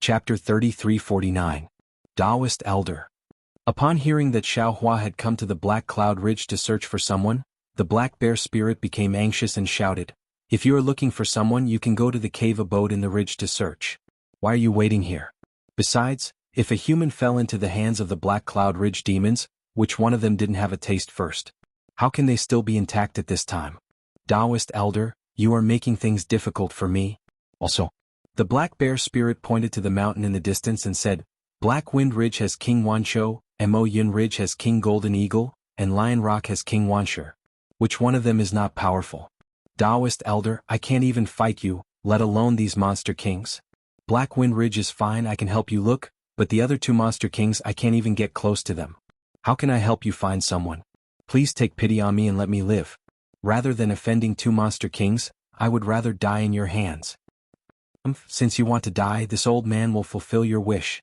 Chapter 3349. Taoist Elder. Upon hearing that Xiaohua had come to the Black Cloud Ridge to search for someone, the Black Bear spirit became anxious and shouted, "If you are looking for someone, you can go to the cave abode in the ridge to search. Why are you waiting here? Besides, if a human fell into the hands of the Black Cloud Ridge demons, which one of them didn't have a taste first? How can they still be intact at this time? Taoist Elder, you are making things difficult for me. Also, the Black Bear spirit pointed to the mountain in the distance and said, Black Wind Ridge has King Wanshou, Mo Yun Ridge has King Golden Eagle, and Lion Rock has King Wanshur. Which one of them is not powerful? Taoist Elder, I can't even fight you, let alone these monster kings. Black Wind Ridge is fine, I can help you look, but the other two monster kings I can't even get close to them. How can I help you find someone? Please take pity on me and let me live. Rather than offending two monster kings, I would rather die in your hands. Since you want to die, this old man will fulfill your wish.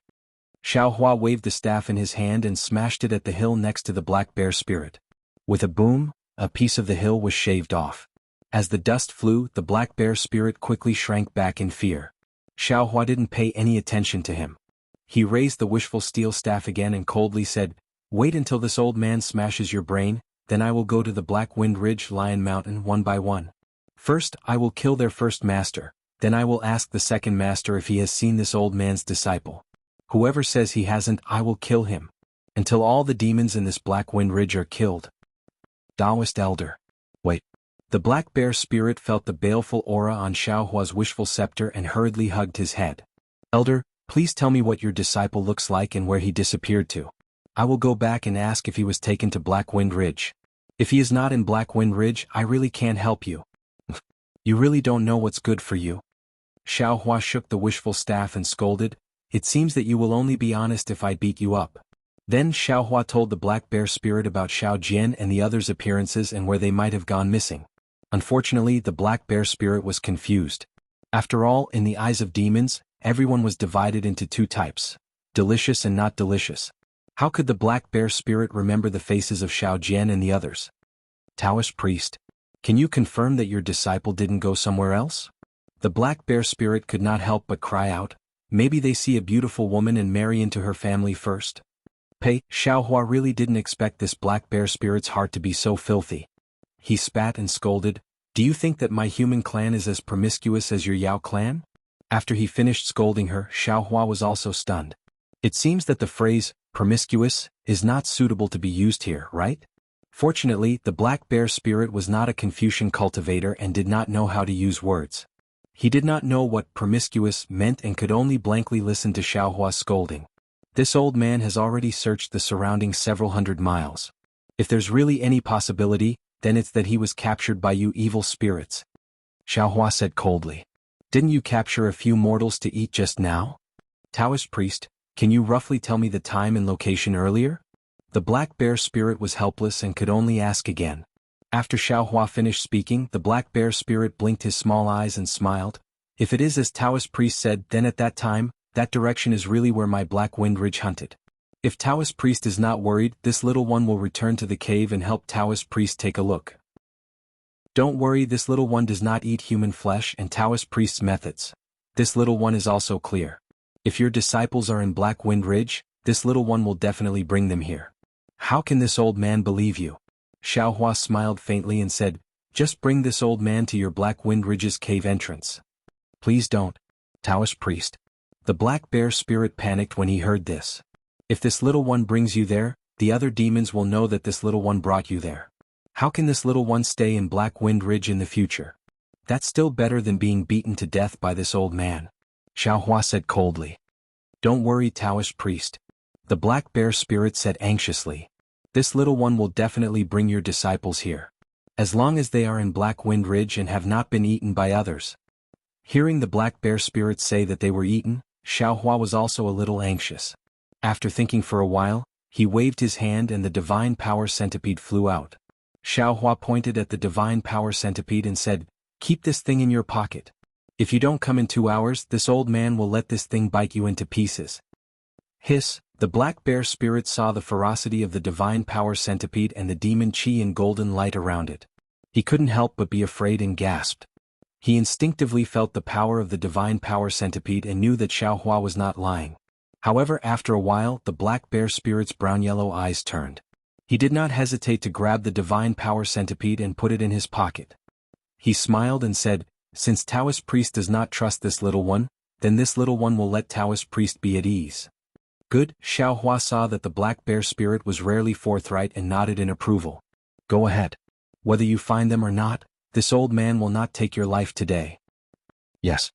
Xiaohua waved the staff in his hand and smashed it at the hill next to the Black Bear spirit. With a boom, a piece of the hill was shaved off. As the dust flew, the Black Bear spirit quickly shrank back in fear. Xiaohua didn't pay any attention to him. He raised the wishful steel staff again and coldly said, Wait until this old man smashes your brain, then I will go to the Black Wind Ridge Lion Mountain one by one. First, I will kill their first master. Then I will ask the second master if he has seen this old man's disciple. Whoever says he hasn't, I will kill him. Until all the demons in this Black Wind Ridge are killed. Taoist Elder. Wait. The Black Bear spirit felt the baleful aura on Xiaohua's wishful scepter and hurriedly hugged his head. Elder, please tell me what your disciple looks like and where he disappeared to. I will go back and ask if he was taken to Black Wind Ridge. If he is not in Black Wind Ridge, I really can't help you. You really don't know what's good for you. Xiaohua shook the wishful staff and scolded, It seems that you will only be honest if I beat you up. Then Xiaohua told the Black Bear spirit about Xiao Jian and the others' appearances and where they might have gone missing. Unfortunately, the Black Bear spirit was confused. After all, in the eyes of demons, everyone was divided into two types, delicious and not delicious. How could the Black Bear spirit remember the faces of Xiao Jian and the others? Taoist priest, can you confirm that your disciple didn't go somewhere else? The Black Bear spirit could not help but cry out, Maybe they see a beautiful woman and marry into her family first. Xiaohua really didn't expect this Black Bear spirit's heart to be so filthy. He spat and scolded, Do you think that my human clan is as promiscuous as your Yao clan? After he finished scolding her, Xiaohua was also stunned. It seems that the phrase, promiscuous, is not suitable to be used here, right? Fortunately, the Black Bear spirit was not a Confucian cultivator and did not know how to use words. He did not know what promiscuous meant and could only blankly listen to Xiaohua's scolding. This old man has already searched the surrounding several hundred miles. If there's really any possibility, then it's that he was captured by you evil spirits. Xiaohua said coldly. Didn't you capture a few mortals to eat just now? Taoist priest, can you roughly tell me the time and location earlier? The Black Bear spirit was helpless and could only ask again. After Xiaohua finished speaking, the Black Bear spirit blinked his small eyes and smiled. If it is as Taoist priest said, then at that time, that direction is really where my Black Wind Ridge hunted. If Taoist priest is not worried, this little one will return to the cave and help Taoist priest take a look. Don't worry, this little one does not eat human flesh and Taoist priest's methods. This little one is also clear. If your disciples are in Black Wind Ridge, this little one will definitely bring them here. How can this old man believe you? Xiaohua smiled faintly and said, Just bring this old man to your Black Wind Ridge's cave entrance. Please don't. Taoist priest. The Black Bear spirit panicked when he heard this. If this little one brings you there, the other demons will know that this little one brought you there. How can this little one stay in Black Wind Ridge in the future? That's still better than being beaten to death by this old man. Xiaohua said coldly. Don't worry, Taoist priest. The Black Bear spirit said anxiously. This little one will definitely bring your disciples here. As long as they are in Black Wind Ridge and have not been eaten by others. Hearing the Black Bear spirit say that they were eaten, Xiaohua was also a little anxious. After thinking for a while, he waved his hand and the Divine Power Centipede flew out. Xiaohua pointed at the Divine Power Centipede and said, Keep this thing in your pocket. If you don't come in 2 hours, this old man will let this thing bite you into pieces. Hiss, the Black Bear spirit saw the ferocity of the Divine Power Centipede and the demon chi and golden light around it. He couldn't help but be afraid and gasped. He instinctively felt the power of the divine power centipede and knew that Xiaohua was not lying. However, after a while, the black bear spirit's brown-yellow eyes turned. He did not hesitate to grab the divine power centipede and put it in his pocket. He smiled and said, "Since Taoist priest does not trust this little one, then this little one will let Taoist priest be at ease." Good. Xiaohua saw that the black bear spirit was rarely forthright and nodded in approval. "Go ahead. Whether you find them or not, this old man will not take your life today." "Yes.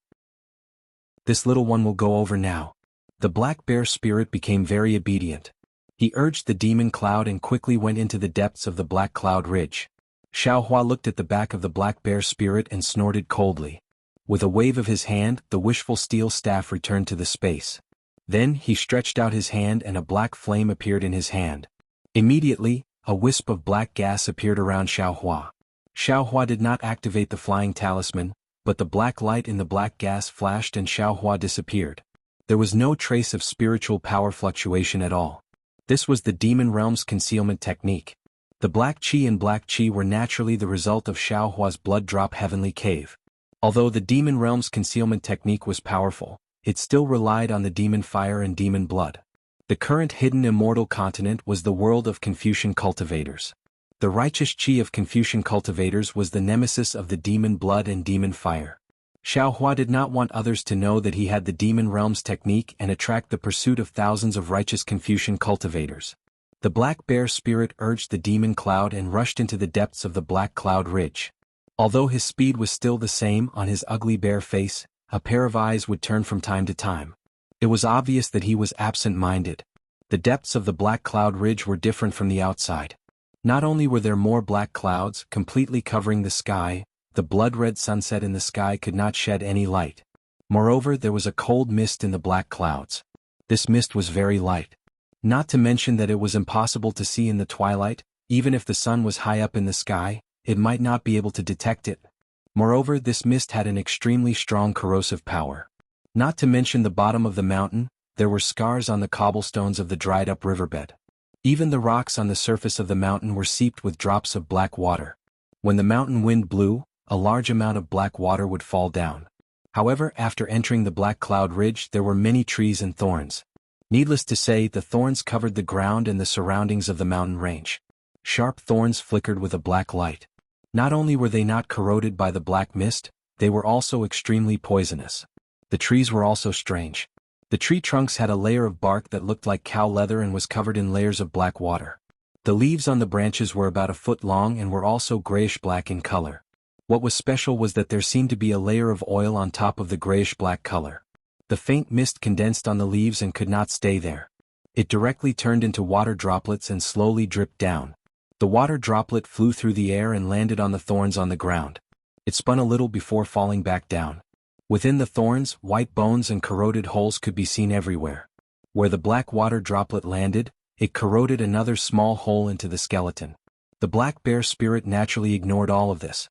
This little one will go over now." The black bear spirit became very obedient. He urged the demon cloud and quickly went into the depths of the black cloud ridge. Xiaohua looked at the back of the black bear spirit and snorted coldly. With a wave of his hand, the wishful steel staff returned to the space. Then he stretched out his hand and a black flame appeared in his hand. Immediately, a wisp of black gas appeared around Xiaohua. Xiaohua did not activate the flying talisman, but the black light in the black gas flashed and Xiaohua disappeared. There was no trace of spiritual power fluctuation at all. This was the demon realm's concealment technique. The black qi and black qi were naturally the result of Xiaohua's blood drop heavenly cave. Although the demon realm's concealment technique was powerful, it still relied on the demon fire and demon blood. The current hidden immortal continent was the world of Confucian cultivators. The righteous qi of Confucian cultivators was the nemesis of the demon blood and demon fire. Xiaohua did not want others to know that he had the demon realm's technique and attract the pursuit of thousands of righteous Confucian cultivators. The black bear spirit urged the demon cloud and rushed into the depths of the black cloud ridge. Although his speed was still the same, on his ugly bear face, a pair of eyes would turn from time to time. It was obvious that he was absent-minded. The depths of the black cloud ridge were different from the outside. Not only were there more black clouds completely covering the sky, the blood-red sunset in the sky could not shed any light. Moreover, there was a cold mist in the black clouds. This mist was very light. Not to mention that it was impossible to see in the twilight, even if the sun was high up in the sky, it might not be able to detect it. Moreover, this mist had an extremely strong corrosive power. Not to mention the bottom of the mountain, there were scars on the cobblestones of the dried-up riverbed. Even the rocks on the surface of the mountain were seeped with drops of black water. When the mountain wind blew, a large amount of black water would fall down. However, after entering the black cloud ridge there were many trees and thorns. Needless to say, the thorns covered the ground and the surroundings of the mountain range. Sharp thorns flickered with a black light. Not only were they not corroded by the black mist, they were also extremely poisonous. The trees were also strange. The tree trunks had a layer of bark that looked like cow leather and was covered in layers of black water. The leaves on the branches were about a foot long and were also grayish-black in color. What was special was that there seemed to be a layer of oil on top of the grayish-black color. The faint mist condensed on the leaves and could not stay there. It directly turned into water droplets and slowly dripped down. The water droplet flew through the air and landed on the thorns on the ground. It spun a little before falling back down. Within the thorns, white bones and corroded holes could be seen everywhere. Where the black water droplet landed, it corroded another small hole into the skeleton. The black bear spirit naturally ignored all of this.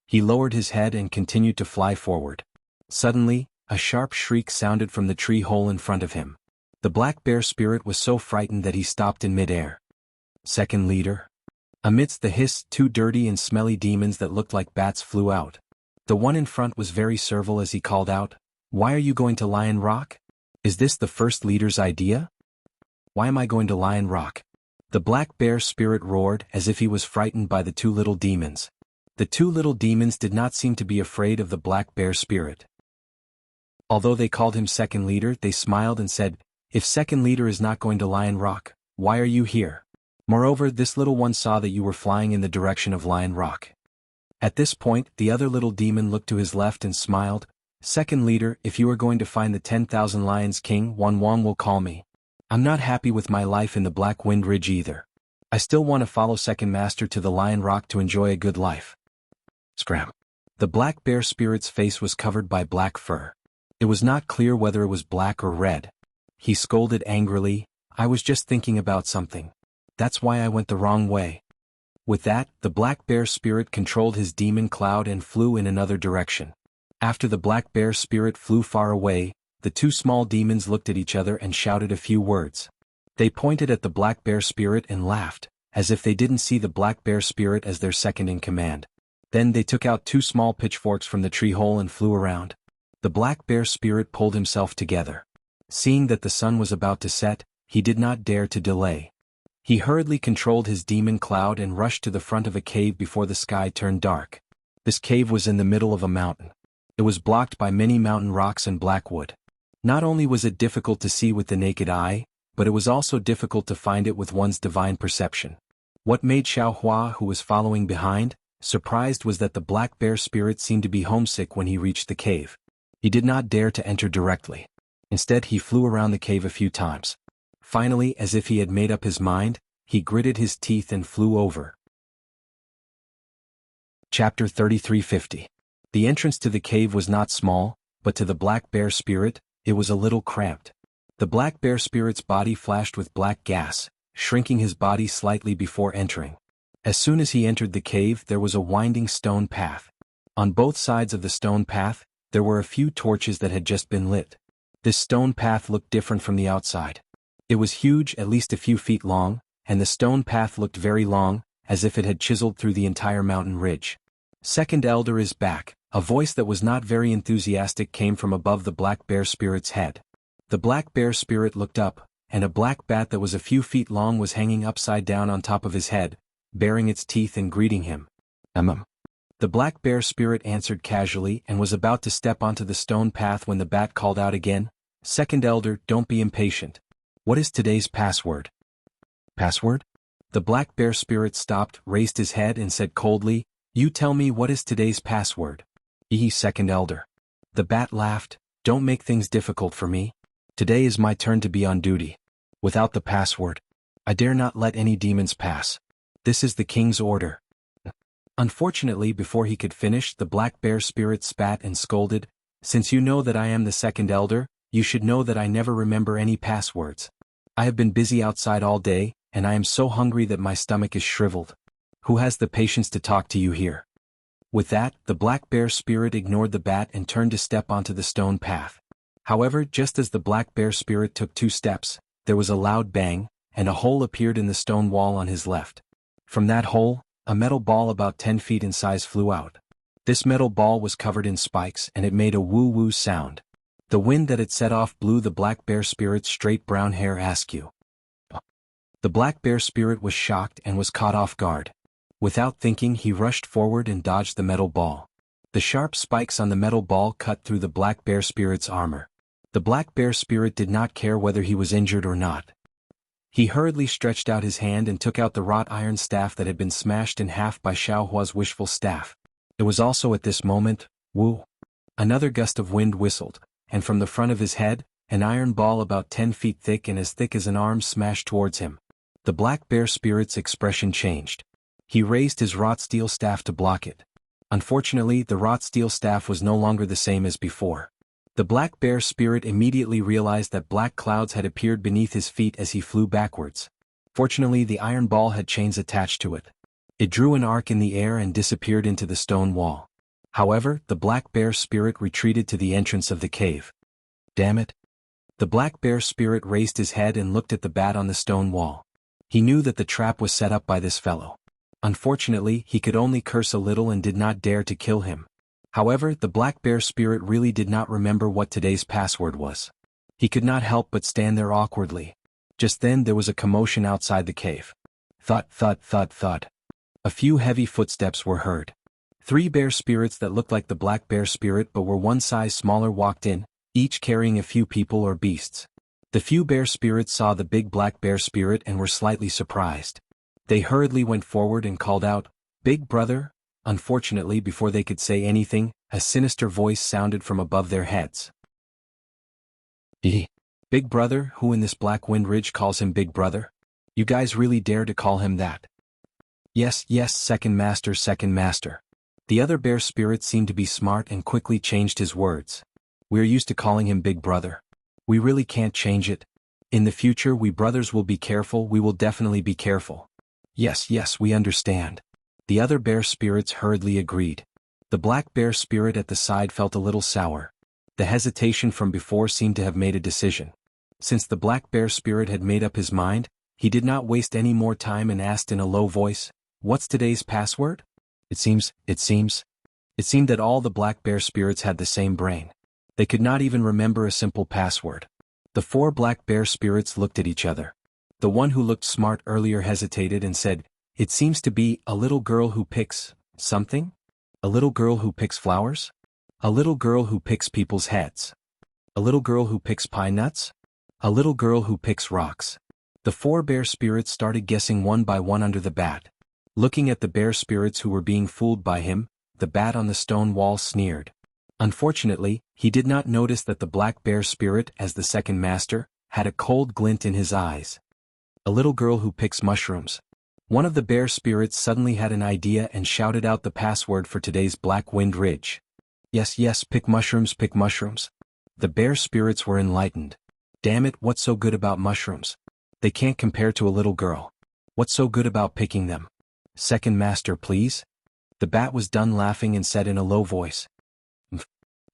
He lowered his head and continued to fly forward. Suddenly, a sharp shriek sounded from the tree hole in front of him. The black bear spirit was so frightened that he stopped in mid-air. "Second leader?" Amidst the hiss, two dirty and smelly demons that looked like bats flew out. The one in front was very servile as he called out, "Why are you going to Lion Rock? Is this the first leader's idea?" "Why am I going to Lion Rock?" The black bear spirit roared as if he was frightened by the two little demons. The two little demons did not seem to be afraid of the black bear spirit. Although they called him second leader, they smiled and said, "If second leader is not going to Lion Rock, why are you here? Moreover, this little one saw that you were flying in the direction of Lion Rock." At this point, the other little demon looked to his left and smiled, "Second leader, if you are going to find the 10,000 Lions King, Wan will call me. I'm not happy with my life in the Black Wind Ridge either. I still want to follow Second Master to the Lion Rock to enjoy a good life." Scram. The black bear spirit's face was covered by black fur. It was not clear whether it was black or red. He scolded angrily, "I was just thinking about something. That's why I went the wrong way." With that, the black bear spirit controlled his demon cloud and flew in another direction. After the black bear spirit flew far away, the two small demons looked at each other and shouted a few words. They pointed at the black bear spirit and laughed, as if they didn't see the black bear spirit as their second in command. Then they took out 2 small pitchforks from the tree hole and flew around. The black bear spirit pulled himself together. Seeing that the sun was about to set, he did not dare to delay. He hurriedly controlled his demon cloud and rushed to the front of a cave before the sky turned dark. This cave was in the middle of a mountain. It was blocked by many mountain rocks and black wood. Not only was it difficult to see with the naked eye, but it was also difficult to find it with one's divine perception. What made Xiaohua, who was following behind, surprised was that the black bear spirit seemed to be homesick when he reached the cave. He did not dare to enter directly. Instead, he flew around the cave a few times. Finally, as if he had made up his mind, he gritted his teeth and flew over. Chapter 3350. The entrance to the cave was not small, but to the black bear spirit, it was a little cramped. The black bear spirit's body flashed with black gas, shrinking his body slightly before entering. As soon as he entered the cave, there was a winding stone path. On both sides of the stone path, there were a few torches that had just been lit. This stone path looked different from the outside. It was huge, at least a few feet long, and the stone path looked very long, as if it had chiseled through the entire mountain ridge. Second Elder is back. A voice that was not very enthusiastic came from above the black bear spirit's head. The black bear spirit looked up, and a black bat that was a few feet long was hanging upside down on top of his head, baring its teeth and greeting him. The black bear spirit answered casually and was about to step onto the stone path when the bat called out again, "Second Elder, don't be impatient. What is today's password?" Password? The black bear spirit stopped, raised his head and said coldly, "You tell me what is today's password." Second Elder. The bat laughed, "Don't make things difficult for me. Today is my turn to be on duty. Without the password, I dare not let any demons pass. This is the king's order." Unfortunately, before he could finish, the black bear spirit spat and scolded, "Since you know that I am the second elder, you should know that I never remember any passwords. I have been busy outside all day, and I am so hungry that my stomach is shriveled. Who has the patience to talk to you here?" With that, the black bear spirit ignored the bat and turned to step onto the stone path. However, just as the black bear spirit took 2 steps, there was a loud bang, and a hole appeared in the stone wall on his left. From that hole, a metal ball about 10 feet in size flew out. This metal ball was covered in spikes and it made a woo-woo sound. The wind that it set off blew the black bear spirit's straight brown hair askew. The black bear spirit was shocked and was caught off guard. Without thinking, he rushed forward and dodged the metal ball. The sharp spikes on the metal ball cut through the black bear spirit's armor. The black bear spirit did not care whether he was injured or not. He hurriedly stretched out his hand and took out the wrought iron staff that had been smashed in half by Xiaohua's wishful staff. It was also at this moment, woo! Another gust of wind whistled, and from the front of his head, an iron ball about 10 feet thick and as thick as an arm smashed towards him. The black bear spirit's expression changed. He raised his wrought steel staff to block it. Unfortunately, the wrought steel staff was no longer the same as before. The black bear spirit immediately realized that black clouds had appeared beneath his feet as he flew backwards. Fortunately, the iron ball had chains attached to it. It drew an arc in the air and disappeared into the stone wall. However, the black bear spirit retreated to the entrance of the cave. Damn it! The black bear spirit raised his head and looked at the bat on the stone wall. He knew that the trap was set up by this fellow. Unfortunately, he could only curse a little and did not dare to kill him. However, the black bear spirit really did not remember what today's password was. He could not help but stand there awkwardly. Just then there was a commotion outside the cave. Thud, thud, thud, thud. A few heavy footsteps were heard. 3 bear spirits that looked like the black bear spirit but were 1 size smaller walked in, each carrying a few people or beasts. The few bear spirits saw the big black bear spirit and were slightly surprised. They hurriedly went forward and called out, "Big brother?" Unfortunately, before they could say anything, a sinister voice sounded from above their heads. Big brother? Who in this black wind ridge calls him big brother? You guys really dare to call him that? Yes, yes, second master, second master. The other bear spirit seemed to be smart and quickly changed his words. We're used to calling him big brother. We really can't change it. In the future we brothers will be careful, we will definitely be careful. Yes, yes, we understand. The other bear spirits hurriedly agreed. The black bear spirit at the side felt a little sour. The hesitation from before seemed to have made a decision. Since the black bear spirit had made up his mind, he did not waste any more time and asked in a low voice, "What's today's password?" It seemed that all the black bear spirits had the same brain. They could not even remember a simple password. The 4 black bear spirits looked at each other. The one who looked smart earlier hesitated and said, "It seems to be a little girl who picks something? A little girl who picks flowers? A little girl who picks people's heads? A little girl who picks pine nuts? A little girl who picks rocks?" The 4 bear spirits started guessing one by one under the bat. Looking at the bear spirits who were being fooled by him, the bat on the stone wall sneered. Unfortunately, he did not notice that the black bear spirit, as the second master, had a cold glint in his eyes. A little girl who picks mushrooms. One of the bear spirits suddenly had an idea and shouted out the password for today's Black Wind Ridge. Yes, pick mushrooms, pick mushrooms. The bear spirits were enlightened. Damn it, what's so good about mushrooms? They can't compare to a little girl. What's so good about picking them? Second master, please? The bat was done laughing and said in a low voice. "Mph."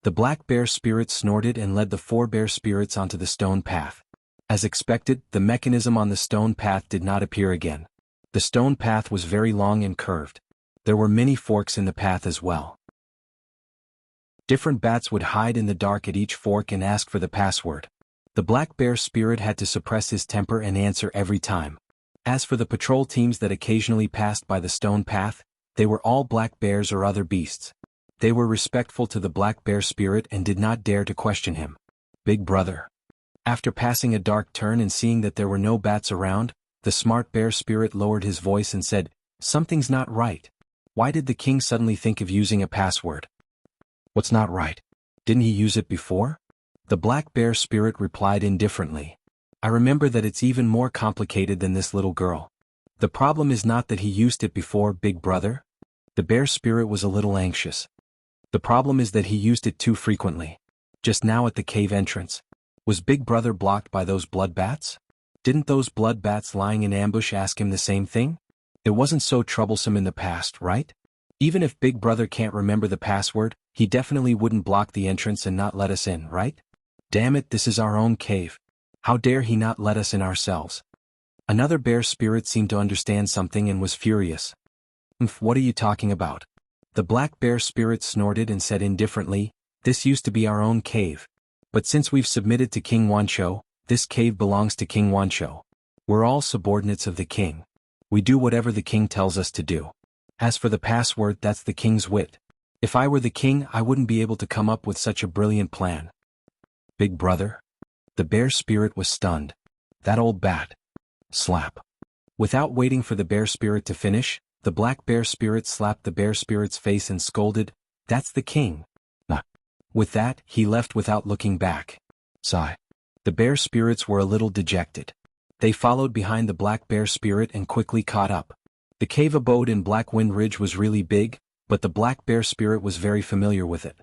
The black bear spirit snorted and led the 4 bear spirits onto the stone path. As expected, the mechanism on the stone path did not appear again. The stone path was very long and curved. There were many forks in the path as well. Different bats would hide in the dark at each fork and ask for the password. The black bear spirit had to suppress his temper and answer every time. As for the patrol teams that occasionally passed by the stone path, they were all black bears or other beasts. They were respectful to the black bear spirit and did not dare to question him. "Big brother." After passing a dark turn and seeing that there were no bats around, the smart bear spirit lowered his voice and said, "Something's not right. Why did the king suddenly think of using a password?" "What's not right? Didn't he use it before?" The black bear spirit replied indifferently. "I remember that it's even more complicated than this little girl. The problem is not that he used it before, big brother." The bear spirit was a little anxious. "The problem is that he used it too frequently. Just now at the cave entrance. Was big brother blocked by those blood bats? Didn't those blood bats lying in ambush ask him the same thing? It wasn't so troublesome in the past, right? Even if big brother can't remember the password, he definitely wouldn't block the entrance and not let us in, right? Damn it, this is our own cave. How dare he not let us in ourselves?" Another bear spirit seemed to understand something and was furious. What are you talking about?" The black bear spirit snorted and said indifferently, "This used to be our own cave. But since we've submitted to King Wancho, this cave belongs to King Wancho. We're all subordinates of the king. We do whatever the king tells us to do. As for the password, that's the king's wit. If I were the king, I wouldn't be able to come up with such a brilliant plan." "Big brother?" The bear spirit was stunned. "That old bat." Slap. Without waiting for the bear spirit to finish, the black bear spirit slapped the bear spirit's face and scolded, "That's the king." Nah. With that, he left without looking back. Sigh. The bear spirits were a little dejected. They followed behind the black bear spirit and quickly caught up. The cave abode in Black Wind Ridge was really big, but the black bear spirit was very familiar with it.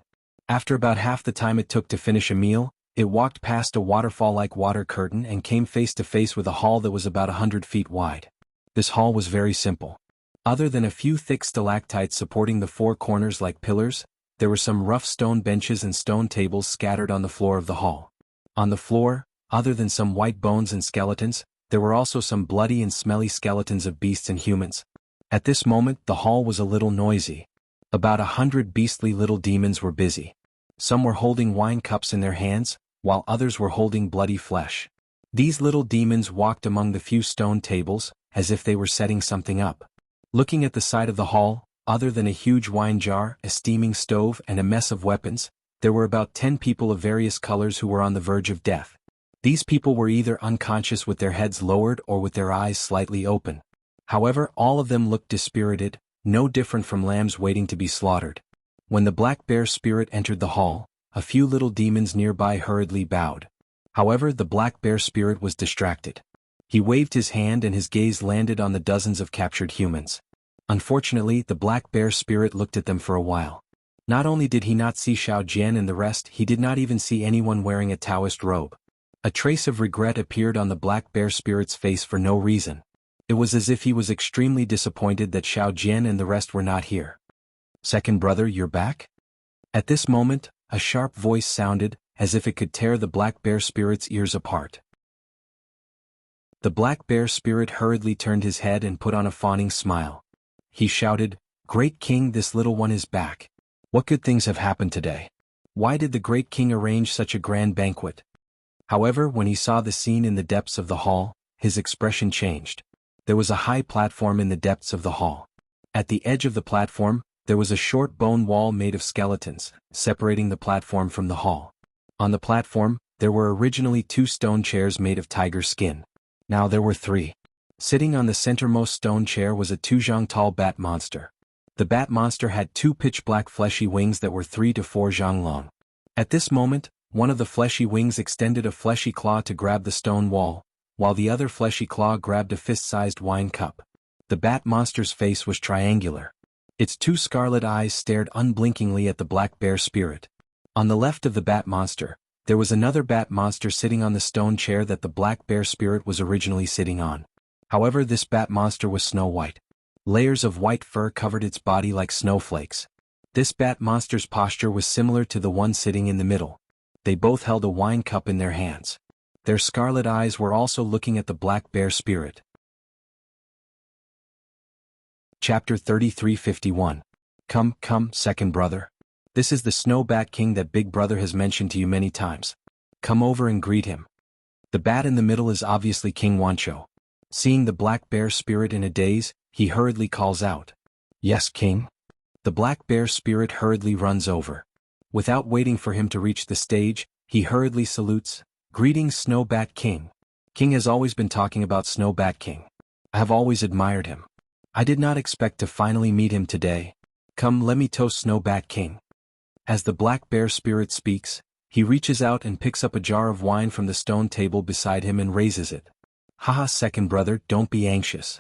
After about half the time it took to finish a meal, it walked past a waterfall-like water curtain and came face to face with a hall that was about 100 feet wide. This hall was very simple. Other than a few thick stalactites supporting the 4 corners like pillars, there were some rough stone benches and stone tables scattered on the floor of the hall. On the floor, other than some white bones and skeletons, there were also some bloody and smelly skeletons of beasts and humans. At this moment, the hall was a little noisy. About 100 beastly little demons were busy. Some were holding wine cups in their hands, while others were holding bloody flesh. These little demons walked among the few stone tables, as if they were setting something up. Looking at the side of the hall, other than a huge wine jar, a steaming stove, and a mess of weapons, there were about 10 people of various colors who were on the verge of death. These people were either unconscious with their heads lowered or with their eyes slightly open. However, all of them looked dispirited, no different from lambs waiting to be slaughtered. When the black bear spirit entered the hall, a few little demons nearby hurriedly bowed. However, the black bear spirit was distracted. He waved his hand and his gaze landed on the dozens of captured humans. Unfortunately, the black bear spirit looked at them for a while. Not only did he not see Xiao Jian and the rest, he did not even see anyone wearing a Taoist robe. A trace of regret appeared on the black bear spirit's face for no reason. It was as if he was extremely disappointed that Xiao Jian and the rest were not here. "Second brother, you're back?" At this moment, a sharp voice sounded, as if it could tear the black bear spirit's ears apart. The black bear spirit hurriedly turned his head and put on a fawning smile. He shouted, Great King, this little one is back. What good things have happened today? Why did the Great King arrange such a grand banquet? However, when he saw the scene in the depths of the hall, his expression changed. There was a high platform in the depths of the hall. At the edge of the platform, there was a short bone wall made of skeletons, separating the platform from the hall. On the platform, there were originally 2 stone chairs made of tiger skin. Now there were 3. Sitting on the centermost stone chair was a 2 tall bat monster. The bat monster had 2 pitch-black fleshy wings that were 3 to 4 long. At this moment, one of the fleshy wings extended a fleshy claw to grab the stone wall, while the other fleshy claw grabbed a fist-sized wine cup. The bat monster's face was triangular. Its 2 scarlet eyes stared unblinkingly at the black bear spirit. On the left of the bat monster, there was another bat monster sitting on the stone chair that the black bear spirit was originally sitting on. However, this bat monster was snow white. Layers of white fur covered its body like snowflakes. This bat monster's posture was similar to the one sitting in the middle. They both held a wine cup in their hands. Their scarlet eyes were also looking at the black bear spirit. Chapter 33:51. Come, second brother. This is the Snow Bat King that Big Brother has mentioned to you many times. Come over and greet him. The bat in the middle is obviously King Wancho. Seeing the black bear spirit in a daze, he hurriedly calls out, "Yes, King." The black bear spirit hurriedly runs over. Without waiting for him to reach the stage, he hurriedly salutes, "Greetings, Snow Bat King." King has always been talking about Snow Bat King. I have always admired him. I did not expect to finally meet him today. Come, let me toast Snow Bat King. As the black bear spirit speaks, he reaches out and picks up a jar of wine from the stone table beside him and raises it. Haha, second brother, don't be anxious.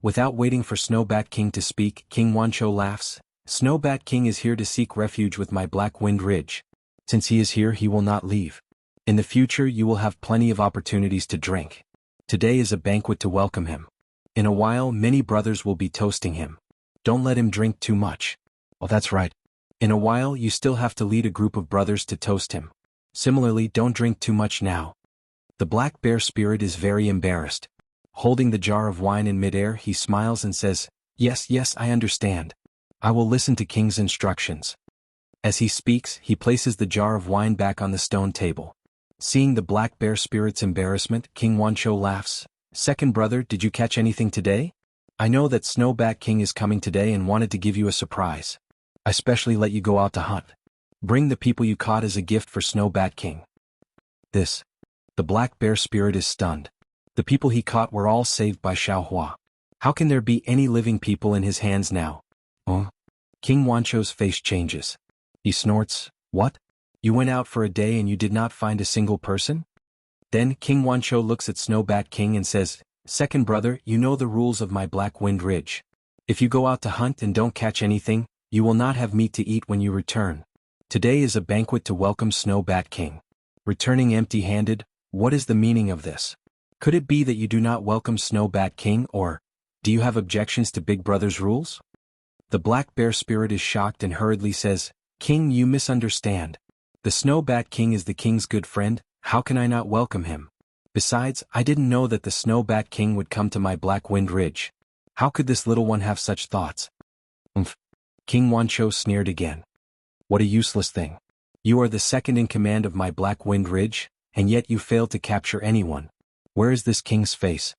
Without waiting for Snow Bat King to speak, King Wancho laughs. Snow Bat King is here to seek refuge with my Black Wind Ridge. Since he is here, he will not leave. In the future you will have plenty of opportunities to drink. Today is a banquet to welcome him. In a while many brothers will be toasting him. Don't let him drink too much. Oh, that's right. In a while you still have to lead a group of brothers to toast him. Similarly, don't drink too much now. The black bear spirit is very embarrassed. Holding the jar of wine in midair, he smiles and says, Yes, I understand. I will listen to King's instructions." As he speaks, he places the jar of wine back on the stone table. Seeing the black bear spirit's embarrassment, King Wancho laughs. "Second brother, did you catch anything today? I know that Snow Bat King is coming today and wanted to give you a surprise. I specially let you go out to hunt. Bring the people you caught as a gift for Snow Bat King." The black bear spirit is stunned. The people he caught were all saved by Xiaohua. How can there be any living people in his hands now? King Wancho's face changes. He snorts, "What? You went out for a day and you did not find a single person?" Then King Wancho looks at Snow Bat King and says, "Second brother, you know the rules of my Black Wind Ridge. If you go out to hunt and don't catch anything, you will not have meat to eat when you return. Today is a banquet to welcome Snow Bat King. Returning empty-handed, what is the meaning of this? Could it be that you do not welcome Snow Bat King, or do you have objections to Big Brother's rules?" The black bear spirit is shocked and hurriedly says, "King, you misunderstand. The Snow Bat King is the king's good friend. How can I not welcome him? Besides, I didn't know that the Snow Bat King would come to my Black Wind Ridge. How could this little one have such thoughts?" King Wancho sneered again. "What a useless thing. You are the second in command of my Black Wind Ridge, and yet you failed to capture anyone. Where is this king's face?"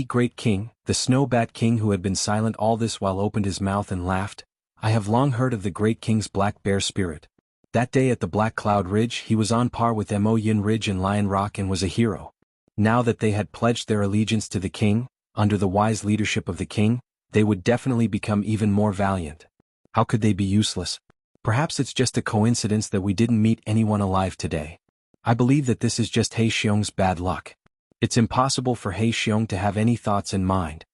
Great King, the Snow Bat King, who had been silent all this while, opened his mouth and laughed. "I have long heard of the Great King's black bear spirit. That day at the Black Cloud Ridge he was on par with Mo Yin Ridge and Lion Rock and was a hero. Now that they had pledged their allegiance to the king, under the wise leadership of the king, they would definitely become even more valiant. How could they be useless? Perhaps it's just a coincidence that we didn't meet anyone alive today. I believe that this is just He Xiong's bad luck. It's impossible for He Xiong to have any thoughts in mind."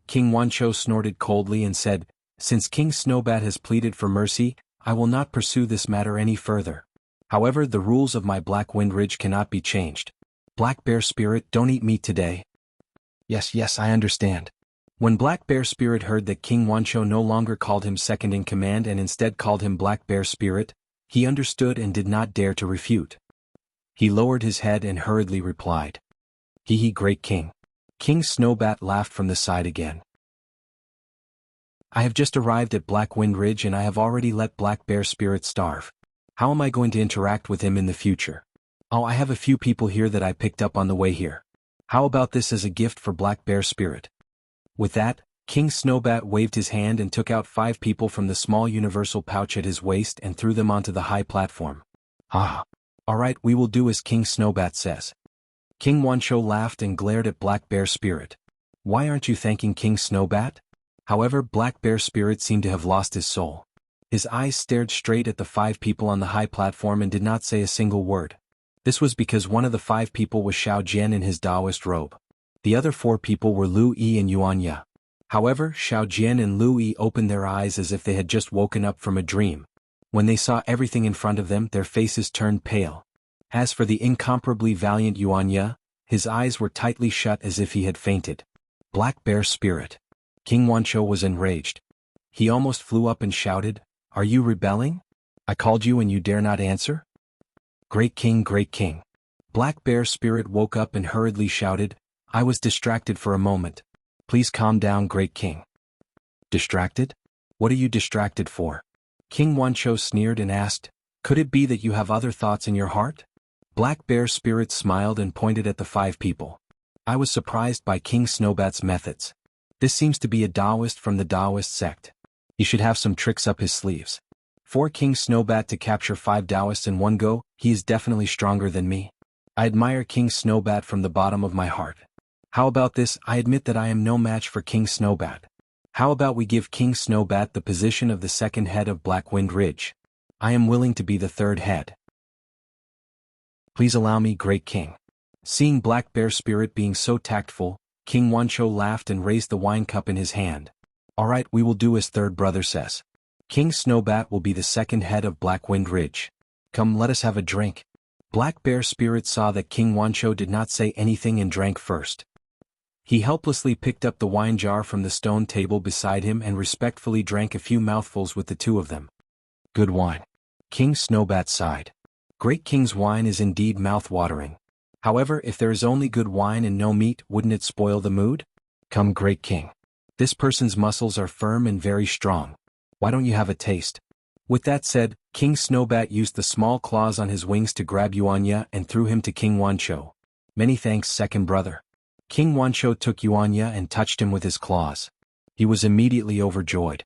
King Wancho snorted coldly and said, "Since King Snowbat has pleaded for mercy, I will not pursue this matter any further. However, the rules of my Black Wind Ridge cannot be changed. Black Bear Spirit, don't eat meat today." Yes, I understand." When Black Bear Spirit heard that King Wancho no longer called him second in command and instead called him Black Bear Spirit, he understood and did not dare to refute. He lowered his head and hurriedly replied, Great King." King Snowbat laughed from the side again. I have just arrived at Black Wind Ridge and I have already let Black Bear Spirit starve. How am I going to interact with him in the future? Oh, I have a few people here that I picked up on the way here. How about this as a gift for Black Bear Spirit? With that, King Snowbat waved his hand and took out 5 people from the small universal pouch at his waist and threw them onto the high platform. Ah. Alright, we will do as King Snowbat says. King Wancho laughed and glared at Black Bear Spirit. Why aren't you thanking King Snowbat? However, Black Bear Spirit seemed to have lost his soul. His eyes stared straight at the 5 people on the high platform and did not say a single word. This was because one of the 5 people was Xiao Jian in his Taoist robe. The other 4 people were Lu Yi and Yuan Ya. However, Xiao Jian and Lu Yi opened their eyes as if they had just woken up from a dream. When they saw everything in front of them, their faces turned pale. As for the incomparably valiant Yuan Ya, his eyes were tightly shut as if he had fainted. Black Bear Spirit. King Wancho was enraged. He almost flew up and shouted, "Are you rebelling? I called you and you dare not answer?" Great King, Great King. Black Bear Spirit woke up and hurriedly shouted, "I was distracted for a moment. Please calm down, Great King." Distracted? What are you distracted for? King Wancho sneered and asked, "Could it be that you have other thoughts in your heart?" Black Bear Spirit smiled and pointed at the 5 people. I was surprised by King Snowbat's methods. This seems to be a Taoist from the Taoist sect. He should have some tricks up his sleeves. For King Snowbat to capture 5 Taoists in one go, he is definitely stronger than me. I admire King Snowbat from the bottom of my heart. How about this? I admit that I am no match for King Snowbat. How about we give King Snowbat the position of the 2nd head of Black Wind Ridge? I am willing to be the 3rd head. Please allow me, Great King. Seeing Black Bear Spirit being so tactful, King Wancho laughed and raised the wine cup in his hand. Alright, we will do as 3rd brother says. King Snowbat will be the 2nd head of Black Wind Ridge. Come, let us have a drink. Black Bear Spirit saw that King Wancho did not say anything and drank first. He helplessly picked up the wine jar from the stone table beside him and respectfully drank a few mouthfuls with the 2 of them. Good wine. King Snowbat sighed. Great King's wine is indeed mouth-watering. However, if there is only good wine and no meat, wouldn't it spoil the mood? Come, Great King. This person's muscles are firm and very strong. Why don't you have a taste? With that said, King Snowbat used the small claws on his wings to grab Yuan Ya and threw him to King Wancho. Many thanks, 2nd brother. King Wancho took Yuan Ya and touched him with his claws. He was immediately overjoyed.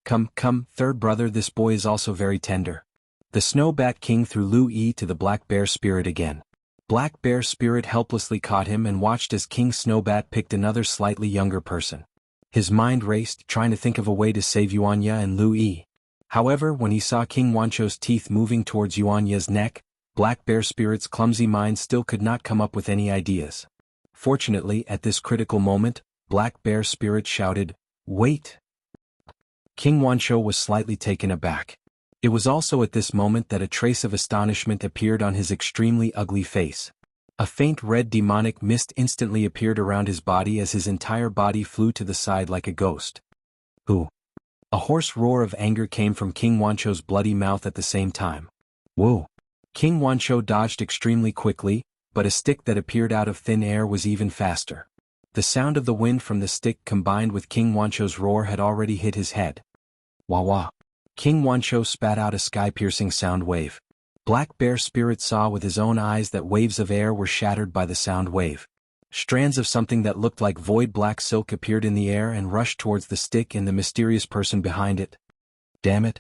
Come, 3rd brother, this boy is also very tender. The Snowbat King threw Lu Yi to the Black Bear Spirit again. Black Bear Spirit helplessly caught him and watched as King Snowbat picked another slightly younger person. His mind raced, trying to think of a way to save Yuan Ya and Lu Yi. However, when he saw King Wancho's teeth moving towards Yuan Ya's neck, Black Bear Spirit's clumsy mind still could not come up with any ideas. Fortunately, at this critical moment, Black Bear Spirit shouted, "Wait!" King Wancho was slightly taken aback. It was also at this moment that a trace of astonishment appeared on his extremely ugly face. A faint red demonic mist instantly appeared around his body as his entire body flew to the side like a ghost. Who? A hoarse roar of anger came from King Wancho's bloody mouth at the same time. Whoa! King Wancho dodged extremely quickly, but a stick that appeared out of thin air was even faster. The sound of the wind from the stick combined with King Wancho's roar had already hit his head. Wah wah! King Wancho spat out a sky-piercing sound wave. Black Bear Spirit saw with his own eyes that waves of air were shattered by the sound wave. Strands of something that looked like void black silk appeared in the air and rushed towards the stick and the mysterious person behind it. Damn it!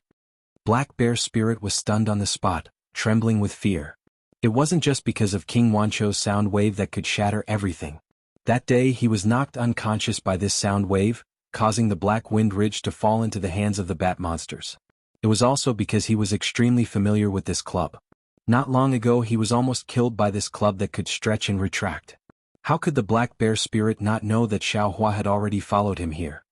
Black Bear Spirit was stunned on the spot, trembling with fear. It wasn't just because of King Wancho's sound wave that could shatter everything. That day he was knocked unconscious by this sound wave, causing the Black Wind Ridge to fall into the hands of the bat monsters. It was also because he was extremely familiar with this club. Not long ago he was almost killed by this club that could stretch and retract. How could the Black Bear Spirit not know that Xiao Hua had already followed him here?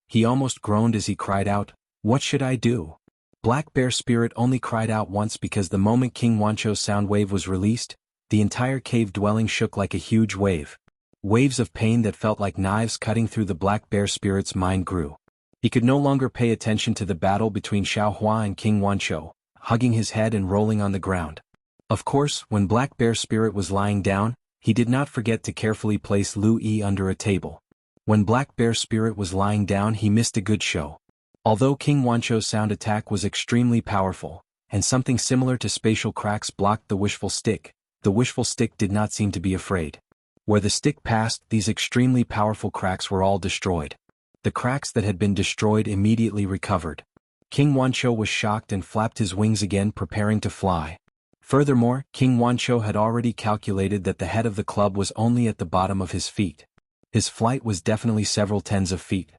He almost groaned as he cried out, "What should I do?" Black Bear Spirit only cried out once because the moment King Wancho's sound wave was released, the entire cave dwelling shook like a huge wave. Waves of pain that felt like knives cutting through the Black Bear Spirit's mind grew. He could no longer pay attention to the battle between Xiao Hua and King Wancho, hugging his head and rolling on the ground. Of course, when Black Bear Spirit was lying down, he did not forget to carefully place Lu Yi under a table. When Black Bear Spirit was lying down, he missed a good show. Although King Wancho's sound attack was extremely powerful, and something similar to spatial cracks blocked the wishful stick, the wishful stick did not seem to be afraid. Where the stick passed, these extremely powerful cracks were all destroyed. The cracks that had been destroyed immediately recovered. King Wancho was shocked and flapped his wings again, preparing to fly. Furthermore, King Wancho had already calculated that the head of the club was only at the bottom of his feet. His flight was definitely several tens of feet.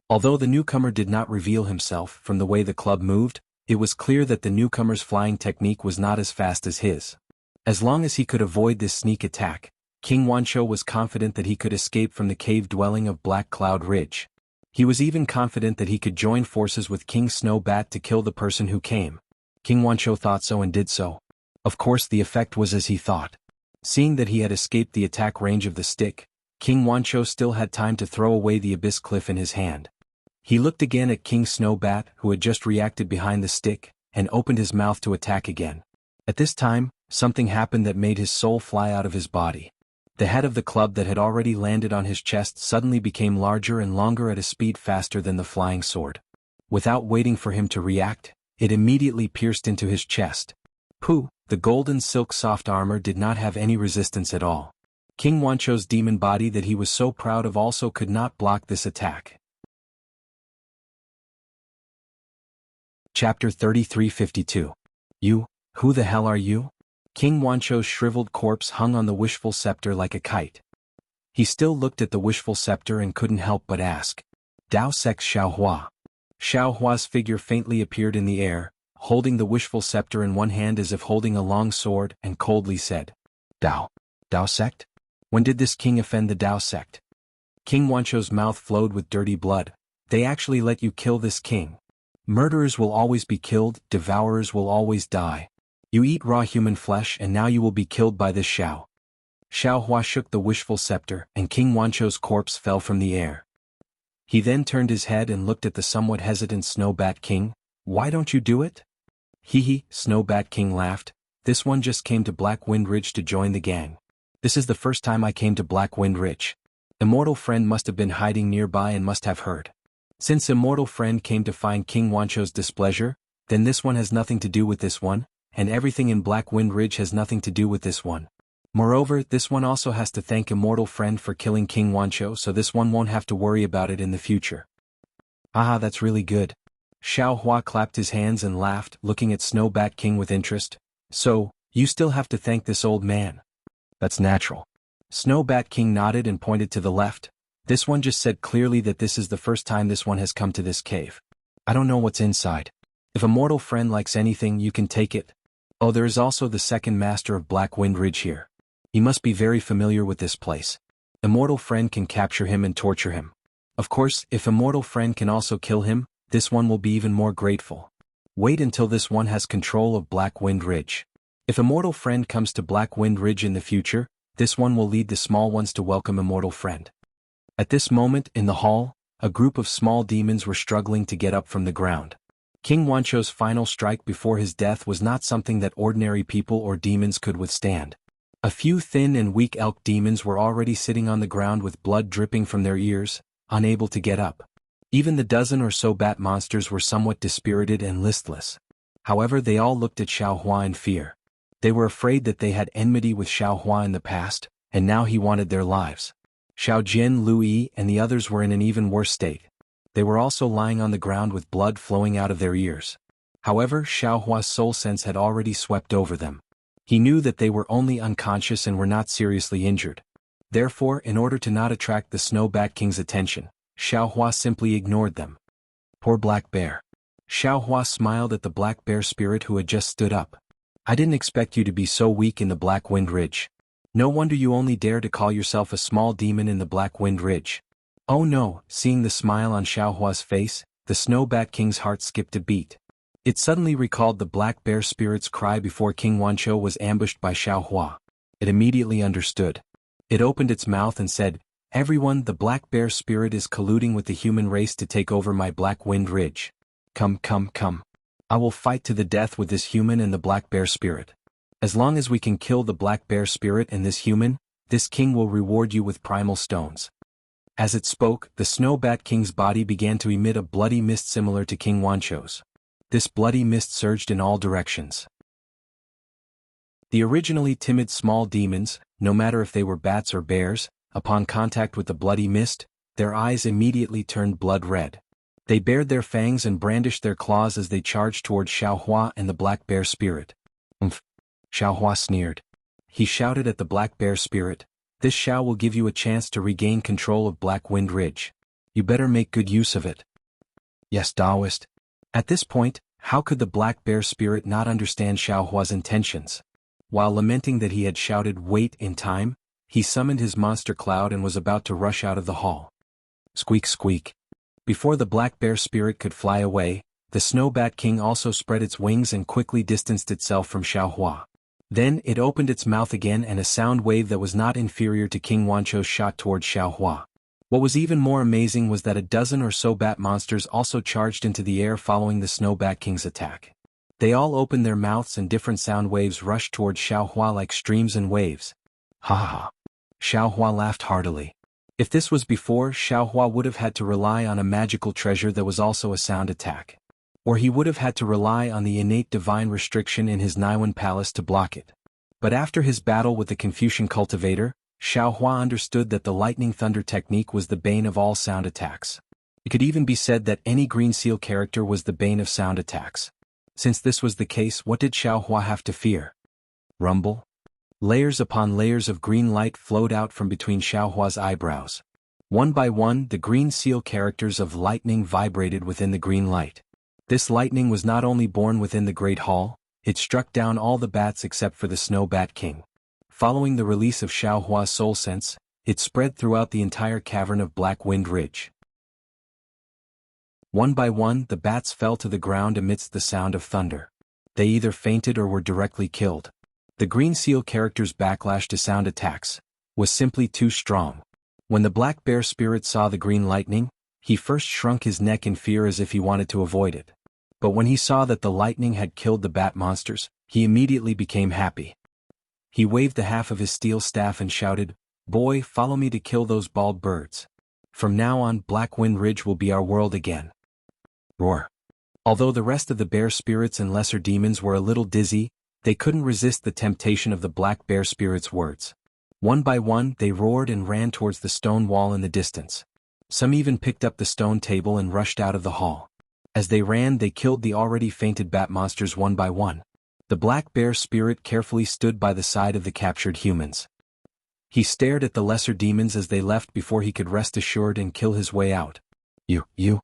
Although the newcomer did not reveal himself from the way the club moved, it was clear that the newcomer's flying technique was not as fast as his. As long as he could avoid this sneak attack, King Wancho was confident that he could escape from the cave dwelling of Black Cloud Ridge. He was even confident that he could join forces with King Snowbat to kill the person who came. King Wancho thought so and did so. Of course, the effect was as he thought. Seeing that he had escaped the attack range of the stick, King Wancho still had time to throw away the abyss cliff in his hand. He looked again at King Snowbat, who had just reacted behind the stick, and opened his mouth to attack again. At this time, something happened that made his soul fly out of his body. The head of the club that had already landed on his chest suddenly became larger and longer at a speed faster than the flying sword. Without waiting for him to react, it immediately pierced into his chest. Pooh, the golden silk soft armor did not have any resistance at all. King Wancho's demon body that he was so proud of also could not block this attack. Chapter 3352. You, who the hell are you? King Wancho's shriveled corpse hung on the wishful scepter like a kite. He still looked at the wishful scepter and couldn't help but ask. Dao Sex Xiaohua. Xiaohua's figure faintly appeared in the air, holding the wishful scepter in one hand as if holding a long sword, and coldly said, Dao sect? When did this king offend the Dao sect? King Wancho's mouth flowed with dirty blood. They actually let you kill this king. Murderers will always be killed, devourers will always die. You eat raw human flesh and now you will be killed by this Xiao. Xiaohua shook the wishful scepter and King Wancho's corpse fell from the air. He then turned his head and looked at the somewhat hesitant Snowbat King. Why don't you do it? Hee, Snowbat King laughed. This one just came to Black Wind Ridge to join the gang. This is the first time I came to Black Wind Ridge. Immortal Friend must have been hiding nearby and must have heard. Since Immortal Friend came to find King Wancho's displeasure, then this one has nothing to do with this one, and everything in Black Wind Ridge has nothing to do with this one. Moreover, this one also has to thank Immortal Friend for killing King Wancho, so this one won't have to worry about it in the future. Aha, that's really good. Xiaohua clapped his hands and laughed, looking at Snowbat King with interest. So, you still have to thank this old man. That's natural. Snowbat King nodded and pointed to the left. This one just said clearly that this is the first time this one has come to this cave. I don't know what's inside. If Immortal Friend likes anything, you can take it. Oh, there is also the second master of Black Wind Ridge here. He must be very familiar with this place. Immortal Friend can capture him and torture him. Of course, if Immortal Friend can also kill him, this one will be even more grateful. Wait until this one has control of Black Wind Ridge. If Immortal Friend comes to Black Wind Ridge in the future, this one will lead the small ones to welcome Immortal Friend. At this moment, in the hall, a group of small demons were struggling to get up from the ground. King Wancho's final strike before his death was not something that ordinary people or demons could withstand. A few thin and weak elk demons were already sitting on the ground with blood dripping from their ears, unable to get up. Even the dozen or so bat monsters were somewhat dispirited and listless. However, they all looked at Xiaohua in fear. They were afraid that they had enmity with Xiaohua in the past, and now he wanted their lives. Xiaojin, Lu Yi, and the others were in an even worse state. They were also lying on the ground with blood flowing out of their ears. However, Xiaohua's soul sense had already swept over them. He knew that they were only unconscious and were not seriously injured. Therefore, in order to not attract the Snowbat King's attention, Xiaohua simply ignored them. Poor Black Bear. Xiaohua smiled at the Black Bear spirit who had just stood up. I didn't expect you to be so weak in the Black Wind Ridge. No wonder you only dare to call yourself a small demon in the Black Wind Ridge. Oh no, seeing the smile on Xiaohua's face, the Snowbat King's heart skipped a beat. It suddenly recalled the Black Bear spirit's cry before King Wancho was ambushed by Xiaohua. It immediately understood. It opened its mouth and said, Everyone, the Black Bear spirit is colluding with the human race to take over my Black Wind Ridge. Come. I will fight to the death with this human and the Black Bear spirit. As long as we can kill the Black Bear spirit and this human, this king will reward you with primal stones. As it spoke, the Snow Bat King's body began to emit a bloody mist similar to King Wancho's. This bloody mist surged in all directions. The originally timid small demons, no matter if they were bats or bears, upon contact with the bloody mist, their eyes immediately turned blood red. They bared their fangs and brandished their claws as they charged toward Xiaohua and the Black Bear Spirit. "Umph!" Xiaohua sneered. He shouted at the Black Bear Spirit, "This Xiao will give you a chance to regain control of Black Wind Ridge. You better make good use of it." "Yes, Taoist." At this point, how could the Black Bear Spirit not understand Xiaohua's intentions? While lamenting that he had shouted "wait" in time, he summoned his monster cloud and was about to rush out of the hall. Squeak squeak. Before the Black Bear Spirit could fly away, the Snow Bat King also spread its wings and quickly distanced itself from Xiaohua. Then it opened its mouth again and a sound wave that was not inferior to King Wancho's shot towards Xiaohua. What was even more amazing was that a dozen or so bat monsters also charged into the air following the Snow Bat King's attack. They all opened their mouths and different sound waves rushed towards Xiaohua like streams and waves. Ha ha ha. Xiaohua laughed heartily. If this was before, Xiaohua would have had to rely on a magical treasure that was also a sound attack. Or he would have had to rely on the innate divine restriction in his Naiwan palace to block it. But after his battle with the Confucian cultivator, Xiaohua understood that the lightning thunder technique was the bane of all sound attacks. It could even be said that any Green Seal character was the bane of sound attacks. Since this was the case, what did Xiaohua have to fear? Rumble? Layers upon layers of green light flowed out from between Xiaohua's eyebrows. One by one, the Green Seal characters of lightning vibrated within the green light. This lightning was not only born within the Great Hall, it struck down all the bats except for the Snow Bat King. Following the release of Xiaohua's soul sense, it spread throughout the entire cavern of Black Wind Ridge. One by one, the bats fell to the ground amidst the sound of thunder. They either fainted or were directly killed. The Green Seal character's backlash to sound attacks was simply too strong. When the Black Bear Spirit saw the green lightning, he first shrunk his neck in fear as if he wanted to avoid it. But when he saw that the lightning had killed the bat monsters, he immediately became happy. He waved the half of his steel staff and shouted, "Boy, follow me to kill those bald birds. From now on, Black Wind Ridge will be our world again." Roar. Although the rest of the bear spirits and lesser demons were a little dizzy, they couldn't resist the temptation of the Black Bear Spirit's words. One by one, they roared and ran towards the stone wall in the distance. Some even picked up the stone table and rushed out of the hall. As they ran, they killed the already fainted bat monsters one by one. The Black Bear Spirit carefully stood by the side of the captured humans. He stared at the lesser demons as they left before he could rest assured and kill his way out. You.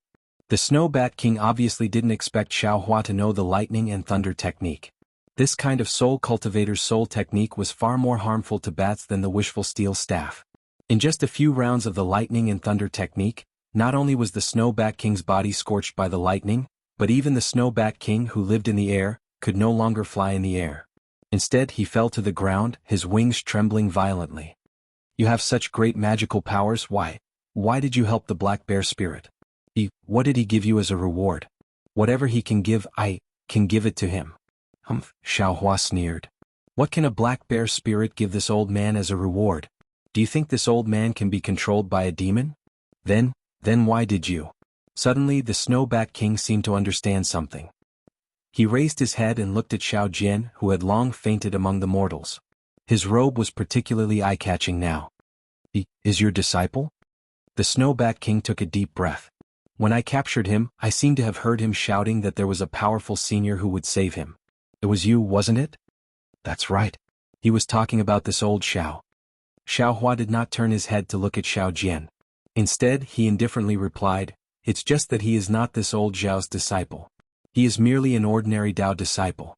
The Snow Bat King obviously didn't expect Xiaohua to know the lightning and thunder technique. This kind of soul cultivator's soul technique was far more harmful to bats than the wishful steel staff. In just a few rounds of the lightning and thunder technique, not only was the Snow Bat King's body scorched by the lightning, but even the Snow Bat King who lived in the air, could no longer fly in the air. Instead he fell to the ground, his wings trembling violently. "You have such great magical powers, why did you help the Black Bear Spirit? What did he give you as a reward? Whatever he can give, I can give it to him." Humph, Xiaohua sneered. "What can a Black Bear Spirit give this old man as a reward? Do you think this old man can be controlled by a demon? Then why did you?" Suddenly the Snow Bat King seemed to understand something. He raised his head and looked at Xiao Jian, who had long fainted among the mortals. His robe was particularly eye-catching now. "He is your disciple?" The Snow Bat King took a deep breath. "When I captured him, I seemed to have heard him shouting that there was a powerful senior who would save him. It was you, wasn't it?" "That's right. He was talking about this old Xiao." Xiaohua did not turn his head to look at Xiao Jian. Instead, he indifferently replied, "It's just that he is not this old Xiao's disciple. He is merely an ordinary Dao disciple."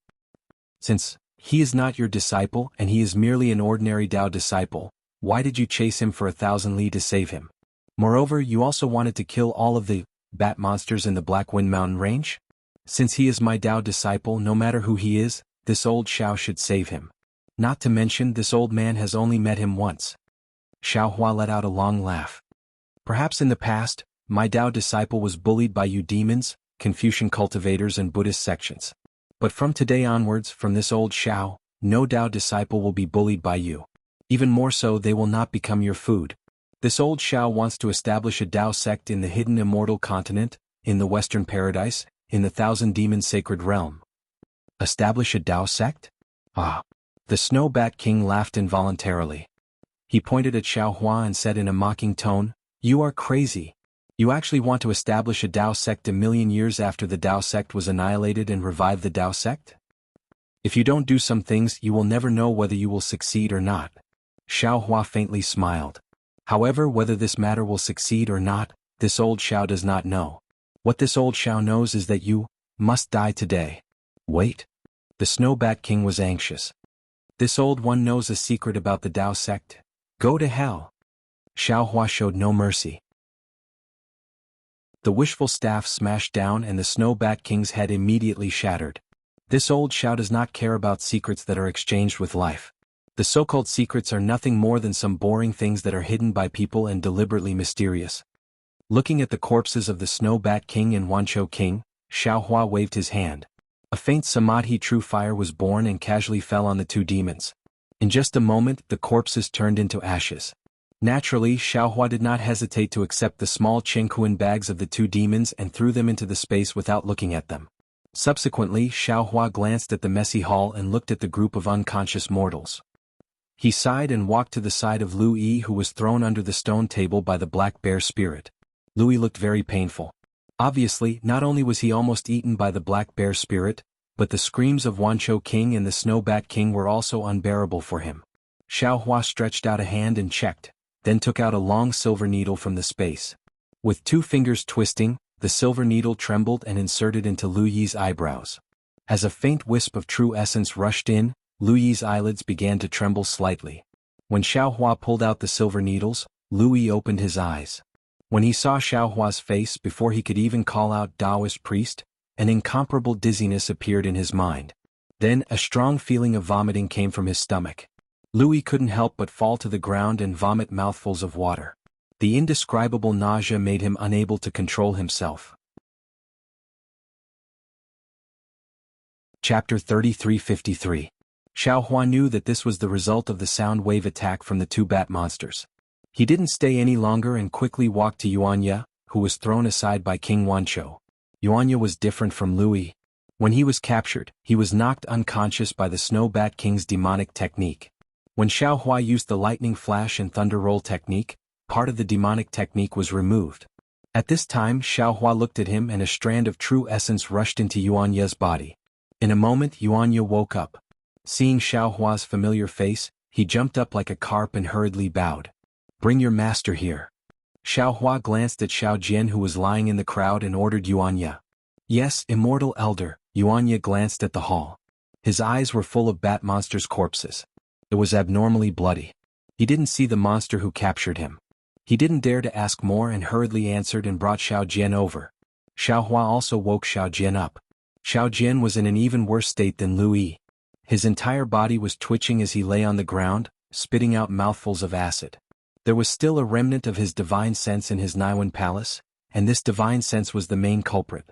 "Since he is not your disciple and he is merely an ordinary Dao disciple, why did you chase him for 1,000 li to save him? Moreover, you also wanted to kill all of the bat monsters in the Black Wind Mountain range? Since he is my Dao disciple, no matter who he is, this old Xiao should save him. Not to mention, this old man has only met him once." Xiaohua let out a long laugh. "Perhaps in the past, my Dao disciple was bullied by you demons, Confucian cultivators and Buddhist sections. But from today onwards, from this old Xiao, no Dao disciple will be bullied by you. Even more so, they will not become your food. This old Xiao wants to establish a Dao sect in the hidden immortal continent, in the Western Paradise, in the Thousand Demon Sacred Realm. Establish a Dao sect? Ah. The Snow Bat King laughed involuntarily. He pointed at Xiao Hua and said in a mocking tone, "You are crazy. You actually want to establish a Dao sect a million years after the Dao sect was annihilated and revive the Dao sect? If you don't do some things, you will never know whether you will succeed or not." Xiao Hua faintly smiled. However, whether this matter will succeed or not, this old Xiao does not know. What this old Xiao knows is that you must die today. Wait. The Snow Bat King was anxious. This old one knows a secret about the Dao sect. Go to hell. Xiao Hua showed no mercy. The wishful staff smashed down and the Snow Bat King's head immediately shattered. This old Xiao does not care about secrets that are exchanged with life. The so-called secrets are nothing more than some boring things that are hidden by people and deliberately mysterious. Looking at the corpses of the Snow Bat King and Wancho King, Xiao Hua waved his hand. A faint samadhi true fire was born and casually fell on the two demons. In just a moment, the corpses turned into ashes. Naturally, Xiao Hua did not hesitate to accept the small Qingquan bags of the two demons and threw them into the space without looking at them. Subsequently, Xiao Hua glanced at the messy hall and looked at the group of unconscious mortals. He sighed and walked to the side of Lu Yi, who was thrown under the stone table by the black bear spirit. Lu Yi looked very painful. Obviously, not only was he almost eaten by the black bear spirit, but the screams of Wancho King and the Snow Bat King were also unbearable for him. Xiao Hua stretched out a hand and checked, then took out a long silver needle from the space. With 2 fingers twisting, the silver needle trembled and inserted into Lu Yi's eyebrows. As a faint wisp of true essence rushed in, Lu Yi's eyelids began to tremble slightly. When Xiao Hua pulled out the silver needles, Lu Yi opened his eyes. When he saw Xiao Hua's face before he could even call out Taoist priest, an incomparable dizziness appeared in his mind. Then a strong feeling of vomiting came from his stomach. Lu Yi couldn't help but fall to the ground and vomit mouthfuls of water. The indescribable nausea made him unable to control himself. Chapter 3353. Xiao Hua knew that this was the result of the sound wave attack from the 2 bat monsters. He didn't stay any longer and quickly walked to Yuanya, who was thrown aside by King Wancho. Yuanya was different from Lu Yi. When he was captured, he was knocked unconscious by the Snow Bat King's demonic technique. When Xiao Hua used the lightning flash and thunder roll technique, part of the demonic technique was removed. At this time, Xiao Hua looked at him and a strand of true essence rushed into Yuanya's body. In a moment, Yuanya woke up. Seeing Xiao Hua's familiar face, he jumped up like a carp and hurriedly bowed. "Bring your master here." Xiao Hua glanced at Xiao Jian, who was lying in the crowd, and ordered Yuanya. "Yes, immortal elder." Yuanya glanced at the hall. His eyes were full of bat monsters' corpses. It was abnormally bloody. He didn't see the monster who captured him. He didn't dare to ask more and hurriedly answered and brought Xiao Jian over. Xiao Hua also woke Xiao Jian up. Xiao Jian was in an even worse state than Lu Yi. His entire body was twitching as he lay on the ground, spitting out mouthfuls of acid. There was still a remnant of his divine sense in his Naiwan palace, and this divine sense was the main culprit.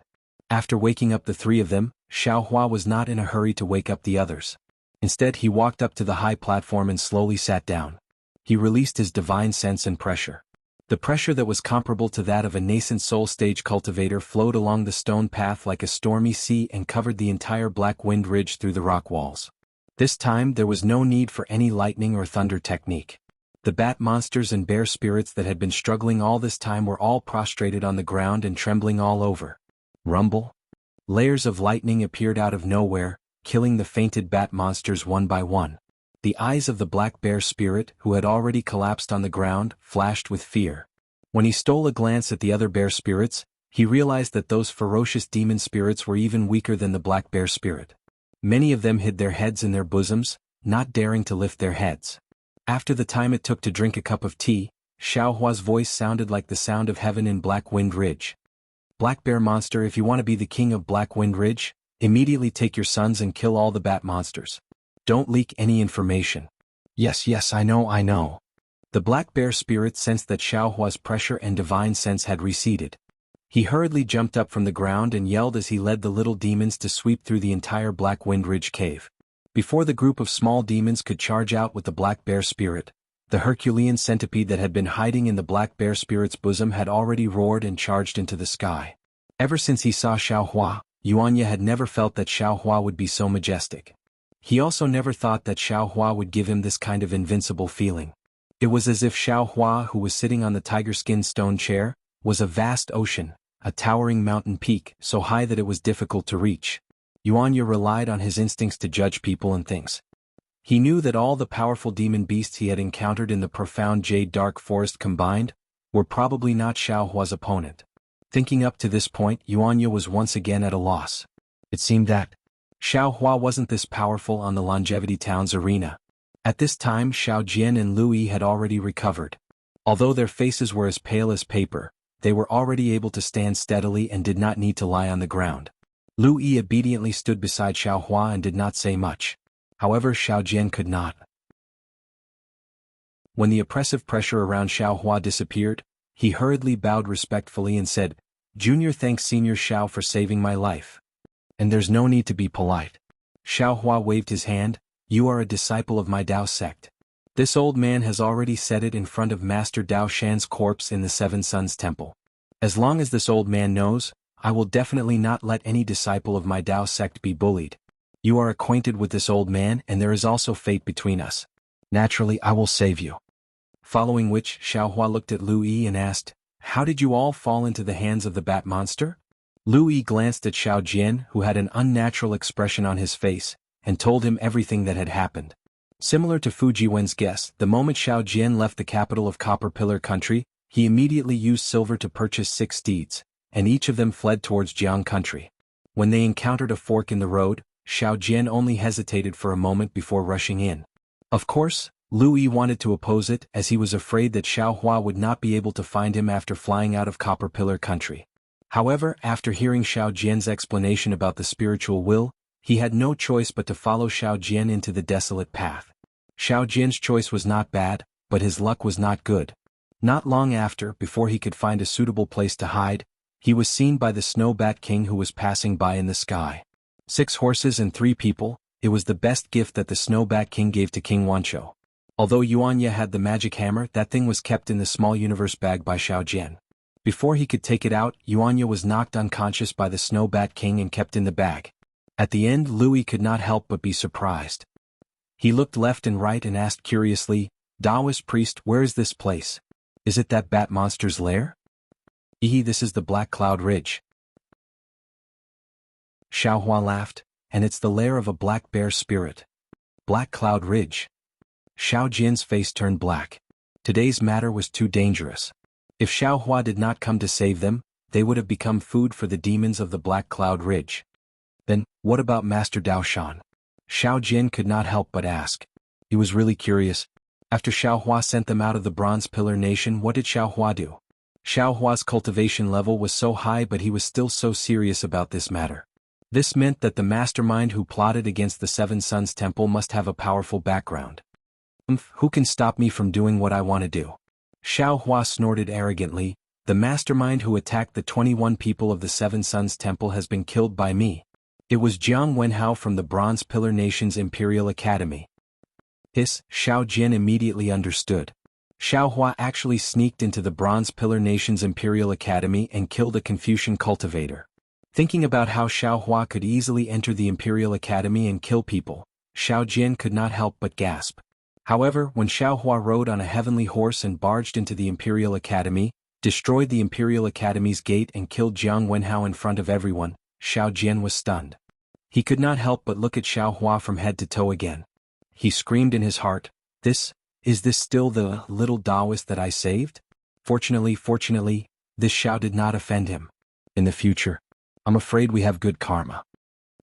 After waking up the 3 of them, Xiao Hua was not in a hurry to wake up the others. Instead, he walked up to the high platform and slowly sat down. He released his divine sense and pressure. The pressure that was comparable to that of a nascent soul stage cultivator flowed along the stone path like a stormy sea and covered the entire Black Wind Ridge through the rock walls. This time there was no need for any lightning or thunder technique. The bat monsters and bear spirits that had been struggling all this time were all prostrated on the ground and trembling all over. Rumble. Layers of lightning appeared out of nowhere, killing the fainted bat monsters one by one. The eyes of the black bear spirit, who had already collapsed on the ground, flashed with fear. When he stole a glance at the other bear spirits, he realized that those ferocious demon spirits were even weaker than the black bear spirit. Many of them hid their heads in their bosoms, not daring to lift their heads. After the time it took to drink a cup of tea, Xiao Hua's voice sounded like the sound of heaven in Black Wind Ridge. "Black bear monster, if you want to be the king of Black Wind Ridge, immediately take your sons and kill all the bat monsters. Don't leak any information." Yes, I know. The black bear spirit sensed that Xiao Hua's pressure and divine sense had receded. He hurriedly jumped up from the ground and yelled as he led the little demons to sweep through the entire Black Wind Ridge cave. Before the group of small demons could charge out with the black bear spirit, the Herculean centipede that had been hiding in the black bear spirit's bosom had already roared and charged into the sky. Ever since he saw Xiaohua, Yuanya had never felt that Xiaohua would be so majestic. He also never thought that Xiaohua would give him this kind of invincible feeling. It was as if Xiaohua, who was sitting on the tiger-skin stone chair, was a vast ocean, a towering mountain peak so high that it was difficult to reach. Yuanya relied on his instincts to judge people and things. He knew that all the powerful demon beasts he had encountered in the profound jade dark forest combined were probably not Xiaohua's opponent. Thinking up to this point, Yuanya was once again at a loss. It seemed that Xiaohua wasn't this powerful on the Longevity Town's arena. At this time, Xiao Jian and Lu Yi had already recovered. Although their faces were as pale as paper, they were already able to stand steadily and did not need to lie on the ground. Lu Yi obediently stood beside Xiaohua and did not say much. However, Xiao Jian could not. When the oppressive pressure around Xiaohua disappeared, he hurriedly bowed respectfully and said, "Junior, thanks Senior Xiao for saving my life. And there's no need to be polite." Xiaohua waved his hand. "You are a disciple of my Dao sect. This old man has already said it in front of Master Dao Shan's corpse in the Seven Suns Temple. As long as this old man knows, I will definitely not let any disciple of my Dao sect be bullied. You are acquainted with this old man and there is also fate between us. Naturally, I will save you." Following which, Xiaohua looked at Lu Yi and asked, "How did you all fall into the hands of the bat monster?" Lu Yi glanced at Xiao Jian, who had an unnatural expression on his face, and told him everything that had happened. Similar to Fujiwen's guess, the moment Xiao Jian left the capital of Copper Pillar Country, he immediately used silver to purchase 6 steeds, and each of them fled towards Jiang Country. When they encountered a fork in the road, Xiao Jian only hesitated for a moment before rushing in. Of course, Lu Yi wanted to oppose it as he was afraid that Xiaohua would not be able to find him after flying out of Copper Pillar Country. However, after hearing Xiao Jian's explanation about the spiritual will, he had no choice but to follow Xiao Jian into the desolate path. Xiao Jian's choice was not bad, but his luck was not good. Not long after, before he could find a suitable place to hide, he was seen by the Snow Bat King who was passing by in the sky. 6 horses and 3 people, it was the best gift that the Snow Bat King gave to King Wancho. Although Yuanya had the magic hammer, that thing was kept in the small universe bag by Xiao Jian. Before he could take it out, Yuanya was knocked unconscious by the Snow Bat King and kept in the bag. At the end, Louis could not help but be surprised. He looked left and right and asked curiously, "Taoist priest, where is this place? Is it that bat monster's lair?" This is the Black Cloud Ridge." Xiaohua laughed, "And it's the lair of a black bear spirit. Black Cloud Ridge." Xiao Jian's face turned black. Today's matter was too dangerous. If Xiaohua did not come to save them, they would have become food for the demons of the Black Cloud Ridge. Then, what about Master Dao Shan? Xiao Jian could not help but ask. He was really curious. After Xiaohua sent them out of the Bronze Pillar Nation, what did Xiaohua do? Xiaohua's cultivation level was so high, but he was still so serious about this matter. This meant that the mastermind who plotted against the Seven Suns Temple must have a powerful background. Who can stop me from doing what I want to do? Xiaohua snorted arrogantly. The mastermind who attacked the 21 people of the Seven Suns Temple has been killed by me. It was Jiang Wenhao from the Bronze Pillar Nation's Imperial Academy. Xiao Jian immediately understood. Xiaohua actually sneaked into the Bronze Pillar Nation's Imperial Academy and killed a Confucian cultivator. Thinking about how Xiaohua could easily enter the Imperial Academy and kill people, Xiao Jian could not help but gasp. However, when Xiaohua rode on a heavenly horse and barged into the Imperial Academy, destroyed the Imperial Academy's gate and killed Jiang Wenhao in front of everyone, Xiao Jian was stunned. He could not help but look at Xiaohua from head to toe again. He screamed in his heart, Is this still the little Taoist that I saved? Fortunately, this Xiao did not offend him. In the future, I'm afraid we have good karma."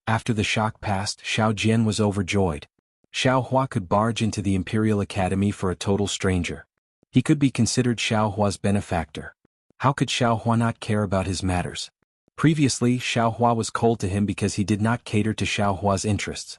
After the shock passed, Xiao Jian was overjoyed. Xiaohua could barge into the Imperial Academy for a total stranger. He could be considered Xiaohua's benefactor. How could Xiaohua not care about his matters? Previously, Xiaohua was cold to him because he did not cater to Xiaohua's interests.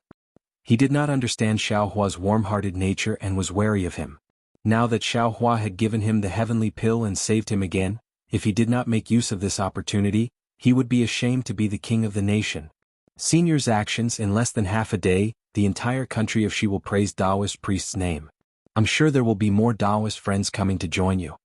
He did not understand Xiaohua's warm-hearted nature and was wary of him. Now that Xiaohua had given him the heavenly pill and saved him again, if he did not make use of this opportunity, he would be ashamed to be the king of the nation. Senior's actions in less than half a day the entire country if she will praise Taoist priest's name. I'm sure there will be more Taoist friends coming to join you.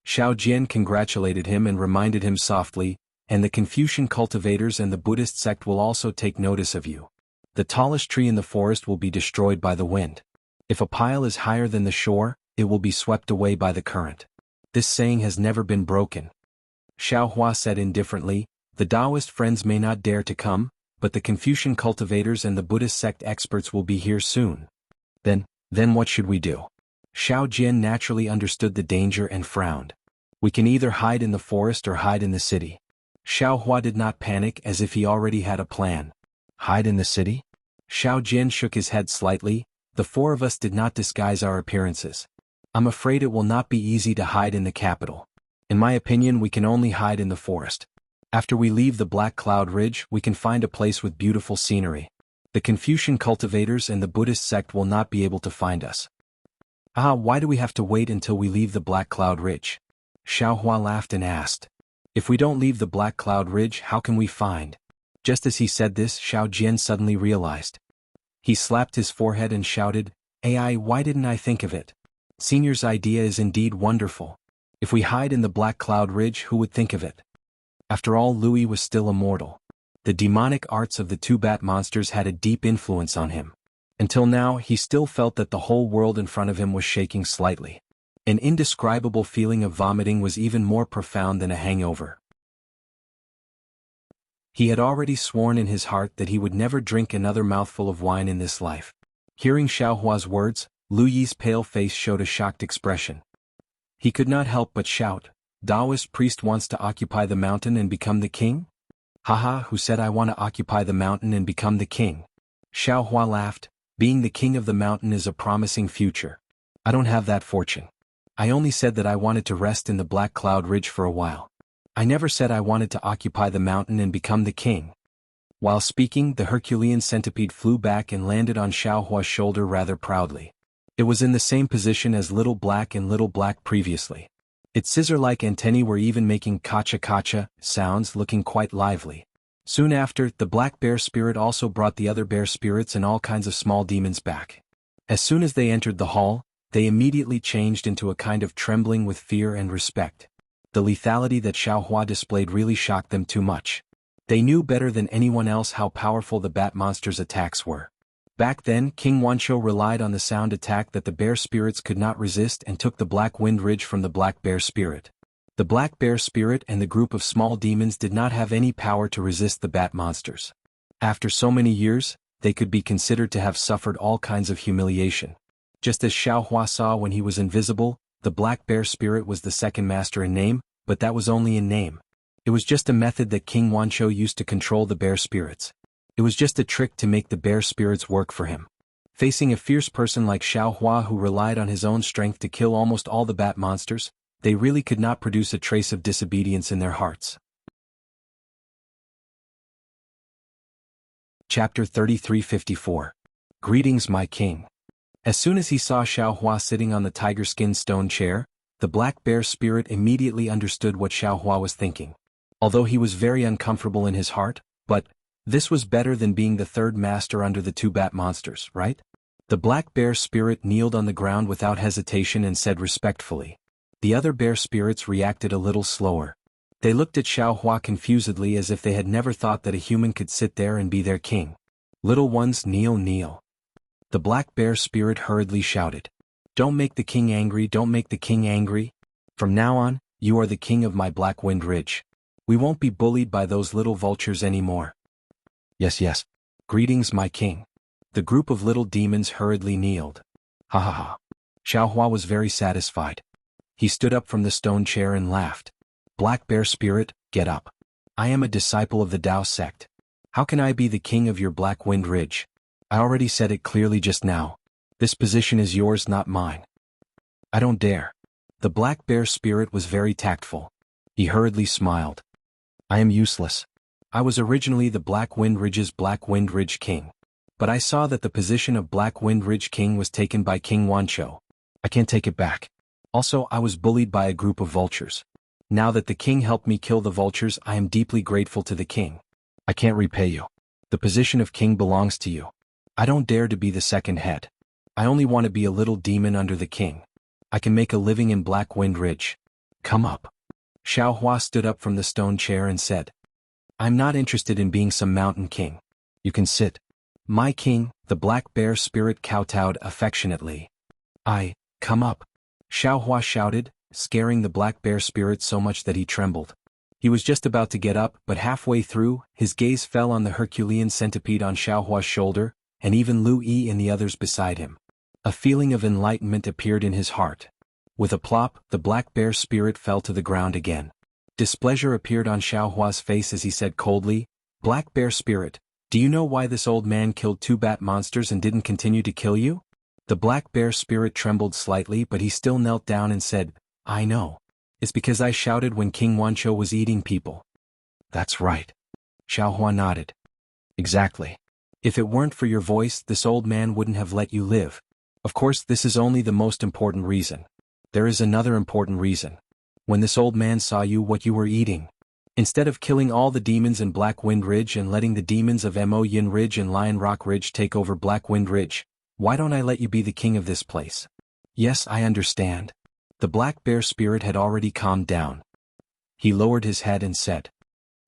Xiao Jian congratulated him and reminded him softly, and the Confucian cultivators and the Buddhist sect will also take notice of you. The tallest tree in the forest will be destroyed by the wind. If a pile is higher than the shore, it will be swept away by the current. This saying has never been broken. Xiao Hua said indifferently, the Taoist friends may not dare to come, but the Confucian cultivators and the Buddhist sect experts will be here soon. Then what should we do? Xiao Jian naturally understood the danger and frowned. We can either hide in the forest or hide in the city. Xiao Hua did not panic as if he already had a plan. Hide in the city? Xiao Jian shook his head slightly. The four of us did not disguise our appearances. I'm afraid it will not be easy to hide in the capital. In my opinion, we can only hide in the forest. After we leave the Black Cloud Ridge, we can find a place with beautiful scenery. The Confucian cultivators and the Buddhist sect will not be able to find us. Why do we have to wait until we leave the Black Cloud Ridge? Xiao Hua laughed and asked. If we don't leave the Black Cloud Ridge, how can we find? Just as he said this, Xiao Jian suddenly realized. He slapped his forehead and shouted, "AI, why didn't I think of it? Senior's idea is indeed wonderful. If we hide in the Black Cloud Ridge, who would think of it?" After all, Louis was still immortal. The demonic arts of the two bat monsters had a deep influence on him. Until now, he still felt that the whole world in front of him was shaking slightly. An indescribable feeling of vomiting was even more profound than a hangover. He had already sworn in his heart that he would never drink another mouthful of wine in this life. Hearing Xiao Hua's words, Lu Yi's pale face showed a shocked expression. He could not help but shout, "Taoist priest wants to occupy the mountain and become the king?" "Haha, who said I want to occupy the mountain and become the king?" Xiao Hua laughed. "Being the king of the mountain is a promising future. I don't have that fortune. I only said that I wanted to rest in the Black Cloud Ridge for a while. I never said I wanted to occupy the mountain and become the king." While speaking, the Herculean centipede flew back and landed on Xiao Hua's shoulder rather proudly. It was in the same position as Little Black and Little Black previously. Its scissor-like antennae were even making kacha-kacha sounds, looking quite lively. Soon after, the black bear spirit also brought the other bear spirits and all kinds of small demons back. As soon as they entered the hall, they immediately changed into a kind of trembling with fear and respect. The lethality that Xiao Hua displayed really shocked them too much. They knew better than anyone else how powerful the bat monster's attacks were. Back then, King Wanshou relied on the sound attack that the bear spirits could not resist and took the Black Wind Ridge from the black bear spirit. The black bear spirit and the group of small demons did not have any power to resist the bat monsters. After so many years, they could be considered to have suffered all kinds of humiliation. Just as Xiao Hua saw when he was invisible, the black bear spirit was the second master in name, but that was only in name. It was just a method that King Wanshou used to control the bear spirits. It was just a trick to make the bear spirits work for him. Facing a fierce person like Xiao Hua who relied on his own strength to kill almost all the bat monsters, they really could not produce a trace of disobedience in their hearts. Chapter 3354. Greetings, my king. As soon as he saw Xiao Hua sitting on the tiger-skin stone chair, the black bear spirit immediately understood what Xiao Hua was thinking. Although he was very uncomfortable in his heart, but this was better than being the third master under the two bat monsters, right? The black bear spirit kneeled on the ground without hesitation and said respectfully. The other bear spirits reacted a little slower. They looked at Xiao Hua confusedly as if they had never thought that a human could sit there and be their king. "Little ones, kneel, kneel." The black bear spirit hurriedly shouted. "Don't make the king angry, don't make the king angry. From now on, you are the king of my Black Wind Ridge. We won't be bullied by those little vultures anymore." Yes. Greetings, my king." The group of little demons hurriedly kneeled. Ha ha ha. Xiao Hua was very satisfied. He stood up from the stone chair and laughed. "Black bear spirit, get up. I am a disciple of the Tao sect. How can I be the king of your Black Wind Ridge? I already said it clearly just now. This position is yours, not mine." "I don't dare." The black bear spirit was very tactful. He hurriedly smiled. "I am useless. I was originally the Black Wind Ridge's Black Wind Ridge king. But I saw that the position of Black Wind Ridge king was taken by King Wanshou. I can't take it back. Also, I was bullied by a group of vultures. Now that the king helped me kill the vultures, I am deeply grateful to the king. I can't repay you. The position of king belongs to you. I don't dare to be the second head. I only want to be a little demon under the king. I can make a living in Black Wind Ridge. Come up. Xiaohua stood up from the stone chair and said, I'm not interested in being some mountain king. You can sit. My king, the black bear spirit kowtowed affectionately. Come up. Xiaohua shouted, scaring the black bear spirit so much that he trembled. He was just about to get up, but halfway through, his gaze fell on the Herculean centipede on Xiaohua's shoulder, and even Lu Yi and the others beside him. A feeling of enlightenment appeared in his heart. With a plop, the black bear spirit fell to the ground again. Displeasure appeared on Xiaohua's face as he said coldly, Black bear spirit, do you know why this old man killed 2 bat monsters and didn't continue to kill you? The black bear spirit trembled slightly, but he still knelt down and said, I know. It's because I shouted when King Wancho was eating people. That's right. Xiaohua nodded. Exactly. If it weren't for your voice, this old man wouldn't have let you live. Of course, this is only the most important reason. There is another important reason. When this old man saw you, what you were eating. Instead of killing all the demons in Black Wind Ridge and letting the demons of Mo Yin Ridge and Lion Rock Ridge take over Black Wind Ridge, why don't I let you be the king of this place? Yes, I understand. The black bear spirit had already calmed down. He lowered his head and said,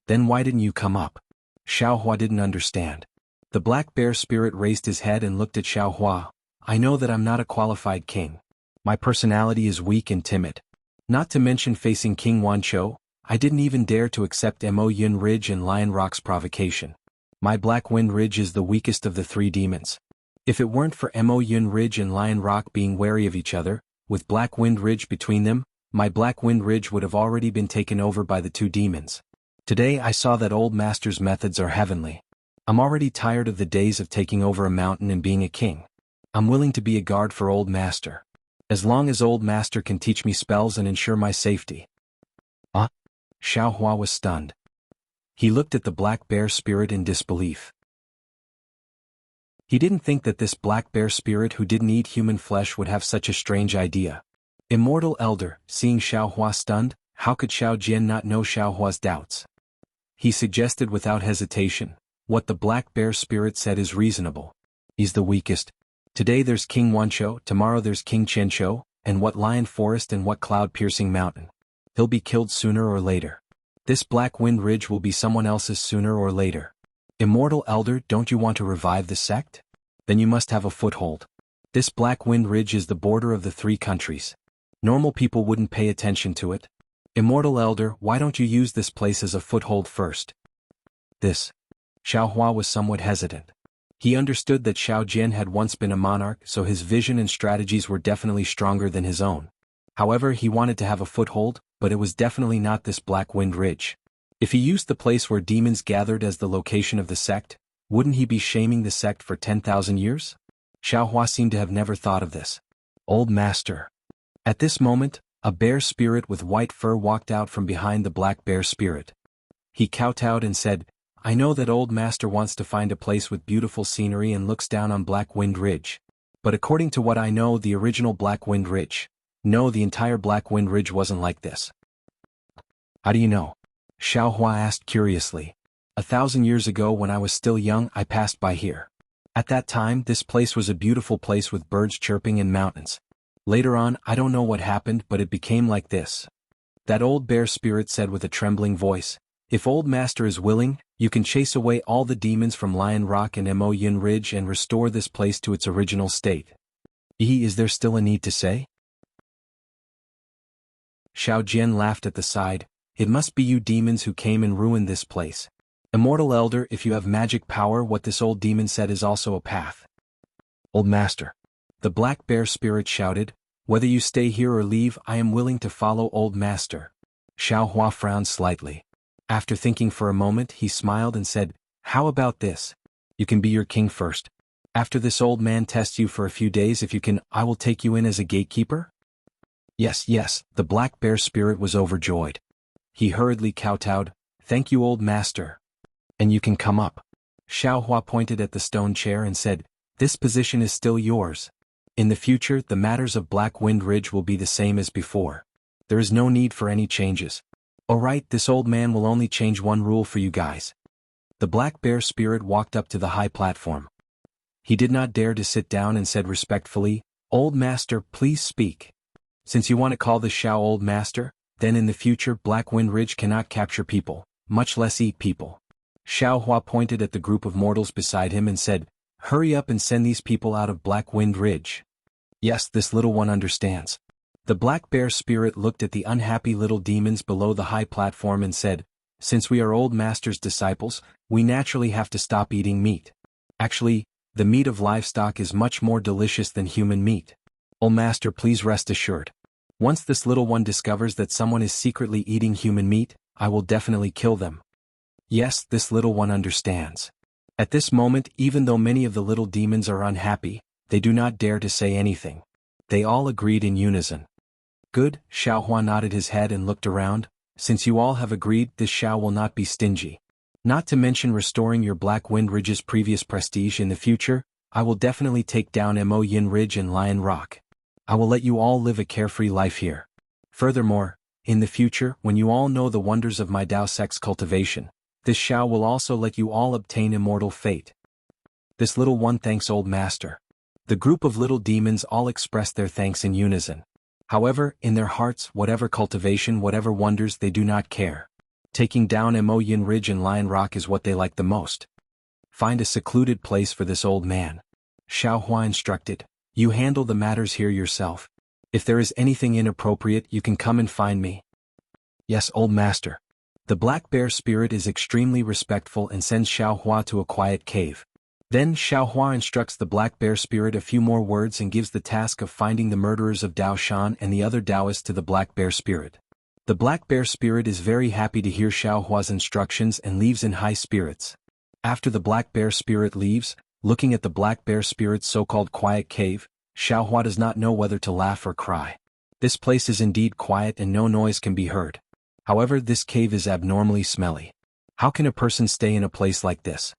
Then why didn't you come up? Xiaohua didn't understand. The black bear spirit raised his head and looked at Xiaohua. I know that I'm not a qualified king. My personality is weak and timid. Not to mention facing King Wancho, I didn't even dare to accept Mo Yin Ridge and Lion Rock's provocation. My Black Wind Ridge is the weakest of the 3 demons. If it weren't for Mo Yin Ridge and Lion Rock being wary of each other, with Black Wind Ridge between them, my Black Wind Ridge would have already been taken over by the 2 demons. Today I saw that Old Master's methods are heavenly. I'm already tired of the days of taking over a mountain and being a king. I'm willing to be a guard for Old Master. As long as Old Master can teach me spells and ensure my safety. Xiaohua was stunned. He looked at the black bear spirit in disbelief. He didn't think that this black bear spirit who didn't eat human flesh would have such a strange idea. Immortal Elder, seeing Xiaohua stunned, how could Xiao Jian not know Xiaohua's doubts? He suggested without hesitation, what the black bear spirit said is reasonable. He's the weakest. Today there's King Wancho, tomorrow there's King Chencho, and what lion forest and what cloud-piercing mountain. He'll be killed sooner or later. This Black Wind Ridge will be someone else's sooner or later. Immortal Elder, don't you want to revive the sect? Then you must have a foothold. This Black Wind Ridge is the border of the 3 countries. Normal people wouldn't pay attention to it. Immortal Elder, why don't you use this place as a foothold first? Xiaohua was somewhat hesitant. He understood that Xiao Jian had once been a monarch, so his vision and strategies were definitely stronger than his own. However, he wanted to have a foothold, but it was definitely not this Black Wind Ridge. If he used the place where demons gathered as the location of the sect, wouldn't he be shaming the sect for 10,000 years? Xiaohua seemed to have never thought of this. Old Master. At this moment, a bear spirit with white fur walked out from behind the black bear spirit. He kowtowed and said, I know that Old Master wants to find a place with beautiful scenery and looks down on Black Wind Ridge. But according to what I know, the original Black Wind Ridge. No, the entire Black Wind Ridge wasn't like this. How do you know? Xiaohua asked curiously. 1,000 years ago when I was still young, I passed by here. At that time, this place was a beautiful place with birds chirping and mountains. Later on, I don't know what happened, but it became like this. That old bear spirit said with a trembling voice, If Old Master is willing, you can chase away all the demons from Lion Rock and Mo Yin Ridge and restore this place to its original state. Is there still a need to say? Xiao Jian laughed at the side. It must be you demons who came and ruined this place. Immortal Elder, if you have magic power, what this old demon said is also a path. Old Master. The black bear spirit shouted, Whether you stay here or leave, I am willing to follow Old Master. Xiaohua frowned slightly. After thinking for a moment, he smiled and said, How about this? You can be your king first. After this old man tests you for a few days, if you can, I will take you in as a gatekeeper. Yes, the black bear spirit was overjoyed. He hurriedly kowtowed, Thank you, Old Master. And you can come up. Xiaohua pointed at the stone chair and said, This position is still yours. In the future, the matters of Black Wind Ridge will be the same as before. There is no need for any changes. Alright, this old man will only change one rule for you guys. The black bear spirit walked up to the high platform. He did not dare to sit down and said respectfully, "Old master, please speak. Since you want to call this Xiao old master, then in the future Black Wind Ridge cannot capture people, much less eat people." Xiao Hua pointed at the group of mortals beside him and said, "Hurry up and send these people out of Black Wind Ridge." Yes, this little one understands. The black bear spirit looked at the unhappy little demons below the high platform and said, "Since we are old master's disciples, we naturally have to stop eating meat. Actually, the meat of livestock is much more delicious than human meat. Old master, please rest assured. Once this little one discovers that someone is secretly eating human meat, I will definitely kill them." Yes, this little one understands. At this moment, even though many of the little demons are unhappy, they do not dare to say anything. They all agreed in unison. "Good," Xiao Hua nodded his head and looked around. "Since you all have agreed, this Xiao will not be stingy. Not to mention restoring your Black Wind Ridge's previous prestige in the future, I will definitely take down Mo Yin Ridge and Lion Rock. I will let you all live a carefree life here. Furthermore, in the future, when you all know the wonders of my Dao Sect's cultivation, this Xiao will also let you all obtain immortal fate." This little one thanks old master. The group of little demons all expressed their thanks in unison. However, in their hearts, whatever cultivation, whatever wonders, they do not care. Taking down Mo Yin Ridge and Lion Rock is what they like the most. "Find a secluded place for this old man," Xiao Hua instructed. "You handle the matters here yourself. If there is anything inappropriate, you can come and find me." "Yes, old master." The black bear spirit is extremely respectful and sends Xiao Hua to a quiet cave. Then Xiao Hua instructs the black bear spirit a few more words and gives the task of finding the murderers of Dao Shan and the other Taoists to the black bear spirit. The black bear spirit is very happy to hear Xiao Hua's instructions and leaves in high spirits. After the black bear spirit leaves, looking at the black bear spirit's so-called quiet cave, Xiao Hua does not know whether to laugh or cry. This place is indeed quiet and no noise can be heard. However, this cave is abnormally smelly. How can a person stay in a place like this?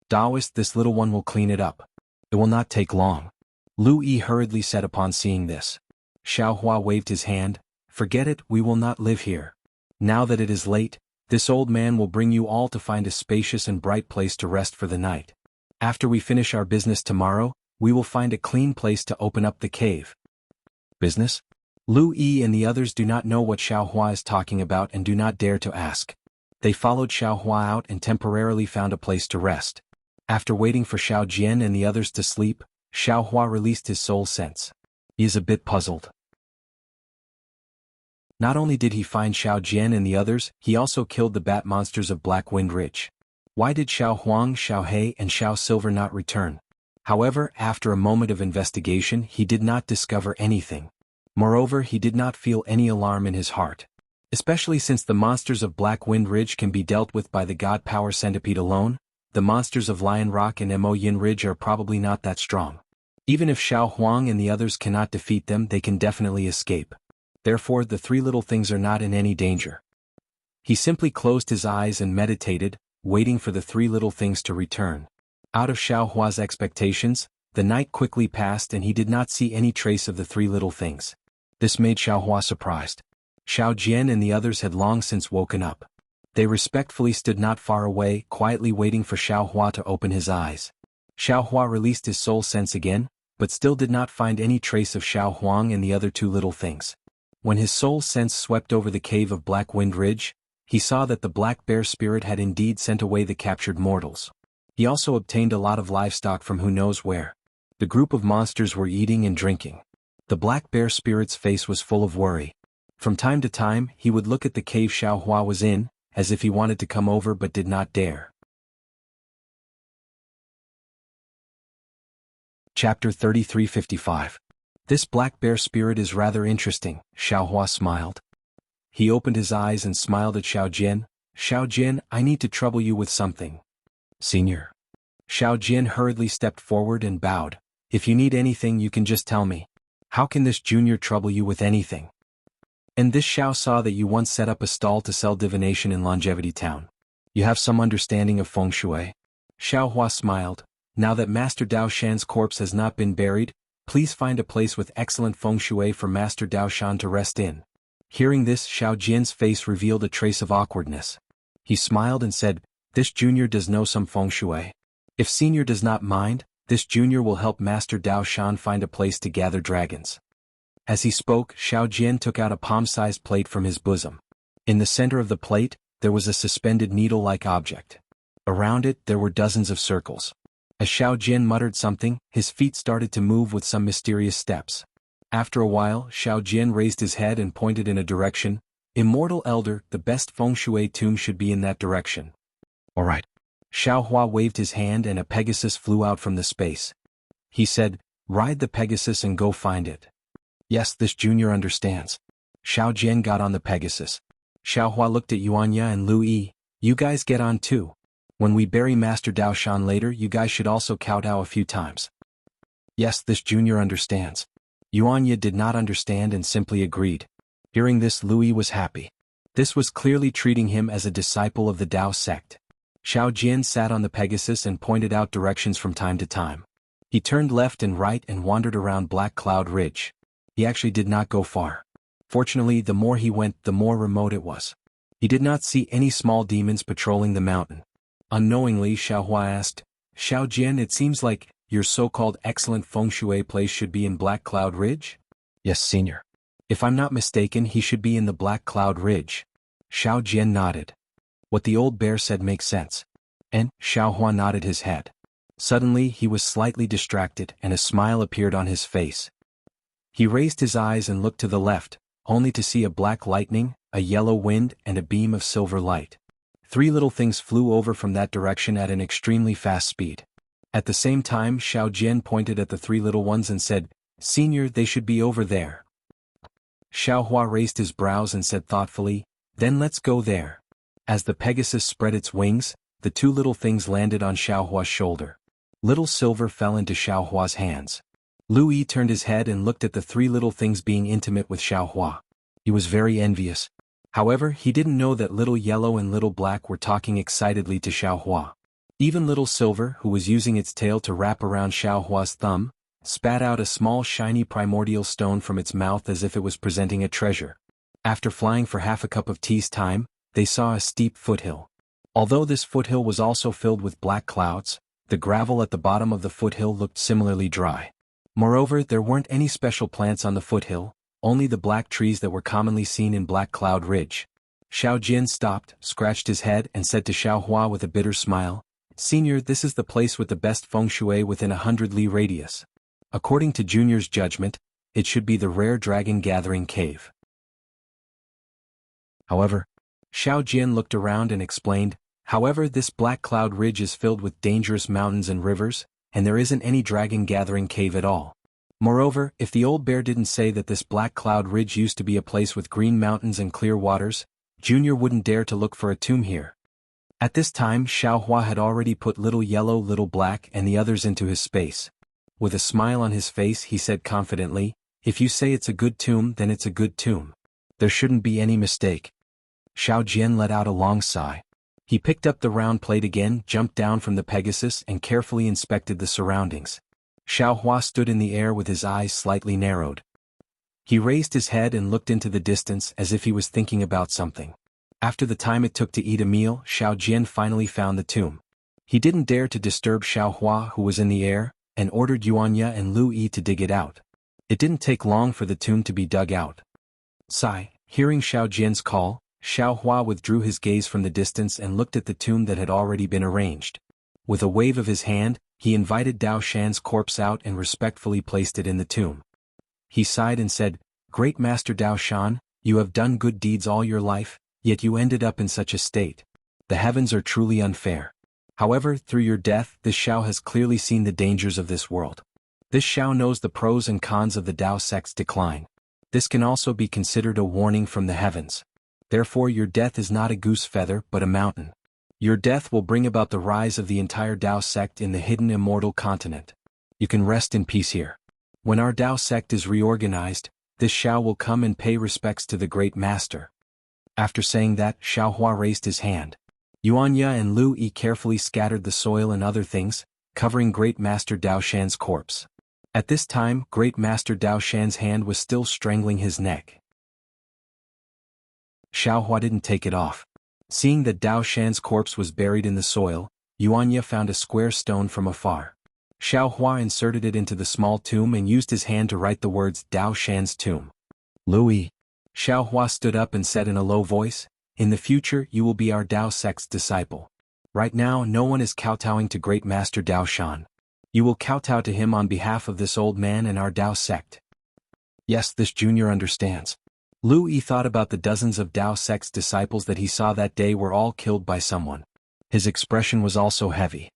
"Taoist, this little one will clean it up. It will not take long," Lu Yi hurriedly said upon seeing this. Xiao Hua waved his hand. "Forget it, we will not live here. Now that it is late, this old man will bring you all to find a spacious and bright place to rest for the night. After we finish our business tomorrow, we will find a clean place to open up the cave." "Business?" Lu Yi and the others do not know what Xiao Hua is talking about and do not dare to ask. They followed Xiao Hua out and temporarily found a place to rest. After waiting for Xiao Jian and the others to sleep, Xiao Hua released his soul sense. He is a bit puzzled. Not only did he find Xiao Jian and the others, he also killed the bat monsters of Black Wind Ridge. Why did Xiao Huang, Xiao He and Xiao Silver not return? However, after a moment of investigation, he did not discover anything. Moreover, he did not feel any alarm in his heart. Especially since the monsters of Black Wind Ridge can be dealt with by the God Power Centipede alone, the monsters of Lion Rock and Mo Yin Ridge are probably not that strong. Even if Xiao Huang and the others cannot defeat them, they can definitely escape. Therefore, the three little things are not in any danger. He simply closed his eyes and meditated, waiting for the three little things to return. Out of Xiao Hua's expectations, the night quickly passed and he did not see any trace of the three little things. This made Xiao Hua surprised. Xiao Jian and the others had long since woken up. They respectfully stood not far away, quietly waiting for Xiao Hua to open his eyes. Xiao Hua released his soul sense again, but still did not find any trace of Xiao Huang and the other two little things. When his soul sense swept over the cave of Black Wind Ridge, he saw that the black bear spirit had indeed sent away the captured mortals. He also obtained a lot of livestock from who knows where. The group of monsters were eating and drinking. The black bear spirit's face was full of worry. From time to time, he would look at the cave Xiao Hua was in, as if he wanted to come over but did not dare. Chapter 3355. This black bear spirit is rather interesting, Xiao Hua smiled. He opened his eyes and smiled at Xiao Jian. "Xiao Jian, I need to trouble you with something." "Senior." Xiao Jian hurriedly stepped forward and bowed. "If you need anything, you can just tell me. How can this junior trouble you with anything?" "And this Xiao saw that you once set up a stall to sell divination in Longevity Town. You have some understanding of feng shui?" Xiao Hua smiled. "Now that Master Dao Shan's corpse has not been buried, please find a place with excellent feng shui for Master Dao Shan to rest in." Hearing this, Xiao Jian's face revealed a trace of awkwardness. He smiled and said, "This junior does know some feng shui. If senior does not mind, This junior will help Master Dao Shan find a place to gather dragons. As he spoke, Xiao Jian took out a palm-sized plate from his bosom. In the center of the plate, there was a suspended needle-like object. Around it, there were dozens of circles. As Xiao Jian muttered something, his feet started to move with some mysterious steps. After a while, Xiao Jian raised his head and pointed in a direction. Immortal Elder, the best feng shui tomb should be in that direction. All right. Xiao Hua waved his hand and a Pegasus flew out from the space. He said, "Ride the Pegasus and go find it." Yes, this junior understands. Xiao Jian got on the Pegasus. Xiao Hua looked at Yuanya and Lu Yi. "You guys get on too. When we bury Master Dao Shan later, you guys should also kowtow a few times." Yes, this junior understands. Yuanya did not understand and simply agreed. Hearing this, Lu Yi was happy. This was clearly treating him as a disciple of the Dao sect. Xiao Jian sat on the Pegasus and pointed out directions from time to time. He turned left and right and wandered around Black Cloud Ridge. He actually did not go far. Fortunately, the more he went, the more remote it was. He did not see any small demons patrolling the mountain. Unknowingly, Xiao Hua asked, "Xiao Jian, it seems like your so-called excellent feng shui place should be in Black Cloud Ridge?" "Yes, senior. If I'm not mistaken, he should be in the Black Cloud Ridge." Xiao Jian nodded. What the old bear said makes sense. And Xiao Hua nodded his head. Suddenly, he was slightly distracted and a smile appeared on his face. He raised his eyes and looked to the left, only to see a black lightning, a yellow wind, and a beam of silver light. Three little things flew over from that direction at an extremely fast speed. At the same time, Xiao Jian pointed at the three little ones and said, "Senior, they should be over there." Xiao Hua raised his brows and said thoughtfully, "Then let's go there." As the Pegasus spread its wings, the two little things landed on Xiao Hua's shoulder. Little silver fell into Xiao Hua's hands. Lu Yi turned his head and looked at the three little things being intimate with Xiao Hua. He was very envious. However, he didn't know that Little Yellow and Little Black were talking excitedly to Xiao Hua. Even Little Silver, who was using its tail to wrap around Xiao Hua's thumb, spat out a small shiny primordial stone from its mouth as if it was presenting a treasure. After flying for half a cup of tea's time, they saw a steep foothill. Although this foothill was also filled with black clouds, the gravel at the bottom of the foothill looked similarly dry. Moreover, there weren't any special plants on the foothill, only the black trees that were commonly seen in Black Cloud Ridge. Xiao Jian stopped, scratched his head and said to Xiao Hua with a bitter smile, "Senior, this is the place with the best feng shui within 100 li radius. According to Junior's judgment, it should be the rare dragon gathering cave." However, Xiao Jian looked around and explained, "However, this Black Cloud Ridge is filled with dangerous mountains and rivers, and there isn't any dragon gathering cave at all. Moreover, if the old bear didn't say that this Black Cloud Ridge used to be a place with green mountains and clear waters, Junior wouldn't dare to look for a tomb here." At this time, Xiao Hua had already put Little Yellow, Little Black and the others into his space. With a smile on his face, he said confidently, "If you say it's a good tomb, then it's a good tomb. There shouldn't be any mistake." Xiao Jian let out a long sigh. He picked up the round plate again, jumped down from the Pegasus and carefully inspected the surroundings. Xiao Hua stood in the air with his eyes slightly narrowed. He raised his head and looked into the distance as if he was thinking about something. After the time it took to eat a meal, Xiao Jian finally found the tomb. He didn't dare to disturb Xiao Hua, who was in the air, and ordered Yuanya and Lu Yi to dig it out. It didn't take long for the tomb to be dug out. Sigh, hearing Xiao Jian's call, Xiao Hua withdrew his gaze from the distance and looked at the tomb that had already been arranged. With a wave of his hand, he invited Dao Shan's corpse out and respectfully placed it in the tomb. He sighed and said, "Great Master Dao Shan, you have done good deeds all your life, yet you ended up in such a state. The heavens are truly unfair. However, through your death, this Xiao has clearly seen the dangers of this world. This Xiao knows the pros and cons of the Dao sect's decline. This can also be considered a warning from the heavens. Therefore your death is not a goose feather but a mountain. Your death will bring about the rise of the entire Dao sect in the hidden immortal continent. You can rest in peace here. When our Dao sect is reorganized, this Xiao will come and pay respects to the great master." After saying that, Xiao Hua raised his hand. Yuanya and Lu Yi carefully scattered the soil and other things, covering Great Master Dao Shan's corpse. At this time, Great Master Dao Shan's hand was still strangling his neck. Xiao Hua didn't take it off. Seeing that Dao Shan's corpse was buried in the soil, Yuanya found a square stone from afar. Xiao Hua inserted it into the small tomb and used his hand to write the words Dao Shan's tomb. Louis. Xiao Hua stood up and said in a low voice, "In the future you will be our Dao sect's disciple. Right now no one is kowtowing to Great Master Dao Shan. You will kowtow to him on behalf of this old man and our Dao sect." Yes, this junior understands. Lu Yi thought about the dozens of Dao sect's disciples that he saw that day were all killed by someone. His expression was also heavy.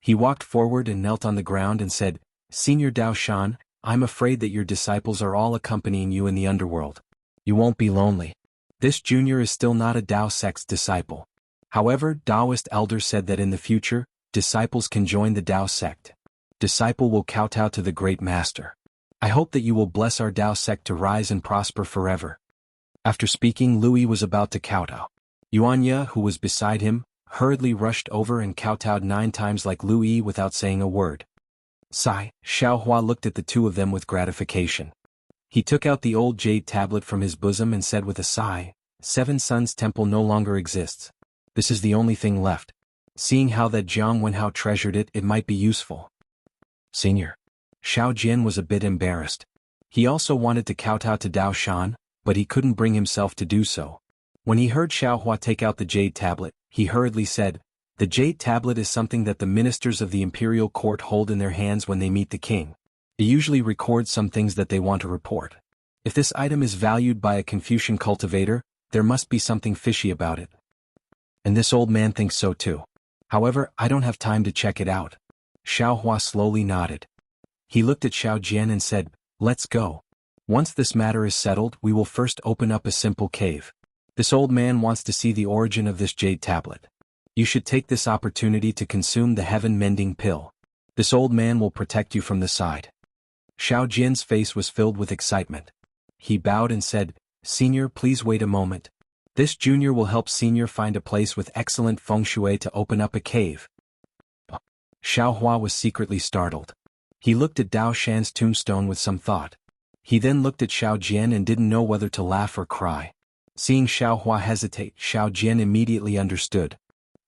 He walked forward and knelt on the ground and said, "Senior Dao Shan, I'm afraid that your disciples are all accompanying you in the underworld. You won't be lonely. This junior is still not a Dao sect's disciple. However, Taoist elder said that in the future, disciples can join the Dao sect. Disciple will kowtow to the great master. I hope that you will bless our Dao sect to rise and prosper forever." After speaking, Louis was about to kowtow. Yuan Ye, who was beside him, hurriedly rushed over and kowtowed 9 times like Louis without saying a word. Sigh, Xiao Hua looked at the two of them with gratification. He took out the old jade tablet from his bosom and said with a sigh, "Seven Suns Temple no longer exists. This is the only thing left. Seeing how that Jiang Wenhao treasured it, it might be useful." Senior. Xiao Jian was a bit embarrassed. He also wanted to kowtow to Dao Shan, but he couldn't bring himself to do so. When he heard Xiao Hua take out the jade tablet, he hurriedly said, "The jade tablet is something that the ministers of the imperial court hold in their hands when they meet the king. It usually records some things that they want to report. If this item is valued by a Confucian cultivator, there must be something fishy about it. And this old man thinks so too. However, I don't have time to check it out." Xiao Hua slowly nodded. He looked at Xiao Jian and said, "Let's go. Once this matter is settled, we will first open up a simple cave. This old man wants to see the origin of this jade tablet. You should take this opportunity to consume the heaven-mending pill. This old man will protect you from the side." Xiao Jian's face was filled with excitement. He bowed and said, "Senior, please wait a moment. This junior will help Senior find a place with excellent feng shui to open up a cave." Xiao Hua was secretly startled. He looked at Dao Shan's tombstone with some thought. He then looked at Xiao Jian and didn't know whether to laugh or cry. Seeing Xiao Hua hesitate, Xiao Jian immediately understood.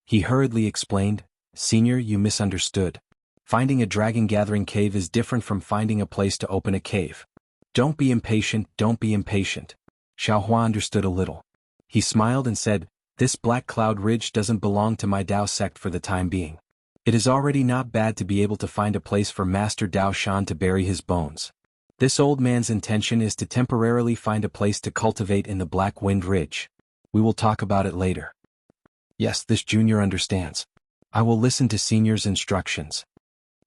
He hurriedly explained, "Senior, you misunderstood. Finding a dragon-gathering cave is different from finding a place to open a cave. Don't be impatient, don't be impatient." Xiao Hua understood a little. He smiled and said, "This Black Cloud Ridge doesn't belong to my Dao sect for the time being. It is already not bad to be able to find a place for Master Dao Shan to bury his bones. This old man's intention is to temporarily find a place to cultivate in the Black Wind Ridge. We will talk about it later." Yes, this junior understands. I will listen to Senior's instructions.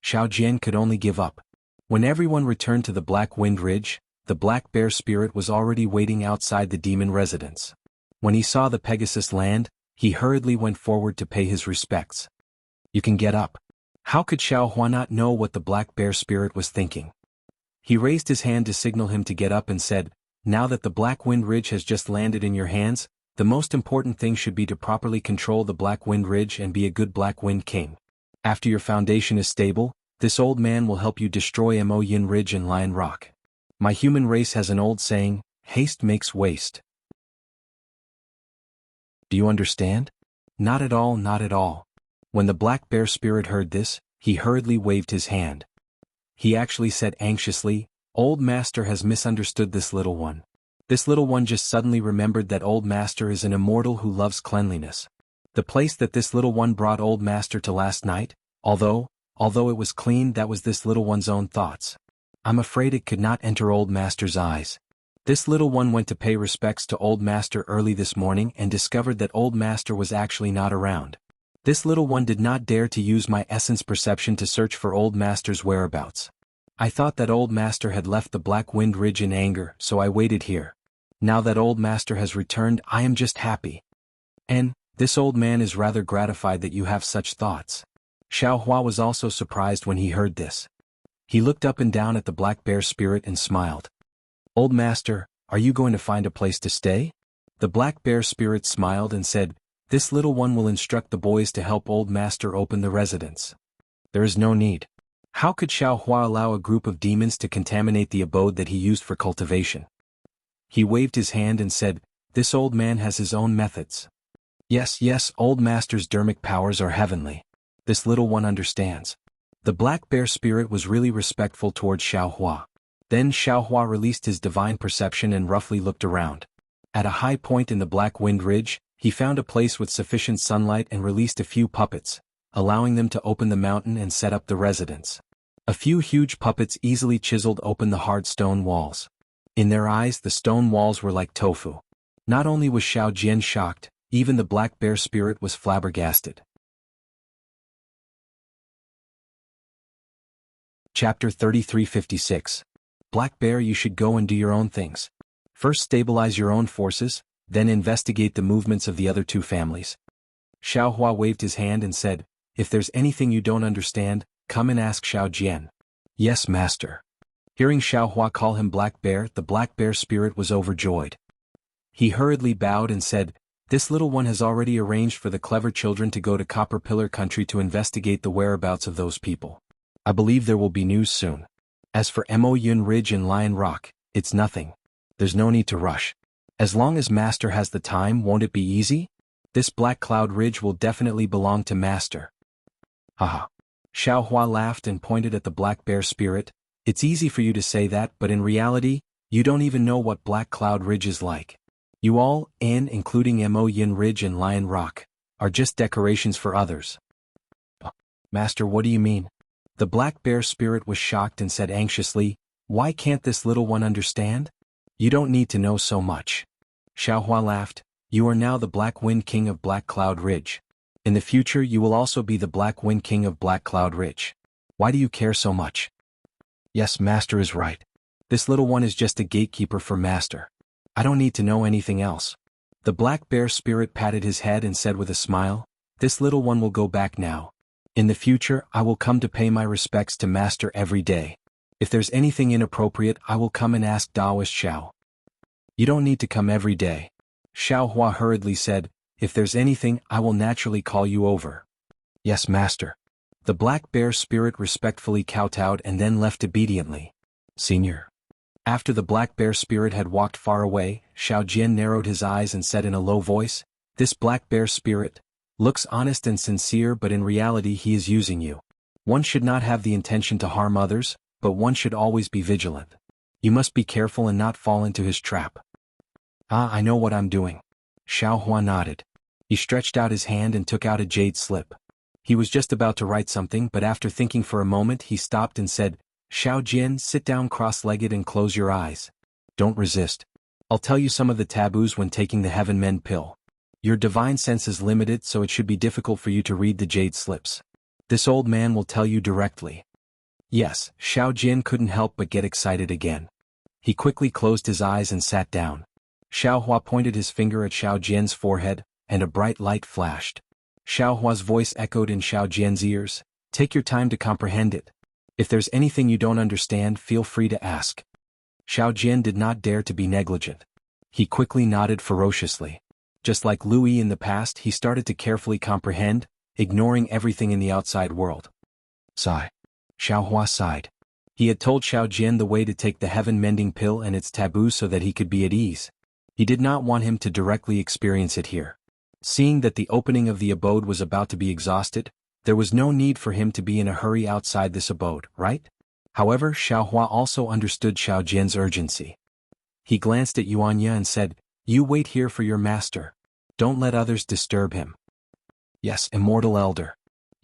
Xiao Jian could only give up. When everyone returned to the Black Wind Ridge, the Black Bear Spirit was already waiting outside the demon residence. When he saw the Pegasus land, he hurriedly went forward to pay his respects. "You can get up." How could Xiao Hua not know what the Black Bear Spirit was thinking? He raised his hand to signal him to get up and said, "Now that the Black Wind Ridge has just landed in your hands, the most important thing should be to properly control the Black Wind Ridge and be a good Black Wind King. After your foundation is stable, this old man will help you destroy Mo Yin Ridge and Lion Rock. My human race has an old saying, haste makes waste. Do you understand?" "Not at all, not at all." When the Black Bear Spirit heard this, he hurriedly waved his hand. He actually said anxiously, "Old Master has misunderstood this little one. This little one just suddenly remembered that Old Master is an immortal who loves cleanliness. The place that this little one brought Old Master to last night, although it was clean, that was this little one's own thoughts. I'm afraid it could not enter Old Master's eyes. This little one went to pay respects to Old Master early this morning and discovered that Old Master was actually not around. This little one did not dare to use my essence perception to search for Old Master's whereabouts. I thought that Old Master had left the Black Wind Ridge in anger, so I waited here. Now that Old Master has returned, I am just happy. And this old man is rather gratified that you have such thoughts." Xiao Hua was also surprised when he heard this. He looked up and down at the Black Bear Spirit and smiled. "Old Master, are you going to find a place to stay?" The Black Bear Spirit smiled and said, "This little one will instruct the boys to help Old Master open the residence. There is no need." How could Xiao Hua allow a group of demons to contaminate the abode that he used for cultivation? He waved his hand and said, "This old man has his own methods. Yes, Old Master's dermic powers are heavenly. This little one understands. The black bear spirit was really respectful towards Xiaohua. Then Xiaohua released his divine perception and roughly looked around. At a high point in the Black Wind Ridge, he found a place with sufficient sunlight and released a few puppets, allowing them to open the mountain and set up the residence. A few huge puppets easily chiseled open the hard stone walls. In their eyes the stone walls were like tofu. Not only was Xiao Jian shocked, even the black bear spirit was flabbergasted. Chapter 3356. Black Bear, you should go and do your own things. First stabilize your own forces, then investigate the movements of the other two families. Xiaohua waved his hand and said, if there's anything you don't understand, come and ask Xiao Jian. Yes, master. Hearing Xiaohua call him Black Bear, the black bear spirit was overjoyed. He hurriedly bowed and said, this little one has already arranged for the clever children to go to Copper Pillar Country to investigate the whereabouts of those people. I believe there will be news soon. As for Mo Yun Ridge and Lion Rock, it's nothing. There's no need to rush. As long as Master has the time, won't it be easy? This Black Cloud Ridge will definitely belong to Master. Haha. Xiaohua laughed and pointed at the black bear spirit. It's easy for you to say that, but in reality, you don't even know what Black Cloud Ridge is like. You all, including Mo Yin Ridge and Lion Rock, are just decorations for others. Master, what do you mean? The black bear spirit was shocked and said anxiously, why can't this little one understand? You don't need to know so much. Xiaohua laughed, you are now the Black Wind King of Black Cloud Ridge. In the future you will also be the Black Wind King of Black Cloud Ridge. Why do you care so much? Yes, Master is right. This little one is just a gatekeeper for Master. I don't need to know anything else. The black bear spirit patted his head and said with a smile, this little one will go back now. In the future I will come to pay my respects to Master every day. If there's anything inappropriate I will come and ask Daoist Xiao. You don't need to come every day. Xiaohua hurriedly said, if there's anything I will naturally call you over. Yes, Master. The black bear spirit respectfully kowtowed and then left obediently. Senior. After the black bear spirit had walked far away, Xiao Jian narrowed his eyes and said in a low voice, this black bear spirit looks honest and sincere, but in reality he is using you. One should not have the intention to harm others, but one should always be vigilant. You must be careful and not fall into his trap. Ah, I know what I'm doing. Xiaohua nodded. He stretched out his hand and took out a jade slip. He was just about to write something, but after thinking for a moment he stopped and said, Xiao Jian, sit down cross-legged and close your eyes. Don't resist. I'll tell you some of the taboos when taking the Heaven Mend pill. Your divine sense is limited, so it should be difficult for you to read the jade slips. This old man will tell you directly. Yes, Xiao Jian couldn't help but get excited again. He quickly closed his eyes and sat down. Xiaohua pointed his finger at Xiao Jian's forehead, and a bright light flashed. Xiaohua's voice echoed in Xiao Jian's ears, take your time to comprehend it. If there's anything you don't understand, feel free to ask. Xiao Jian did not dare to be negligent. He quickly nodded ferociously. Just like Lu Yi in the past, he started to carefully comprehend, ignoring everything in the outside world. Sigh. Xiaohua sighed. He had told Xiao Jian the way to take the heaven-mending pill and its taboo so that he could be at ease. He did not want him to directly experience it here. Seeing that the opening of the abode was about to be exhausted, there was no need for him to be in a hurry outside this abode, right? However, Xiaohua also understood Xiao Jian's urgency. He glanced at Yuanya and said, you wait here for your master. Don't let others disturb him. Yes, immortal elder.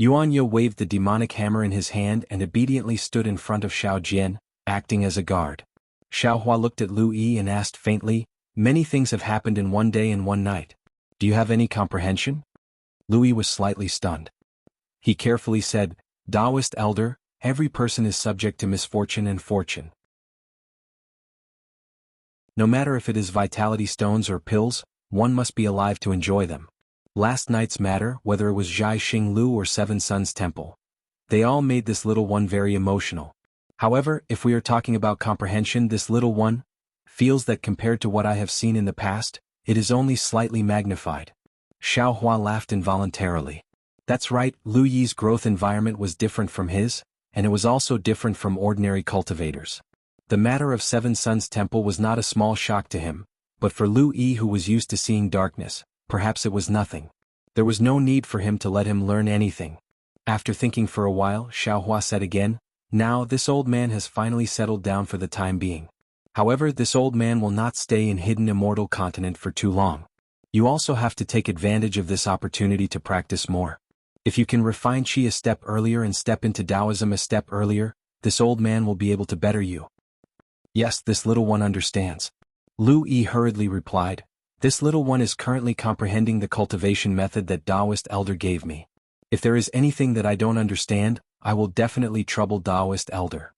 Yuanya waved the demonic hammer in his hand and obediently stood in front of Xiao Jian, acting as a guard. Xiaohua looked at Lu Yi and asked faintly, many things have happened in one day and one night. Do you have any comprehension? Lu Yi was slightly stunned. He carefully said, Daoist elder, every person is subject to misfortune and fortune. No matter if it is vitality stones or pills, one must be alive to enjoy them. Last night's matter, whether it was Zhai Xing Lu or Seven Suns Temple, they all made this little one very emotional. However, if we are talking about comprehension, this little one feels that compared to what I have seen in the past, it is only slightly magnified. Xiaohua laughed involuntarily. That's right, Lu Yi's growth environment was different from his, and it was also different from ordinary cultivators. The matter of Seven Suns Temple was not a small shock to him, but for Lu Yi, who was used to seeing darkness, perhaps it was nothing. There was no need for him to let him learn anything. After thinking for a while, Xiaohua said again, "Now this old man has finally settled down for the time being. However, this old man will not stay in hidden immortal continent for too long. You also have to take advantage of this opportunity to practice more. If you can refine Qi a step earlier and step into Taoism a step earlier, this old man will be able to better you." "Yes, this little one understands," Lu Yi hurriedly replied. "This little one is currently comprehending the cultivation method that Taoist elder gave me. If there is anything that I don't understand, I will definitely trouble Taoist elder."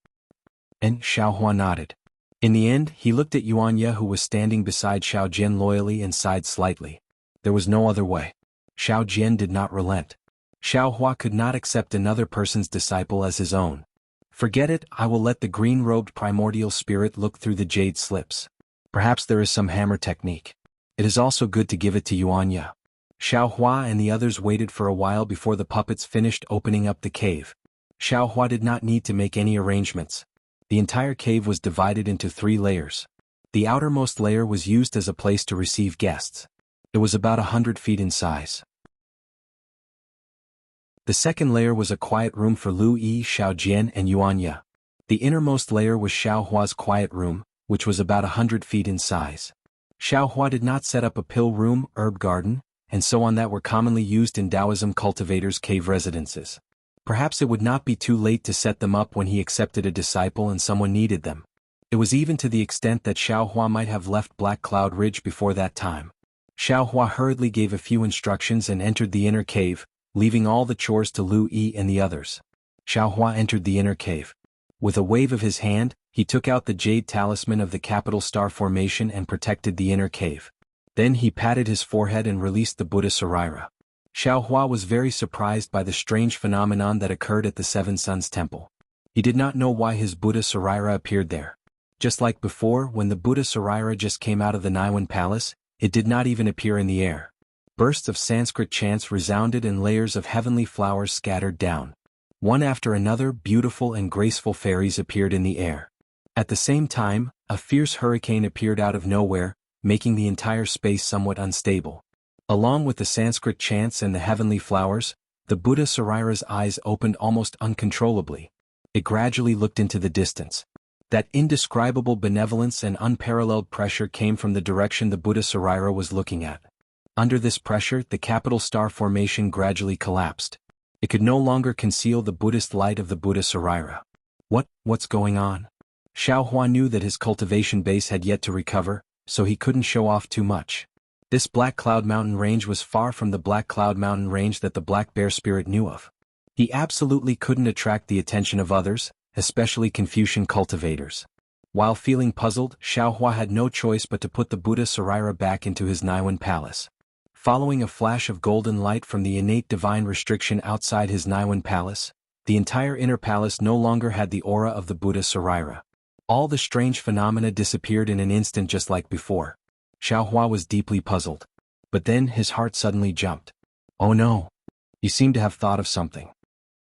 And Xiaohua nodded. In the end, he looked at Yuanya, who was standing beside Xiao Jian loyally, and sighed slightly. There was no other way. Xiao Jian did not relent. Xiaohua could not accept another person's disciple as his own. "Forget it, I will let the green-robed primordial spirit look through the jade slips. Perhaps there is some hammer technique. It is also good to give it to Yuanya." Xiaohua and the others waited for a while before the puppets finished opening up the cave. Xiaohua did not need to make any arrangements. The entire cave was divided into 3 layers. The outermost layer was used as a place to receive guests. It was about 100 feet in size. The second layer was a quiet room for Lu Yi, Xiao Jian and Yuanya. The innermost layer was Xiaohua's quiet room, which was about 100 feet in size. Xiaohua did not set up a pill room, herb garden, and so on that were commonly used in Taoism cultivators' cave residences. Perhaps it would not be too late to set them up when he accepted a disciple and someone needed them. It was even to the extent that Xiaohua might have left Black Cloud Ridge before that time. Xiaohua hurriedly gave a few instructions and entered the inner cave, leaving all the chores to Lu Yi and the others. Xiaohua entered the inner cave. With a wave of his hand, he took out the jade talisman of the capital star formation and protected the inner cave. Then he patted his forehead and released the Buddha Sarira. Xiaohua was very surprised by the strange phenomenon that occurred at the Seven Suns Temple. He did not know why his Buddha Sarira appeared there. Just like before, when the Buddha Sarira just came out of the Naiwan Palace, it did not even appear in the air. Bursts of Sanskrit chants resounded and layers of heavenly flowers scattered down. One after another, beautiful and graceful fairies appeared in the air. At the same time, a fierce hurricane appeared out of nowhere, making the entire space somewhat unstable. Along with the Sanskrit chants and the heavenly flowers, the Buddha Sarira's eyes opened almost uncontrollably. It gradually looked into the distance. That indescribable benevolence and unparalleled pressure came from the direction the Buddha Sarira was looking at. Under this pressure, the capital star formation gradually collapsed. It could no longer conceal the Buddhist light of the Buddha Sarira. What's going on? Xiaohua knew that his cultivation base had yet to recover, so he couldn't show off too much. This Black Cloud Mountain range was far from the Black Cloud Mountain range that the Black Bear Spirit knew of. He absolutely couldn't attract the attention of others, especially Confucian cultivators. While feeling puzzled, Xiaohua had no choice but to put the Buddha Sarira back into his Naiwan palace. Following a flash of golden light from the innate divine restriction outside his Naiwan palace, the entire inner palace no longer had the aura of the Buddha Sarira. All the strange phenomena disappeared in an instant just like before. Xiaohua was deeply puzzled. But then his heart suddenly jumped. Oh no! You seem to have thought of something.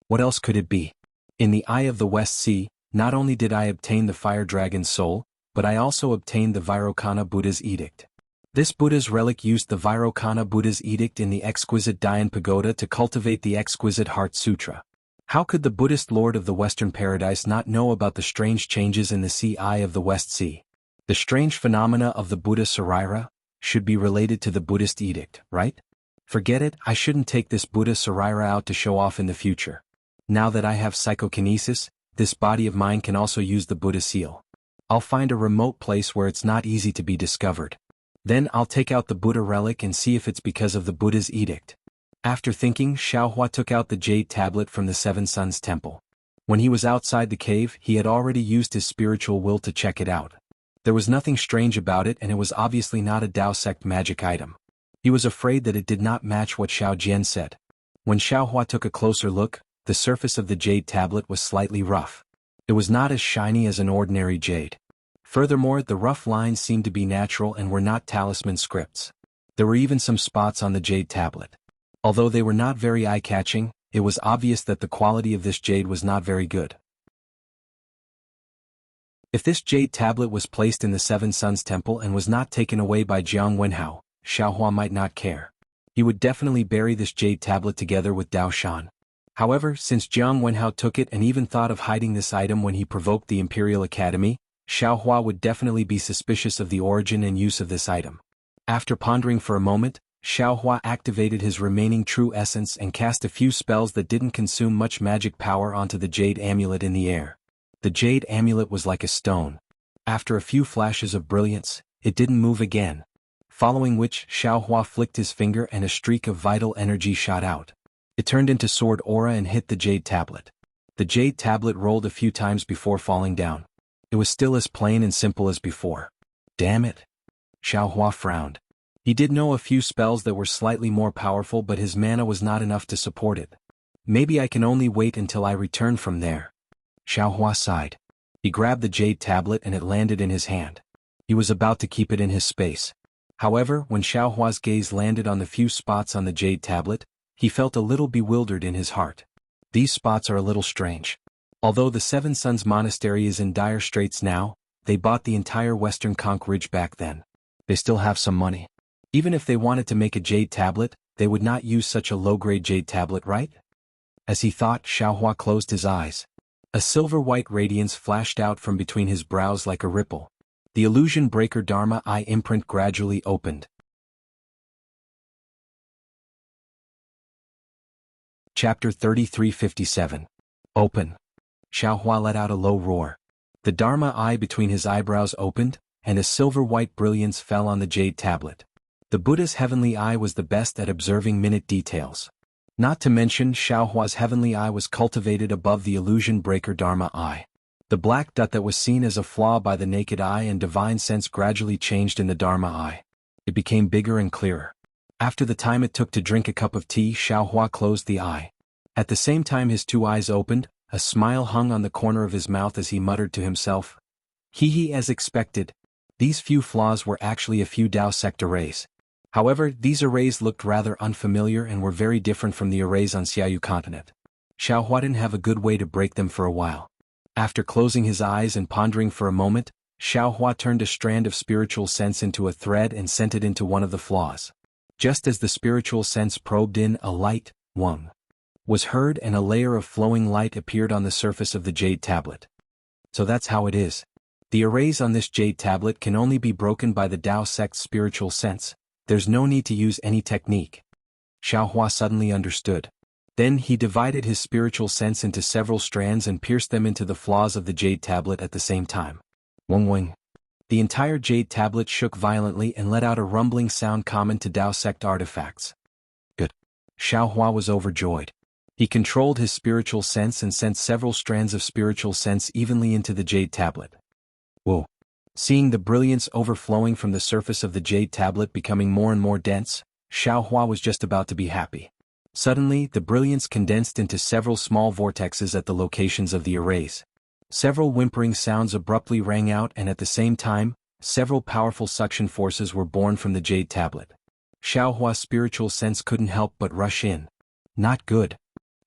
What else could it be? In the Eye of the West Sea, not only did I obtain the fire dragon's soul, but I also obtained the Vairocana Buddha's edict. This Buddha's relic used the Vairocana Buddha's edict in the exquisite Dayan Pagoda to cultivate the exquisite Heart Sutra. How could the Buddhist Lord of the Western Paradise not know about the strange changes in the sea Eye of the West Sea? The strange phenomena of the Buddha Sarira should be related to the Buddhist edict, right? Forget it, I shouldn't take this Buddha Sarira out to show off in the future. Now that I have psychokinesis, this body of mine can also use the Buddha seal. I'll find a remote place where it's not easy to be discovered. Then I'll take out the Buddha relic and see if it's because of the Buddha's edict. After thinking, Xiaohua took out the jade tablet from the Seven Suns Temple. When he was outside the cave, he had already used his spiritual will to check it out. There was nothing strange about it, and it was obviously not a Dao sect magic item. He was afraid that it did not match what Xiao Jian said. When Xiaohua took a closer look, the surface of the jade tablet was slightly rough. It was not as shiny as an ordinary jade. Furthermore, the rough lines seemed to be natural and were not talisman scripts. There were even some spots on the jade tablet. Although they were not very eye-catching, it was obvious that the quality of this jade was not very good. If this jade tablet was placed in the Seven Suns Temple and was not taken away by Jiang Wenhao, Xiaohua might not care. He would definitely bury this jade tablet together with Dao Shan. However, since Jiang Wenhao took it and even thought of hiding this item when he provoked the Imperial Academy, Xiaohua would definitely be suspicious of the origin and use of this item. After pondering for a moment, Xiaohua activated his remaining true essence and cast a few spells that didn't consume much magic power onto the jade amulet in the air. The jade amulet was like a stone. After a few flashes of brilliance, it didn't move again. Following which, Xiaohua flicked his finger and a streak of vital energy shot out. It turned into sword aura and hit the jade tablet. The jade tablet rolled a few times before falling down. It was still as plain and simple as before. Damn it. Xiaohua frowned. He did know a few spells that were slightly more powerful, but his mana was not enough to support it. Maybe I can only wait until I return from there. Xiaohua sighed. He grabbed the jade tablet and it landed in his hand. He was about to keep it in his space. However, when Xiaohua's gaze landed on the few spots on the jade tablet, he felt a little bewildered in his heart. These spots are a little strange. Although the Seven Suns Monastery is in dire straits now, they bought the entire Western Conch Ridge back then. They still have some money. Even if they wanted to make a jade tablet, they would not use such a low-grade jade tablet, right? As he thought, Xiaohua closed his eyes. A silver-white radiance flashed out from between his brows like a ripple. The illusion breaker Dharma Eye imprint gradually opened. Chapter 3357. Open. Xiaohua let out a low roar. The Dharma Eye between his eyebrows opened, and a silver-white brilliance fell on the jade tablet. The Buddha's heavenly eye was the best at observing minute details. Not to mention, Xiaohua's heavenly eye was cultivated above the illusion breaker Dharma Eye. The black dot that was seen as a flaw by the naked eye and divine sense gradually changed in the Dharma Eye. It became bigger and clearer. After the time it took to drink a cup of tea, Xiaohua closed the eye. At the same time his two eyes opened, a smile hung on the corner of his mouth as he muttered to himself. Hee as expected. These few flaws were actually a few Dao sect arrays. However, these arrays looked rather unfamiliar and were very different from the arrays on Xiaoyu continent. Xiaohua didn't have a good way to break them for a while. After closing his eyes and pondering for a moment, Xiaohua turned a strand of spiritual sense into a thread and sent it into one of the flaws. Just as the spiritual sense probed in, a light, wung, was heard and a layer of flowing light appeared on the surface of the jade tablet. So that's how it is. The arrays on this jade tablet can only be broken by the Dao sect's spiritual sense. There's no need to use any technique. Xiaohua suddenly understood. Then he divided his spiritual sense into several strands and pierced them into the flaws of the jade tablet at the same time. Wong wing. The entire jade tablet shook violently and let out a rumbling sound common to Dao sect artifacts. Good. Xiaohua was overjoyed. He controlled his spiritual sense and sent several strands of spiritual sense evenly into the jade tablet. Whoa. Seeing the brilliance overflowing from the surface of the jade tablet becoming more and more dense, Xiaohua was just about to be happy. Suddenly, the brilliance condensed into several small vortexes at the locations of the arrays. Several whimpering sounds abruptly rang out and at the same time, several powerful suction forces were born from the jade tablet. Xiaohua's spiritual sense couldn't help but rush in. Not good.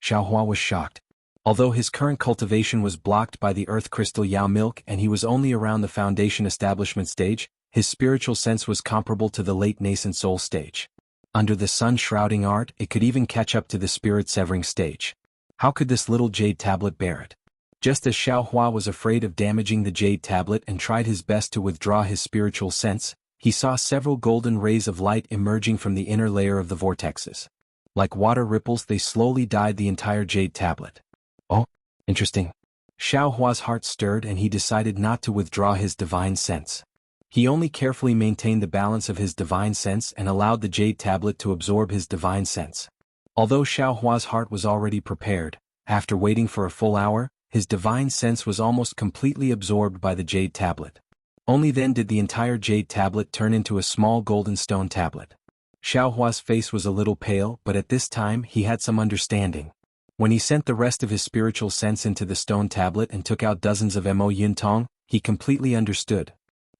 Xiaohua was shocked. Although his current cultivation was blocked by the earth crystal Yao milk and he was only around the foundation establishment stage, his spiritual sense was comparable to the late nascent soul stage. Under the sun-shrouding art, it could even catch up to the spirit-severing stage. How could this little jade tablet bear it? Just as Xiaohua was afraid of damaging the jade tablet and tried his best to withdraw his spiritual sense, he saw several golden rays of light emerging from the inner layer of the vortexes. Like water ripples, they slowly dyed the entire jade tablet. Oh, interesting. Xiaohua's heart stirred and he decided not to withdraw his divine sense. He only carefully maintained the balance of his divine sense and allowed the jade tablet to absorb his divine sense. Although Xiaohua's heart was already prepared, after waiting for a full hour, his divine sense was almost completely absorbed by the jade tablet. Only then did the entire jade tablet turn into a small golden stone tablet. Xiaohua's face was a little pale, but at this time he had some understanding. When he sent the rest of his spiritual sense into the stone tablet and took out dozens of Mo Yin Tong, he completely understood.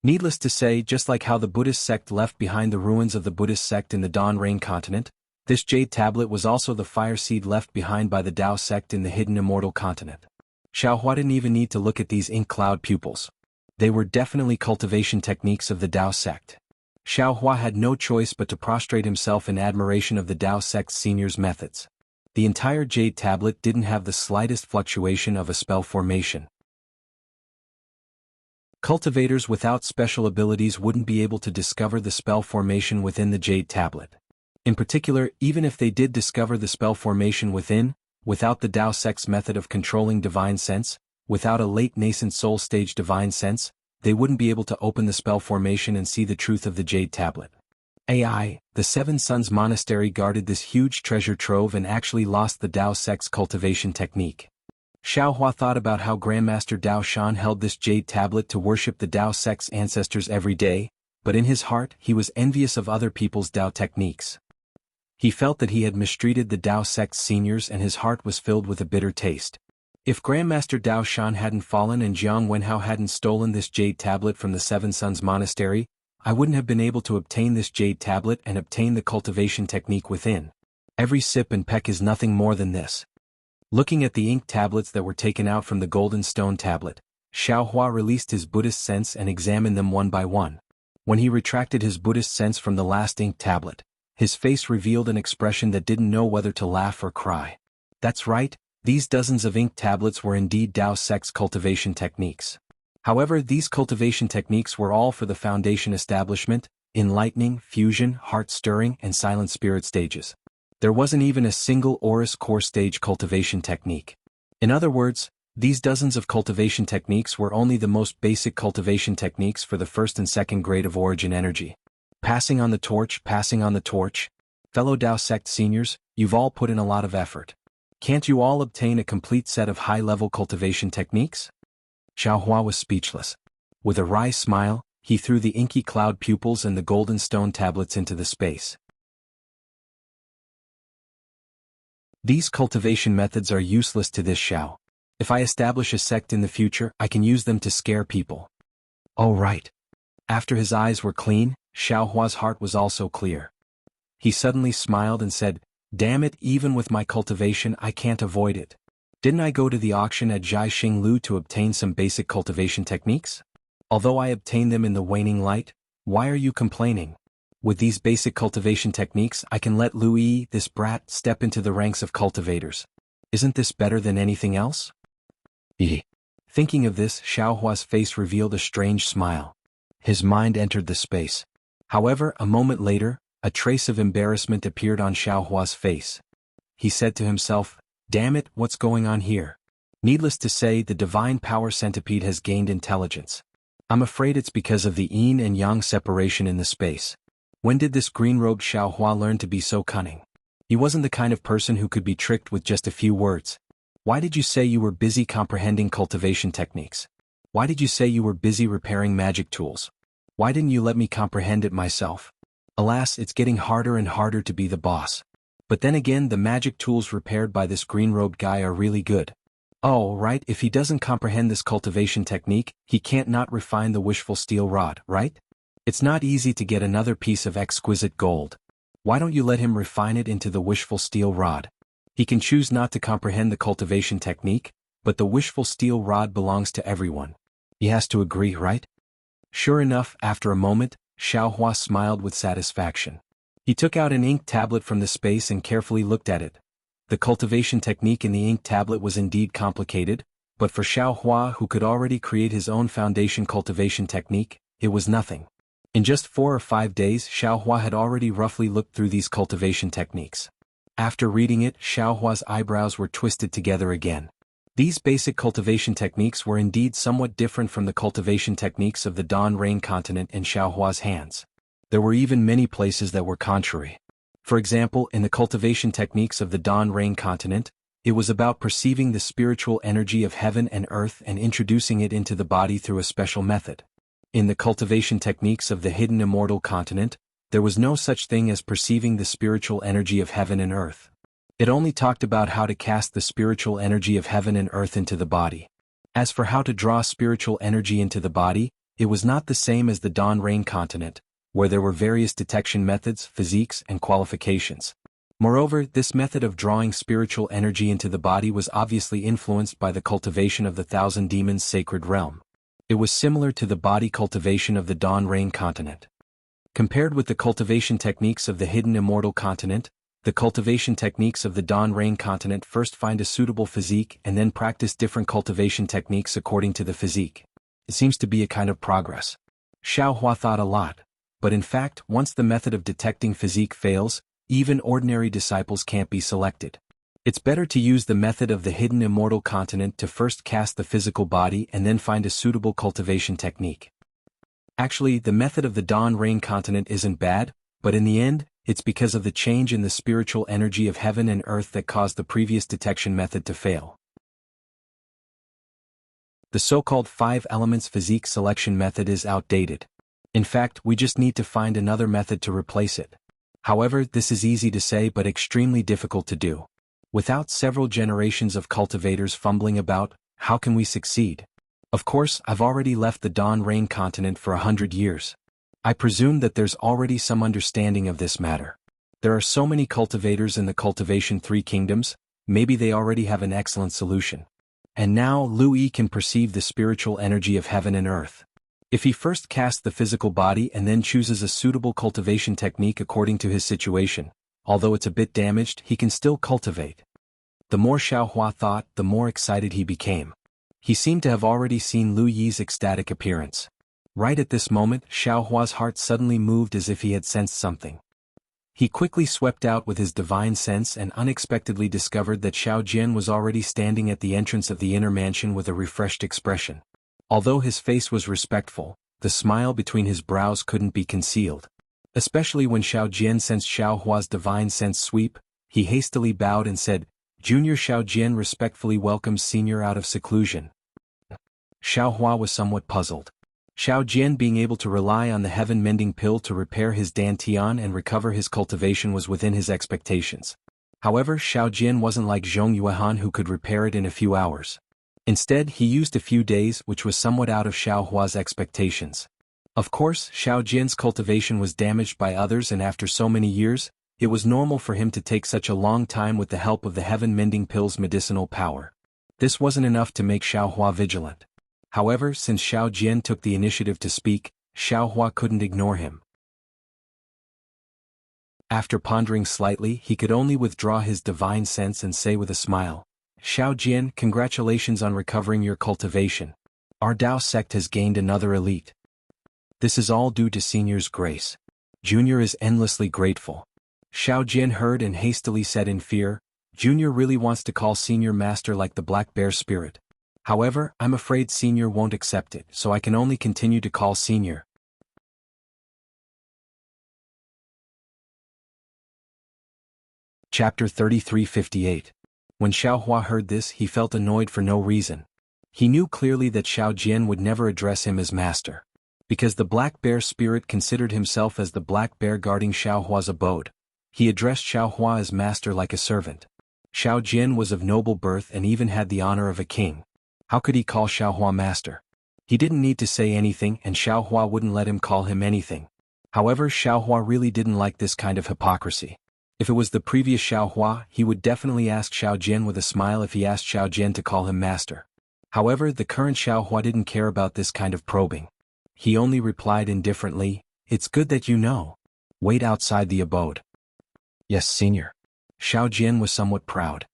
Needless to say, just like how the Buddhist sect left behind the ruins of the Buddhist sect in the Dawn Rain continent, this jade tablet was also the fire seed left behind by the Dao sect in the hidden immortal continent. Xiaohua didn't even need to look at these ink cloud pupils. They were definitely cultivation techniques of the Dao sect. Xiaohua had no choice but to prostrate himself in admiration of the Dao sect's senior's methods. The entire jade tablet didn't have the slightest fluctuation of a spell formation. Cultivators without special abilities wouldn't be able to discover the spell formation within the jade tablet. In particular, even if they did discover the spell formation without the Dao Sect's method of controlling divine sense, without a late nascent soul stage divine sense, they wouldn't be able to open the spell formation and see the truth of the jade tablet. AI, the Seven Sons Monastery guarded this huge treasure trove and actually lost the Dao Sect's cultivation technique. Xiaohua thought about how Grandmaster Dao Shan held this jade tablet to worship the Dao Sect's ancestors every day, but in his heart he was envious of other people's Dao techniques. He felt that he had mistreated the Dao Sect's seniors and his heart was filled with a bitter taste. If Grandmaster Dao Shan hadn't fallen and Jiang Wenhao hadn't stolen this jade tablet from the Seven Sons Monastery, I wouldn't have been able to obtain this jade tablet and obtain the cultivation technique within. Every sip and peck is nothing more than this. Looking at the ink tablets that were taken out from the golden stone tablet, Xiaohua released his Buddhist sense and examined them one by one. When he retracted his Buddhist sense from the last ink tablet, his face revealed an expression that didn't know whether to laugh or cry. That's right, these dozens of ink tablets were indeed Dao Sect's cultivation techniques. However, these cultivation techniques were all for the foundation establishment, enlightening, fusion, heart-stirring, and silent spirit stages. There wasn't even a single Aurus core stage cultivation technique. In other words, these dozens of cultivation techniques were only the most basic cultivation techniques for the first and second grade of origin energy. Passing on the torch. Fellow Dao Sect seniors, you've all put in a lot of effort. Can't you all obtain a complete set of high-level cultivation techniques? Xiaohua was speechless. With a wry smile, he threw the inky cloud pupils and the golden stone tablets into the space. These cultivation methods are useless to this Xiao. If I establish a sect in the future, I can use them to scare people. Oh right. After his eyes were clean, Xiaohua's heart was also clear. He suddenly smiled and said, "Damn it, even with my cultivation I can't avoid it. Didn't I go to the auction at Jianghu Lu to obtain some basic cultivation techniques? Although I obtained them in the waning light, why are you complaining? With these basic cultivation techniques I can let Lu Yi, this brat, step into the ranks of cultivators. Isn't this better than anything else?" Thinking of this, Xiaohua's face revealed a strange smile. His mind entered the space. However, a moment later, a trace of embarrassment appeared on Xiaohua's face. He said to himself, "Damn it, what's going on here?" Needless to say, the divine power centipede has gained intelligence. I'm afraid it's because of the yin and yang separation in the space. When did this green-robed Xiaohua learn to be so cunning? He wasn't the kind of person who could be tricked with just a few words. Why did you say you were busy comprehending cultivation techniques? Why did you say you were busy repairing magic tools? Why didn't you let me comprehend it myself? Alas, it's getting harder and harder to be the boss. But then again, the magic tools repaired by this green-robed guy are really good. Oh, right, if he doesn't comprehend this cultivation technique, he can't not refine the wishful steel rod, right? It's not easy to get another piece of exquisite gold. Why don't you let him refine it into the wishful steel rod? He can choose not to comprehend the cultivation technique, but the wishful steel rod belongs to everyone. He has to agree, right? Sure enough, after a moment, Xiaohua smiled with satisfaction. He took out an ink tablet from the space and carefully looked at it. The cultivation technique in the ink tablet was indeed complicated, but for Xiaohua, who could already create his own foundation cultivation technique, it was nothing. In just 4 or 5 days, Xiaohua had already roughly looked through these cultivation techniques. After reading it, Xiaohua's eyebrows were twisted together again. These basic cultivation techniques were indeed somewhat different from the cultivation techniques of the Dawn Rain continent in Xiaohua's hands. There were even many places that were contrary. For example, in the cultivation techniques of the Dawn Rain continent, it was about perceiving the spiritual energy of heaven and earth and introducing it into the body through a special method. In the cultivation techniques of the hidden immortal continent, there was no such thing as perceiving the spiritual energy of heaven and earth. It only talked about how to cast the spiritual energy of heaven and earth into the body. As for how to draw spiritual energy into the body, it was not the same as the Dawn Rain continent, where there were various detection methods, physiques, and qualifications. Moreover, this method of drawing spiritual energy into the body was obviously influenced by the cultivation of the Thousand Demons' sacred realm. It was similar to the body cultivation of the Dawn Rain continent. Compared with the cultivation techniques of the hidden immortal continent, The cultivation techniques of the Dawn Rain continent first find a suitable physique and then practice different cultivation techniques according to the physique. It seems to be a kind of progress. Xiao Hua thought a lot, but in fact, once the method of detecting physique fails, even ordinary disciples can't be selected. It's better to use the method of the hidden immortal continent to first cast the physical body and then find a suitable cultivation technique. Actually, the method of the Dawn Rain continent isn't bad, but in the end, it's because of the change in the spiritual energy of heaven and earth that caused the previous detection method to fail. The so-called 5 elements physique selection method is outdated. In fact, we just need to find another method to replace it. However, this is easy to say but extremely difficult to do. Without several generations of cultivators fumbling about, how can we succeed? Of course, I've already left the Dawn Rain continent for 100 years. I presume that there's already some understanding of this matter. There are so many cultivators in the Cultivation 3 kingdoms, maybe they already have an excellent solution. And now Lu Yi can perceive the spiritual energy of heaven and earth. If he first casts the physical body and then chooses a suitable cultivation technique according to his situation, although it's a bit damaged, he can still cultivate. The more Xiao Hua thought, the more excited he became. He seemed to have already seen Lu Yi's ecstatic appearance. Right at this moment, Xiao Hua's heart suddenly moved as if he had sensed something. He quickly swept out with his divine sense and unexpectedly discovered that Xiao Jian was already standing at the entrance of the inner mansion with a refreshed expression. Although his face was respectful, the smile between his brows couldn't be concealed. Especially when Xiao Jian sensed Xiao Hua's divine sense sweep, he hastily bowed and said, "Junior Xiao Jian respectfully welcomes Senior out of seclusion." Xiao Hua was somewhat puzzled. Xiao Jian being able to rely on the heaven-mending pill to repair his dantian and recover his cultivation was within his expectations. However, Xiao Jian wasn't like Zhong Yuehan who could repair it in a few hours. Instead, he used a few days, which was somewhat out of Xiao Hua's expectations. Of course, Xiao Jian's cultivation was damaged by others, and after so many years, it was normal for him to take such a long time with the help of the heaven-mending pill's medicinal power. This wasn't enough to make Xiao Hua vigilant. However, since Xiao Jian took the initiative to speak, Xiao Hua couldn't ignore him. After pondering slightly, he could only withdraw his divine sense and say with a smile, "Xiao Jian, congratulations on recovering your cultivation. Our Dao sect has gained another elite. This is all due to Senior's grace. Junior is endlessly grateful." Xiao Jian heard and hastily said in fear, "Junior really wants to call Senior master like the Black Bear spirit. However, I'm afraid Senior won't accept it, so I can only continue to call Senior." Chapter 3358. When Xiao Hua heard this, he felt annoyed for no reason. He knew clearly that Xiao Jian would never address him as master. Because the Black Bear spirit considered himself as the Black Bear guarding Xiao Hua's abode, he addressed Xiao Hua as master like a servant. Xiao Jian was of noble birth and even had the honor of a king. How could he call Xiao Hua master? He didn't need to say anything, and Xiao Hua wouldn't let him call him anything. However, Xiao Hua really didn't like this kind of hypocrisy. If it was the previous Xiao Hua, he would definitely ask Xiao Jian with a smile if he asked Xiao Jian to call him master. However, the current Xiao Hua didn't care about this kind of probing. He only replied indifferently, "It's good that you know. Wait outside the abode." "Yes, Senior." Xiao Jian was somewhat proud.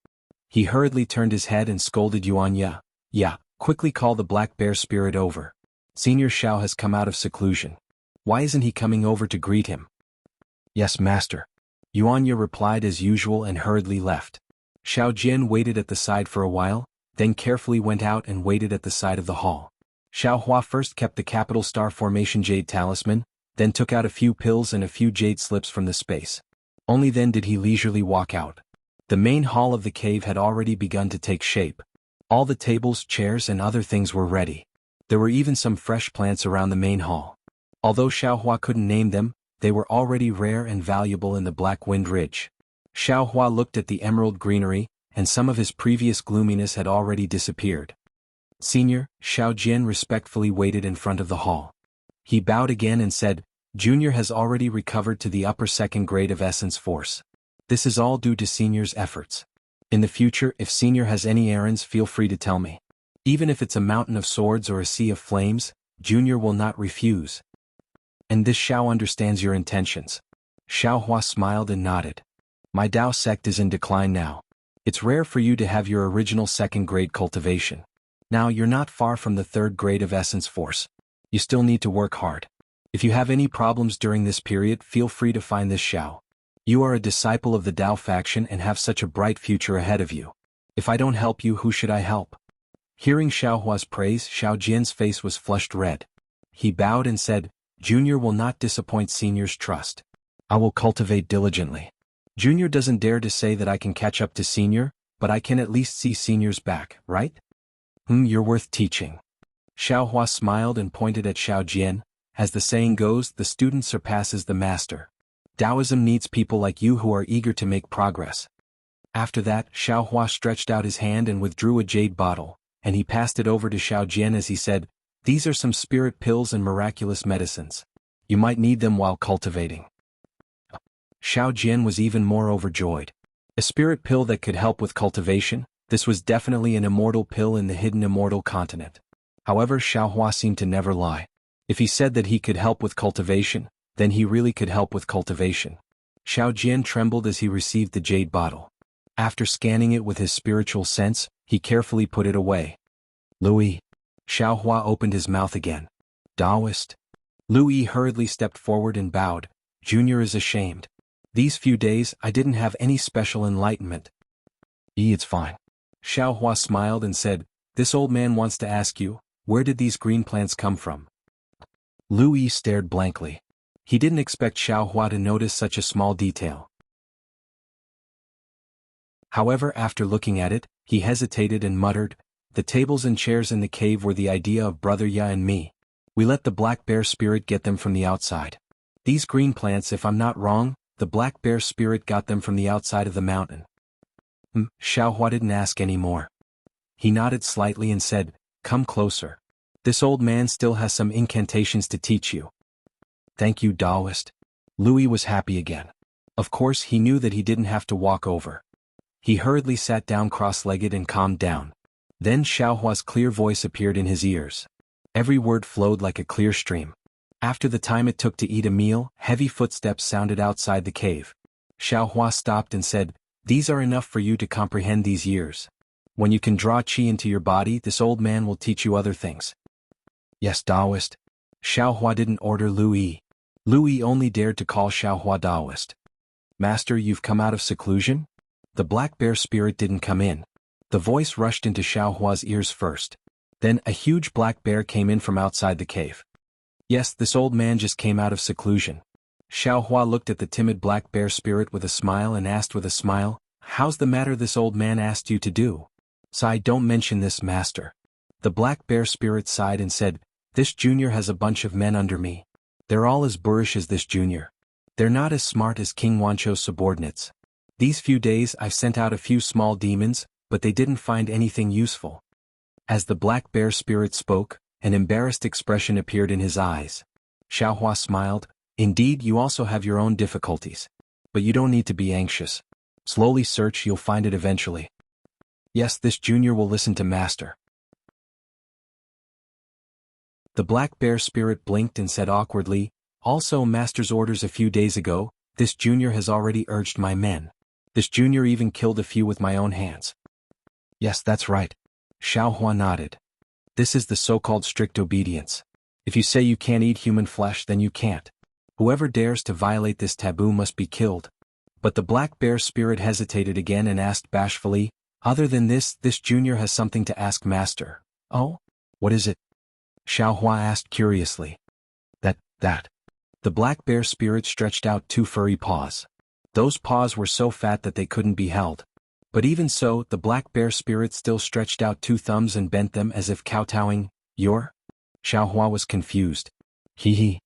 He hurriedly turned his head and scolded Yuan Ye. "Yeah, quickly call the Black Bear spirit over. Senior Xiao has come out of seclusion. Why isn't he coming over to greet him?" "Yes, master." Yuan Ye replied as usual and hurriedly left. Xiao Jian waited at the side for a while, then carefully went out and waited at the side of the hall. Xiao Hua first kept the capital star formation jade talisman, then took out a few pills and a few jade slips from the space. Only then did he leisurely walk out. The main hall of the cave had already begun to take shape. All the tables, chairs and other things were ready. There were even some fresh plants around the main hall. Although Xiao Hua couldn't name them, they were already rare and valuable in the Black Wind Ridge. Xiao Hua looked at the emerald greenery, and some of his previous gloominess had already disappeared. "Senior," Xiao Jian respectfully waited in front of the hall. He bowed again and said, "Junior has already recovered to the upper second grade of essence force. This is all due to Senior's efforts. In the future, if Senior has any errands, feel free to tell me. Even if it's a mountain of swords or a sea of flames, Junior will not refuse. And this Xiao understands your intentions." Xiao Hua smiled and nodded. My Dao sect is in decline now. It's rare for you to have your original second-grade cultivation. Now you're not far from the third grade of essence force. You still need to work hard. If you have any problems during this period, feel free to find this Xiao. You are a disciple of the Dao faction and have such a bright future ahead of you. If I don't help you, who should I help? Hearing Xiaohua's praise, Xiao Jian's face was flushed red. He bowed and said, Junior will not disappoint Senior's trust. I will cultivate diligently. Junior doesn't dare to say that I can catch up to Senior, but I can at least see Senior's back, right? You're worth teaching. Xiaohua smiled and pointed at Xiao Jian. As the saying goes, the student surpasses the master. Taoism needs people like you who are eager to make progress. After that, Xiaohua stretched out his hand and withdrew a jade bottle, and he passed it over to Xiao Jian as he said, These are some spirit pills and miraculous medicines. You might need them while cultivating. Xiao Jian was even more overjoyed. A spirit pill that could help with cultivation? This was definitely an immortal pill in the hidden immortal continent. However, Xiaohua seemed to never lie. If he said that he could help with cultivation, then he really could help with cultivation. Xiao Jian trembled as he received the jade bottle. After scanning it with his spiritual sense, he carefully put it away. Louis. Xiaohua opened his mouth again. Taoist. Louis hurriedly stepped forward and bowed. Junior is ashamed. These few days I didn't have any special enlightenment. It's fine. Xiaohua smiled and said, This old man wants to ask you, where did these green plants come from? Louis stared blankly. He didn't expect Xiaohua to notice such a small detail. However, after looking at it, he hesitated and muttered, The tables and chairs in the cave were the idea of Brother Ya and me. We let the black bear spirit get them from the outside. These green plants, if I'm not wrong, the black bear spirit got them from the outside of the mountain. Xiaohua didn't ask any more. He nodded slightly and said, Come closer. This old man still has some incantations to teach you. Thank you, Taoist. Louis was happy again. Of course, he knew that he didn't have to walk over. He hurriedly sat down cross-legged and calmed down. Then Xiaohua's clear voice appeared in his ears. Every word flowed like a clear stream. After the time it took to eat a meal, heavy footsteps sounded outside the cave. Xiaohua stopped and said, These are enough for you to comprehend these years. When you can draw qi into your body, this old man will teach you other things. Yes, Taoist. Xiaohua didn't order Louis. Louis only dared to call Xiaohua Taoist. Master, you've come out of seclusion? The black bear spirit didn't come in. The voice rushed into Xiaohua's ears first. Then a huge black bear came in from outside the cave. Yes, this old man just came out of seclusion. Xiaohua looked at the timid black bear spirit with a smile and asked with a smile, How's the matter this old man asked you to do? Sigh, don't mention this, master. The black bear spirit sighed and said, This junior has a bunch of men under me. They're all as boorish as this junior. They're not as smart as King Wancho's subordinates. These few days I've sent out a few small demons, but they didn't find anything useful. As the black bear spirit spoke, an embarrassed expression appeared in his eyes. Xiaohua smiled, Indeed, you also have your own difficulties. But you don't need to be anxious. Slowly search, you'll find it eventually. Yes, this junior will listen to master. The black bear spirit blinked and said awkwardly, Also master's orders a few days ago, this junior has already urged my men. This junior even killed a few with my own hands. Yes, that's right. Xiaohua nodded. This is the so-called strict obedience. If you say you can't eat human flesh, then you can't. Whoever dares to violate this taboo must be killed. But the black bear spirit hesitated again and asked bashfully, Other than this junior has something to ask master. Oh? What is it? Xiaohua asked curiously. That. The black bear spirit stretched out two furry paws. Those paws were so fat that they couldn't be held. But even so, the black bear spirit still stretched out two thumbs and bent them as if kowtowing. Your? Xiaohua was confused. He.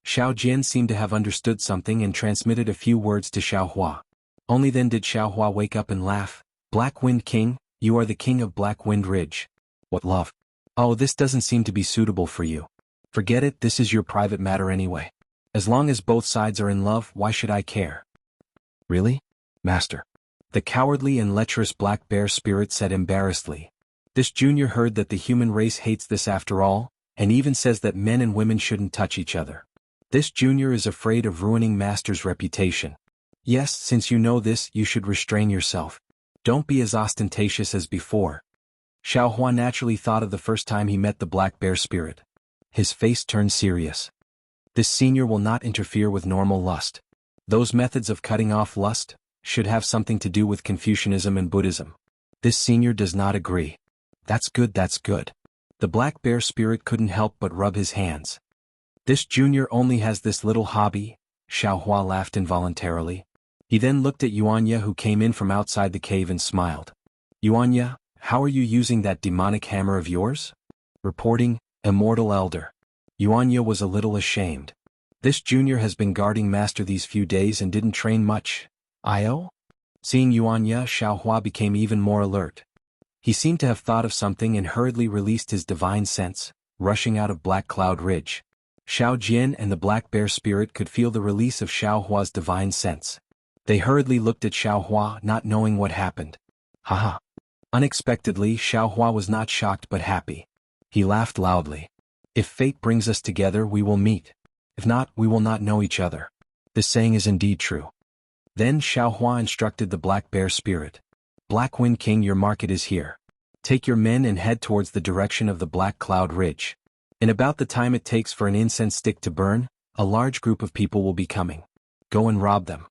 Xiao Jian seemed to have understood something and transmitted a few words to Xiaohua. Only then did Xiaohua wake up and laugh. Black Wind King, you are the king of Black Wind Ridge. What love? Oh, this doesn't seem to be suitable for you. Forget it, this is your private matter anyway. As long as both sides are in love, why should I care? Really? Master. The cowardly and lecherous black bear spirit said embarrassedly. This junior heard that the human race hates this after all, and even says that men and women shouldn't touch each other. This junior is afraid of ruining master's reputation. Yes, since you know this, you should restrain yourself. Don't be as ostentatious as before. Xiao Hua naturally thought of the first time he met the black bear spirit. His face turned serious. This senior will not interfere with normal lust. Those methods of cutting off lust should have something to do with Confucianism and Buddhism. This senior does not agree. That's good, that's good. The black bear spirit couldn't help but rub his hands. This junior only has this little hobby, Xiao Hua laughed involuntarily. He then looked at Yuanya who came in from outside the cave and smiled. Yuanya, how are you using that demonic hammer of yours? Reporting, Immortal Elder. Yuanya was a little ashamed. This junior has been guarding master these few days and didn't train much. Io? Seeing Yuanya, Xiao Hua became even more alert. He seemed to have thought of something and hurriedly released his divine sense, rushing out of Black Cloud Ridge. Xiao Jian and the black bear spirit could feel the release of Xiao Hua's divine sense. They hurriedly looked at Xiao Hua, not knowing what happened. Haha. Unexpectedly, Xiao Hua was not shocked but happy. He laughed loudly. If fate brings us together, we will meet. If not, we will not know each other. This saying is indeed true. Then Xiao Hua instructed the black bear spirit. Black Wind King, your market is here. Take your men and head towards the direction of the Black Cloud Ridge. In about the time it takes for an incense stick to burn, a large group of people will be coming. Go and rob them.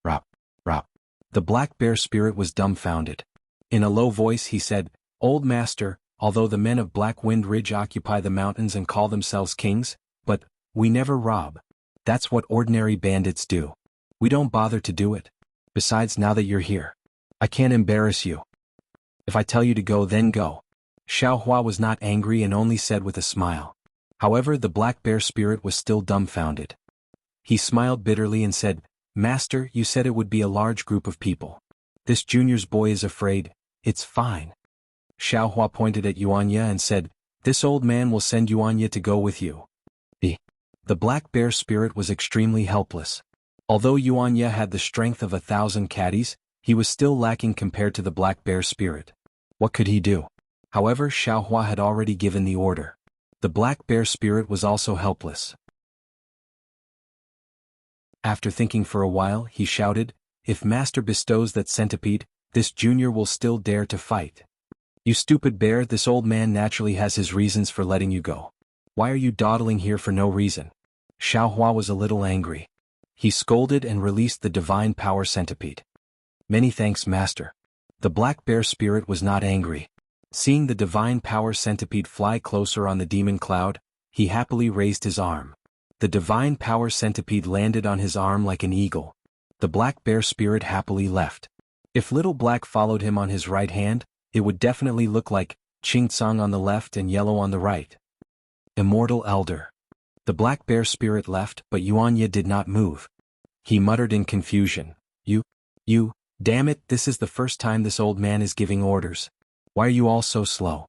Rob. The black bear spirit was dumbfounded. In a low voice he said, Old Master, although the men of Black Wind Ridge occupy the mountains and call themselves kings, but we never rob. That's what ordinary bandits do. We don't bother to do it. Besides, now that you're here, I can't embarrass you. If I tell you to go, then go. Xiao Hua was not angry and only said with a smile. However, the black bear spirit was still dumbfounded. He smiled bitterly and said, Master, you said it would be a large group of people. This junior's boy is afraid. It's fine. Xiao Hua pointed at Yuanya and said, This old man will send Yuanya to go with you. The black bear spirit was extremely helpless. Although Yuanya had the strength of 1,000 caddies, he was still lacking compared to the black bear spirit. What could he do? However, Xiao Hua had already given the order. The black bear spirit was also helpless. After thinking for a while, he shouted, If Master bestows that centipede, this junior will still dare to fight. You stupid bear, this old man naturally has his reasons for letting you go. Why are you dawdling here for no reason? Xiao Hua was a little angry. He scolded and released the divine power centipede. Many thanks, Master. The black bear spirit was not angry. Seeing the divine power centipede fly closer on the demon cloud, he happily raised his arm. The divine power centipede landed on his arm like an eagle. The black bear spirit happily left. If Little Black followed him on his right hand, it would definitely look like Ching Tsung on the left and yellow on the right. Immortal Elder. The black bear spirit left, but Yuanya did not move. He muttered in confusion, You, damn it, this is the first time this old man is giving orders. Why are you all so slow?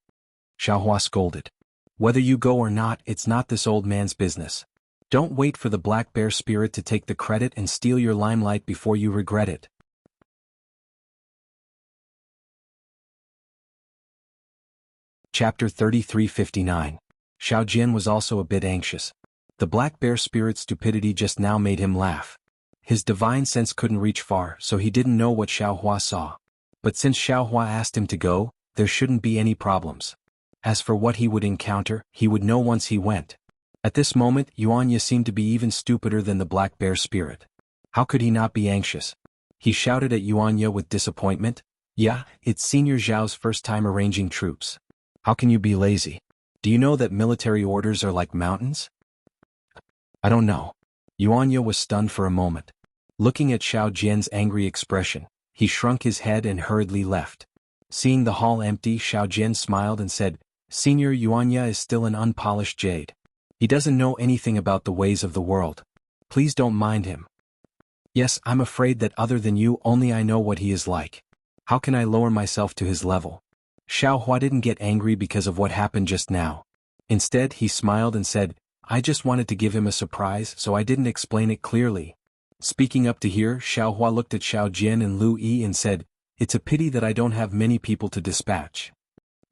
Xiao Hua scolded. Whether you go or not, it's not this old man's business. Don't wait for the black bear spirit to take the credit and steal your limelight before you regret it. Chapter 3359. Xiao Jian was also a bit anxious. The black bear spirit's stupidity just now made him laugh. His divine sense couldn't reach far, so he didn't know what Xiao Hua saw. But since Xiao Hua asked him to go, there shouldn't be any problems. As for what he would encounter, he would know once he went. At this moment, Yuanya seemed to be even stupider than the black bear spirit. How could he not be anxious? He shouted at Yuanya with disappointment, Yeah, it's Senior Zhao's first time arranging troops. How can you be lazy? Do you know that military orders are like mountains? I don't know. Yuanya was stunned for a moment. Looking at Xiao Jian's angry expression, he shrunk his head and hurriedly left. Seeing the hall empty, Xiao Jian smiled and said, Senior Yuanya is still an unpolished jade. He doesn't know anything about the ways of the world. Please don't mind him. Yes, I'm afraid that other than you, only I know what he is like. How can I lower myself to his level? Xiao Hua didn't get angry because of what happened just now. Instead, he smiled and said, I just wanted to give him a surprise, so I didn't explain it clearly. Speaking up to here, Xiao Hua looked at Xiao Jian and Lu Yi and said, It's a pity that I don't have many people to dispatch.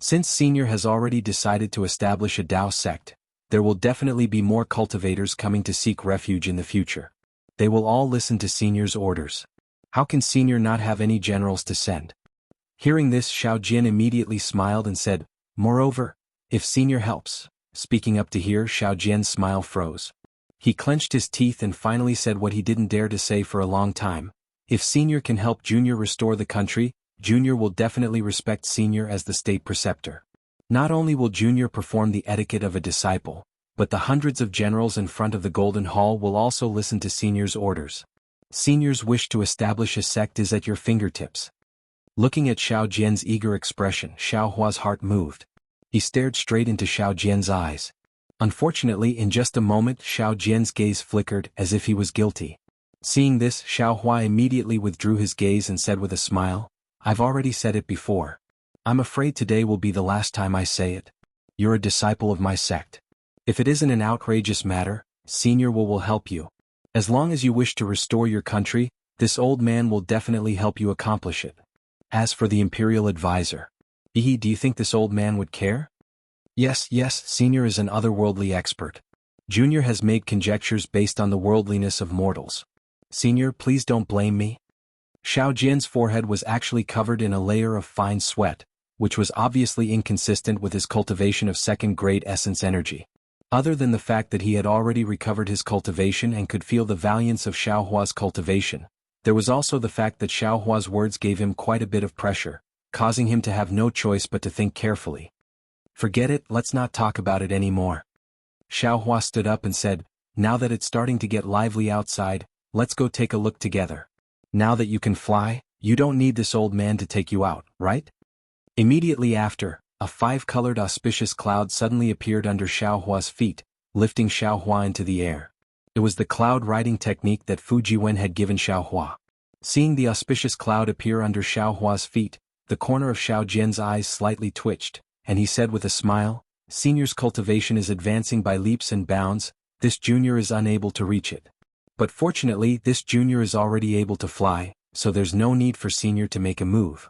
Since Senior has already decided to establish a Dao sect, there will definitely be more cultivators coming to seek refuge in the future. They will all listen to Senior's orders. How can Senior not have any generals to send? Hearing this, Xiao Jin immediately smiled and said, "Moreover, if Senior helps." Speaking up to here, Xiao Jian's smile froze. He clenched his teeth and finally said what he didn't dare to say for a long time. If Senior can help Junior restore the country, Junior will definitely respect Senior as the state preceptor. Not only will Junior perform the etiquette of a disciple, but the hundreds of generals in front of the Golden Hall will also listen to Senior's orders. Senior's wish to establish a sect is at your fingertips. Looking at Xiao Jian's eager expression, Xiao Hua's heart moved. He stared straight into Xiao Jian's eyes. Unfortunately, in just a moment, Xiao Jian's gaze flickered as if he was guilty. Seeing this, Xiao Hua immediately withdrew his gaze and said with a smile, "I've already said it before. I'm afraid today will be the last time I say it. You're a disciple of my sect. If it isn't an outrageous matter, Senior will help you. As long as you wish to restore your country, this old man will definitely help you accomplish it. As for the imperial advisor, do you think this old man would care?" Yes, Senior is an otherworldly expert. Junior has made conjectures based on the worldliness of mortals. Senior, please don't blame me." Xiao Jian's forehead was actually covered in a layer of fine sweat, which was obviously inconsistent with his cultivation of second-grade essence energy. Other than the fact that he had already recovered his cultivation and could feel the valiance of Xiao Hua's cultivation, there was also the fact that Xiao Hua's words gave him quite a bit of pressure, causing him to have no choice but to think carefully. "Forget it, let's not talk about it anymore." Xiao Hua stood up and said, "Now that it's starting to get lively outside, let's go take a look together. Now that you can fly, you don't need this old man to take you out, right?" Immediately after, a five-colored auspicious cloud suddenly appeared under Xiao Hua's feet, lifting Xiao Hua into the air. It was the cloud riding technique that Fujiwen had given Xiao Hua. Seeing the auspicious cloud appear under Xiao Hua's feet, the corner of Xiao Jian's eyes slightly twitched, and he said with a smile, "Senior's cultivation is advancing by leaps and bounds, this junior is unable to reach it. But fortunately, this junior is already able to fly, so there's no need for Senior to make a move."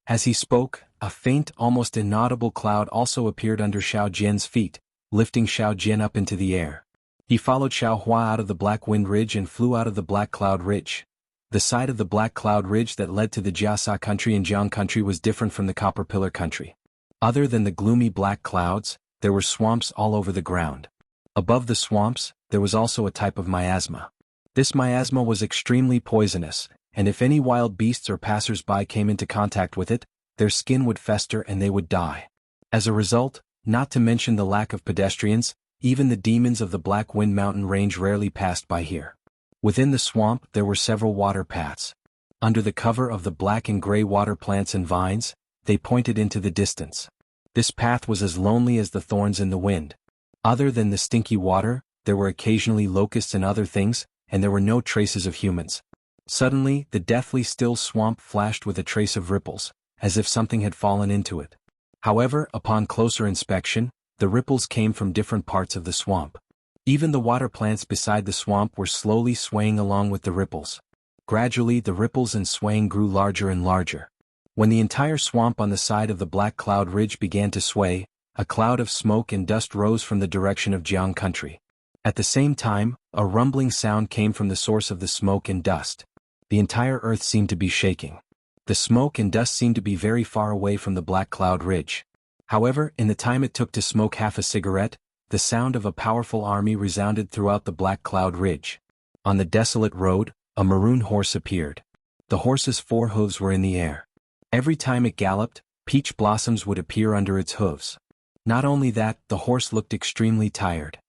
As he spoke, a faint, almost inaudible cloud also appeared under Xiao Jian's feet, lifting Xiao Jian up into the air. He followed Xiao Hua out of the Black Wind Ridge and flew out of the Black Cloud Ridge. The side of the Black Cloud Ridge that led to the Jiasa country and Jiang country was different from the Copper Pillar country. Other than the gloomy black clouds, there were swamps all over the ground. Above the swamps, there was also a type of miasma. This miasma was extremely poisonous, and if any wild beasts or passers-by came into contact with it, their skin would fester and they would die. As a result, not to mention the lack of pedestrians, even the demons of the Black Wind Mountain range rarely passed by here. Within the swamp there were several water paths. Under the cover of the black and gray water plants and vines, they pointed into the distance. This path was as lonely as the thorns in the wind. Other than the stinky water, there were occasionally locusts and other things, and there were no traces of humans. Suddenly, the deathly still swamp flashed with a trace of ripples, as if something had fallen into it. However, upon closer inspection, the ripples came from different parts of the swamp. Even the water plants beside the swamp were slowly swaying along with the ripples. Gradually, the ripples and swaying grew larger and larger. When the entire swamp on the side of the Black Cloud Ridge began to sway, a cloud of smoke and dust rose from the direction of Jiang country. At the same time, a rumbling sound came from the source of the smoke and dust. The entire earth seemed to be shaking. The smoke and dust seemed to be very far away from the Black Cloud Ridge. However, in the time it took to smoke half a cigarette, the sound of a powerful army resounded throughout the Black Cloud Ridge. On the desolate road, a maroon horse appeared. The horse's 4 hooves were in the air. Every time it galloped, peach blossoms would appear under its hooves. Not only that, the horse looked extremely tired.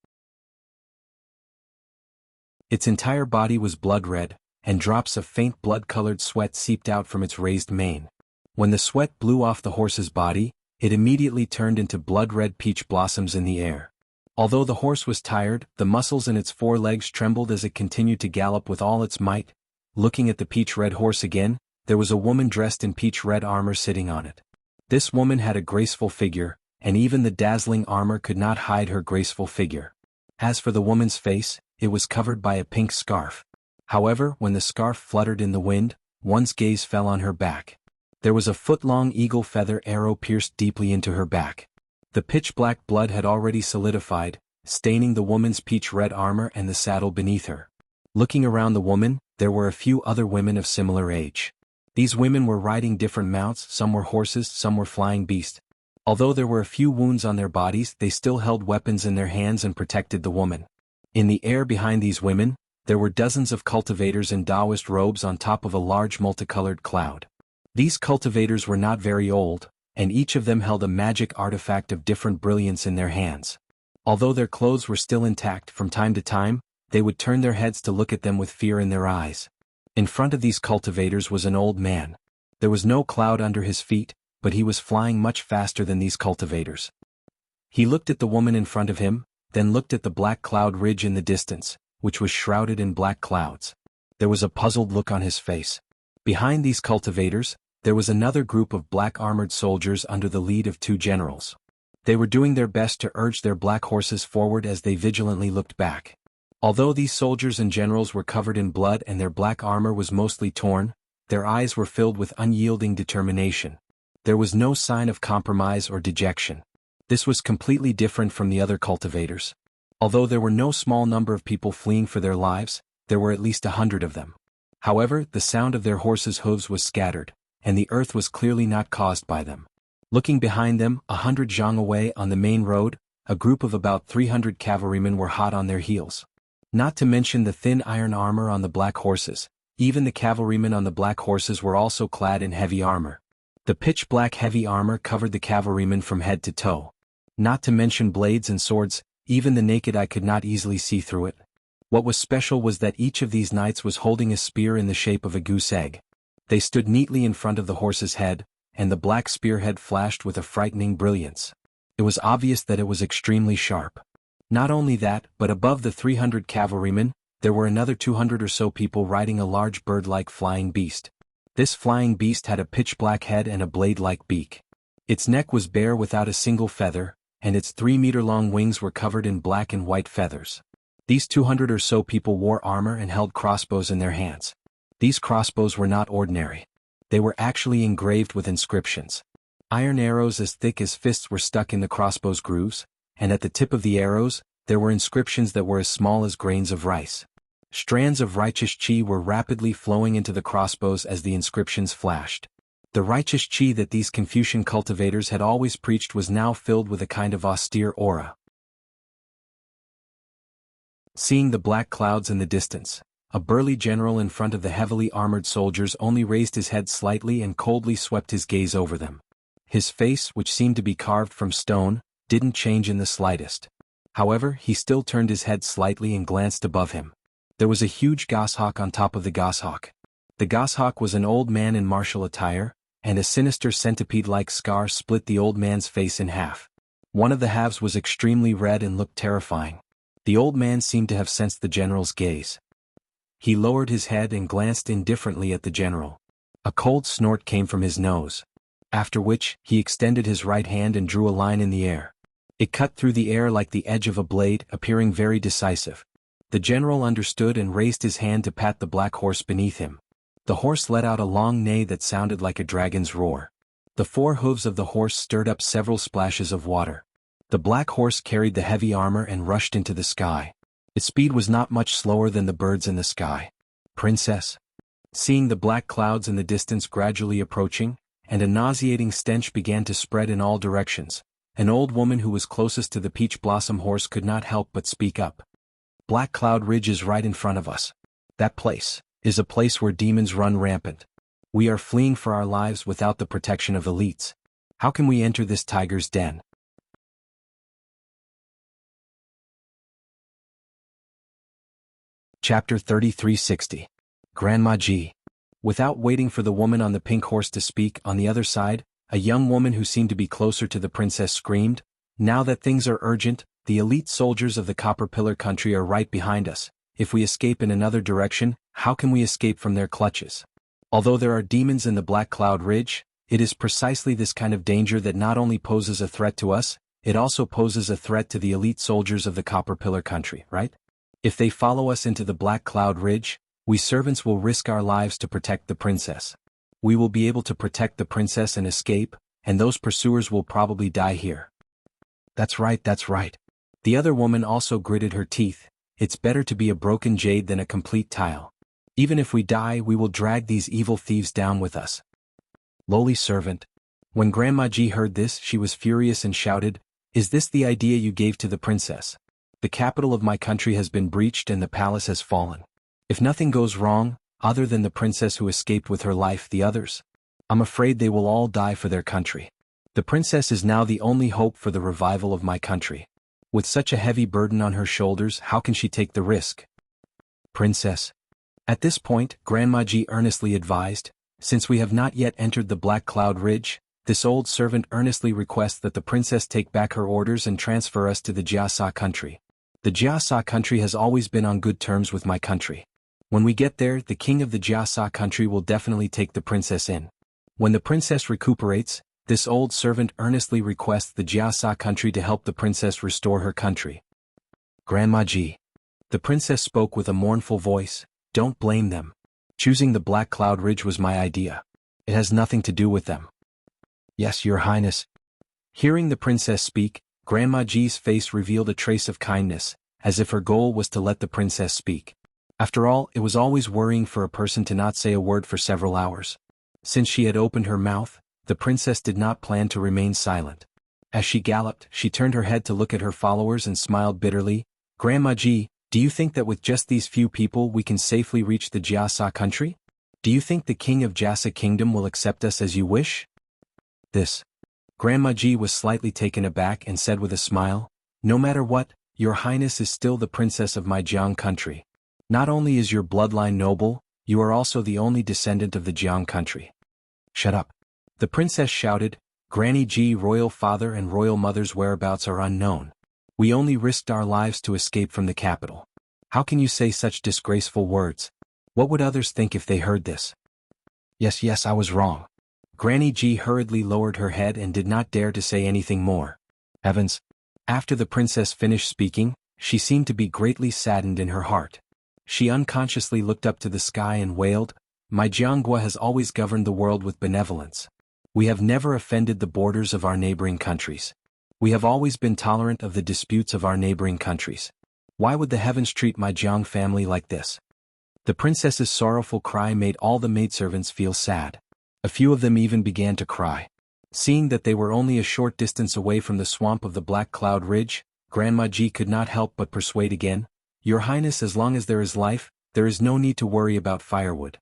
Its entire body was blood red, and drops of faint blood-colored sweat seeped out from its raised mane. When the sweat blew off the horse's body, it immediately turned into blood-red peach blossoms in the air. Although the horse was tired, the muscles in its 4 legs trembled as it continued to gallop with all its might. Looking at the peach-red horse again, there was a woman dressed in peach-red armor sitting on it. This woman had a graceful figure, and even the dazzling armor could not hide her graceful figure. As for the woman's face, it was covered by a pink scarf. However, when the scarf fluttered in the wind, one's gaze fell on her back. There was a foot-long eagle feather arrow pierced deeply into her back. The pitch-black blood had already solidified, staining the woman's peach-red armor and the saddle beneath her. Looking around the woman, there were a few other women of similar age. These women were riding different mounts, some were horses, some were flying beasts. Although there were a few wounds on their bodies, they still held weapons in their hands and protected the woman. In the air behind these women, there were dozens of cultivators in Taoist robes on top of a large multicolored cloud. These cultivators were not very old, and each of them held a magic artifact of different brilliance in their hands. Although their clothes were still intact, from time to time, they would turn their heads to look at them with fear in their eyes. In front of these cultivators was an old man. There was no cloud under his feet, but he was flying much faster than these cultivators. He looked at the woman in front of him, then looked at the black cloud ridge in the distance, which was shrouded in black clouds. There was a puzzled look on his face. Behind these cultivators, there was another group of black armored soldiers under the lead of two generals. They were doing their best to urge their black horses forward as they vigilantly looked back. Although these soldiers and generals were covered in blood and their black armor was mostly torn, their eyes were filled with unyielding determination. There was no sign of compromise or dejection. This was completely different from the other cultivators. Although there were no small number of people fleeing for their lives, there were at least 100 of them. However, the sound of their horses' hooves was scattered, and the earth was clearly not caused by them. Looking behind them, 100 Jianghu away on the main road, a group of about 300 cavalrymen were hot on their heels. Not to mention the thin iron armor on the black horses, even the cavalrymen on the black horses were also clad in heavy armor. The pitch-black heavy armor covered the cavalrymen from head to toe. Not to mention blades and swords, even the naked eye could not easily see through it. What was special was that each of these knights was holding a spear in the shape of a goose egg. They stood neatly in front of the horse's head, and the black spearhead flashed with a frightening brilliance. It was obvious that it was extremely sharp. Not only that, but above the 300 cavalrymen, there were another 200 or so people riding a large bird-like flying beast. This flying beast had a pitch-black head and a blade-like beak. Its neck was bare without a single feather, and its 3-meter-long wings were covered in black and white feathers. These 200 or so people wore armor and held crossbows in their hands. These crossbows were not ordinary. They were actually engraved with inscriptions. Iron arrows as thick as fists were stuck in the crossbow's grooves, and at the tip of the arrows, there were inscriptions that were as small as grains of rice. Strands of righteous chi were rapidly flowing into the crossbows as the inscriptions flashed. The righteous chi that these Confucian cultivators had always preached was now filled with a kind of austere aura. Seeing the black clouds in the distance, a burly general in front of the heavily armored soldiers only raised his head slightly and coldly swept his gaze over them. His face, which seemed to be carved from stone, didn't change in the slightest. However, he still turned his head slightly and glanced above him. There was a huge goshawk on top of the goshawk. The goshawk was an old man in martial attire, and a sinister centipede-like scar split the old man's face in half. One of the halves was extremely red and looked terrifying. The old man seemed to have sensed the general's gaze. He lowered his head and glanced indifferently at the general. A cold snort came from his nose. After which, he extended his right hand and drew a line in the air. It cut through the air like the edge of a blade, appearing very decisive. The general understood and raised his hand to pat the black horse beneath him. The horse let out a long neigh that sounded like a dragon's roar. The 4 hooves of the horse stirred up several splashes of water. The black horse carried the heavy armor and rushed into the sky. Its speed was not much slower than the birds in the sky. Princess. Seeing the black clouds in the distance gradually approaching, and a nauseating stench began to spread in all directions, an old woman who was closest to the peach blossom horse could not help but speak up. Black Cloud Ridge is right in front of us. That place is a place where demons run rampant. We are fleeing for our lives without the protection of elites. How can we enter this tiger's den? Chapter 3360. Grandma Ji. Without waiting for the woman on the pink horse to speak, on the other side, a young woman who seemed to be closer to the princess screamed, "Now that things are urgent, the elite soldiers of the Copper Pillar country are right behind us. If we escape in another direction, how can we escape from their clutches? Although there are demons in the Black Cloud Ridge, it is precisely this kind of danger that not only poses a threat to us, it also poses a threat to the elite soldiers of the Copper Pillar country, right? If they follow us into the Black Cloud Ridge, we servants will risk our lives to protect the princess. We will be able to protect the princess and escape, and those pursuers will probably die here." That's right, The other woman also gritted her teeth. It's better to be a broken jade than a complete tile. Even if we die, we will drag these evil thieves down with us. Lowly servant. When Grandma Ji heard this, she was furious and shouted, "Is this the idea you gave to the princess? The capital of my country has been breached and the palace has fallen. If nothing goes wrong, other than the princess who escaped with her life, the others, I'm afraid they will all die for their country. The princess is now the only hope for the revival of my country. With such a heavy burden on her shoulders, how can she take the risk?" Princess. At this point, Grandma Ji earnestly advised, "Since we have not yet entered the Black Cloud Ridge, this old servant earnestly requests that the princess take back her orders and transfer us to the Jiasa country. The Jiasa country has always been on good terms with my country. When we get there, the king of the Jiasa country will definitely take the princess in. When the princess recuperates, this old servant earnestly requests the Jiasa country to help the princess restore her country." Grandma Ji. The princess spoke with a mournful voice, "Don't blame them. Choosing the Black Cloud Ridge was my idea. It has nothing to do with them." "Yes, your highness." Hearing the princess speak, Grandma Ji's face revealed a trace of kindness, as if her goal was to let the princess speak. After all, it was always worrying for a person to not say a word for several hours. Since she had opened her mouth, the princess did not plan to remain silent. As she galloped, she turned her head to look at her followers and smiled bitterly. "Grandma Ji, do you think that with just these few people we can safely reach the Jiasa country? Do you think the king of Jiasa kingdom will accept us as you wish?" This. Grandma Ji was slightly taken aback and said with a smile, "No matter what, your highness is still the princess of my Jiang country. Not only is your bloodline noble, you are also the only descendant of the Jiang country." "Shut up." The princess shouted, "Granny Ji, royal father and royal mother's whereabouts are unknown. We only risked our lives to escape from the capital. How can you say such disgraceful words? What would others think if they heard this?" Yes, I was wrong." Granny Ji hurriedly lowered her head and did not dare to say anything more. Heavens! After the princess finished speaking, she seemed to be greatly saddened in her heart. She unconsciously looked up to the sky and wailed, "My Jianghu has always governed the world with benevolence. We have never offended the borders of our neighboring countries. We have always been tolerant of the disputes of our neighboring countries. Why would the heavens treat my Jiang family like this?" The princess's sorrowful cry made all the maidservants feel sad. A few of them even began to cry. Seeing that they were only a short distance away from the swamp of the Black Cloud Ridge, Grandma Ji could not help but persuade again, "Your highness, as long as there is life, there is no need to worry about firewood.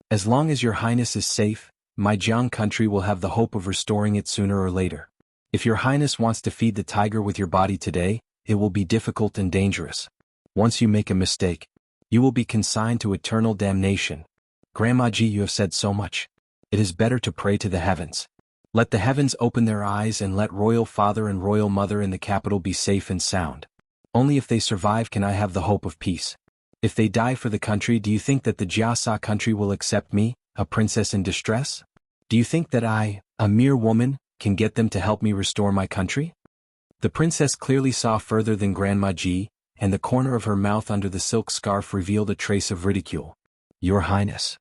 As long as your highness is safe, my Jiang country will have the hope of restoring it sooner or later. If your highness wants to feed the tiger with your body today, it will be difficult and dangerous. Once you make a mistake, you will be consigned to eternal damnation. Grandma Ji, you have said so much. It is better to pray to the heavens. Let the heavens open their eyes and let royal father and royal mother in the capital be safe and sound. Only if they survive can I have the hope of peace. If they die for the country, do you think that the Jiasa country will accept me, a princess in distress? Do you think that I, a mere woman, can get them to help me restore my country?" The princess clearly saw further than Grandma Ji, and the corner of her mouth under the silk scarf revealed a trace of ridicule. "Your highness."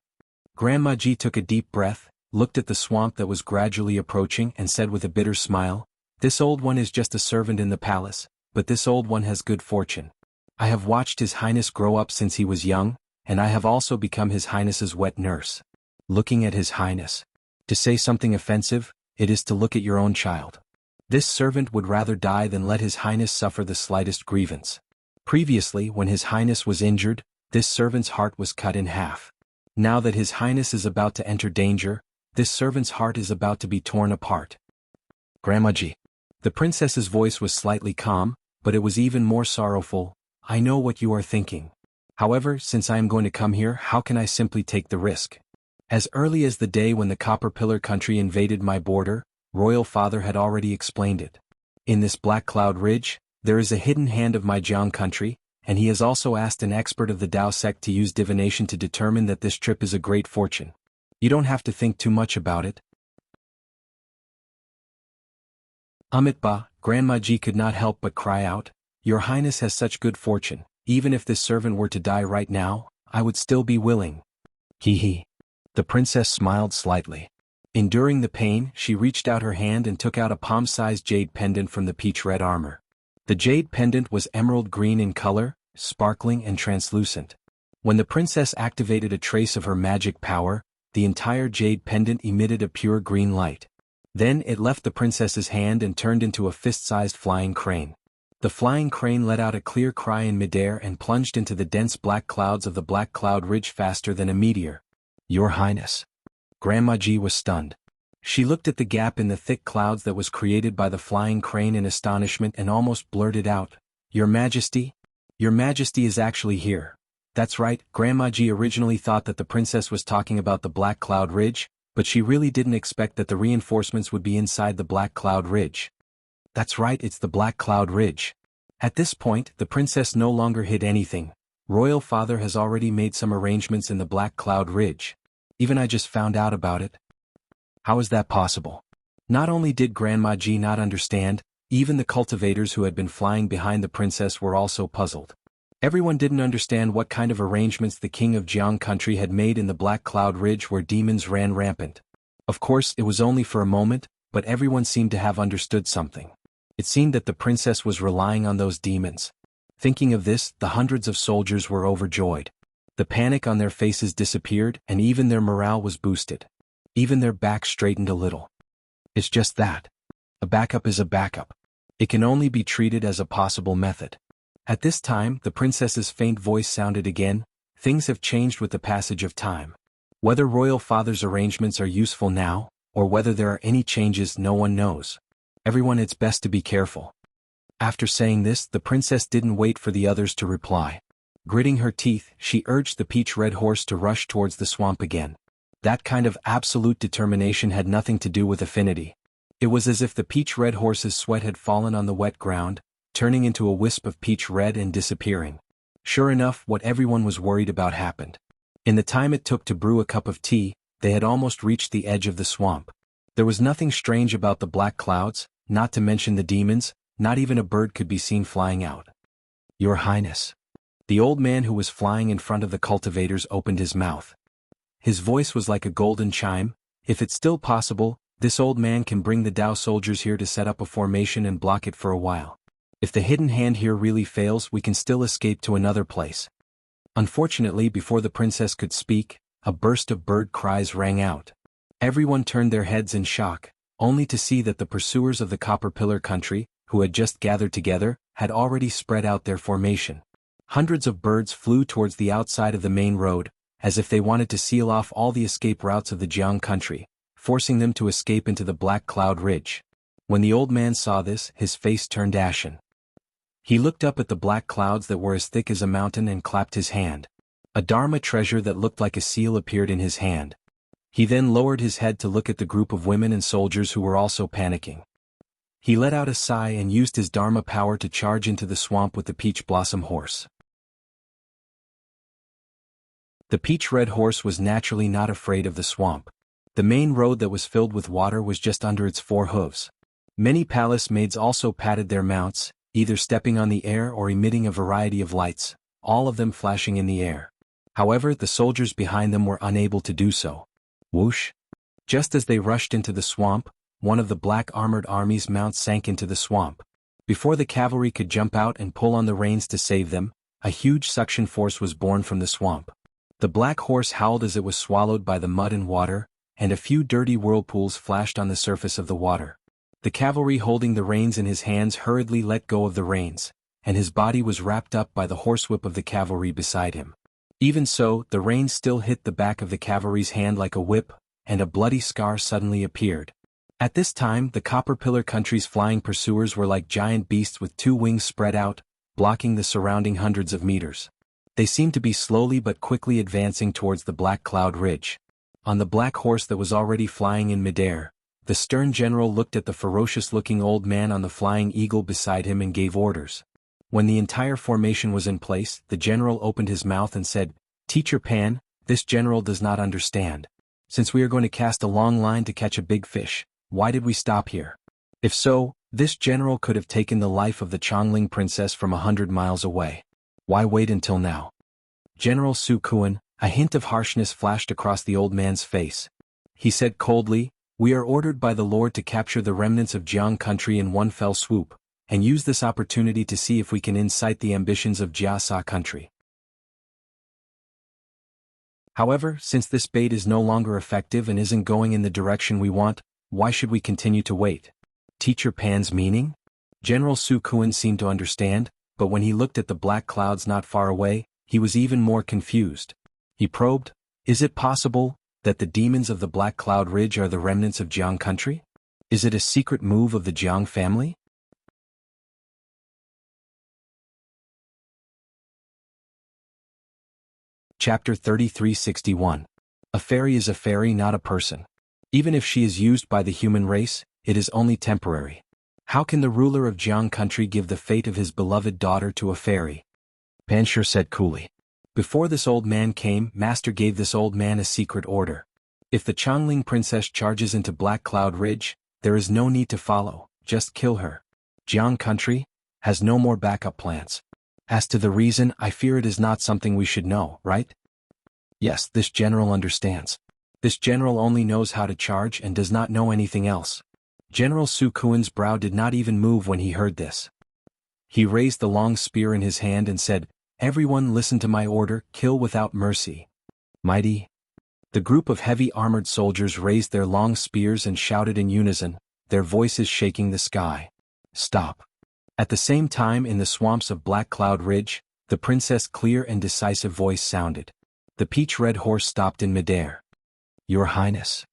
Grandma Ji took a deep breath, looked at the swamp that was gradually approaching and said with a bitter smile, "This old one is just a servant in the palace, but this old one has good fortune. I have watched his highness grow up since he was young, and I have also become his highness's wet nurse." Looking at his highness. To say something offensive, it is to look at your own child. This servant would rather die than let his highness suffer the slightest grievance. Previously, when his highness was injured, this servant's heart was cut in half. Now that his highness is about to enter danger, this servant's heart is about to be torn apart. "Grandma Ji." The princess's voice was slightly calm, but it was even more sorrowful. "I know what you are thinking. However, since I am going to come here, how can I simply take the risk? As early as the day when the Copper Pillar country invaded my border, royal father had already explained it. In this Black Cloud Ridge, there is a hidden hand of my Jiang country, and he has also asked an expert of the Dao sect to use divination to determine that this trip is a great fortune. You don't have to think too much about it." Amitba, Grandma Ji could not help but cry out, "Your highness has such good fortune. Even if this servant were to die right now, I would still be willing." Hee hee. The princess smiled slightly. Enduring the pain, she reached out her hand and took out a palm-sized jade pendant from the peach-red armor. The jade pendant was emerald green in color, sparkling and translucent. When the princess activated a trace of her magic power, the entire jade pendant emitted a pure green light. Then it left the princess's hand and turned into a fist-sized flying crane. The flying crane let out a clear cry in midair and plunged into the dense black clouds of the Black Cloud Ridge faster than a meteor. "Your Highness." Grandma Ji was stunned. She looked at the gap in the thick clouds that was created by the flying crane in astonishment and almost blurted out, "Your Majesty? Your Majesty is actually here." That's right, Grandma Ji originally thought that the princess was talking about the Black Cloud Ridge, but she really didn't expect that the reinforcements would be inside the Black Cloud Ridge. That's right, it's the Black Cloud Ridge. At this point, the princess no longer hid anything. Royal Father has already made some arrangements in the Black Cloud Ridge. Even I just found out about it. How is that possible? Not only did Grandma Ji not understand, even the cultivators who had been flying behind the princess were also puzzled. Everyone didn't understand what kind of arrangements the king of Jianghu country had made in the Black Cloud Ridge where demons ran rampant. Of course, it was only for a moment, but everyone seemed to have understood something. It seemed that the princess was relying on those demons. Thinking of this, the hundreds of soldiers were overjoyed. The panic on their faces disappeared and even their morale was boosted. Even their backs straightened a little. It's just that. A backup is a backup. It can only be treated as a possible method. At this time, the princess's faint voice sounded again. Things have changed with the passage of time. Whether Royal Father's arrangements are useful now, or whether there are any changes, no one knows. Everyone, it's best to be careful. After saying this, the princess didn't wait for the others to reply. Gritting her teeth, she urged the peach-red horse to rush towards the swamp again. That kind of absolute determination had nothing to do with affinity. It was as if the peach-red horse's sweat had fallen on the wet ground, turning into a wisp of peach red and disappearing. Sure enough, what everyone was worried about happened. In the time it took to brew a cup of tea, they had almost reached the edge of the swamp. There was nothing strange about the black clouds, not to mention the demons, not even a bird could be seen flying out. "Your Highness." The old man who was flying in front of the cultivators opened his mouth. His voice was like a golden chime. "If it's still possible, this old man can bring the Dao soldiers here to set up a formation and block it for a while. If the hidden hand here really fails, we can still escape to another place." Unfortunately, before the princess could speak, a burst of bird cries rang out. Everyone turned their heads in shock, only to see that the pursuers of the Copper Pillar country, who had just gathered together, had already spread out their formation. Hundreds of birds flew towards the outside of the main road, as if they wanted to seal off all the escape routes of the Jianghu country, forcing them to escape into the Black Cloud Ridge. When the old man saw this, his face turned ashen. He looked up at the black clouds that were as thick as a mountain and clapped his hand. A Dharma treasure that looked like a seal appeared in his hand. He then lowered his head to look at the group of women and soldiers who were also panicking. He let out a sigh and used his Dharma power to charge into the swamp with the peach blossom horse. The peach-red horse was naturally not afraid of the swamp. The main road that was filled with water was just under its 4 hooves. Many palace maids also patted their mounts, either stepping on the air or emitting a variety of lights, all of them flashing in the air. However, the soldiers behind them were unable to do so. Whoosh! Just as they rushed into the swamp, one of the black armored army's mounts sank into the swamp. Before the cavalry could jump out and pull on the reins to save them, a huge suction force was born from the swamp. The black horse howled as it was swallowed by the mud and water, and a few dirty whirlpools flashed on the surface of the water. The cavalry holding the reins in his hands hurriedly let go of the reins, and his body was wrapped up by the horsewhip of the cavalry beside him. Even so, the reins still hit the back of the cavalry's hand like a whip, and a bloody scar suddenly appeared. At this time, the Copper Pillar country's flying pursuers were like giant beasts with 2 wings spread out, blocking the surrounding hundreds of meters. They seemed to be slowly but quickly advancing towards the Black Cloud Ridge. On the black horse that was already flying in midair, the stern general looked at the ferocious-looking old man on the flying eagle beside him and gave orders. When the entire formation was in place, the general opened his mouth and said, "Teacher Pan, this general does not understand. Since we are going to cast a long line to catch a big fish, why did we stop here? If so, this general could have taken the life of the Chongling princess from 100 miles away. Why wait until now?" General Su Kuan, a hint of harshness flashed across the old man's face. He said coldly, We are ordered by the Lord to capture the remnants of Jiang country in one fell swoop, and use this opportunity to see if we can incite the ambitions of Jiasa country. However, since this bait is no longer effective and isn't going in the direction we want, why should we continue to wait? Teacher Pan's meaning? General Su Kuan seemed to understand, but when he looked at the black clouds not far away, he was even more confused. He probed, is it possible that the demons of the Black Cloud Ridge are the remnants of Jiang country? Is it a secret move of the Jiang family? Chapter 3361. A fairy is a fairy, not a person. Even if she is used by the human race, it is only temporary. How can the ruler of Jiang country give the fate of his beloved daughter to a fairy? Panshur said coolly. Before this old man came, Master gave this old man a secret order. If the Changling princess charges into Black Cloud Ridge, there is no need to follow, just kill her. Jiang country has no more backup plans. As to the reason, I fear it is not something we should know, right? Yes, this general understands. This general only knows how to charge and does not know anything else. General Su Kuan's brow did not even move when he heard this. He raised the long spear in his hand and said, everyone listen to my order, kill without mercy. Mighty. The group of heavy armored soldiers raised their long spears and shouted in unison, their voices shaking the sky. Stop. At the same time, in the swamps of Black Cloud Ridge, the princess' clear and decisive voice sounded. The peach-red horse stopped in midair. Your Highness.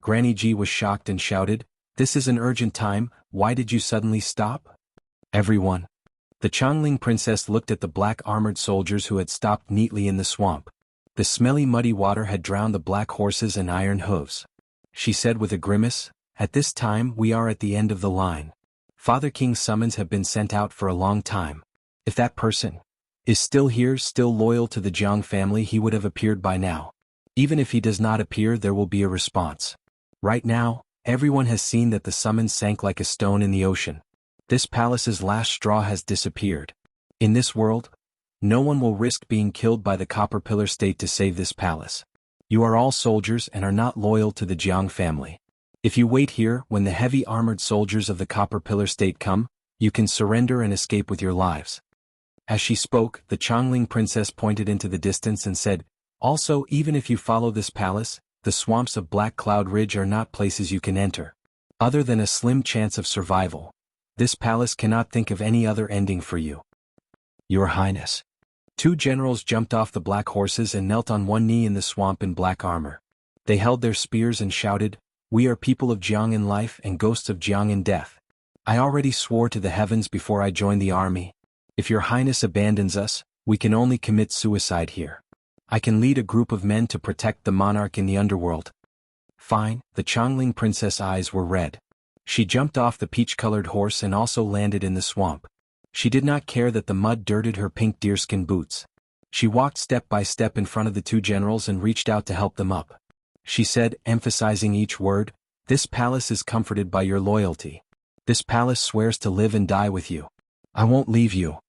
Granny Ji was shocked and shouted, this is an urgent time, why did you suddenly stop? Everyone. The Changling princess looked at the black armored soldiers who had stopped neatly in the swamp. The smelly muddy water had drowned the black horses and iron hooves. She said with a grimace, at this time we are at the end of the line. Father King's summons have been sent out for a long time. If that person is still here, still loyal to the Jiang family, he would have appeared by now. Even if he does not appear, there will be a response. Right now, everyone has seen that the summons sank like a stone in the ocean. This palace's last straw has disappeared. In this world, no one will risk being killed by the Copper Pillar State to save this palace. You are all soldiers and are not loyal to the Jiang family. If you wait here, when the heavy armored soldiers of the Copper Pillar State come, you can surrender and escape with your lives. As she spoke, the Changling princess pointed into the distance and said, also, even if you follow this palace, the swamps of Black Cloud Ridge are not places you can enter. Other than a slim chance of survival, this palace cannot think of any other ending for you. Your Highness. Two generals jumped off the black horses and knelt on one knee in the swamp in black armor. They held their spears and shouted, we are people of Jiang in life and ghosts of Jiang in death. I already swore to the heavens before I joined the army. If your Highness abandons us, we can only commit suicide here. I can lead a group of men to protect the monarch in the underworld. Fine, the Changling princess' eyes were red. She jumped off the peach-colored horse and also landed in the swamp. She did not care that the mud dirted her pink deerskin boots. She walked step by step in front of the two generals and reached out to help them up. She said, emphasizing each word, this palace is comforted by your loyalty. This palace swears to live and die with you. I won't leave you.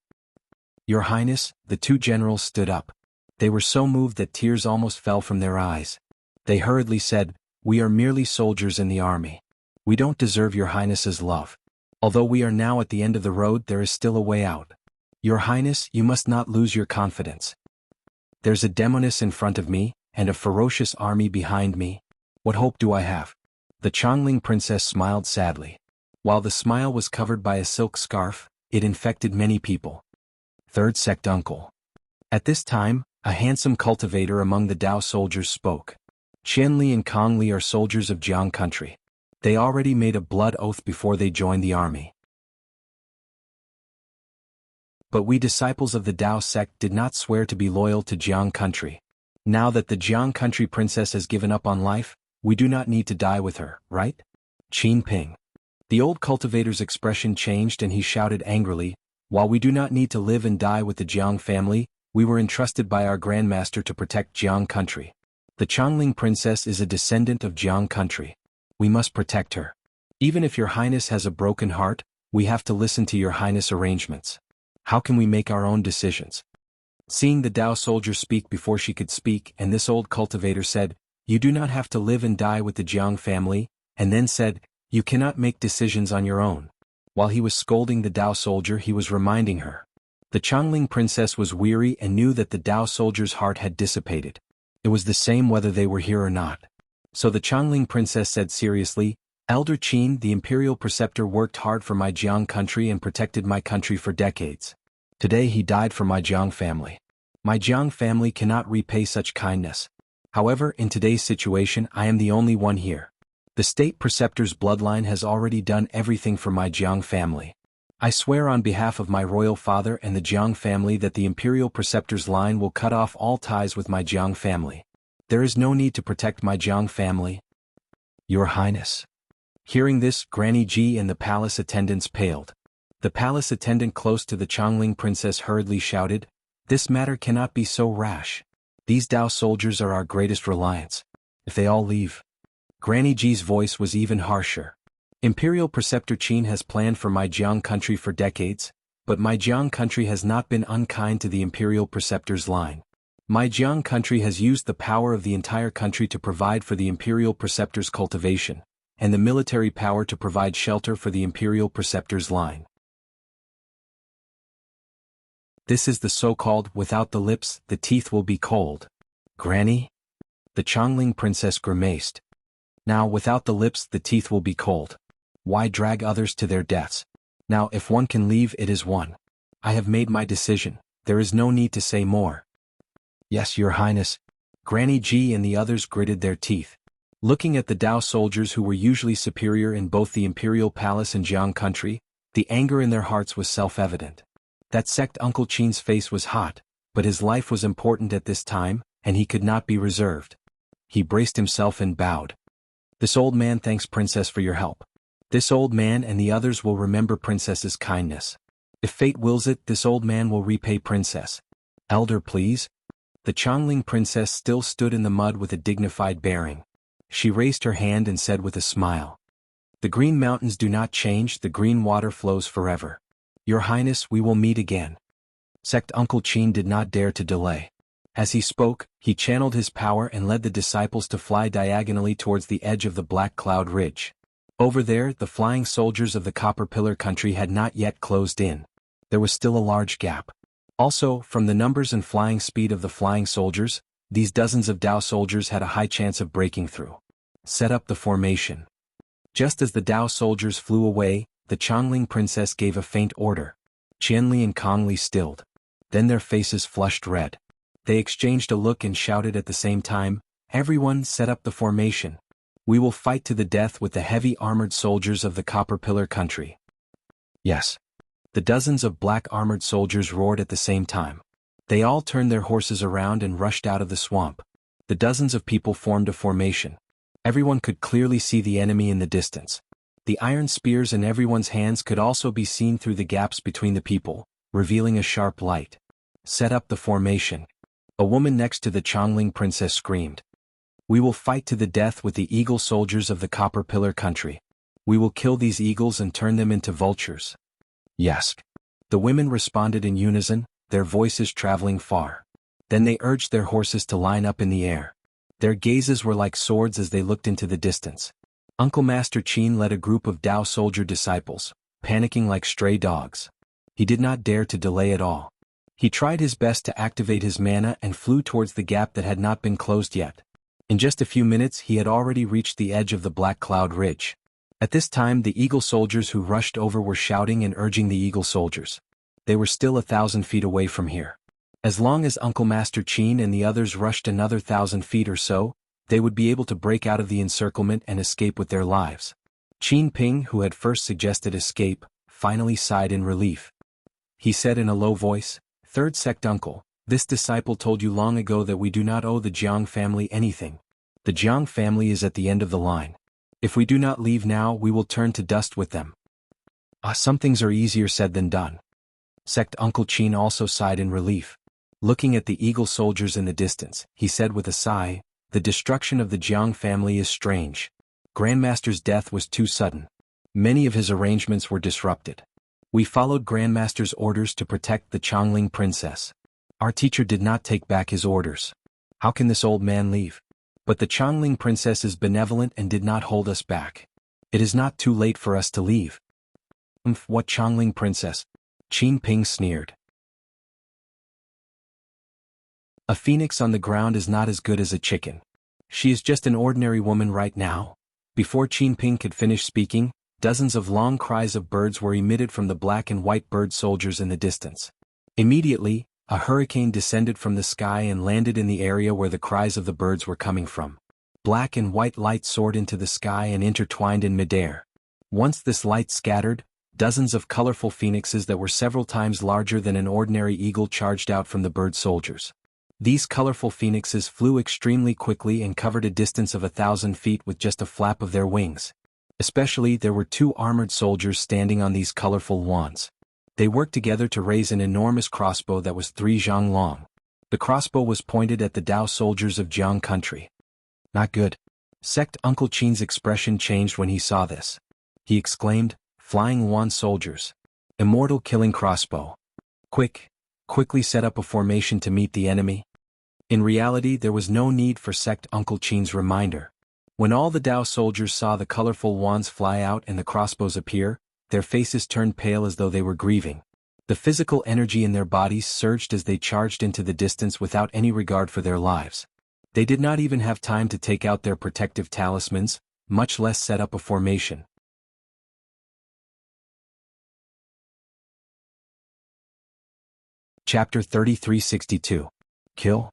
Your Highness, the two generals stood up. They were so moved that tears almost fell from their eyes. They hurriedly said, we are merely soldiers in the army. We don't deserve your Highness's love. Although we are now at the end of the road, there is still a way out. Your Highness, you must not lose your confidence. There's a demoness in front of me, and a ferocious army behind me. What hope do I have? The Changling princess smiled sadly. While the smile was covered by a silk scarf, it infected many people. Third sect uncle. At this time, a handsome cultivator among the Dao soldiers spoke. Qian Li and Kong Li are soldiers of Jiang country. They already made a blood oath before they joined the army. But we disciples of the Dao sect did not swear to be loyal to Jiang country. Now that the Jiang country princess has given up on life, we do not need to die with her, right? Qin Ping. The old cultivator's expression changed and he shouted angrily, while we do not need to live and die with the Jiang family, we were entrusted by our grandmaster to protect Jiang country. The Changling princess is a descendant of Jiang country. We must protect her. Even if your Highness has a broken heart, we have to listen to your Highness arrangements. How can we make our own decisions? Seeing the Dao soldier speak before she could speak, and this old cultivator said, you do not have to live and die with the Jiang family, and then said, "You cannot make decisions on your own." While he was scolding the Dao soldier, he was reminding her. The Changling princess was weary and knew that the Dao soldier's heart had dissipated. It was the same whether they were here or not. So the Changling princess said seriously, "Elder Qin, the imperial preceptor worked hard for my Jiang country and protected my country for decades. Today he died for my Jiang family. My Jiang family cannot repay such kindness. However, in today's situation I am the only one here. The state preceptor's bloodline has already done everything for my Jiang family. I swear on behalf of my royal father and the Jiang family that the imperial preceptor's line will cut off all ties with my Jiang family. There is no need to protect my Jiang family." "Your Highness." Hearing this, Granny Ji and the palace attendants paled. The palace attendant close to the Changling princess hurriedly shouted, "This matter cannot be so rash. These Dao soldiers are our greatest reliance. If they all leave..." Granny Ji's voice was even harsher. "Imperial Preceptor Qin has planned for my Jiang country for decades, but my Jiang country has not been unkind to the Imperial Preceptor's line. My Jiang country has used the power of the entire country to provide for the Imperial Preceptor's cultivation, and the military power to provide shelter for the Imperial Preceptor's line. This is the so-called without the lips, the teeth will be cold." "Granny?" The Changling princess grimaced. "Now without the lips the teeth will be cold. Why drag others to their deaths? Now if one can leave, it is one. I have made my decision, there is no need to say more." "Yes, Your Highness." Granny Ji and the others gritted their teeth. Looking at the Dao soldiers who were usually superior in both the Imperial Palace and Jiang country, the anger in their hearts was self-evident. That sect Uncle Qin's face was hot, but his life was important at this time, and he could not be reserved. He braced himself and bowed. "This old man thanks Princess for your help. This old man and the others will remember Princess's kindness. If fate wills it, this old man will repay Princess. Elder, please." The Changling princess still stood in the mud with a dignified bearing. She raised her hand and said with a smile, "The green mountains do not change, the green water flows forever. Your Highness, we will meet again." Sect Uncle Qin did not dare to delay. As he spoke, he channeled his power and led the disciples to fly diagonally towards the edge of the Black Cloud Ridge. Over there, the flying soldiers of the Copper Pillar country had not yet closed in. There was still a large gap. Also, from the numbers and flying speed of the flying soldiers, these dozens of Dao soldiers had a high chance of breaking through. "Set up the formation." Just as the Dao soldiers flew away, the Changling princess gave a faint order. Qianli and Kongli stilled. Then their faces flushed red. They exchanged a look and shouted at the same time, "Everyone, set up the formation. We will fight to the death with the heavy armored soldiers of the Copper Pillar country." "Yes." The dozens of black armored soldiers roared at the same time. They all turned their horses around and rushed out of the swamp. The dozens of people formed a formation. Everyone could clearly see the enemy in the distance. The iron spears in everyone's hands could also be seen through the gaps between the people, revealing a sharp light. "Set up the formation." A woman next to the Changling princess screamed. "We will fight to the death with the eagle soldiers of the Copper Pillar country. We will kill these eagles and turn them into vultures." "Yes." The women responded in unison, their voices traveling far. Then they urged their horses to line up in the air. Their gazes were like swords as they looked into the distance. Uncle Master Qin led a group of Dao soldier disciples, panicking like stray dogs. He did not dare to delay at all. He tried his best to activate his mana and flew towards the gap that had not been closed yet. In just a few minutes he had already reached the edge of the Black Cloud Ridge. At this time the Eagle soldiers who rushed over were shouting and urging the Eagle soldiers. They were still 1,000 feet away from here. As long as Uncle Master Qin and the others rushed another 1,000 feet or so, they would be able to break out of the encirclement and escape with their lives. Qin Ping, who had first suggested escape, finally sighed in relief. He said in a low voice, "Third sect uncle, this disciple told you long ago that we do not owe the Jiang family anything. The Jiang family is at the end of the line. If we do not leave now, we will turn to dust with them." Some things are easier said than done. Sect Uncle Qin also sighed in relief. Looking at the Eagle soldiers in the distance, he said with a sigh, "The destruction of the Jiang family is strange. Grandmaster's death was too sudden. Many of his arrangements were disrupted. We followed Grandmaster's orders to protect the Changling princess. Our teacher did not take back his orders. How can this old man leave? But the Changling princess is benevolent and did not hold us back. It is not too late for us to leave. What Changling princess? Qin Ping sneered. A phoenix on the ground is not as good as a chicken. She is just an ordinary woman right now. Before Qin Ping could finish speaking, dozens of long cries of birds were emitted from the black and white bird soldiers in the distance. Immediately, a hurricane descended from the sky and landed in the area where the cries of the birds were coming from. Black and white light soared into the sky and intertwined in midair. Once this light scattered, dozens of colorful phoenixes that were several times larger than an ordinary eagle charged out from the bird soldiers. These colorful phoenixes flew extremely quickly and covered a distance of 1,000 feet with just a flap of their wings. Especially, there were 2 armored soldiers standing on these colorful wands. They worked together to raise an enormous crossbow that was 3 zhang long. The crossbow was pointed at the Dao soldiers of Jianghu country. Not good. Sect Uncle Qin's expression changed when he saw this. He exclaimed, "Flying wand soldiers. Immortal killing crossbow. Quickly set up a formation to meet the enemy." In reality, there was no need for Sect Uncle Qin's reminder. When all the Dao soldiers saw the colorful wands fly out and the crossbows appear, their faces turned pale as though they were grieving. The physical energy in their bodies surged as they charged into the distance without any regard for their lives. They did not even have time to take out their protective talismans, much less set up a formation. Chapter 3362. Kill.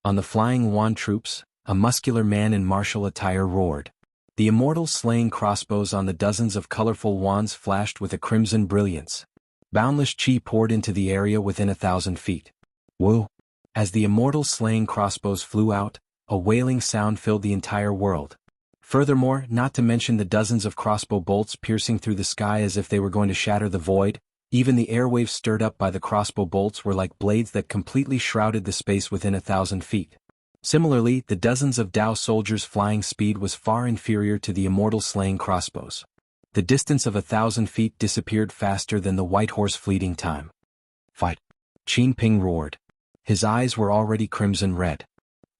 On the flying wand troops, a muscular man in martial attire roared. The immortal slaying crossbows on the dozens of colorful wands flashed with a crimson brilliance. Boundless chi poured into the area within 1,000 feet. Woo! As the immortal slaying crossbows flew out, a wailing sound filled the entire world. Furthermore, not to mention the dozens of crossbow bolts piercing through the sky as if they were going to shatter the void, even the airwaves stirred up by the crossbow bolts were like blades that completely shrouded the space within 1,000 feet. Similarly, the dozens of Dao soldiers' flying speed was far inferior to the immortal slaying crossbows. The distance of 1,000 feet disappeared faster than the white horse fleeting time. Fight! Qin Ping roared. His eyes were already crimson red.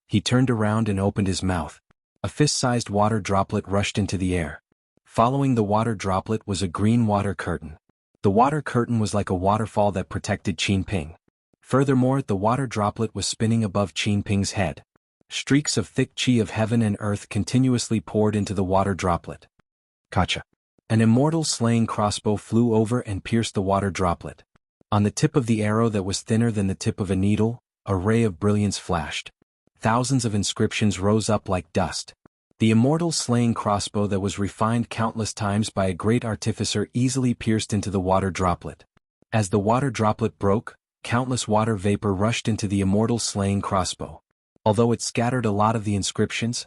He turned around and opened his mouth. A fist-sized water droplet rushed into the air. Following the water droplet was a green water curtain. The water curtain was like a waterfall that protected Qin Ping. Furthermore, the water droplet was spinning above Qin Ping's head. Streaks of thick chi of heaven and earth continuously poured into the water droplet. Kacha! An immortal slaying crossbow flew over and pierced the water droplet. On the tip of the arrow that was thinner than the tip of a needle, a ray of brilliance flashed. Thousands of inscriptions rose up like dust. The immortal slaying crossbow that was refined countless times by a great artificer easily pierced into the water droplet. As the water droplet broke, countless water vapor rushed into the immortal slaying crossbow. Although it scattered a lot of the inscriptions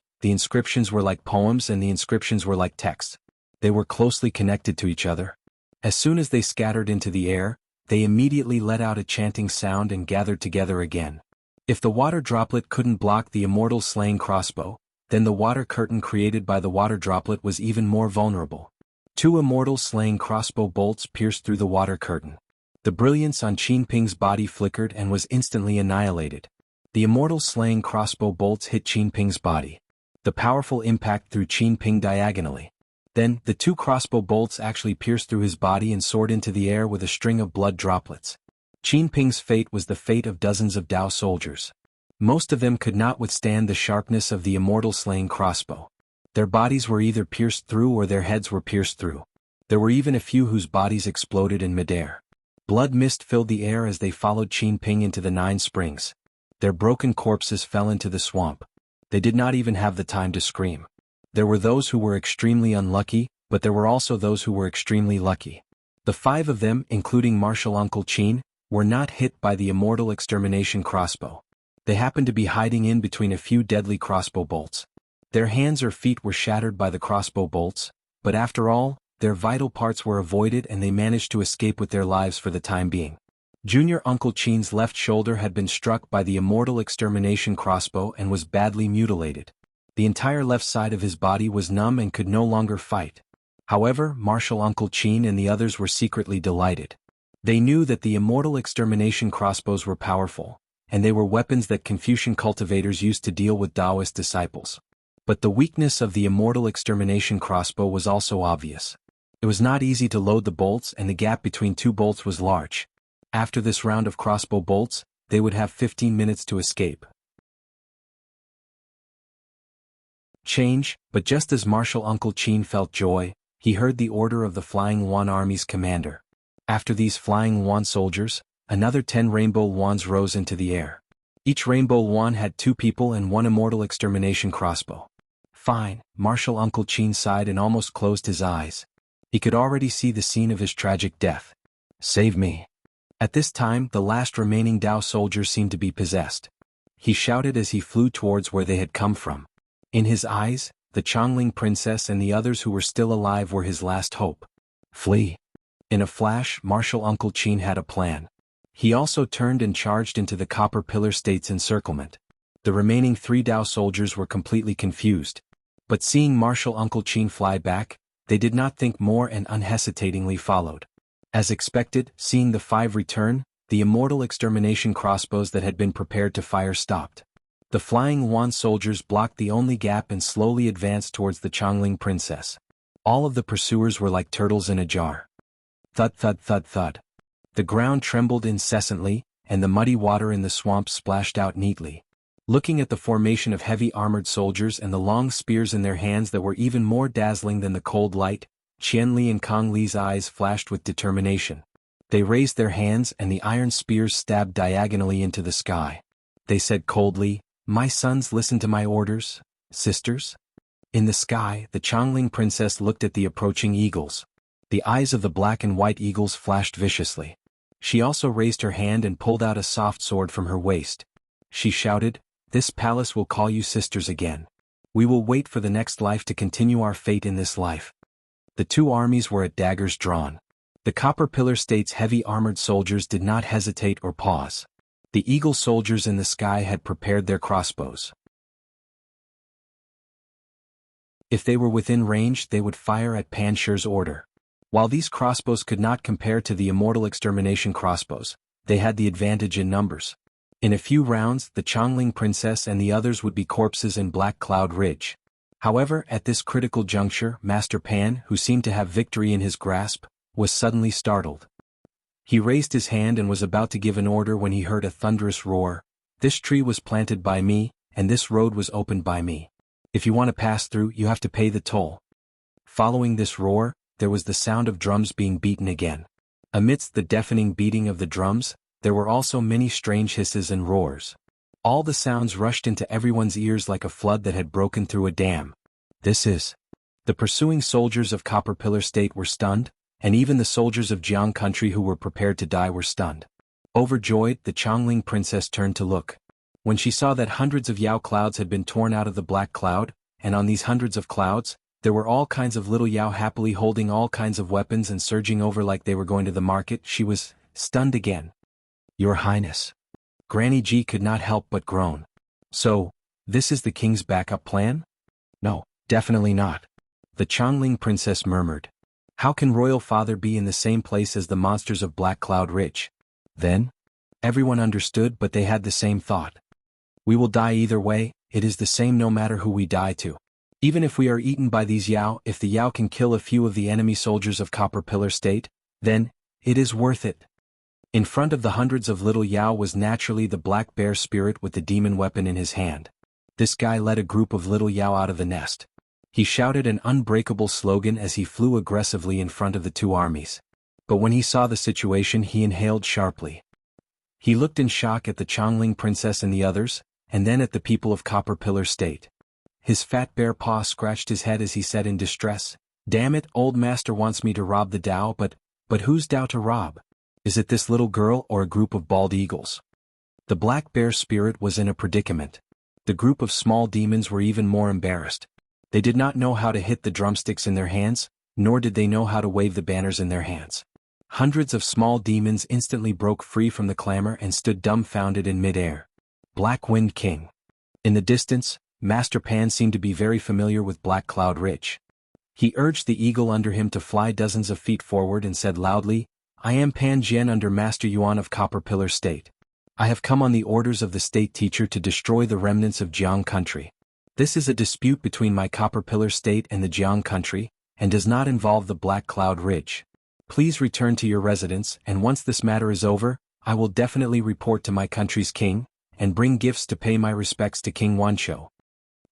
were like poems and the inscriptions were like texts. They were closely connected to each other. As soon as they scattered into the air, they immediately let out a chanting sound and gathered together again. If the water droplet couldn't block the immortal slaying crossbow, then the water curtain created by the water droplet was even more vulnerable. 2 immortal slaying crossbow bolts pierced through the water curtain. The brilliance on Qin Ping's body flickered and was instantly annihilated. The immortal slaying crossbow bolts hit Qin Ping's body. The powerful impact threw Qin Ping diagonally. Then, the 2 crossbow bolts actually pierced through his body and soared into the air with a string of blood droplets. Qin Ping's fate was the fate of dozens of Dao soldiers. Most of them could not withstand the sharpness of the immortal slaying crossbow. Their bodies were either pierced through or their heads were pierced through. There were even a few whose bodies exploded in midair. Blood mist filled the air as they followed Qin Ping into the 9 springs. Their broken corpses fell into the swamp. They did not even have the time to scream. There were those who were extremely unlucky, but there were also those who were extremely lucky. The 5 of them, including Martial Uncle Qin, were not hit by the immortal extermination crossbow. They happened to be hiding in between a few deadly crossbow bolts. Their hands or feet were shattered by the crossbow bolts, but after all, their vital parts were avoided and they managed to escape with their lives for the time being. Junior Uncle Qin's left shoulder had been struck by the immortal extermination crossbow and was badly mutilated. The entire left side of his body was numb and could no longer fight. However, Martial Uncle Qin and the others were secretly delighted. They knew that the immortal extermination crossbows were powerful, and they were weapons that Confucian cultivators used to deal with Taoist disciples. But the weakness of the Immortal Extermination crossbow was also obvious. It was not easy to load the bolts, and the gap between two bolts was large. After this round of crossbow bolts, they would have 15 minutes to escape. Change, but just as Marshal Uncle Qin felt joy, he heard the order of the Flying Yuan Army's commander. After these Flying Yuan soldiers, another 10 rainbow yuans rose into the air. Each rainbow yuan had 2 people and 1 Immortal Extermination crossbow. Fine, Marshal Uncle Qin sighed and almost closed his eyes. He could already see the scene of his tragic death. Save me. At this time, the last remaining Dao soldiers seemed to be possessed. He shouted as he flew towards where they had come from. In his eyes, the Chongling princess and the others who were still alive were his last hope. Flee. In a flash, Marshal Uncle Qin had a plan. He also turned and charged into the Copper Pillar State's encirclement. The remaining 3 Dao soldiers were completely confused. But seeing Marshal Uncle Qin fly back, they did not think more and unhesitatingly followed. As expected, seeing the 5 return, the Immortal Extermination crossbows that had been prepared to fire stopped. The Flying Yuan soldiers blocked the only gap and slowly advanced towards the Chongling princess. All of the pursuers were like turtles in a jar. Thud thud thud thud. The ground trembled incessantly, and the muddy water in the swamp splashed out neatly. Looking at the formation of heavy armored soldiers and the long spears in their hands that were even more dazzling than the cold light, Qianli and Kong Li's eyes flashed with determination. They raised their hands and the iron spears stabbed diagonally into the sky. They said coldly, "My sons, listen to my orders, sisters." In the sky, the Chongling princess looked at the approaching eagles. The eyes of the black and white eagles flashed viciously. She also raised her hand and pulled out a soft sword from her waist. She shouted, "This palace will call you sisters again. We will wait for the next life to continue our fate in this life." The 2 armies were at daggers drawn. The Copper Pillar State's heavy armored soldiers did not hesitate or pause. The eagle soldiers in the sky had prepared their crossbows. If they were within range, they would fire at Panshir's order. While these crossbows could not compare to the Immortal Extermination crossbows, they had the advantage in numbers. In a few rounds, the Chongling princess and the others would be corpses in Black Cloud Ridge. However, at this critical juncture, Master Pan, who seemed to have victory in his grasp, was suddenly startled. He raised his hand and was about to give an order when he heard a thunderous roar. "This tree was planted by me, and this road was opened by me. If you want to pass through, you have to pay the toll." Following this roar, there was the sound of drums being beaten again. Amidst the deafening beating of the drums, there were also many strange hisses and roars. All the sounds rushed into everyone's ears like a flood that had broken through a dam. This is. The pursuing soldiers of Copper Pillar State were stunned, and even the soldiers of Jianghu country who were prepared to die were stunned. Overjoyed, the Chongling princess turned to look. When she saw that hundreds of Yao clouds had been torn out of the black cloud, and on these hundreds of clouds, there were all kinds of little Yao happily holding all kinds of weapons and surging over like they were going to the market, she was stunned again. "Your Highness." Granny Ji could not help but groan. "So, this is the king's backup plan?" "No, definitely not." The Chongling princess murmured. "How can royal father be in the same place as the monsters of Black Cloud Ridge?" Then? Everyone understood, but they had the same thought. "We will die either way, it is the same no matter who we die to. Even if we are eaten by these Yao, if the Yao can kill a few of the enemy soldiers of Copper Pillar State, then, it is worth it." In front of the hundreds of little Yao was naturally the black bear spirit with the demon weapon in his hand. This guy led a group of little Yao out of the nest. He shouted an unbreakable slogan as he flew aggressively in front of the 2 armies. But when he saw the situation, he inhaled sharply. He looked in shock at the Chongling princess and the others, and then at the people of Copper Pillar State. His fat bear paw scratched his head as he said in distress, "Damn it, old master wants me to rob the Dao, but who's Dao to rob? Is it this little girl or a group of bald eagles?" The black bear spirit was in a predicament. The group of small demons were even more embarrassed. They did not know how to hit the drumsticks in their hands, nor did they know how to wave the banners in their hands. Hundreds of small demons instantly broke free from the clamor and stood dumbfounded in mid-air. Black Wind King. In the distance, Master Pan seemed to be very familiar with Black Cloud Ridge. He urged the eagle under him to fly dozens of feet forward and said loudly, "I am Pan Jian under Master Yuan of Copper Pillar State. I have come on the orders of the state teacher to destroy the remnants of Jianghu country." This is a dispute between my Copper Pillar State and the Jianghu country, and does not involve the Black Cloud Ridge. Please return to your residence, and once this matter is over, I will definitely report to my country's king, and bring gifts to pay my respects to King Wancho.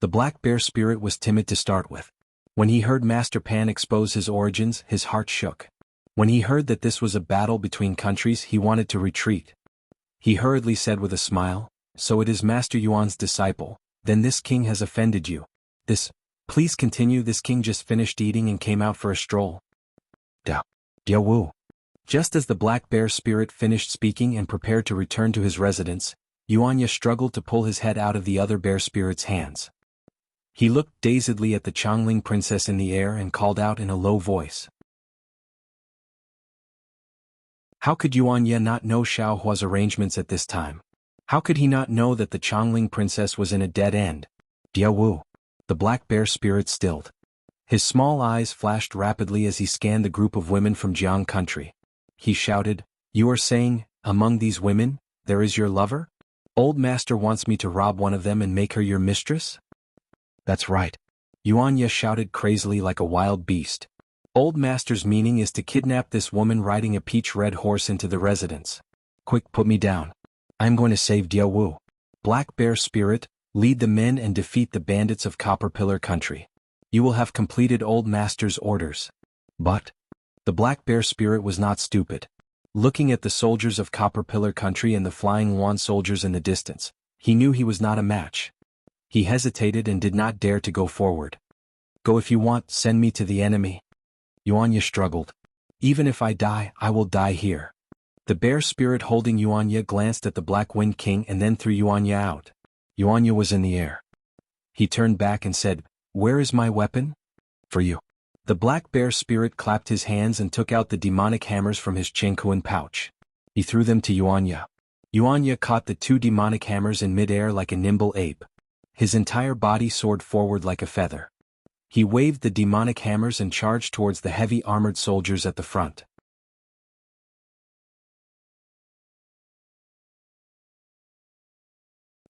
The Black Bear Spirit was timid to start with. When he heard Master Pan expose his origins, his heart shook. When he heard that this was a battle between countries, he wanted to retreat. He hurriedly said with a smile, "So it is Master Yuan's disciple, then this king has offended you. Please continue. This king just finished eating and came out for a stroll." Jianghu. Just as the Black Bear Spirit finished speaking and prepared to return to his residence, Yuanya struggled to pull his head out of the other bear spirit's hands. He looked dazedly at the Chongling princess in the air and called out in a low voice. How could Yuanya not know Xiao Hua's arrangements at this time? How could he not know that the Chongling princess was in a dead end? Jianghu. The Black Bear Spirit stilled. His small eyes flashed rapidly as he scanned the group of women from Jianghu country. He shouted, "You are saying, among these women, there is your lover? Old Master wants me to rob one of them and make her your mistress?" "That's right." Yuanya shouted crazily like a wild beast. "Old Master's meaning is to kidnap this woman riding a peach-red horse into the residence. Quick, put me down. I'm going to save Jianghu. Black Bear Spirit, lead the men and defeat the bandits of Copper Pillar Country. You will have completed Old Master's orders." But the Black Bear Spirit was not stupid. Looking at the soldiers of Copper Pillar Country and the flying Yuan soldiers in the distance, he knew he was not a match. He hesitated and did not dare to go forward. "Go if you want, send me to the enemy." Yuanya struggled. "Even if I die, I will die here." The bear spirit holding Yuanya glanced at the Black Wind King and then threw Yuanya out. Yuanya was in the air. He turned back and said, "Where is my weapon?" "For you." The Black Bear Spirit clapped his hands and took out the demonic hammers from his Chenkuan pouch. He threw them to Yuanya. Yuanya caught the two demonic hammers in midair like a nimble ape. His entire body soared forward like a feather. He waved the demonic hammers and charged towards the heavy armored soldiers at the front.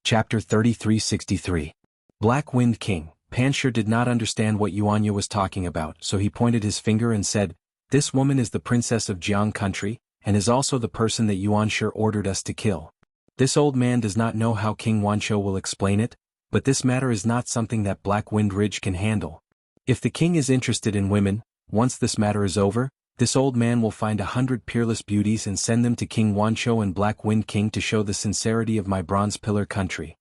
Chapter 3363. Black Wind King. Panshir did not understand what Yuanya was talking about, so he pointed his finger and said, "This woman is the princess of Jianghu country, and is also the person that Yuanshir ordered us to kill. This old man does not know how King Wancho will explain it, but this matter is not something that Black Wind Ridge can handle. If the king is interested in women, once this matter is over, this old man will find 100 peerless beauties and send them to King Wancho and Black Wind King to show the sincerity of my Bronze Pillar country."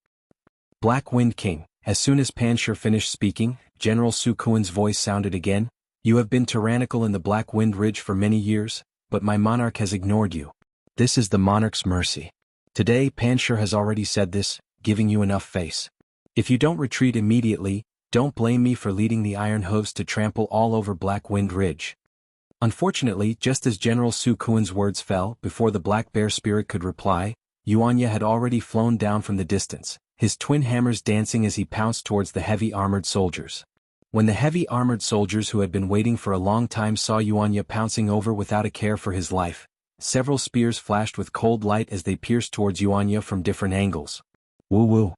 Black Wind King. As soon as Panshir finished speaking, General Su Kuan's voice sounded again. "You have been tyrannical in the Black Wind Ridge for many years, but my monarch has ignored you. This is the monarch's mercy. Today Panshir has already said this, giving you enough face. If you don't retreat immediately, don't blame me for leading the Iron Hooves to trample all over Black Wind Ridge." Unfortunately, just as General Su Kuan's words fell, before the Black Bear Spirit could reply, Yuanya had already flown down from the distance, his twin hammers dancing as he pounced towards the heavy armored soldiers. When the heavy armored soldiers who had been waiting for a long time saw Yuanya pouncing over without a care for his life, several spears flashed with cold light as they pierced towards Yuanya from different angles. Woo-woo.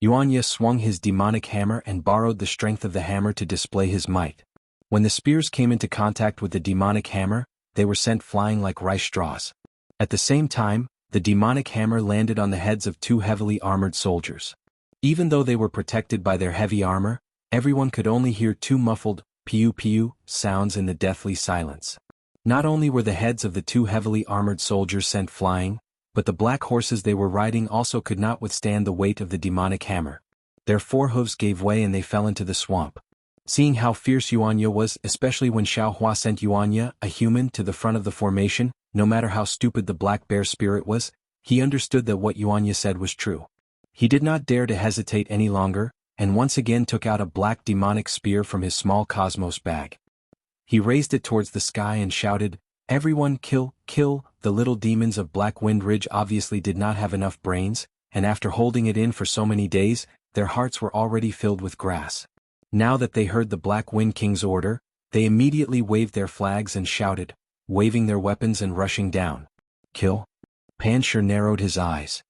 Yuanya swung his demonic hammer and borrowed the strength of the hammer to display his might. When the spears came into contact with the demonic hammer, they were sent flying like rice straws. At the same time, the demonic hammer landed on the heads of two heavily armored soldiers. Even though they were protected by their heavy armor, everyone could only hear two muffled, pew-pew, sounds in the deathly silence. Not only were the heads of the two heavily armored soldiers sent flying, but the black horses they were riding also could not withstand the weight of the demonic hammer. Their forehooves gave way and they fell into the swamp. Seeing how fierce Yuanya was, especially when Xiaohua sent Yuanya, a human, to the front of the formation, no matter how stupid the black bear spirit was, he understood that what Yuanya said was true. He did not dare to hesitate any longer, and once again took out a black demonic spear from his small cosmos bag. He raised it towards the sky and shouted, "Everyone kill, kill!" The little demons of Black Wind Ridge obviously did not have enough brains, and after holding it in for so many days, their hearts were already filled with grass. Now that they heard the Black Wind King's order, they immediately waved their flags and shouted, waving their weapons and rushing down. "Kill?" Panshir narrowed his eyes.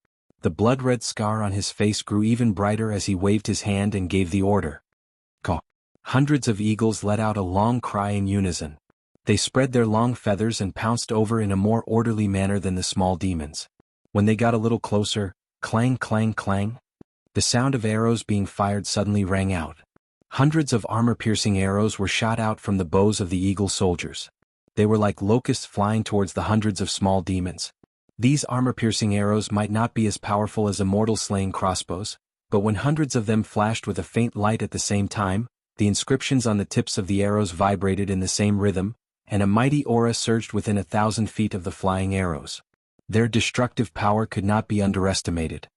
The blood-red scar on his face grew even brighter as he waved his hand and gave the order. Caw. Hundreds of eagles let out a long cry in unison. They spread their long feathers and pounced over in a more orderly manner than the small demons. When they got a little closer, clang clang clang, the sound of arrows being fired suddenly rang out. Hundreds of armor-piercing arrows were shot out from the bows of the eagle soldiers. They were like locusts flying towards the hundreds of small demons. These armor-piercing arrows might not be as powerful as immortal-slaying crossbows, but when hundreds of them flashed with a faint light at the same time, the inscriptions on the tips of the arrows vibrated in the same rhythm, and a mighty aura surged within 1,000 feet of the flying arrows. Their destructive power could not be underestimated.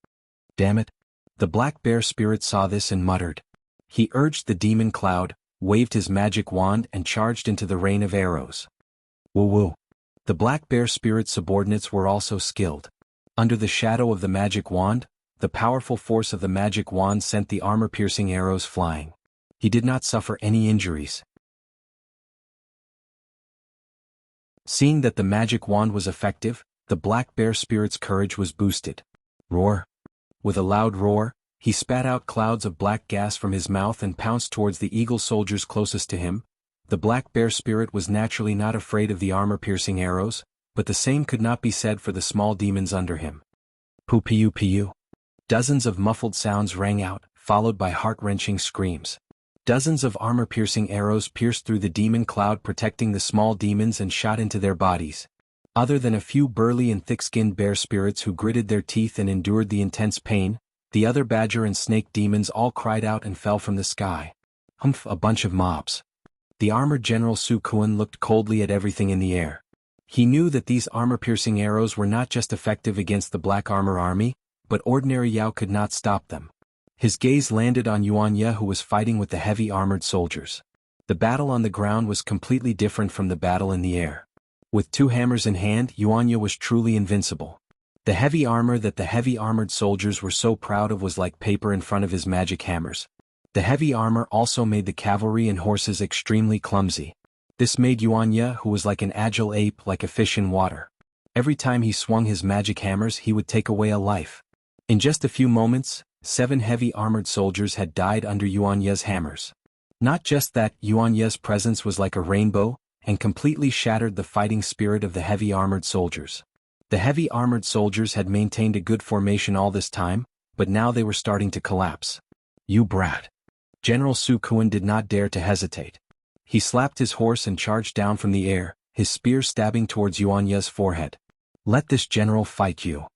Damn it! The black bear spirit saw this and muttered. He urged the demon cloud, waved his magic wand and charged into the rain of arrows. Woo-woo! The black bear spirit's subordinates were also skilled. Under the shadow of the magic wand, the powerful force of the magic wand sent the armor-piercing arrows flying. He did not suffer any injuries. Seeing that the magic wand was effective, the black bear spirit's courage was boosted. Roar! With a loud roar, he spat out clouds of black gas from his mouth and pounced towards the eagle soldiers closest to him. The black bear spirit was naturally not afraid of the armor-piercing arrows, but the same could not be said for the small demons under him. Poo-pee-oo-pee-oo. Dozens of muffled sounds rang out, followed by heart-wrenching screams. Dozens of armor-piercing arrows pierced through the demon cloud protecting the small demons and shot into their bodies. Other than a few burly and thick-skinned bear spirits who gritted their teeth and endured the intense pain, the other badger and snake demons all cried out and fell from the sky. Humph, a bunch of mobs. The armored General Su Kuan looked coldly at everything in the air. He knew that these armor-piercing arrows were not just effective against the Black Armor Army, but ordinary Yao could not stop them. His gaze landed on Yuanya, who was fighting with the heavy armored soldiers. The battle on the ground was completely different from the battle in the air. With two hammers in hand, Yuanya was truly invincible. The heavy armor that the heavy armored soldiers were so proud of was like paper in front of his magic hammers. The heavy armor also made the cavalry and horses extremely clumsy. This made Yuanya, who was like an agile ape, like a fish in water. Every time he swung his magic hammers, he would take away a life. In just a few moments, 7 heavy armored soldiers had died under Yuanya's hammers. Not just that, Yuanya's presence was like a rainbow, and completely shattered the fighting spirit of the heavy armored soldiers. The heavy armored soldiers had maintained a good formation all this time, but now they were starting to collapse. You brat! General Su Kuan did not dare to hesitate. He slapped his horse and charged down from the air, his spear stabbing towards Yuanya's forehead. Let this general fight you.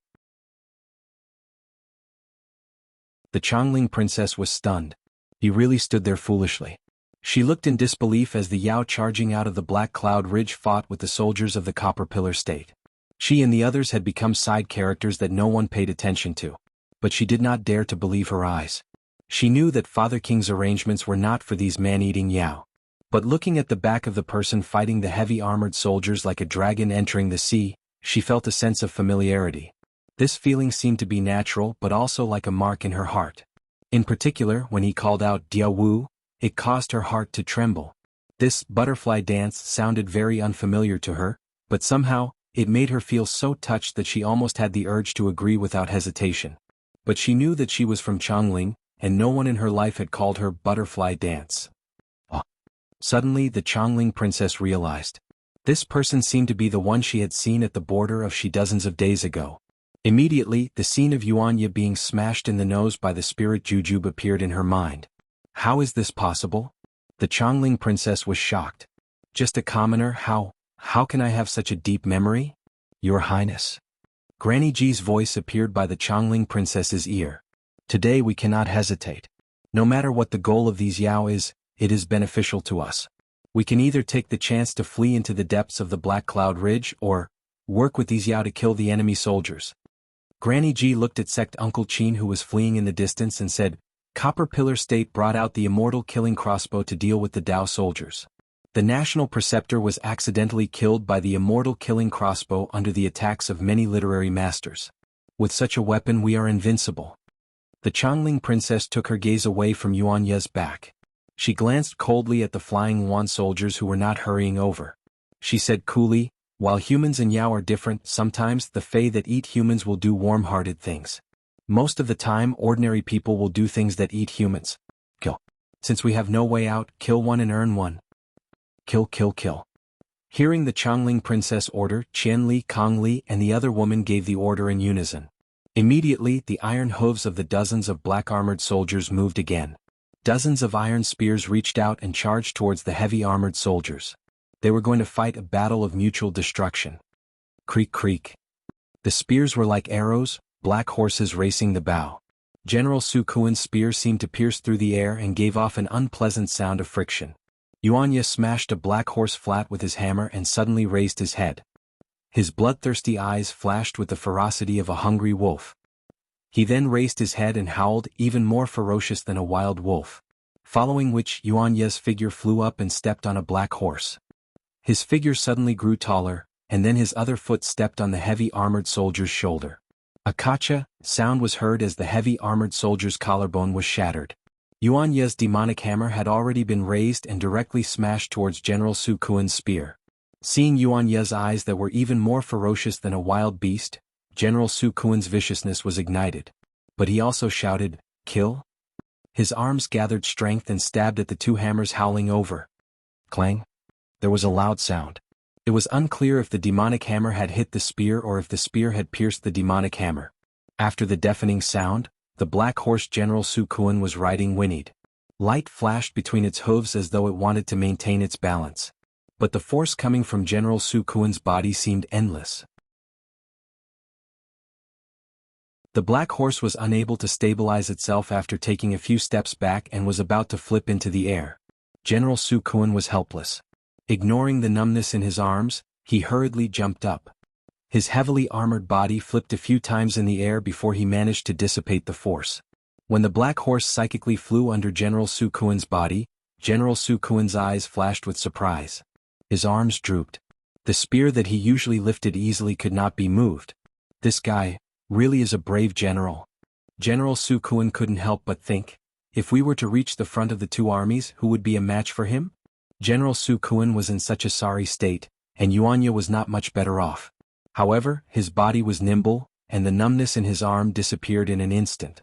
The Changling princess was stunned. He really stood there foolishly. She looked in disbelief as the Yao charging out of the Black Cloud Ridge fought with the soldiers of the Copper Pillar State. She and the others had become side characters that no one paid attention to. But she did not dare to believe her eyes. She knew that Father King's arrangements were not for these man-eating Yao. But looking at the back of the person fighting the heavy armored soldiers like a dragon entering the sea, she felt a sense of familiarity. This feeling seemed to be natural but also like a mark in her heart. In particular, when he called out Dia Wu, it caused her heart to tremble. This butterfly dance sounded very unfamiliar to her, but somehow, it made her feel so touched that she almost had the urge to agree without hesitation. But she knew that she was from Changling, and no one in her life had called her butterfly dance. Suddenly the Changling princess realized. This person seemed to be the one she had seen at the border of Shi dozens of days ago. Immediately, the scene of Yuanya being smashed in the nose by the spirit Jujube appeared in her mind. How is this possible? The Changling princess was shocked. Just a commoner, how can I have such a deep memory? Your Highness. Granny Ji's voice appeared by the Changling princess's ear. Today we cannot hesitate. No matter what the goal of these Yao is, it is beneficial to us. We can either take the chance to flee into the depths of the Black Cloud Ridge or work with these Yao to kill the enemy soldiers. Granny Ji looked at Sect Uncle Chin, who was fleeing in the distance, and said, Copper Pillar State brought out the immortal killing crossbow to deal with the Dao soldiers. The national preceptor was accidentally killed by the immortal killing crossbow under the attacks of many literary masters. With such a weapon we are invincible. The Changling princess took her gaze away from Yuanya's back. She glanced coldly at the flying Yuan soldiers who were not hurrying over. She said coolly, while humans and Yao are different, sometimes the Fae that eat humans will do warm-hearted things. Most of the time ordinary people will do things that eat humans. Kill. Since we have no way out, kill one and earn one. Kill, kill, kill. Hearing the Chongling princess order, Qian Li, Kong Li and the other woman gave the order in unison. Immediately, the iron hooves of the dozens of black-armored soldiers moved again. Dozens of iron spears reached out and charged towards the heavy-armored soldiers. They were going to fight a battle of mutual destruction. Creak, creak. The spears were like arrows, black horses racing the bow. General Su Kuan's spear seemed to pierce through the air and gave off an unpleasant sound of friction. Yuan Ye smashed a black horse flat with his hammer and suddenly raised his head. His bloodthirsty eyes flashed with the ferocity of a hungry wolf. He then raised his head and howled, even more ferocious than a wild wolf. Following which, Yuan Ye's figure flew up and stepped on a black horse. His figure suddenly grew taller, and then his other foot stepped on the heavy armored soldier's shoulder. A kacha sound was heard as the heavy armored soldier's collarbone was shattered. Yuan Ye's demonic hammer had already been raised and directly smashed towards General Su Kuan's spear. Seeing Yuan Ye's eyes that were even more ferocious than a wild beast, General Su Kuan's viciousness was ignited. But he also shouted, "Kill?" His arms gathered strength and stabbed at the two hammers, howling over. Clang! There was a loud sound. It was unclear if the demonic hammer had hit the spear or if the spear had pierced the demonic hammer. After the deafening sound, the black horse General Su Kuan was riding whinnied. Light flashed between its hooves as though it wanted to maintain its balance. But the force coming from General Su Kuan's body seemed endless. The black horse was unable to stabilize itself after taking a few steps back and was about to flip into the air. General Su Kuan was helpless. Ignoring the numbness in his arms, he hurriedly jumped up. His heavily armored body flipped a few times in the air before he managed to dissipate the force. When the black horse psychically flew under General Su Kuan's body, General Su Kuan's eyes flashed with surprise. His arms drooped. The spear that he usually lifted easily could not be moved. This guy really is a brave general. General Su Kuan couldn't help but think, if we were to reach the front of the two armies, who would be a match for him? General Su Kuan was in such a sorry state, and Yuan Ye was not much better off. However, his body was nimble, and the numbness in his arm disappeared in an instant.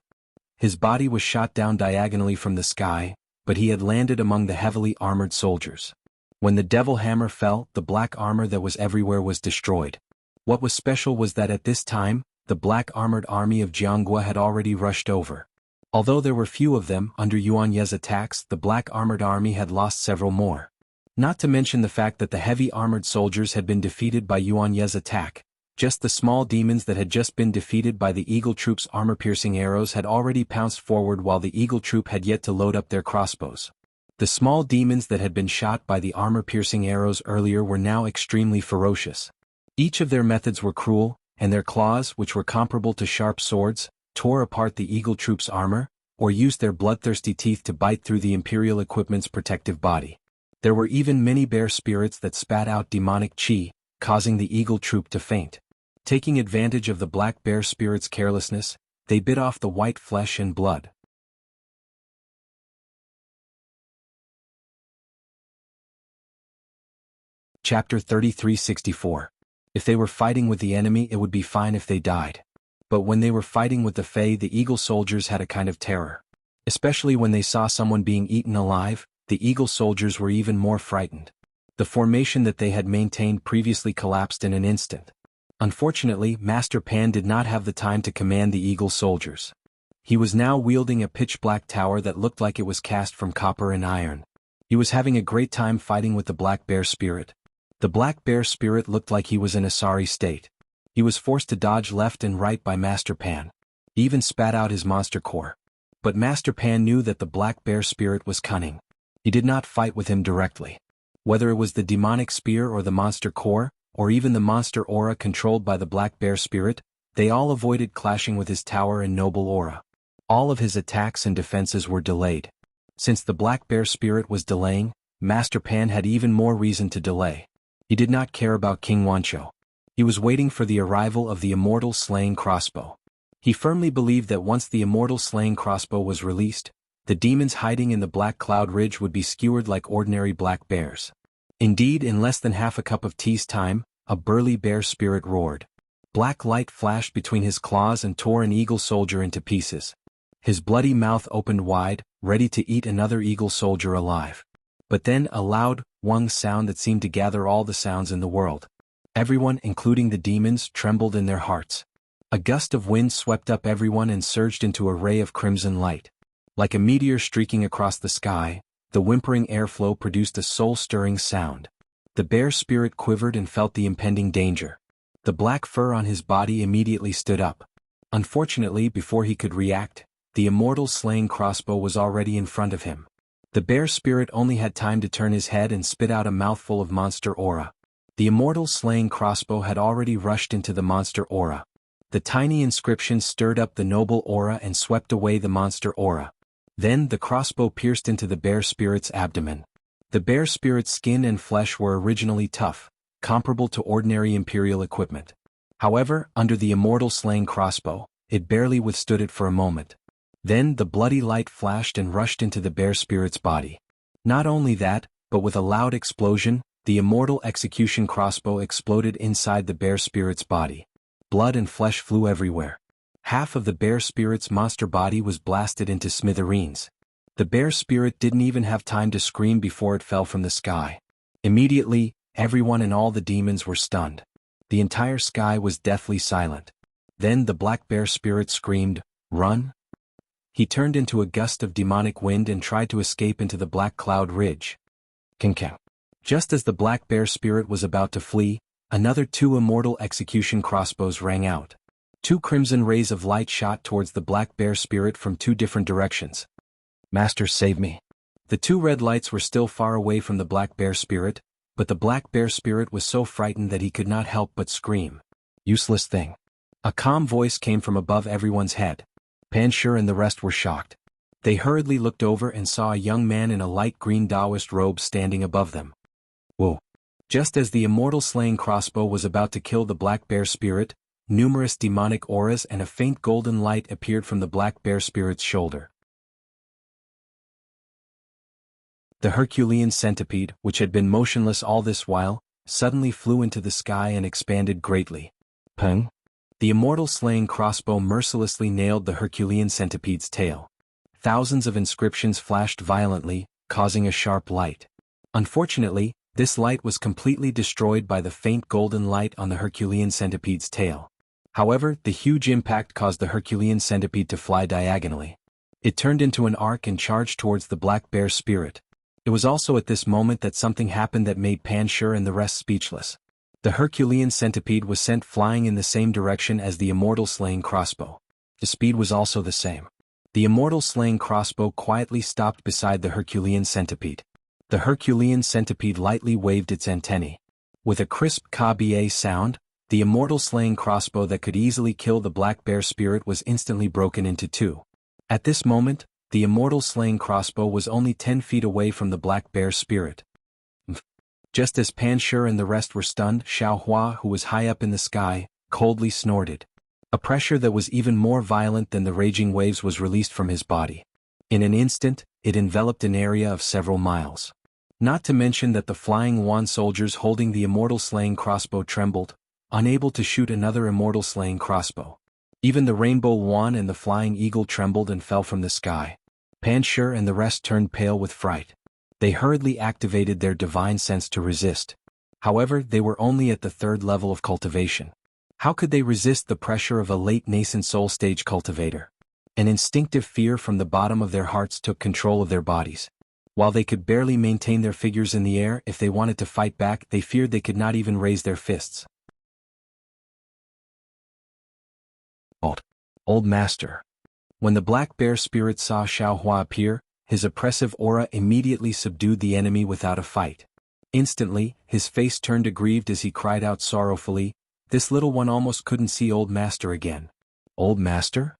His body was shot down diagonally from the sky, but he had landed among the heavily armored soldiers. When the devil hammer fell, the black armor that was everywhere was destroyed. What was special was that at this time, the black armored army of Jianghu had already rushed over. Although there were few of them, under Yuan Ye's attacks, the black armored army had lost several more. Not to mention the fact that the heavy armored soldiers had been defeated by Yuan Ye's attack. Just the small demons that had just been defeated by the Eagle Troop's armor-piercing arrows had already pounced forward while the Eagle Troop had yet to load up their crossbows. The small demons that had been shot by the armor-piercing arrows earlier were now extremely ferocious. Each of their methods were cruel, and their claws, which were comparable to sharp swords, tore apart the Eagle Troop's armor, or used their bloodthirsty teeth to bite through the Imperial equipment's protective body. There were even many bear spirits that spat out demonic chi, causing the Eagle Troop to faint. Taking advantage of the black bear spirit's carelessness, they bit off the white flesh and blood. Chapter 3364. If they were fighting with the enemy, it would be fine if they died. But when they were fighting with the Fey, the Eagle soldiers had a kind of terror. Especially when they saw someone being eaten alive, the Eagle soldiers were even more frightened. The formation that they had maintained previously collapsed in an instant. Unfortunately, Master Pan did not have the time to command the Eagle soldiers. He was now wielding a pitch-black tower that looked like it was cast from copper and iron. He was having a great time fighting with the black bear spirit. The black bear spirit looked like he was in a sorry state. He was forced to dodge left and right by Master Pan. He even spat out his monster core. But Master Pan knew that the black bear spirit was cunning. He did not fight with him directly. Whether it was the demonic spear or the monster core, or even the monster aura controlled by the black bear spirit, they all avoided clashing with his tower and noble aura. All of his attacks and defenses were delayed. Since the black bear spirit was delaying, Master Pan had even more reason to delay. He did not care about King Wancho. He was waiting for the arrival of the immortal slaying crossbow. He firmly believed that once the immortal slaying crossbow was released, the demons hiding in the Black Cloud Ridge would be skewered like ordinary black bears. Indeed, in less than half a cup of tea's time, a burly bear spirit roared. Black light flashed between his claws and tore an eagle soldier into pieces. His bloody mouth opened wide, ready to eat another eagle soldier alive. But then a loud, wung sound that seemed to gather all the sounds in the world. Everyone, including the demons, trembled in their hearts. A gust of wind swept up everyone and surged into a ray of crimson light. Like a meteor streaking across the sky, the whimpering airflow produced a soul-stirring sound. The bear spirit quivered and felt the impending danger. The black fur on his body immediately stood up. Unfortunately, before he could react, the immortal slaying crossbow was already in front of him. The bear spirit only had time to turn his head and spit out a mouthful of monster aura. The immortal slaying crossbow had already rushed into the monster aura. The tiny inscription stirred up the noble aura and swept away the monster aura. Then the crossbow pierced into the bear spirit's abdomen. The bear spirit's skin and flesh were originally tough, comparable to ordinary imperial equipment. However, under the immortal slaying crossbow, it barely withstood it for a moment. Then the bloody light flashed and rushed into the bear spirit's body. Not only that, but with a loud explosion, the immortal execution crossbow exploded inside the bear spirit's body. Blood and flesh flew everywhere. Half of the bear spirit's monster body was blasted into smithereens. The bear spirit didn't even have time to scream before it fell from the sky. Immediately, everyone and all the demons were stunned. The entire sky was deathly silent. Then the black bear spirit screamed, "Run!" He turned into a gust of demonic wind and tried to escape into the black cloud ridge. Kinkang. Just as the black bear spirit was about to flee, another 2 immortal execution crossbows rang out. 2 crimson rays of light shot towards the black bear spirit from 2 different directions. "Master, save me." The 2 red lights were still far away from the black bear spirit, but the black bear spirit was so frightened that he could not help but scream. "Useless thing." A calm voice came from above everyone's head. Panshur and the rest were shocked. They hurriedly looked over and saw a young man in a light green Taoist robe standing above them. Whoa! Just as the immortal slaying crossbow was about to kill the black bear spirit, numerous demonic auras and a faint golden light appeared from the black bear spirit's shoulder. The Herculean centipede, which had been motionless all this while, suddenly flew into the sky and expanded greatly. Peng! The immortal slaying crossbow mercilessly nailed the Herculean centipede's tail. Thousands of inscriptions flashed violently, causing a sharp light. Unfortunately, this light was completely destroyed by the faint golden light on the Herculean centipede's tail. However, the huge impact caused the Herculean centipede to fly diagonally. It turned into an arc and charged towards the black bear spirit. It was also at this moment that something happened that made Panshur and the rest speechless. The Herculean centipede was sent flying in the same direction as the immortal slaying crossbow. The speed was also the same. The immortal slaying crossbow quietly stopped beside the Herculean centipede. The Herculean centipede lightly waved its antennae. With a crisp ka-ba sound, the immortal slaying crossbow that could easily kill the black bear spirit was instantly broken into 2. At this moment, the immortal slaying crossbow was only 10 feet away from the black bear spirit. Just as Panshur and the rest were stunned, Xiaohua, who was high up in the sky, coldly snorted. A pressure that was even more violent than the raging waves was released from his body. In an instant, it enveloped an area of several miles. Not to mention that the flying Yuan soldiers holding the immortal slaying crossbow trembled, unable to shoot another immortal slaying crossbow. Even the rainbow Yuan and the flying eagle trembled and fell from the sky. Panshur and the rest turned pale with fright. They hurriedly activated their divine sense to resist. However, they were only at the 3rd level of cultivation. How could they resist the pressure of a late nascent soul stage cultivator? An instinctive fear from the bottom of their hearts took control of their bodies. While they could barely maintain their figures in the air, if they wanted to fight back, they feared they could not even raise their fists. Old Master. When the black bear spirit saw Xiaohua appear, his oppressive aura immediately subdued the enemy without a fight. Instantly, his face turned aggrieved as he cried out sorrowfully, "This little one almost couldn't see Old Master again." Old Master?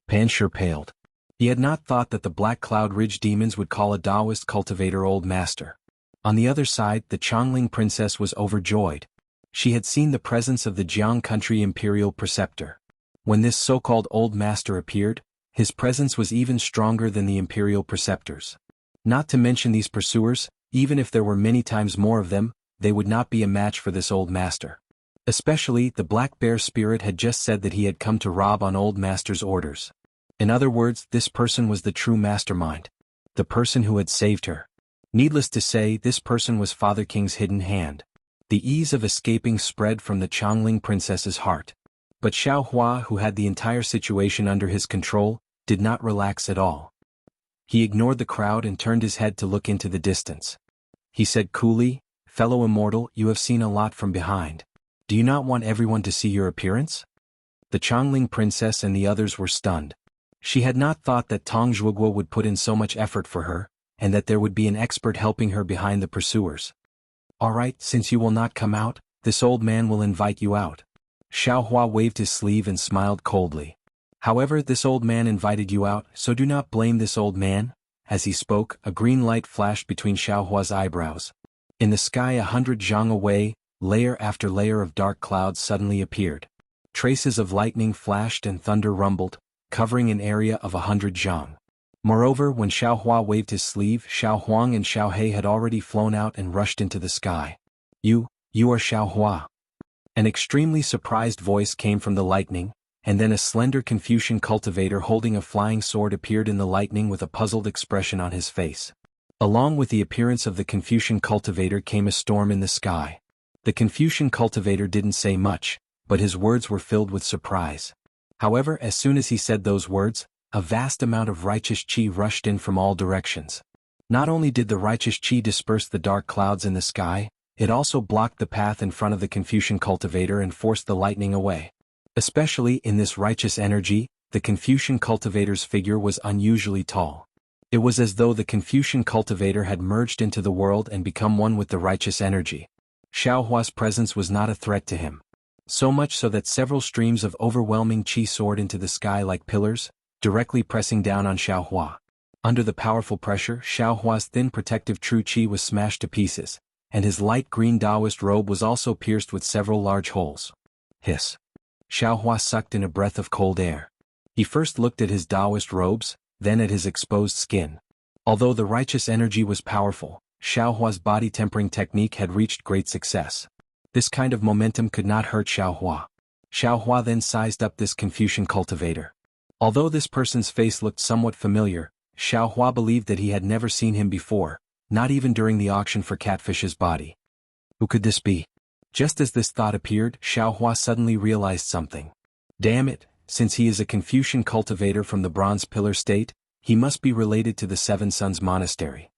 Panshur paled. He had not thought that the Black Cloud Ridge demons would call a Taoist cultivator Old Master. On the other side, the Chongling princess was overjoyed. She had seen the presence of the Jiang country imperial preceptor. When this so-called Old Master appeared, his presence was even stronger than the imperial preceptors. Not to mention these pursuers, even if there were many times more of them, they would not be a match for this Old Master. Especially, the black bear spirit had just said that he had come to rob on old master's orders. In other words, this person was the true mastermind. The person who had saved her. Needless to say, this person was Father King's hidden hand. The ease of escaping spread from the Chongling princess's heart. But Xiao Hua, who had the entire situation under his control, did not relax at all. He ignored the crowd and turned his head to look into the distance. He said coolly, "Fellow immortal, you have seen a lot from behind. Do you not want everyone to see your appearance?" The Chongling princess and the others were stunned. She had not thought that Tong Zhuguo would put in so much effort for her, and that there would be an expert helping her behind the pursuers. "All right, since you will not come out, this old man will invite you out." Xiao Hua waved his sleeve and smiled coldly. "However, this old man invited you out, so do not blame this old man." As he spoke, a green light flashed between Xiao Hua's eyebrows. In the sky 100 zhang away, layer after layer of dark clouds suddenly appeared. Traces of lightning flashed and thunder rumbled, covering an area of 100 zhang. Moreover, when Xiao Hua waved his sleeve, Xiao Huang and Xiao He had already flown out and rushed into the sky. You are Xiao Hua." An extremely surprised voice came from the lightning, and then a slender Confucian cultivator holding a flying sword appeared in the lightning with a puzzled expression on his face. Along with the appearance of the Confucian cultivator came a storm in the sky. The Confucian cultivator didn't say much, but his words were filled with surprise. However, as soon as he said those words, a vast amount of righteous qi rushed in from all directions. Not only did the righteous qi disperse the dark clouds in the sky, it also blocked the path in front of the Confucian cultivator and forced the lightning away. Especially in this righteous energy, the Confucian cultivator's figure was unusually tall. It was as though the Confucian cultivator had merged into the world and become one with the righteous energy. Xiao Hua's presence was not a threat to him. So much so that several streams of overwhelming qi soared into the sky like pillars, directly pressing down on Xiao Hua. Under the powerful pressure, Xiao Hua's thin protective true qi was smashed to pieces, and his light green Taoist robe was also pierced with several large holes. Hiss. Xiao Hua sucked in a breath of cold air. He first looked at his Taoist robes, then at his exposed skin. Although the righteous energy was powerful, Xiao Hua's body tempering technique had reached great success. This kind of momentum could not hurt Xiao Hua. Xiao Hua then sized up this Confucian cultivator. Although this person's face looked somewhat familiar, Xiao Hua believed that he had never seen him before, not even during the auction for Catfish's body. Who could this be? Just as this thought appeared, Xiao Hua suddenly realized something. Damn it, since he is a Confucian cultivator from the Bronze Pillar State, he must be related to the Seven Sons Monastery.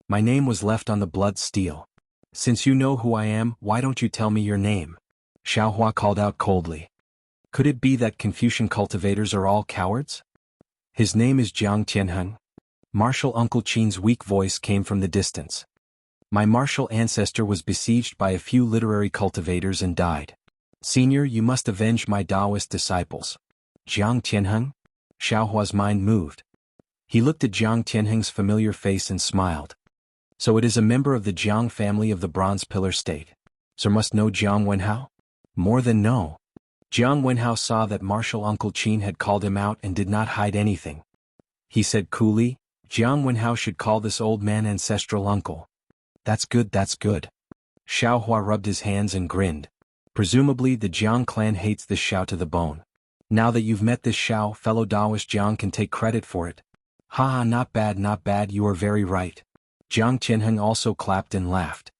My name was left on the blood steel. Since you know who I am, why don't you tell me your name? Xiao Hua called out coldly. Could it be that Confucian cultivators are all cowards? His name is Jiang Tianheng. Martial Uncle Qin's weak voice came from the distance. My martial ancestor was besieged by a few literary cultivators and died. Senior, you must avenge my Taoist disciples. Jiang Tianheng? Xiao Hua's mind moved. He looked at Jiang Tianheng's familiar face and smiled. So it is a member of the Jiang family of the Bronze Pillar State. Sir must know Jiang Wenhao? More than know. Jiang Wenhao saw that martial Uncle Qin had called him out and did not hide anything. He said coolly, Jiang Wenhao should call this old man ancestral uncle. That's good, that's good. Xiao Hua rubbed his hands and grinned. Presumably the Jiang clan hates this Xiao to the bone. Now that you've met this Xiao, fellow Taoist Jiang can take credit for it. Ha ha, not bad, you are very right. Jiang Tianheng also clapped and laughed.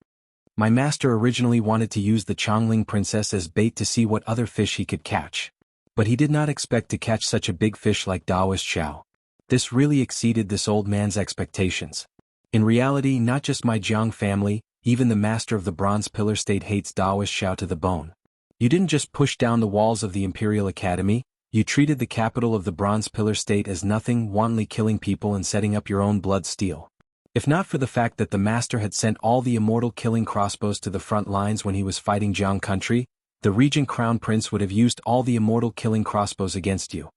My master originally wanted to use the Chongling princess as bait to see what other fish he could catch. But he did not expect to catch such a big fish like Taoist Xiao. This really exceeded this old man's expectations. In reality, not just my Jiang family, even the master of the Bronze Pillar State hates Taoist Xiao to the bone. You didn't just push down the walls of the Imperial Academy, you treated the capital of the Bronze Pillar State as nothing, wantonly killing people and setting up your own blood steel. If not for the fact that the master had sent all the immortal killing crossbows to the front lines when he was fighting Jiang country, the Regent Crown Prince would have used all the immortal killing crossbows against you.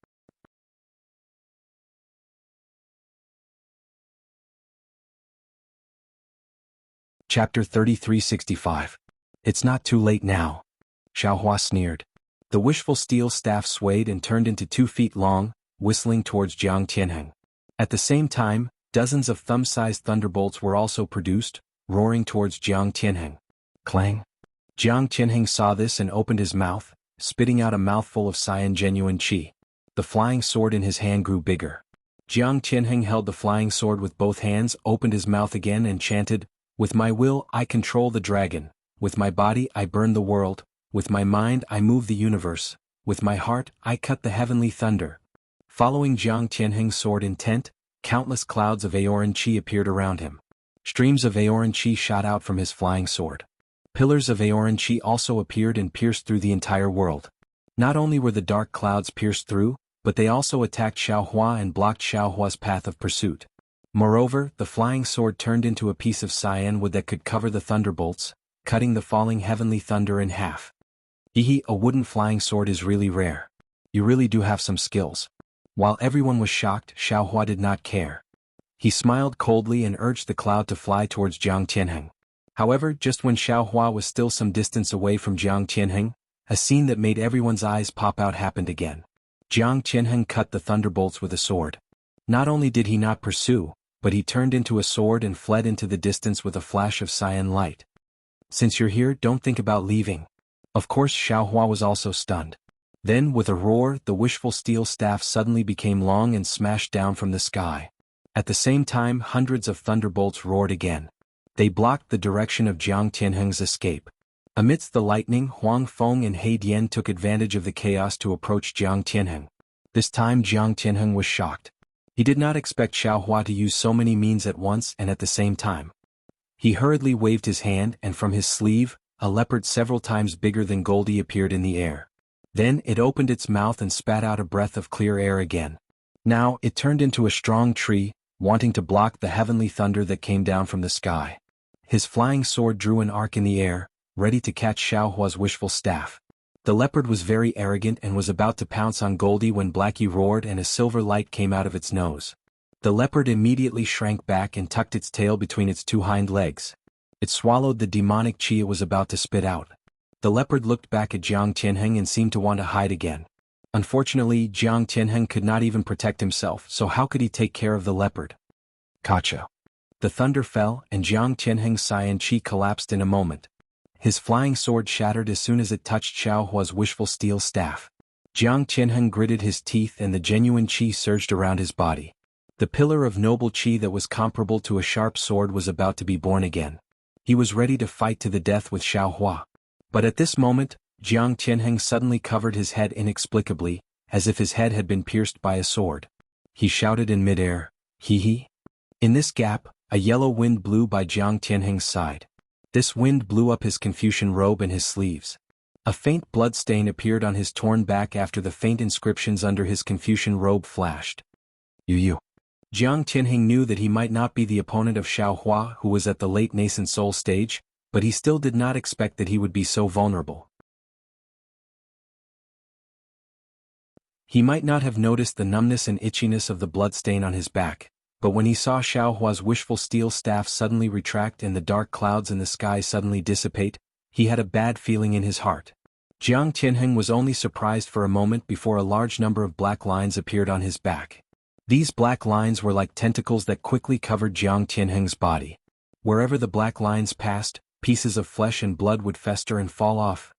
Chapter 3365. It's not too late now. Xiao Hua sneered. The wishful steel staff swayed and turned into 2 feet long, whistling towards Jiang Tianheng. At the same time, dozens of thumb-sized thunderbolts were also produced, roaring towards Jiang Tianheng. Clang. Jiang Tianheng saw this and opened his mouth, spitting out a mouthful of cyan genuine qi. The flying sword in his hand grew bigger. Jiang Tianheng held the flying sword with both hands, opened his mouth again and chanted, "With my will I control the dragon, with my body I burn the world, with my mind I move the universe, with my heart I cut the heavenly thunder." Following Jiang Tianheng's sword intent, countless clouds of Aoran qi appeared around him. Streams of Aoran qi shot out from his flying sword. Pillars of Aoran qi also appeared and pierced through the entire world. Not only were the dark clouds pierced through, but they also attacked Xiaohua and blocked Xiaohua's path of pursuit. Moreover, the flying sword turned into a piece of cyan wood that could cover the thunderbolts, cutting the falling heavenly thunder in half. Hehe, a wooden flying sword is really rare. You really do have some skills. While everyone was shocked, Xiaohua did not care. He smiled coldly and urged the cloud to fly towards Jiang Tianheng. However, just when Xiaohua was still some distance away from Jiang Tianheng, a scene that made everyone's eyes pop out happened again. Jiang Tianheng cut the thunderbolts with a sword. Not only did he not pursue, but he turned into a sword and fled into the distance with a flash of cyan light. "Since you're here, don't think about leaving." Of course, Xiaohua was also stunned. Then, with a roar, the wishful steel staff suddenly became long and smashed down from the sky. At the same time, hundreds of thunderbolts roared again. They blocked the direction of Jiang Tianheng's escape. Amidst the lightning, Huang Feng and He Dian took advantage of the chaos to approach Jiang Tianheng. This time Jiang Tianheng was shocked. He did not expect Xiaohua to use so many means at once and at the same time. He hurriedly waved his hand and from his sleeve, a leopard several times bigger than Goldie appeared in the air. Then it opened its mouth and spat out a breath of clear air again. Now it turned into a strong tree, wanting to block the heavenly thunder that came down from the sky. His flying sword drew an arc in the air, ready to catch Xiaohua's wishful staff. The leopard was very arrogant and was about to pounce on Goldie when Blackie roared and a silver light came out of its nose. The leopard immediately shrank back and tucked its tail between its two hind legs. It swallowed the demonic qi it was about to spit out. The leopard looked back at Jiang Tianheng and seemed to want to hide again. Unfortunately, Jiang Tianheng could not even protect himself, so how could he take care of the leopard? Kacha. The thunder fell and Jiang Tianheng's cyan qi collapsed in a moment. His flying sword shattered as soon as it touched Xiaohua's wishful steel staff. Jiang Tianheng gritted his teeth and the genuine qi surged around his body. The pillar of noble qi that was comparable to a sharp sword was about to be born again. He was ready to fight to the death with Xiaohua. But at this moment, Jiang Tianheng suddenly covered his head inexplicably, as if his head had been pierced by a sword. He shouted in midair, "Hee." In this gap, a yellow wind blew by Jiang Tianheng's side. This wind blew up his Confucian robe and his sleeves. A faint blood stain appeared on his torn back after the faint inscriptions under his Confucian robe flashed. Yu. Jiang Tianheng knew that he might not be the opponent of Xiaohua, who was at the late nascent soul stage, but he still did not expect that he would be so vulnerable. He might not have noticed the numbness and itchiness of the bloodstain on his back, but when he saw Xiaohua's wishful steel staff suddenly retract and the dark clouds in the sky suddenly dissipate, he had a bad feeling in his heart. Jiang Tianheng was only surprised for a moment before a large number of black lines appeared on his back. These black lines were like tentacles that quickly covered Jiang Tianheng's body. Wherever the black lines passed, pieces of flesh and blood would fester and fall off.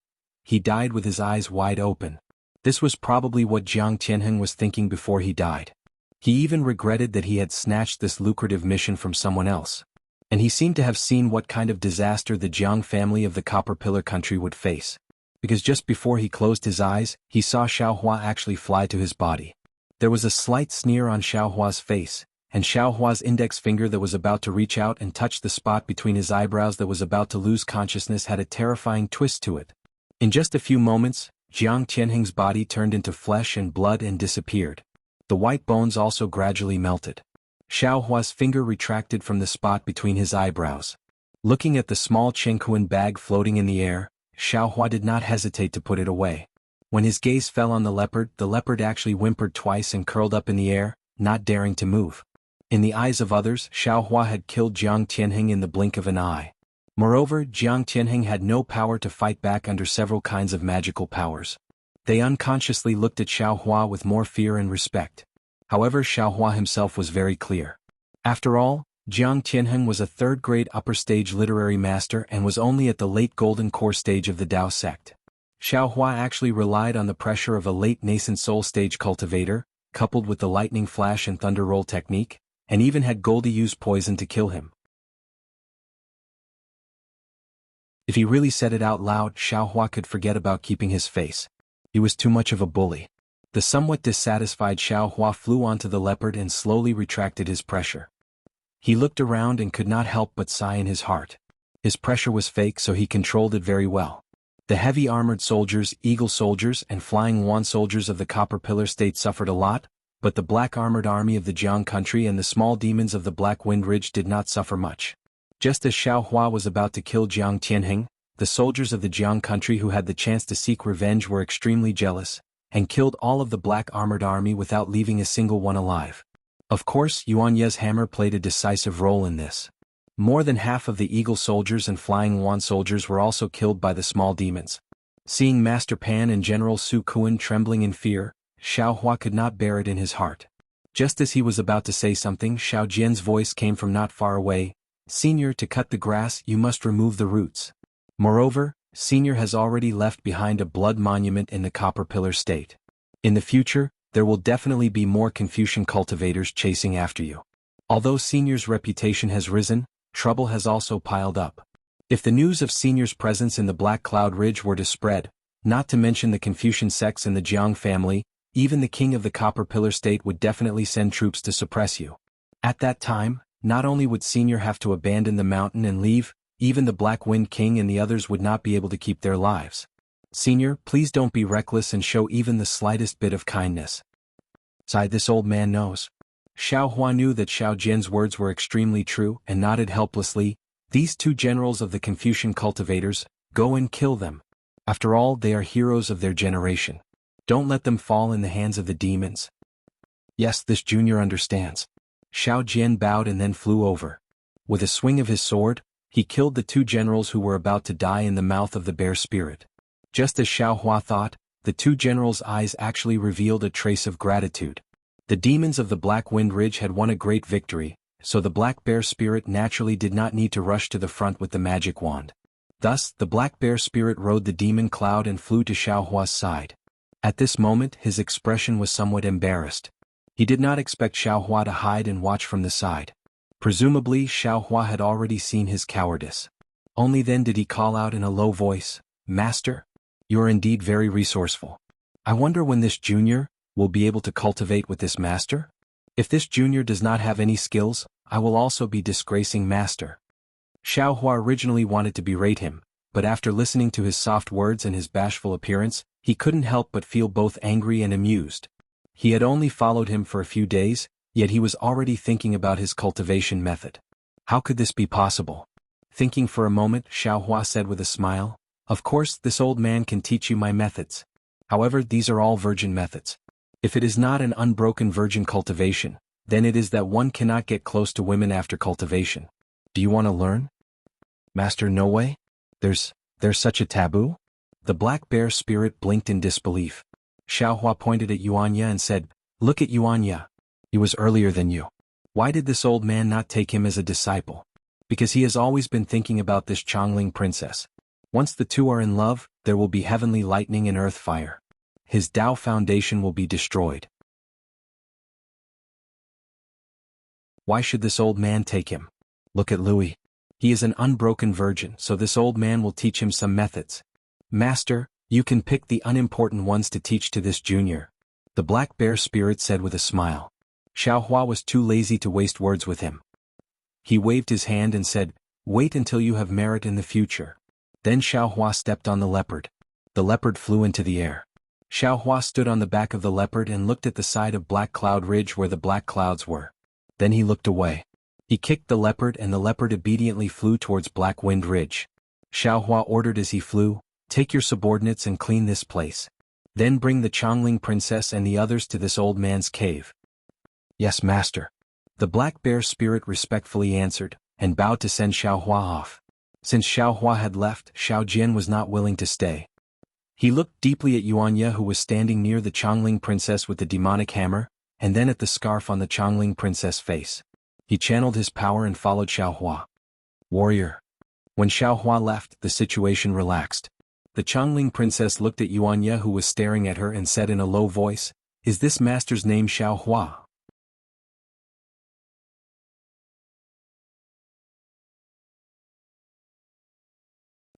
He died with his eyes wide open. This was probably what Jiang Tianheng was thinking before he died. He even regretted that he had snatched this lucrative mission from someone else. And he seemed to have seen what kind of disaster the Jiang family of the Copper Pillar country would face. Because just before he closed his eyes, he saw Xiaohua actually fly to his body. There was a slight sneer on Xiaohua's face, and Xiaohua's index finger that was about to reach out and touch the spot between his eyebrows that was about to lose consciousness had a terrifying twist to it. In just a few moments, Jiang Tianheng's body turned into flesh and blood and disappeared. The white bones also gradually melted. Xiaohua's finger retracted from the spot between his eyebrows. Looking at the small Chenghuan bag floating in the air, Xiaohua did not hesitate to put it away. When his gaze fell on the leopard actually whimpered twice and curled up in the air, not daring to move. In the eyes of others, Xiaohua had killed Jiang Tianheng in the blink of an eye. Moreover, Jiang Tianheng had no power to fight back under several kinds of magical powers. They unconsciously looked at Xiaohua with more fear and respect. However, Xiaohua himself was very clear. After all, Jiang Tianheng was a third-grade upper-stage literary master and was only at the late golden core stage of the Tao sect. Xiao Hua actually relied on the pressure of a late nascent soul stage cultivator, coupled with the lightning flash and thunder roll technique, and even had Goldie use poison to kill him. If he really said it out loud, Xiao Hua could forget about keeping his face. He was too much of a bully. The somewhat dissatisfied Xiao Hua flew onto the leopard and slowly retracted his pressure. He looked around and could not help but sigh in his heart. His pressure was fake, so he controlled it very well. The heavy armored soldiers, eagle soldiers, and flying wand soldiers of the Copper Pillar State suffered a lot, but the black armored army of the Jiang country and the small demons of the Black Wind Ridge did not suffer much. Just as Xiao Hua was about to kill Jiang Tianheng, the soldiers of the Jiang country who had the chance to seek revenge were extremely jealous, and killed all of the black armored army without leaving a single one alive. Of course, Yuan Ye's hammer played a decisive role in this. More than half of the eagle soldiers and flying wand soldiers were also killed by the small demons. Seeing Master Pan and General Su Kuan trembling in fear, Xiao Hua could not bear it in his heart. Just as he was about to say something, Xiao Jian's voice came from not far away. "Senior, to cut the grass, you must remove the roots. Moreover, Senior has already left behind a blood monument in the Copper Pillar State. In the future, there will definitely be more Confucian cultivators chasing after you. Although Senior's reputation has risen, trouble has also piled up. If the news of Senior's presence in the Black Cloud Ridge were to spread, not to mention the Confucian sects in the Jiang family, even the king of the Copper Pillar State would definitely send troops to suppress you. At that time, not only would Senior have to abandon the mountain and leave, even the Black Wind King and the others would not be able to keep their lives. Senior, please don't be reckless and show even the slightest bit of kindness." Sighed, this old man knows. Xiao Hua knew that Xiao Jian's words were extremely true and nodded helplessly. These two generals of the Confucian cultivators, go and kill them. After all, they are heroes of their generation. Don't let them fall in the hands of the demons. Yes, this junior understands. Xiao Jian bowed and then flew over. With a swing of his sword, he killed the two generals who were about to die in the mouth of the bear spirit. Just as Xiao Hua thought, the two generals' eyes actually revealed a trace of gratitude. The demons of the Black Wind Ridge had won a great victory, so the black bear spirit naturally did not need to rush to the front with the magic wand. Thus, the black bear spirit rode the demon cloud and flew to Xiao Hua's side. At this moment, his expression was somewhat embarrassed. He did not expect Xiao Hua to hide and watch from the side. Presumably, Xiao Hua had already seen his cowardice. Only then did he call out in a low voice, "Master, you are indeed very resourceful. I wonder when this junior will be able to cultivate with this master? If this junior does not have any skills, I will also be disgracing master." Xiao Hua originally wanted to berate him, but after listening to his soft words and his bashful appearance, he couldn't help but feel both angry and amused. He had only followed him for a few days, yet he was already thinking about his cultivation method. How could this be possible? Thinking for a moment, Xiao Hua said with a smile, "Of course, this old man can teach you my methods. However, these are all virgin methods. If it is not an unbroken virgin cultivation, then it is that one cannot get close to women after cultivation. Do you want to learn?" "Master, no way? There's such a taboo?" The black bear spirit blinked in disbelief. Xiao Hua pointed at Yuan Ye and said, "Look at Yuan Ye. He was earlier than you. Why did this old man not take him as a disciple? Because he has always been thinking about this Chongling princess. Once the two are in love, there will be heavenly lightning and earth fire. His Tao foundation will be destroyed. Why should this old man take him? Look at Louis. He is an unbroken virgin, so this old man will teach him some methods. Master, you can pick the unimportant ones to teach to this junior," the black bear spirit said with a smile. Xiao Hua was too lazy to waste words with him. He waved his hand and said, "Wait until you have merit in the future." Then Xiao Hua stepped on the leopard. The leopard flew into the air. Xiao Hua stood on the back of the leopard and looked at the side of Black Cloud Ridge where the black clouds were. Then he looked away. He kicked the leopard and the leopard obediently flew towards Black Wind Ridge. Xiao Hua ordered as he flew, "Take your subordinates and clean this place. Then bring the Chongling princess and the others to this old man's cave." "Yes, master." The black bear spirit respectfully answered, and bowed to send Xiao Hua off. Since Xiao Hua had left, Xiao Jian was not willing to stay. He looked deeply at Yuan Ye who was standing near the Chongling princess with the demonic hammer, and then at the scarf on the Chongling princess' face. He channeled his power and followed Xiaohua. Warrior. When Xiaohua left, the situation relaxed. The Changling princess looked at Yuanya, who was staring at her, and said in a low voice, "Is this master's name Xiaohua?"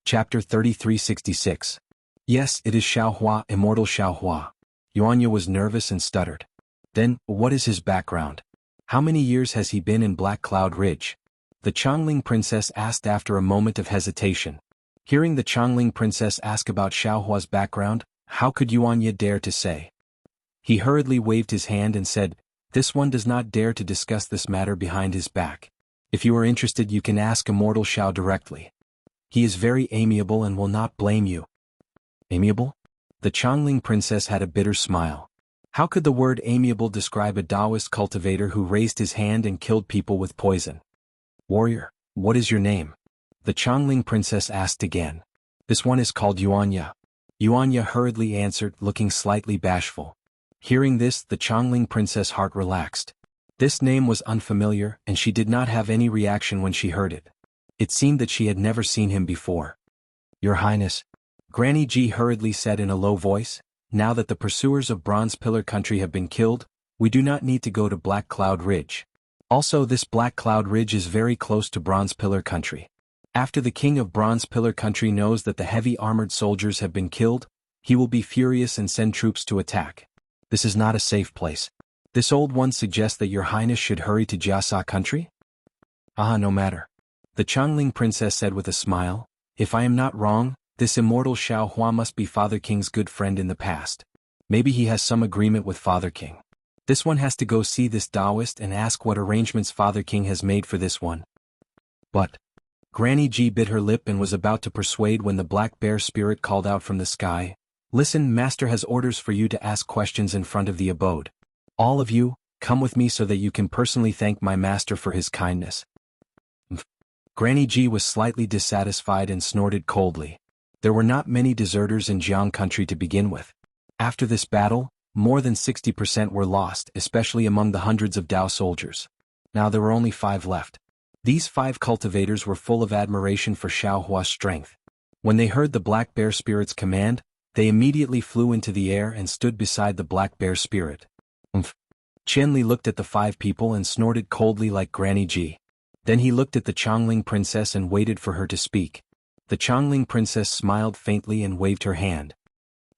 Chapter 3366. Yes, it is Xiaohua, immortal Xiaohua. Yuanya was nervous and stuttered. Then, what is his background? How many years has he been in Black Cloud Ridge? The Changling princess asked after a moment of hesitation. Hearing the Changling princess ask about Xiaohua's background, how could Yuanya dare to say? He hurriedly waved his hand and said, "This one does not dare to discuss this matter behind his back. If you are interested, you can ask Immortal Xiao directly. He is very amiable and will not blame you." Amiable? The Changling princess had a bitter smile. How could the word amiable describe a Taoist cultivator who raised his hand and killed people with poison? Warrior, what is your name? The Changling princess asked again. This one is called Yuanya. Yuanya hurriedly answered, looking slightly bashful. Hearing this, the Changling princess' heart relaxed. This name was unfamiliar, and she did not have any reaction when she heard it. It seemed that she had never seen him before. Your Highness, Granny Ji hurriedly said in a low voice, now that the pursuers of Bronze Pillar Country have been killed, we do not need to go to Black Cloud Ridge. Also, this Black Cloud Ridge is very close to Bronze Pillar Country. After the king of Bronze Pillar Country knows that the heavy armored soldiers have been killed, he will be furious and send troops to attack. This is not a safe place. This old one suggests that your Highness should hurry to Jiasa Country? No matter. The Changling princess said with a smile, if I am not wrong, this immortal Xiaohua must be Father King's good friend in the past. Maybe he has some agreement with Father King. This one has to go see this Taoist and ask what arrangements Father King has made for this one. But Granny Ji bit her lip and was about to persuade when the black bear spirit called out from the sky, "Listen, Master has orders for you to ask questions in front of the abode. All of you, come with me so that you can personally thank my master for his kindness." Granny Ji was slightly dissatisfied and snorted coldly. There were not many deserters in Jianghu country to begin with. After this battle, more than 60% were lost, especially among the hundreds of Dao soldiers. Now there were only 5 left. These 5 cultivators were full of admiration for Xiaohua's strength. When they heard the black bear spirit's command, they immediately flew into the air and stood beside the black bear spirit. Qianli looked at the 5 people and snorted coldly like Granny Ji. Then he looked at the Changling princess and waited for her to speak. The Changling princess smiled faintly and waved her hand.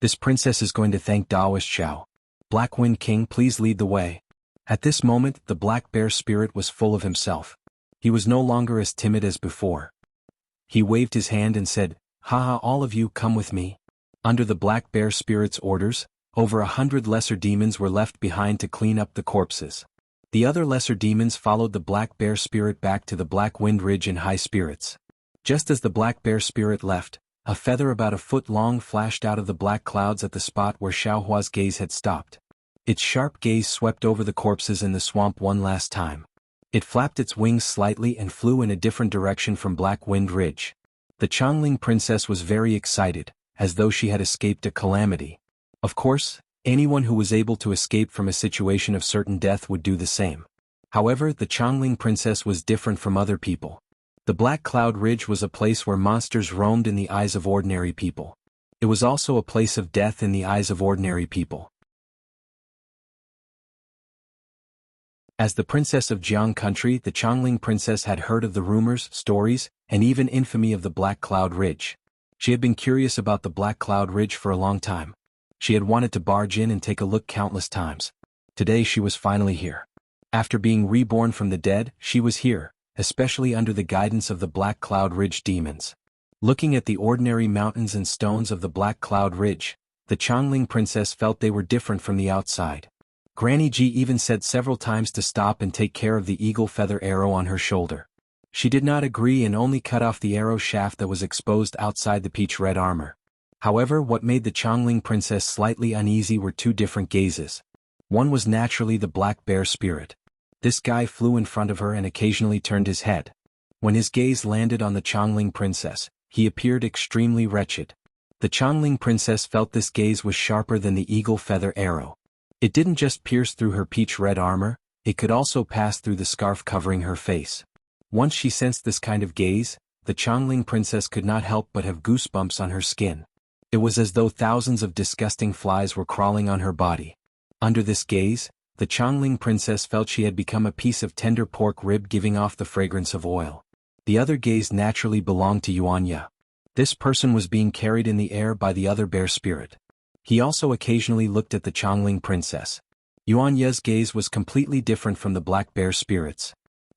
This princess is going to thank Taoist Xiao. Black Wind King, please lead the way. At this moment, the black bear spirit was full of himself. He was no longer as timid as before. He waved his hand and said, "Haha, all of you come with me." Under the black bear spirit's orders, over 100 lesser demons were left behind to clean up the corpses. The other lesser demons followed the black bear spirit back to the Black Wind Ridge in high spirits. Just as the black bear spirit left, a feather about a foot long flashed out of the black clouds at the spot where Xiaohua's gaze had stopped. Its sharp gaze swept over the corpses in the swamp one last time. It flapped its wings slightly and flew in a different direction from Black Wind Ridge. The Changling princess was very excited, as though she had escaped a calamity. Of course, anyone who was able to escape from a situation of certain death would do the same. However, the Changling princess was different from other people. The Black Cloud Ridge was a place where monsters roamed in the eyes of ordinary people. It was also a place of death in the eyes of ordinary people. As the princess of Jianghu country, the Changling princess had heard of the rumors, stories, and even infamy of the Black Cloud Ridge. She had been curious about the Black Cloud Ridge for a long time. She had wanted to barge in and take a look countless times. Today she was finally here. After being reborn from the dead, she was here, especially under the guidance of the Black Cloud Ridge demons. Looking at the ordinary mountains and stones of the Black Cloud Ridge, the Changling princess felt they were different from the outside. Granny Ji even said several times to stop and take care of the eagle feather arrow on her shoulder. She did not agree and only cut off the arrow shaft that was exposed outside the peach red armor. However, what made the Changling princess slightly uneasy were 2 different gazes. One was naturally the black bear spirit. This guy flew in front of her and occasionally turned his head. When his gaze landed on the Changling princess, he appeared extremely wretched. The Changling princess felt this gaze was sharper than the eagle feather arrow. It didn't just pierce through her peach red armor, It could also pass through the scarf covering her face. Once she sensed this kind of gaze, the Changling princess could not help but have goosebumps on her skin. It was as though thousands of disgusting flies were crawling on her body. Under this gaze, the Changling princess felt she had become a piece of tender pork rib giving off the fragrance of oil. The other gaze naturally belonged to Yuanya. This person was being carried in the air by the other bear spirit. He also occasionally looked at the Changling princess. Yuanya's gaze was completely different from the black bear spirits.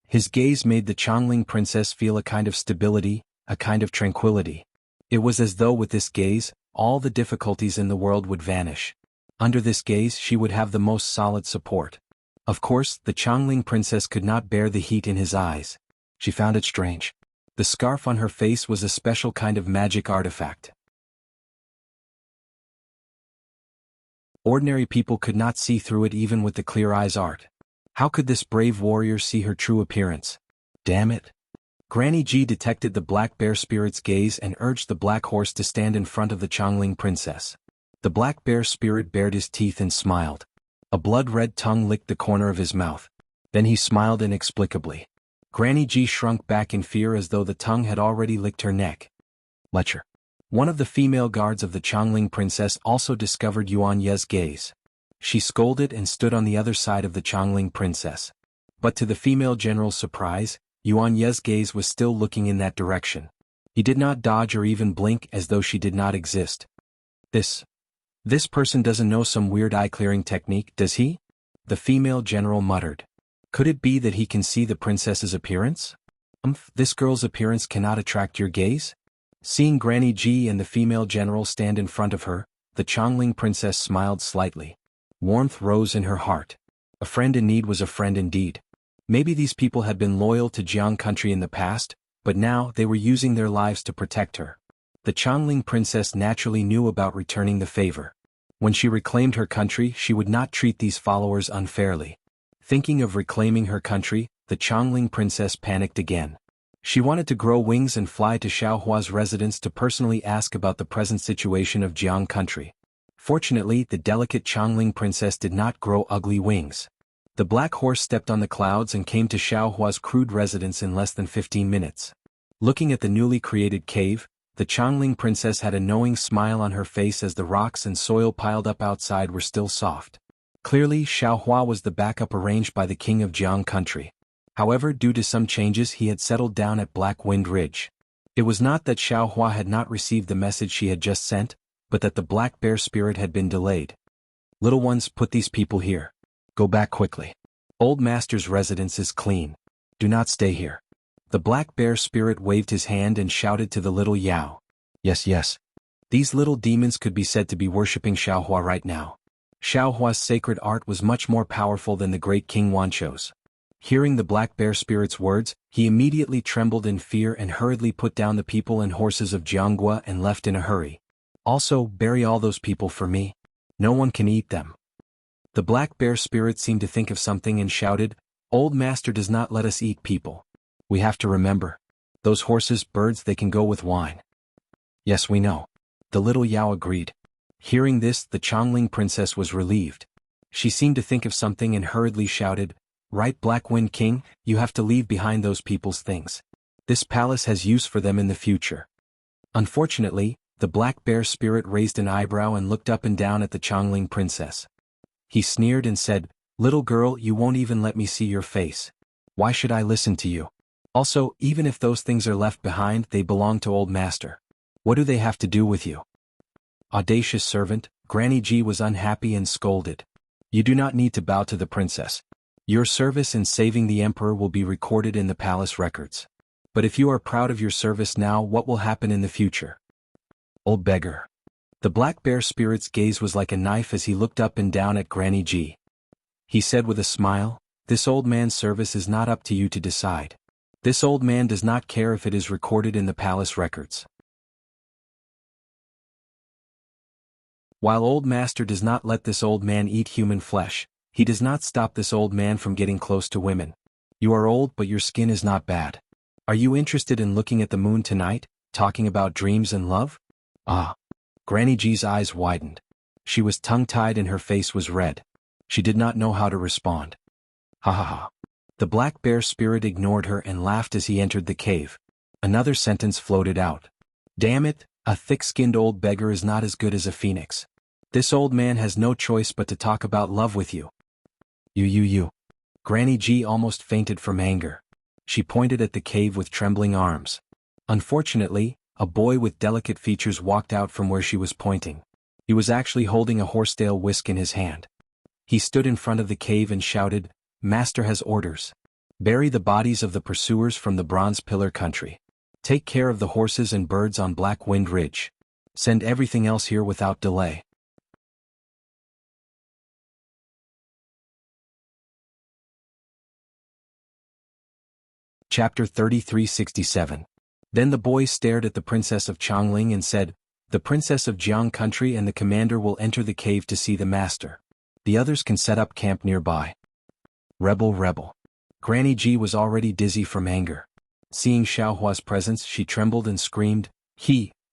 His gaze made the Changling princess feel a kind of stability, a kind of tranquility. It was as though with this gaze, all the difficulties in the world would vanish. Under this gaze she would have the most solid support. Of course, the Changling princess could not bear the heat in his eyes. She found it strange. The scarf on her face was a special kind of magic artifact. Ordinary people could not see through it even with the clear eyes art. How could this brave warrior see her true appearance? Damn it. Granny G detected the black bear spirit's gaze and urged the black horse to stand in front of the Changling princess. The black bear spirit bared his teeth and smiled. A blood-red tongue licked the corner of his mouth. Then he smiled inexplicably. Granny G shrunk back in fear as though the tongue had already licked her neck. Lecture. One of the female guards of the Changling princess also discovered Yuanya's gaze. She scolded and stood on the other side of the Changling princess. But to the female general's surprise, Yuanya's gaze was still looking in that direction. He did not dodge or even blink as though she did not exist. This person doesn't know some weird eye-clearing technique, does he? The female general muttered. Could it be that he can see the princess's appearance? This girl's appearance cannot attract your gaze? Seeing Granny G and the female general stand in front of her, the Changling princess smiled slightly. Warmth rose in her heart. A friend in need was a friend indeed. Maybe these people had been loyal to Jianghu country in the past, but now they were using their lives to protect her. The Changling princess naturally knew about returning the favor. When she reclaimed her country, she would not treat these followers unfairly. Thinking of reclaiming her country, the Changling princess panicked again. She wanted to grow wings and fly to Xiaohua's residence to personally ask about the present situation of Jianghu country. Fortunately, the delicate Changling princess did not grow ugly wings. The black horse stepped on the clouds and came to Xiaohua's crude residence in less than 15 minutes. Looking at the newly created cave, the Changling princess had a knowing smile on her face as the rocks and soil piled up outside were still soft. Clearly, Xiaohua was the backup arranged by the king of Jianghu country. However, due to some changes he had settled down at Black Wind Ridge. It was not that Xiaohua had not received the message she had just sent, but that the black bear spirit had been delayed. Little ones, put these people here. Go back quickly. Old master's residence is clean. Do not stay here. The black bear spirit waved his hand and shouted to the little Yao. Yes, yes. These little demons could be said to be worshipping Xiaohua right now. Xiaohua's sacred art was much more powerful than the great King Wancho's. Hearing the black bear spirit's words, he immediately trembled in fear and hurriedly put down the people and horses of Jianghu and left in a hurry. Also, bury all those people for me. No one can eat them. The black bear spirit seemed to think of something and shouted, Old master does not let us eat people. We have to remember. Those horses, birds, they can go with wine. Yes, we know. The little Yao agreed. Hearing this, the Changling princess was relieved. She seemed to think of something and hurriedly shouted, Right, Black Wind King, you have to leave behind those people's things. This palace has use for them in the future. Unfortunately, the black bear spirit raised an eyebrow and looked up and down at the Changling princess. He sneered and said, Little girl, you won't even let me see your face. Why should I listen to you? Also, even if those things are left behind, they belong to old master. What do they have to do with you? Audacious servant, Granny G was unhappy and scolded. You do not need to bow to the princess. Your service in saving the emperor will be recorded in the palace records. But if you are proud of your service now, what will happen in the future? Old beggar. The black bear spirit's gaze was like a knife as he looked up and down at Granny G. He said with a smile, This old man's service is not up to you to decide. This old man does not care if it is recorded in the palace records. While old master does not let this old man eat human flesh, he does not stop this old man from getting close to women. You are old, but your skin is not bad. Are you interested in looking at the moon tonight, talking about dreams and love? Ah. Granny G's eyes widened. She was tongue-tied and her face was red. She did not know how to respond. Ha ha ha. The black bear spirit ignored her and laughed as he entered the cave. Another sentence floated out. Damn it, a thick-skinned old beggar is not as good as a phoenix. This old man has no choice but to talk about love with you. You. Granny G almost fainted from anger. She pointed at the cave with trembling arms. Unfortunately, a boy with delicate features walked out from where she was pointing. He was actually holding a horsetail whisk in his hand. He stood in front of the cave and shouted, "Master has orders. Bury the bodies of the pursuers from the Bronze Pillar country. Take care of the horses and birds on Black Wind Ridge. Send everything else here without delay." Chapter 3367. Then the boy stared at the Princess of Chongling and said, "The Princess of Jiang country and the commander will enter the cave to see the master. The others can set up camp nearby." Rebel. Granny G was already dizzy from anger. Seeing Xiaohua's presence, she trembled and screamed,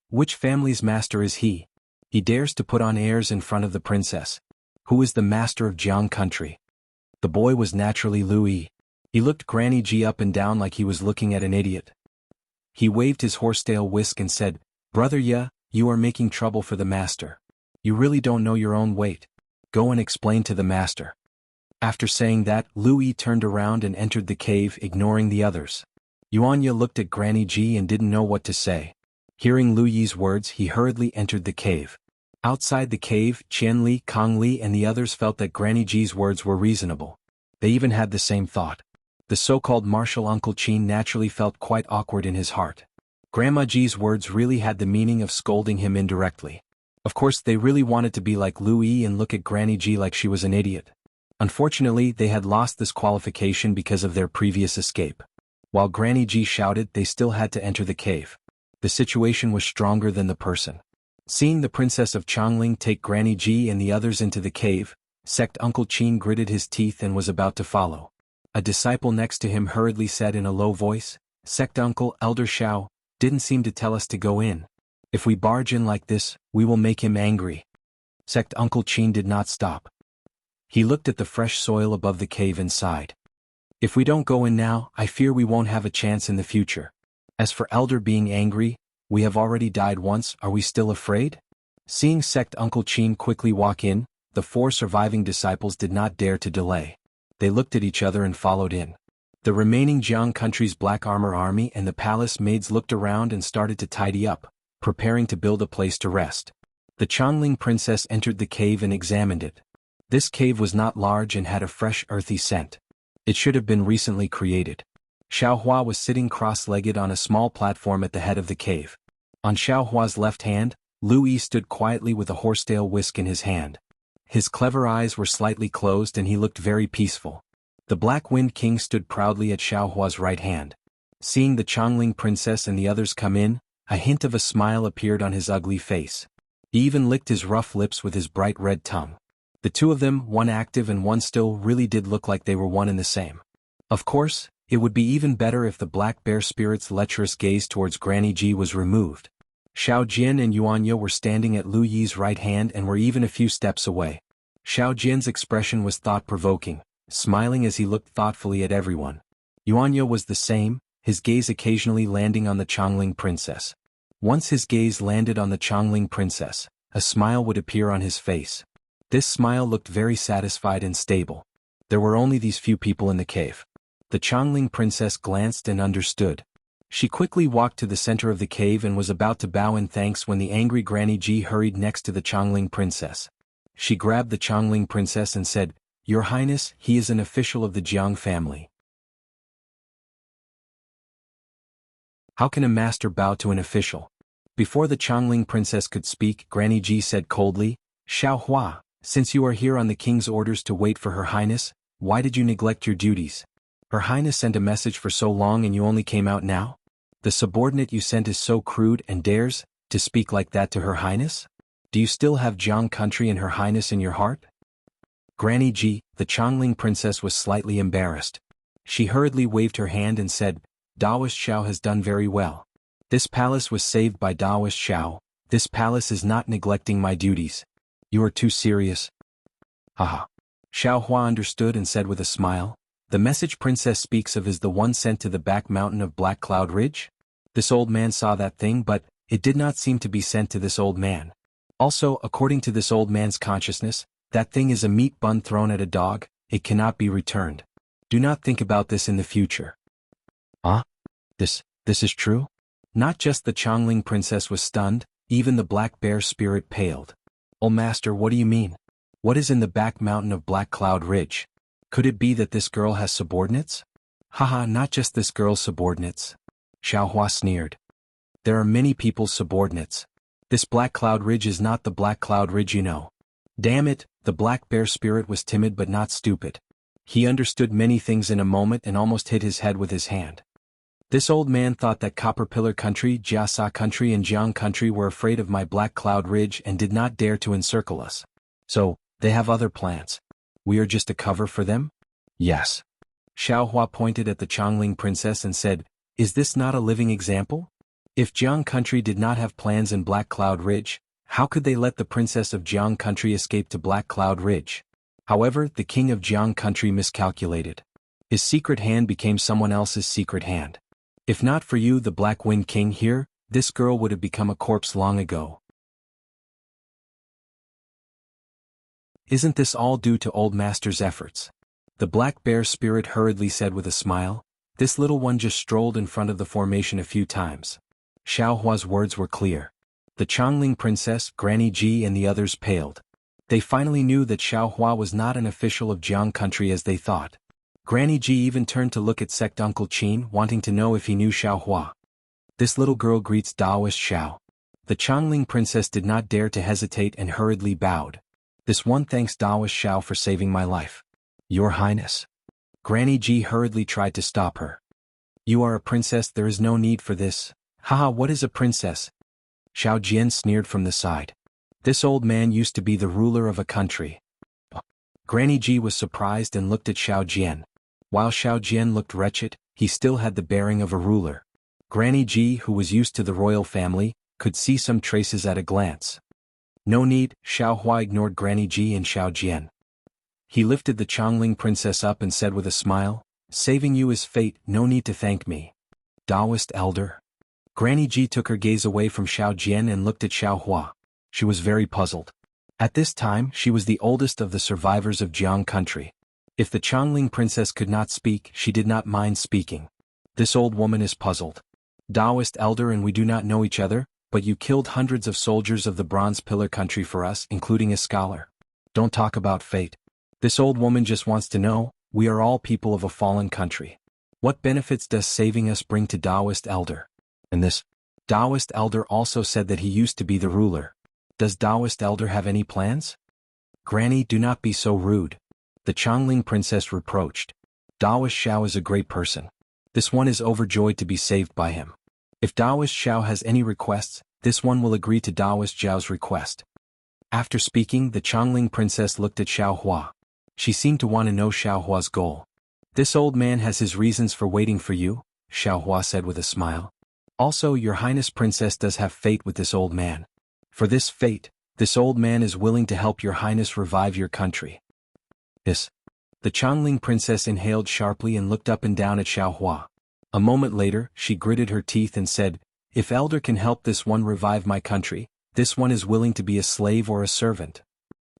Which family's master is he? He dares to put on airs in front of the princess. Who is the master of Jiang country?" The boy was naturally Louis. He looked Granny G up and down like he was looking at an idiot. He waved his horsetail whisk and said, "Brother Ya, you are making trouble for the master. You really don't know your own weight. Go and explain to the master." After saying that, Louis turned around and entered the cave, ignoring the others. Yuanya looked at Granny G and didn't know what to say. Hearing Lu Yi's words, he hurriedly entered the cave. Outside the cave, Qianli, Kongli and the others felt that Granny G's words were reasonable. They even had the same thought. The so-called martial Uncle Qin naturally felt quite awkward in his heart. Grandma G's words really had the meaning of scolding him indirectly. Of course, they really wanted to be like Lu Yi and look at Granny G like she was an idiot. Unfortunately, they had lost this qualification because of their previous escape. While Granny G shouted, they still had to enter the cave. The situation was stronger than the person. Seeing the Princess of Chongling take Granny G and the others into the cave, Sect Uncle Qin gritted his teeth and was about to follow. A disciple next to him hurriedly said in a low voice, "Sect Uncle, Elder Xiao, didn't seem to tell us to go in. If we barge in like this, we will make him angry." Sect Uncle Qin did not stop. He looked at the fresh soil above the cave and sighed. "If we don't go in now, I fear we won't have a chance in the future. As for Elder being angry, we have already died once, are we still afraid?" Seeing Sect Uncle Qin quickly walk in, the 4 surviving disciples did not dare to delay. They looked at each other and followed in. The remaining Jiang country's black armor army and the palace maids looked around and started to tidy up, preparing to build a place to rest. The Chongling princess entered the cave and examined it. This cave was not large and had a fresh earthy scent. It should have been recently created. Xiaohua was sitting cross-legged on a small platform at the head of the cave. On Xiaohua's left hand, Lu Yi stood quietly with a horsetail whisk in his hand. His clever eyes were slightly closed and he looked very peaceful. The Black Wind King stood proudly at Xiaohua's right hand. Seeing the Chongling princess and the others come in, a hint of a smile appeared on his ugly face. He even licked his rough lips with his bright red tongue. The two of them, one active and one still, really did look like they were one and the same. Of course, it would be even better if the black bear spirit's lecherous gaze towards Granny G was removed. Xiao Jian and Yuanya were standing at Lu Yi's right hand and were even a few steps away. Xiao Jian's expression was thought-provoking, smiling as he looked thoughtfully at everyone. Yuanya was the same, his gaze occasionally landing on the Chongling princess. Once his gaze landed on the Chongling princess, a smile would appear on his face. This smile looked very satisfied and stable. There were only these few people in the cave. The Chongling princess glanced and understood. She quickly walked to the center of the cave and was about to bow in thanks when the angry Granny G hurried next to the Chongling princess. She grabbed the Chongling princess and said, "Your Highness, he is an official of the Jiang family." How can a master bow to an official? Before the Chongling princess could speak, Granny G said coldly, "Xiaohua, since you are here on the king's orders to wait for Her Highness, why did you neglect your duties? Her Highness sent a message for so long and you only came out now? The subordinate you sent is so crude and dares to speak like that to Her Highness? Do you still have Jiang country and Her Highness in your heart?" Granny Ji, the Chongling princess, was slightly embarrassed. She hurriedly waved her hand and said, "Daoist Xiao has done very well. This palace was saved by Daoist Xiao. This palace is not neglecting my duties. You are too serious." Haha. Xiao Hua understood and said with a smile, The message princess speaks of is the one sent to the back mountain of Black Cloud Ridge? This old man saw that thing, but it did not seem to be sent to this old man. Also, according to this old man's consciousness, that thing is a meat bun thrown at a dog, it cannot be returned. Do not think about this in the future. Ah? This is true? Not just the Chongling princess was stunned, even the black bear spirit paled. Oh master, what do you mean? What is in the back mountain of Black Cloud Ridge? Could it be that this girl has subordinates? Haha, not just this girl's subordinates. Xiaohua sneered. There are many people's subordinates. This Black Cloud Ridge is not the Black Cloud Ridge you know. Damn it, the black bear spirit was timid but not stupid. He understood many things in a moment and almost hit his head with his hand. This old man thought that Copper Pillar Country, Jiasa Country and Jiang Country were afraid of my Black Cloud Ridge and did not dare to encircle us. So, they have other plans. We are just a cover for them? Yes. Xiaohua pointed at the Chongling princess and said, is this not a living example? If Jiang Country did not have plans in Black Cloud Ridge, how could they let the princess of Jiang Country escape to Black Cloud Ridge? However, the king of Jiang Country miscalculated. His secret hand became someone else's secret hand. If not for you, the Black Wind King here, this girl would have become a corpse long ago. Isn't this all due to Old Master's efforts? The black bear spirit hurriedly said with a smile. This little one just strolled in front of the formation a few times. Xiaohua's words were clear. The Chongling princess, Granny Ji and the others paled. They finally knew that Xiaohua was not an official of Jiang Country as they thought. Granny Ji even turned to look at sect Uncle Qin, wanting to know if he knew Xiaohua. This little girl greets Taoist Xiao. The Chongling princess did not dare to hesitate and hurriedly bowed. This one thanks Taoist Xiao for saving my life. Your Highness. Granny Ji hurriedly tried to stop her. You are a princess, there is no need for this. Haha, what is a princess? Xiao Jian sneered from the side. This old man used to be the ruler of a country. Granny Ji was surprised and looked at Xiao Jian. While Xiao Jian looked wretched, he still had the bearing of a ruler. Granny Ji, who was used to the royal family, could see some traces at a glance. No need, Xiaohua ignored Granny Ji and Xiao Jian. He lifted the Chongling princess up and said with a smile, saving you is fate, no need to thank me. Taoist elder. Granny Ji took her gaze away from Xiao Jian and looked at Xiaohua. She was very puzzled. At this time, she was the oldest of the survivors of Jiang Country. If the Chongling princess could not speak, she did not mind speaking. This old woman is puzzled. Taoist elder, and we do not know each other, but you killed hundreds of soldiers of the Bronze Pillar Country for us, including a scholar. Don't talk about fate. This old woman just wants to know, we are all people of a fallen country. What benefits does saving us bring to Taoist elder? And this Taoist elder also said that he used to be the ruler. Does Taoist elder have any plans? Granny, do not be so rude. The Chongling princess reproached. Taoist Xiao is a great person. This one is overjoyed to be saved by him. If Taoist Xiao has any requests, this one will agree to Taoist Zhao's request. After speaking, the Chongling princess looked at Xiaohua. She seemed to want to know Xiaohua's goal. This old man has his reasons for waiting for you, Xiaohua said with a smile. Also, your Highness Princess does have fate with this old man. For this fate, this old man is willing to help your Highness revive your country. Yes. The Chongling princess inhaled sharply and looked up and down at Xiaohua. A moment later, she gritted her teeth and said, if elder can help this one revive my country, this one is willing to be a slave or a servant.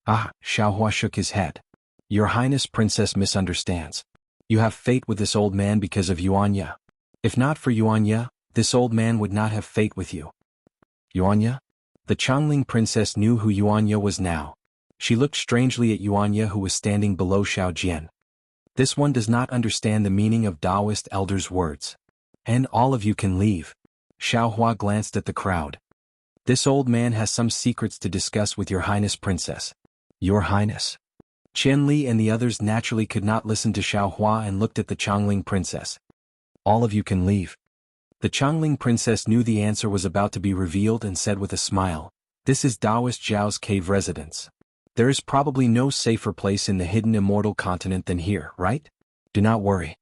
Ah, Xiaohua shook his head. Your Highness Princess misunderstands. You have fate with this old man because of Yuanya. If not for Yuanya, this old man would not have fate with you. Yuanya? The Chongling princess knew who Yuanya was now. She looked strangely at Yuanya, who was standing below Xiao Jian. This one does not understand the meaning of Taoist elder's words. And all of you can leave. Xiaohua glanced at the crowd. This old man has some secrets to discuss with your Highness Princess. Your Highness. Qian Li and the others naturally could not listen to Xiaohua and looked at the Chongling princess. All of you can leave. The Chongling princess knew the answer was about to be revealed and said with a smile, this is Taoist Zhao's cave residence. There is probably no safer place in the hidden immortal continent than here, right? Do not worry.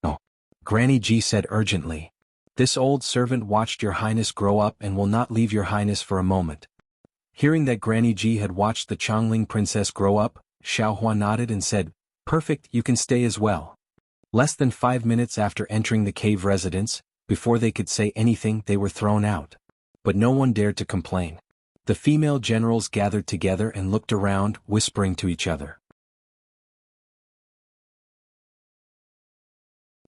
No. Granny Ji said urgently. This old servant watched your Highness grow up and will not leave your Highness for a moment. Hearing that Granny Ji had watched the Chongling princess grow up, Xiaohua nodded and said, perfect, you can stay as well. Less than 5 minutes after entering the cave residence, before they could say anything, they were thrown out. But no one dared to complain. The female generals gathered together and looked around, whispering to each other.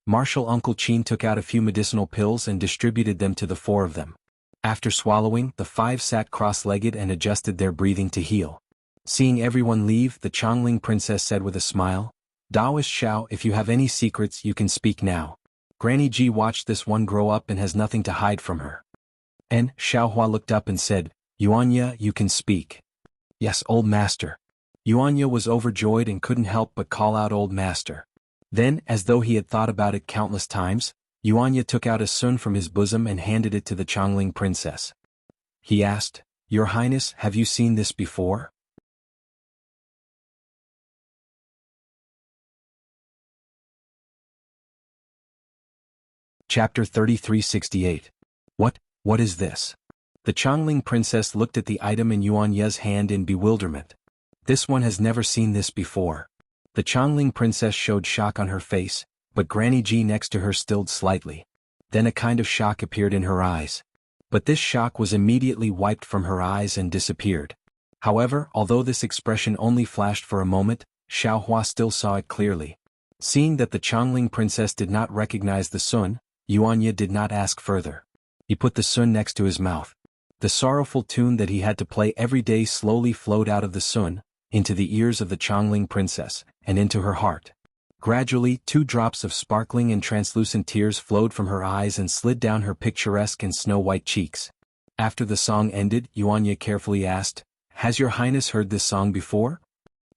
Marshal Uncle Chin took out a few medicinal pills and distributed them to the 4 of them. After swallowing, the 5 sat cross-legged and adjusted their breathing to heal. Seeing everyone leave, the Chongling princess said with a smile, "Daoist Xiao, if you have any secrets you can speak now. Granny Ji watched this one grow up and has nothing to hide from her." And Xiaohua looked up and said, "Yuanya, you can speak." "Yes, old master." Yuanya was overjoyed and couldn't help but call out old master. Then, as though he had thought about it countless times, Yuanya took out a sun from his bosom and handed it to the Chongling princess. He asked, "Your Highness, have you seen this before?" Chapter 3368. What is this? The Chongling princess looked at the item in Yuanya's hand in bewilderment. This one has never seen this before. The Chongling princess showed shock on her face, but Granny Ji next to her stilled slightly. Then a kind of shock appeared in her eyes. But this shock was immediately wiped from her eyes and disappeared. However, although this expression only flashed for a moment, Xiaohua still saw it clearly. Seeing that the Chongling princess did not recognize the sun, Yuanya did not ask further. He put the sun next to his mouth. The sorrowful tune that he had to play every day slowly flowed out of the sun, into the ears of the Chongling princess, and into her heart. Gradually, 2 drops of sparkling and translucent tears flowed from her eyes and slid down her picturesque and snow-white cheeks. After the song ended, Yuanya carefully asked, "Has your Highness heard this song before?"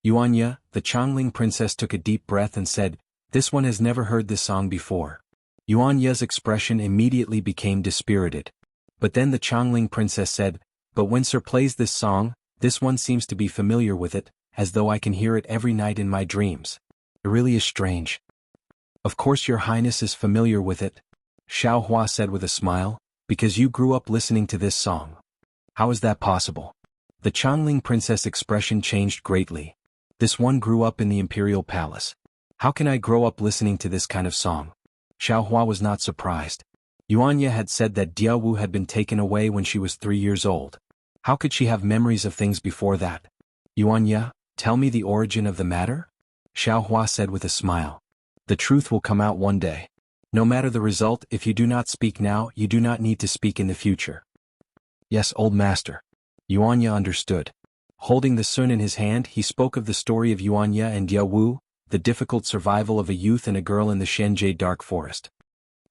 "Yuanya," the Chongling princess took a deep breath and said, "This one has never heard this song before." Yuanya's expression immediately became dispirited. But then the Chongling princess said, "But when Sir plays this song, this one seems to be familiar with it, as though I can hear it every night in my dreams. It really is strange." "Of course your Highness is familiar with it," Xiaohua said with a smile, "because you grew up listening to this song." "How is that possible?" The Chongling princess' expression changed greatly. "This one grew up in the imperial palace. How can I grow up listening to this kind of song?" Xiaohua was not surprised. Yuanya had said that Jianghu had been taken away when she was 3 years old. How could she have memories of things before that? "Yuanya, tell me the origin of the matter?" Xiaohua said with a smile. "The truth will come out one day. No matter the result, if you do not speak now, you do not need to speak in the future." "Yes, old master." Yuanya understood. Holding the sun in his hand, he spoke of the story of Yuanya and Jianghu, the difficult survival of a youth and a girl in the Shenjie dark forest.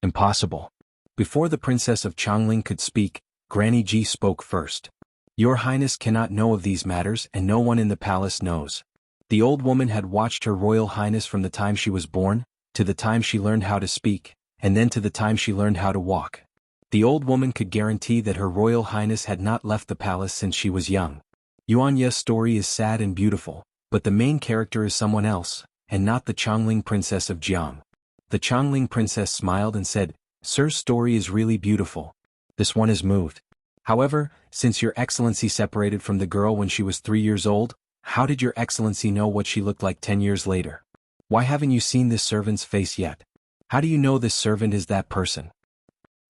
"Impossible." Before the princess of Chongling could speak, Granny Ji spoke first. "Your Highness cannot know of these matters and no one in the palace knows." The old woman had watched her Royal Highness from the time she was born, to the time she learned how to speak, and then to the time she learned how to walk. The old woman could guarantee that her Royal Highness had not left the palace since she was young. Yuanya's story is sad and beautiful, but the main character is someone else, and not the Chongling princess of Jianghu. The Chongling princess smiled and said, "Sir's story is really beautiful. This one is moved. However, since your excellency separated from the girl when she was 3 years old, how did your excellency know what she looked like 10 years later? Why haven't you seen this servant's face yet? How do you know this servant is that person?"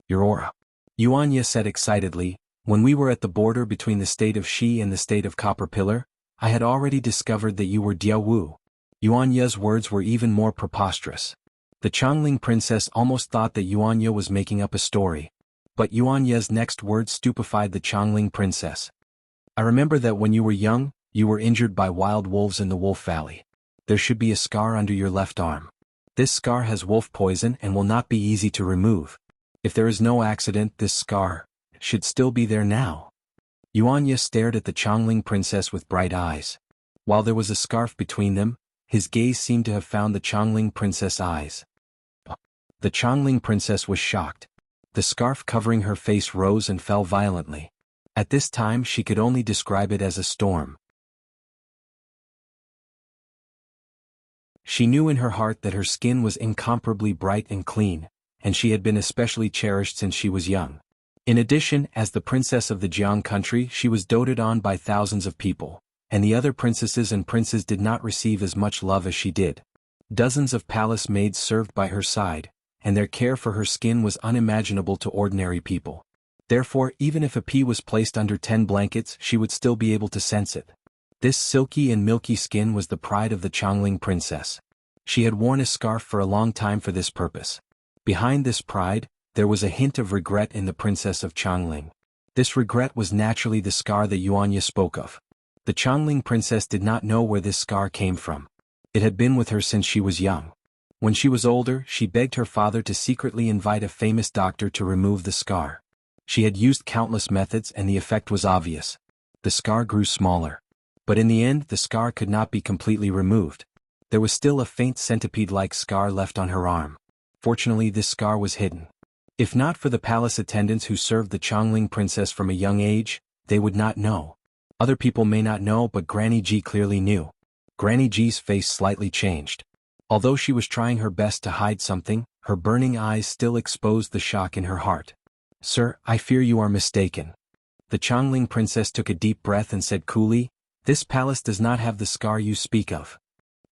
"Your aura," Yuanya said excitedly. "When we were at the border between the state of Shi and the state of Copper Pillar, I had already discovered that you were Jianghu." Yuanya's words were even more preposterous. The Chongling princess almost thought that Yuanya was making up a story. But Yuanya's next words stupefied the Chongling princess. "I remember that when you were young, you were injured by wild wolves in the Wolf Valley. There should be a scar under your left arm. This scar has wolf poison and will not be easy to remove. If there is no accident, this scar should still be there now." Yuanya stared at the Chongling princess with bright eyes. While there was a scarf between them, his gaze seemed to have found the Chongling princess' eyes. The Chongling princess was shocked. The scarf covering her face rose and fell violently. At this time she could only describe it as a storm. She knew in her heart that her skin was incomparably bright and clean, and she had been especially cherished since she was young. In addition, as the princess of the Jiang country, she was doted on by thousands of people, and the other princesses and princes did not receive as much love as she did. Dozens of palace maids served by her side, and their care for her skin was unimaginable to ordinary people. Therefore, even if a pea was placed under 10 blankets, she would still be able to sense it. This silky and milky skin was the pride of the Chongling princess. She had worn a scarf for a long time for this purpose. Behind this pride, there was a hint of regret in the princess of Chongling. This regret was naturally the scar that Yuanya spoke of. The Chongling princess did not know where this scar came from. It had been with her since she was young. When she was older, she begged her father to secretly invite a famous doctor to remove the scar. She had used countless methods and the effect was obvious. The scar grew smaller. But in the end, the scar could not be completely removed. There was still a faint centipede-like scar left on her arm. Fortunately, this scar was hidden. If not for the palace attendants who served the Chongling princess from a young age, they would not know. Other people may not know, but Granny Ji clearly knew. Granny Ji's face slightly changed. Although she was trying her best to hide something, her burning eyes still exposed the shock in her heart. "Sir, I fear you are mistaken." The Chongling princess took a deep breath and said coolly, "This palace does not have the scar you speak of."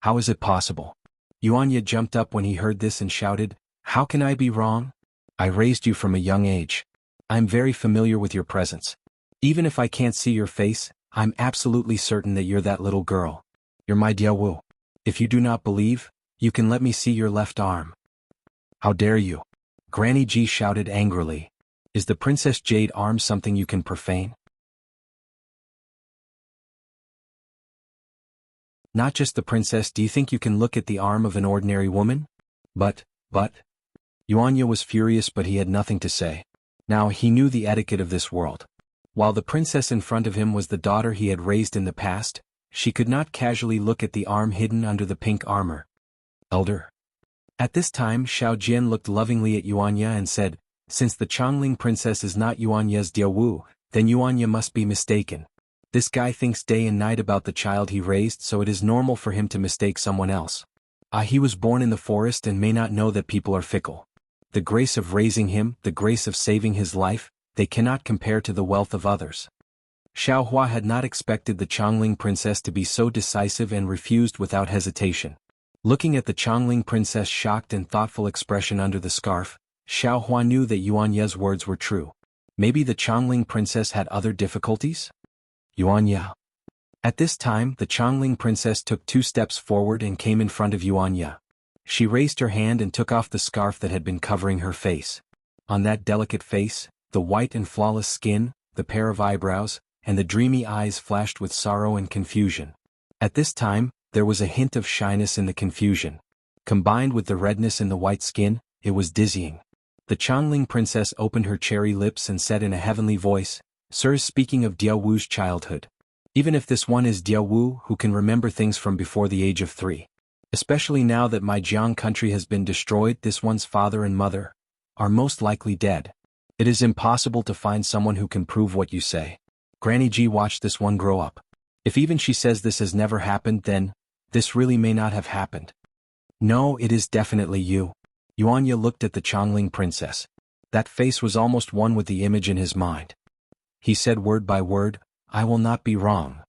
"How is it possible?" Yuanya jumped up when he heard this and shouted, "How can I be wrong? I raised you from a young age. I'm very familiar with your presence. Even if I can't see your face, I'm absolutely certain that you're that little girl. You're my Jianghu. If you do not believe, you can let me see your left arm." "How dare you?" Granny Ji shouted angrily. "Is the Princess Jade arm something you can profane?" "Not just the princess, do you think you can look at the arm of an ordinary woman?" But. Yuanya was furious, but he had nothing to say. Now he knew the etiquette of this world. While the princess in front of him was the daughter he had raised in the past, she could not casually look at the arm hidden under the pink armor. "Elder." At this time Xiao Jian looked lovingly at Yuanya and said, "Since the Chongling princess is not Yuanya's Jianghu, then Yuanya must be mistaken. This guy thinks day and night about the child he raised, so it is normal for him to mistake someone else. He was born in the forest and may not know that people are fickle. The grace of raising him, the grace of saving his life, they cannot compare to the wealth of others." Xiao Hua had not expected the Chongling princess to be so decisive and refused without hesitation. Looking at the Chongling princess' shocked and thoughtful expression under the scarf, Xiao Hua knew that Yuanya's words were true. Maybe the Chongling princess had other difficulties? "Yuanya." At this time, the Chongling princess took 2 steps forward and came in front of Yuanya. She raised her hand and took off the scarf that had been covering her face. On that delicate face, the white and flawless skin, the pair of eyebrows, and the dreamy eyes flashed with sorrow and confusion. At this time, there was a hint of shyness in the confusion. Combined with the redness in the white skin, it was dizzying. The Chongling princess opened her cherry lips and said in a heavenly voice, "Sir is speaking of Diawu's childhood. Even if this one is Jianghu who can remember things from before the age of 3. Especially now that my Jiang country has been destroyed, this one's father and mother are most likely dead. It is impossible to find someone who can prove what you say." Granny Ji watched this one grow up. If even she says this has never happened, then this really may not have happened. "No, it is definitely you." Yuanya looked at the Chongling princess. That face was almost one with the image in his mind. He said word by word, "I will not be wrong."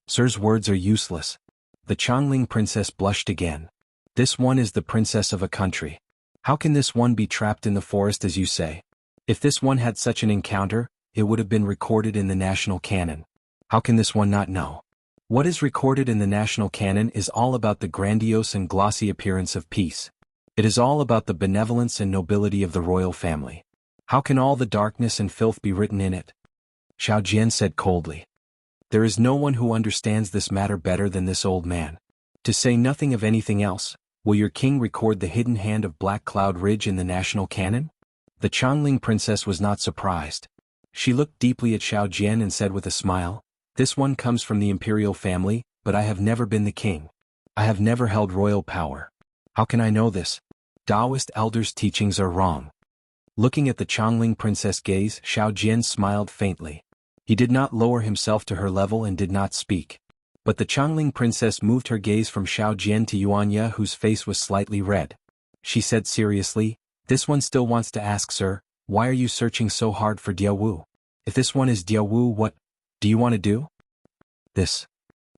"Sir's words are useless." The Chongling princess blushed again. "This one is the princess of a country. How can this one be trapped in the forest as you say? If this one had such an encounter, it would have been recorded in the national canon. How can this one not know? What is recorded in the national canon is all about the grandiose and glossy appearance of peace. It is all about the benevolence and nobility of the royal family. How can all the darkness and filth be written in it?" Xiao Jian said coldly. "There is no one who understands this matter better than this old man. To say nothing of anything else, will your king record the hidden hand of Black Cloud Ridge in the national canon?" The Chongling princess was not surprised. She looked deeply at Xiao Jian and said with a smile, "This one comes from the imperial family, but I have never been the king. I have never held royal power. How can I know this? Taoist elders' teachings are wrong." Looking at the Chongling princess' gaze, Xiao Jian smiled faintly. He did not lower himself to her level and did not speak. But the Chongling princess moved her gaze from Xiao Jian to Yuanya, whose face was slightly red. She said seriously, "This one still wants to ask, sir, why are you searching so hard for Jianghu? If this one is Jianghu, what do you want to do?" "This."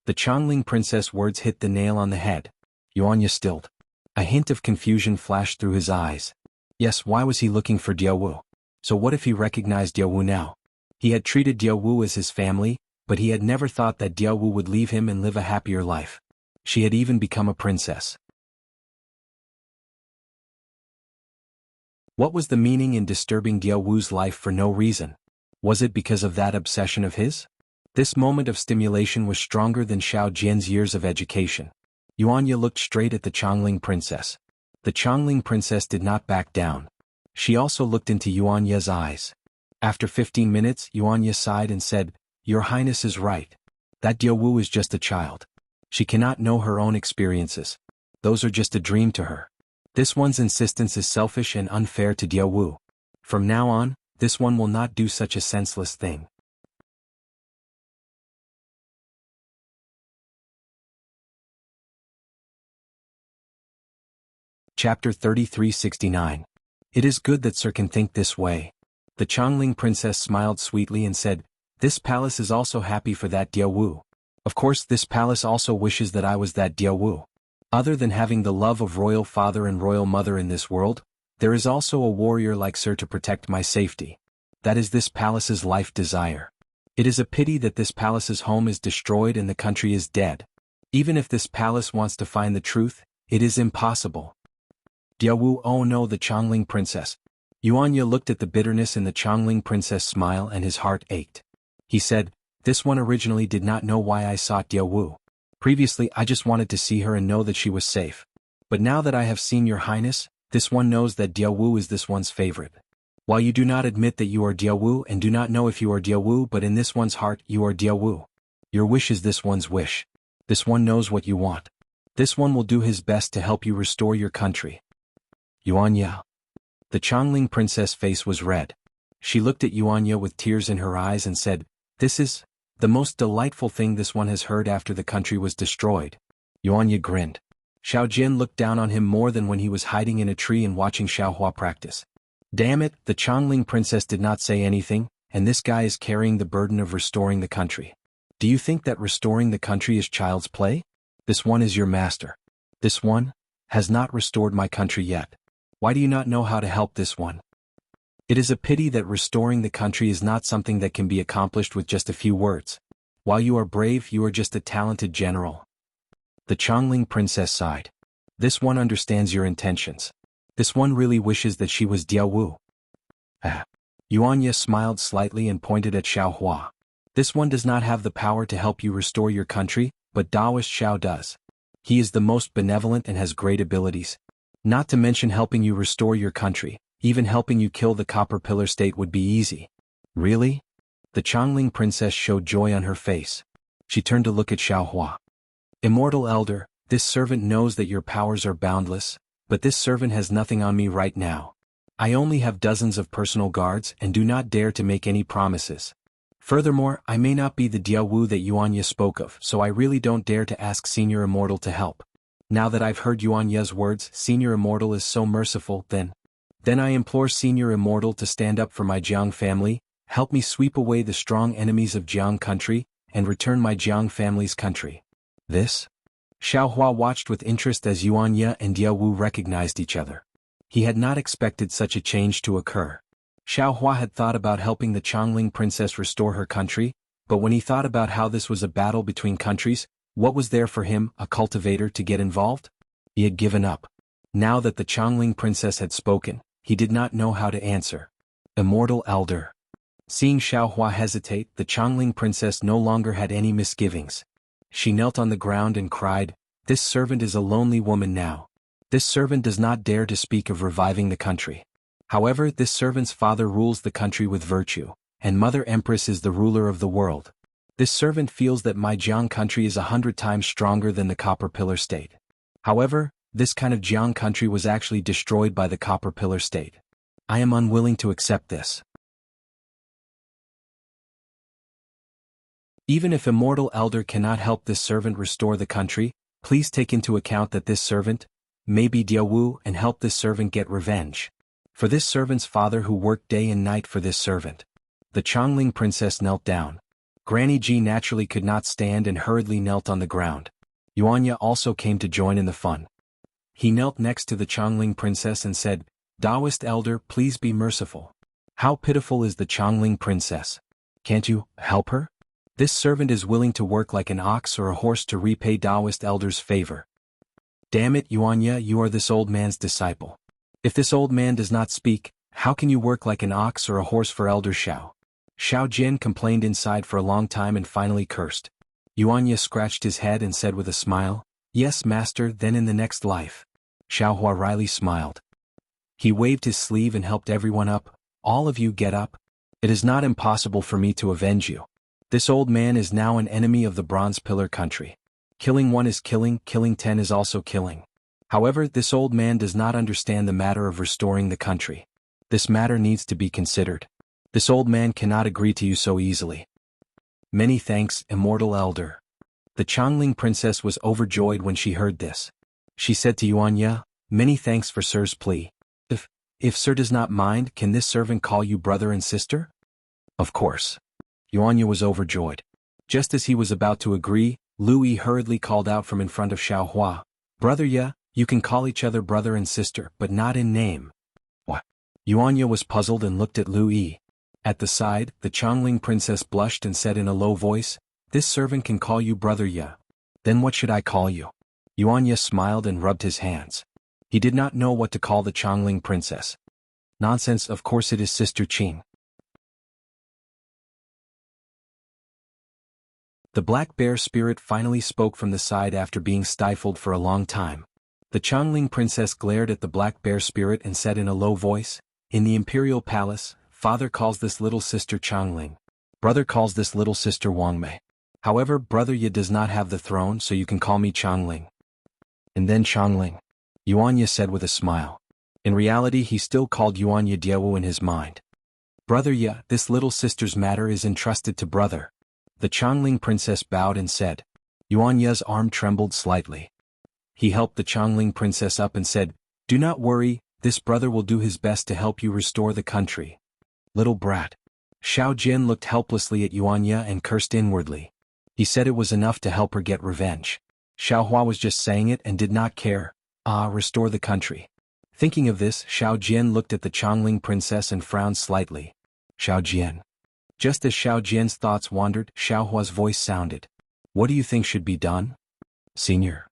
The Chongling princess' words hit the nail on the head. Yuanya stilled. A hint of confusion flashed through his eyes. Yes, why was he looking for Jianghu? So what if he recognized Jianghu now? He had treated Jianghu as his family, but he had never thought that Jianghu would leave him and live a happier life. She had even become a princess. What was the meaning in disturbing Jianghu's life for no reason? Was it because of that obsession of his? This moment of stimulation was stronger than Xiao Jian's years of education. Yuanya looked straight at the Chongling princess. The Chongling princess did not back down. She also looked into Yuanya's eyes. After 15 minutes, Yuanya sighed and said, "Your Highness is right. That Jianghu is just a child. She cannot know her own experiences. Those are just a dream to her. This one's insistence is selfish and unfair to Jianghu. From now on, this one will not do such a senseless thing." Chapter 3369. It is good that Sir can think this way. The Chongling princess smiled sweetly and said, "This palace is also happy for that Jianghu. Of course, this palace also wishes that I was that Jianghu. Other than having the love of royal father and royal mother in this world, there is also a warrior like Sir to protect my safety. That is this palace's life desire. It is a pity that this palace's home is destroyed and the country is dead. Even if this palace wants to find the truth, it is impossible." Jianghu, oh no, the Chongling princess. Yuanya looked at the bitterness in the Chongling princess' smile and his heart ached. He said, "This one originally did not know why I sought Jianghu. Previously I just wanted to see her and know that she was safe. But now that I have seen your highness, this one knows that Jianghu is this one's favorite. While you do not admit that you are Jianghu and do not know if you are Jianghu, but in this one's heart you are Jianghu. Your wish is this one's wish. This one knows what you want. This one will do his best to help you restore your country." Yuanya. The Chongling princess' face was red. She looked at Yuanya with tears in her eyes and said, "This is the most delightful thing this one has heard after the country was destroyed." Yuanya grinned. Xiao Jian looked down on him more than when he was hiding in a tree and watching Xiaohua practice. Damn it, the Chongling princess did not say anything, and this guy is carrying the burden of restoring the country. Do you think that restoring the country is child's play? This one is your master. This one has not restored my country yet. Why do you not know how to help this one? It is a pity that restoring the country is not something that can be accomplished with just a few words. While you are brave, you are just a talented general." The Chongling princess sighed. This one understands your intentions. This one really wishes that she was Jianghu. Yuanya smiled slightly and pointed at Xiaohua. This one does not have the power to help you restore your country, but Taoist Xiao does. He is the most benevolent and has great abilities. Not to mention helping you restore your country, even helping you kill the Copper Pillar State would be easy. Really? The Chongling princess showed joy on her face. She turned to look at Xiaohua. "Immortal Elder, this servant knows that your powers are boundless, but this servant has nothing on me right now. I only have dozens of personal guards and do not dare to make any promises. Furthermore, I may not be the Jianghu that Yuanya spoke of, so I really don't dare to ask Senior Immortal to help. Now that I've heard Yuanya's words, Senior Immortal is so merciful, then I implore Senior Immortal to stand up for my Jiang family, help me sweep away the strong enemies of Jiang country, and return my Jiang family's country." This? Xiaohua watched with interest as Yuanya and Jianghu recognized each other. He had not expected such a change to occur. Xiaohua had thought about helping the Chongling princess restore her country, but when he thought about how this was a battle between countries, what was there for him, a cultivator, to get involved? He had given up. Now that the Chongling princess had spoken, he did not know how to answer. "Immortal Elder." Seeing Xiaohua hesitate, the Chongling princess no longer had any misgivings. She knelt on the ground and cried, "This servant is a lonely woman now. This servant does not dare to speak of reviving the country. However, this servant's father rules the country with virtue, and Mother Empress is the ruler of the world. This servant feels that my Jiang country is 100 times stronger than the Copper Pillar State. However, this kind of Jiang country was actually destroyed by the Copper Pillar State. I am unwilling to accept this. Even if Immortal Elder cannot help this servant restore the country, please take into account that this servant may be Jianghu and help this servant get revenge. For this servant's father who worked day and night for this servant." The Chongling princess knelt down. Granny Ji naturally could not stand and hurriedly knelt on the ground. Yuanya also came to join in the fun. He knelt next to the Chongling princess and said, "Taoist elder, please be merciful. How pitiful is the Chongling princess. Can't you help her? This servant is willing to work like an ox or a horse to repay Taoist elder's favor." "Damn it, Yuanya, you are this old man's disciple. If this old man does not speak, how can you work like an ox or a horse for Elder Xiao?" Xiao Jian complained inside for a long time and finally cursed. Yuanya scratched his head and said with a smile, "Yes, master, then in the next life." Xiaohua wryly smiled. He waved his sleeve and helped everyone up. "All of you get up. It is not impossible for me to avenge you. This old man is now an enemy of the Bronze Pillar country. Killing one is killing, killing 10 is also killing. However, this old man does not understand the matter of restoring the country. This matter needs to be considered. This old man cannot agree to you so easily." "Many thanks, immortal elder." The Chongling princess was overjoyed when she heard this. She said to Yuanya, "Many thanks for sir's plea. If sir does not mind, can this servant call you brother and sister?" "Of course." Yuanya was overjoyed. Just as he was about to agree, Lu Yi hurriedly called out from in front of Xiaohua, "Brother Ye, you can call each other brother and sister, but not in name." "What?" Yuanya was puzzled and looked at Lu Yi. At the side, the Chongling princess blushed and said in a low voice, "This servant can call you brother Ye. Then what should I call you?" Yuanya smiled and rubbed his hands. He did not know what to call the Chongling princess. "Nonsense, of course it is Sister Qing." The black bear spirit finally spoke from the side after being stifled for a long time. The Chongling princess glared at the black bear spirit and said in a low voice, "In the imperial palace, father calls this little sister Chongling. Brother calls this little sister Wangmei. However, brother Ye does not have the throne, so you can call me Chongling." "And then Chongling," Yuanya said with a smile. In reality, he still called Yuanya Diewu in his mind. "Brother Ye, this little sister's matter is entrusted to brother." The Chongling princess bowed and said. Yuanya's arm trembled slightly. He helped the Chongling princess up and said, "Do not worry, this brother will do his best to help you restore the country." "Little brat." Xiao Jian looked helplessly at Yuanya and cursed inwardly. He said it was enough to help her get revenge. Xiaohua was just saying it and did not care. Restore the country. Thinking of this, Xiao Jian looked at the Chongling princess and frowned slightly. "Xiao Jian." Just as Xiao Jian's thoughts wandered, Xiaohua's voice sounded. "What do you think should be done?" "Senior."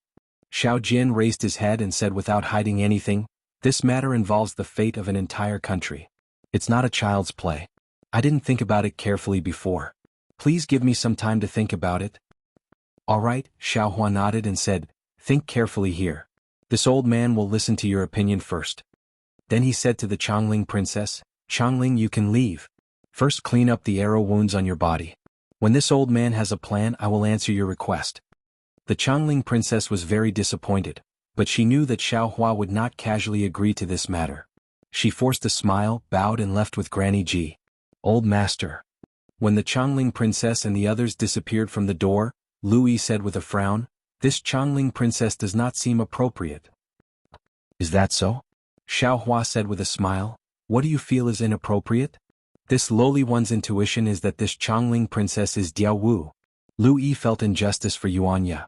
Xiao Jian raised his head and said without hiding anything, "This matter involves the fate of an entire country. It's not a child's play. I didn't think about it carefully before. Please give me some time to think about it." "All right," Xiaohua nodded and said, "Think carefully here. This old man will listen to your opinion first." Then he said to the Chongling princess, "Chongling, you can leave. First clean up the arrow wounds on your body. When this old man has a plan, I will answer your request." The Chongling princess was very disappointed, but she knew that Xiaohua would not casually agree to this matter. She forced a smile, bowed and left with Granny Ji. "Old master." When the Chongling princess and the others disappeared from the door, Lu Yi said with a frown, "This Chongling princess does not seem appropriate." "Is that so?" Xiaohua said with a smile. "What do you feel is inappropriate?" "This lowly one's intuition is that this Chongling princess is Diaowu." Lu Yi felt injustice for Yuanya.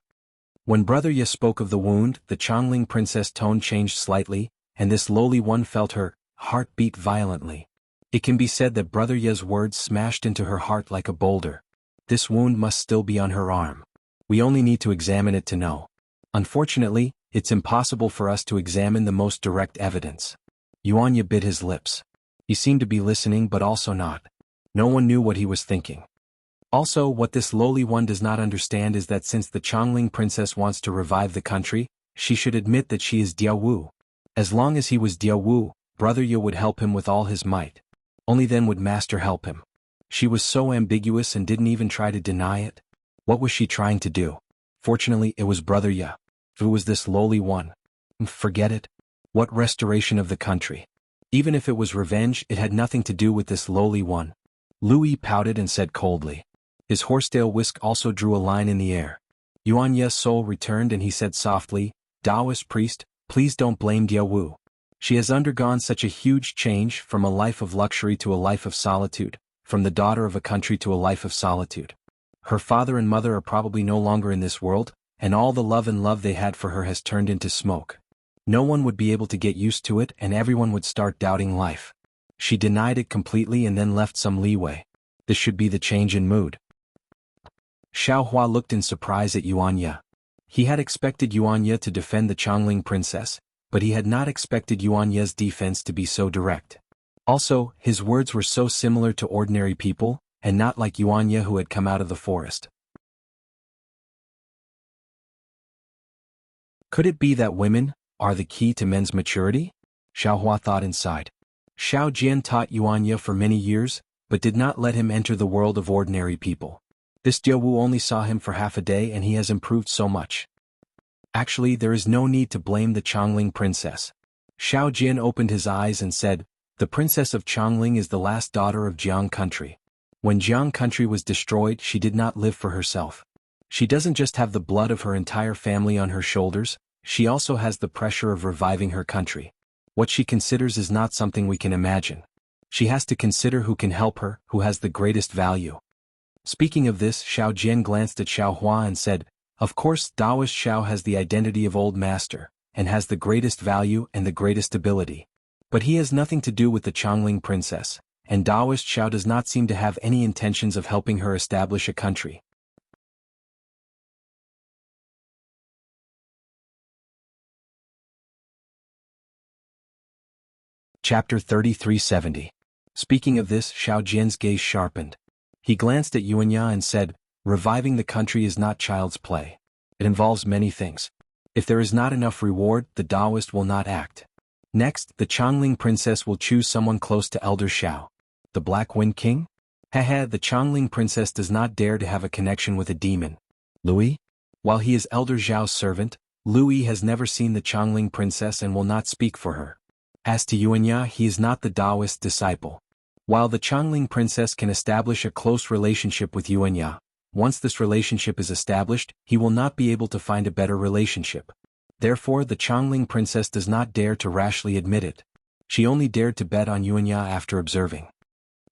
When Brother Ye spoke of the wound, the Chongling princess' tone changed slightly, and this lowly one felt her heart beat violently. It can be said that Brother Ye's words smashed into her heart like a boulder. This wound must still be on her arm. We only need to examine it to know. Unfortunately, it's impossible for us to examine the most direct evidence. Yuanya bit his lips. He seemed to be listening but also not. No one knew what he was thinking. Also, what this lowly one does not understand is that since the Chongling princess wants to revive the country, she should admit that she is Diaowu. As long as he was Diaowu, Brother Ye would help him with all his might. Only then would Master help him. She was so ambiguous and didn't even try to deny it. What was she trying to do? Fortunately, it was Brother Ye. Who was this lowly one? Forget it. What restoration of the country? Even if it was revenge, it had nothing to do with this lowly one. Lu Yi pouted and said coldly. His horsetail whisk also drew a line in the air. Yuanya's soul returned and he said softly, "Taoist priest, please don't blame Diaowu. She has undergone such a huge change from a life of luxury to a life of solitude, from the daughter of a country to a life of solitude. Her father and mother are probably no longer in this world, and all the love they had for her has turned into smoke. No one would be able to get used to it and everyone would start doubting life. She denied it completely and then left some leeway. This should be the change in mood. Xiao Hua looked in surprise at Yuan Ye. He had expected Yuan Ye to defend the Chongling princess, but he had not expected Yuan Ye's defense to be so direct. Also, his words were so similar to ordinary people, and not like Yuan Ye who had come out of the forest. Could it be that women are the key to men's maturity? Xiao Hua thought inside. Xiao Jian taught Yuan Ye for many years, but did not let him enter the world of ordinary people. This Jianghu only saw him for half a day and he has improved so much. Actually, there is no need to blame the Chongling princess. Xiao Jian opened his eyes and said, the princess of Chongling is the last daughter of Jiang country. When Jiang country was destroyed, she did not live for herself. She doesn't just have the blood of her entire family on her shoulders, she also has the pressure of reviving her country. What she considers is not something we can imagine. She has to consider who can help her, who has the greatest value. Speaking of this, Xiao Jian glanced at Xiao Hua and said, of course, Taoist Xiao has the identity of old master, and has the greatest value and the greatest ability. But he has nothing to do with the Chongling princess, and Taoist Xiao does not seem to have any intentions of helping her establish a country. Chapter 3370. Speaking of this, Xiao Jian's gaze sharpened. He glanced at Yuan Ye and said, reviving the country is not child's play. It involves many things. If there is not enough reward, the Taoist will not act. Next, the Chongling princess will choose someone close to Elder Xiao. The Black Wind King? Haha, the Chongling princess does not dare to have a connection with a demon. Louis? While he is Elder Xiao's servant, Louis has never seen the Chongling princess and will not speak for her. As to Yuan Ye, he is not the Taoist disciple. While the Chongling princess can establish a close relationship with Yuan Ye, once this relationship is established, he will not be able to find a better relationship. Therefore, the Chongling princess does not dare to rashly admit it. She only dared to bet on Yuan Ye after observing.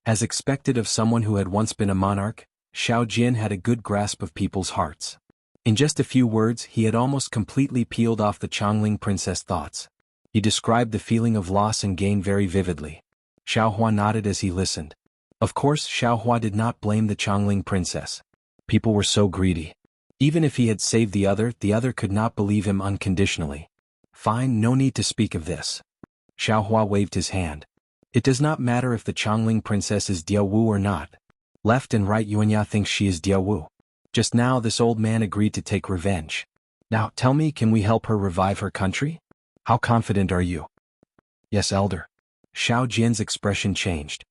As expected of someone who had once been a monarch, Xiao Jian had a good grasp of people's hearts. In just a few words, he had almost completely peeled off the Chongling princess' thoughts. He described the feeling of loss and gain very vividly. Xiao Hua nodded as he listened. Of course, Xiao Hua did not blame the Chongling princess. People were so greedy. Even if he had saved the other could not believe him unconditionally. Fine, no need to speak of this. Xiao Hua waved his hand. It does not matter if the Chongling princess is Jianghu or not. Left and right Yuan Ye thinks she is Jianghu. Just now this old man agreed to take revenge. Now tell me, can we help her revive her country? How confident are you? Yes, Elder. Xiao Jian's expression changed.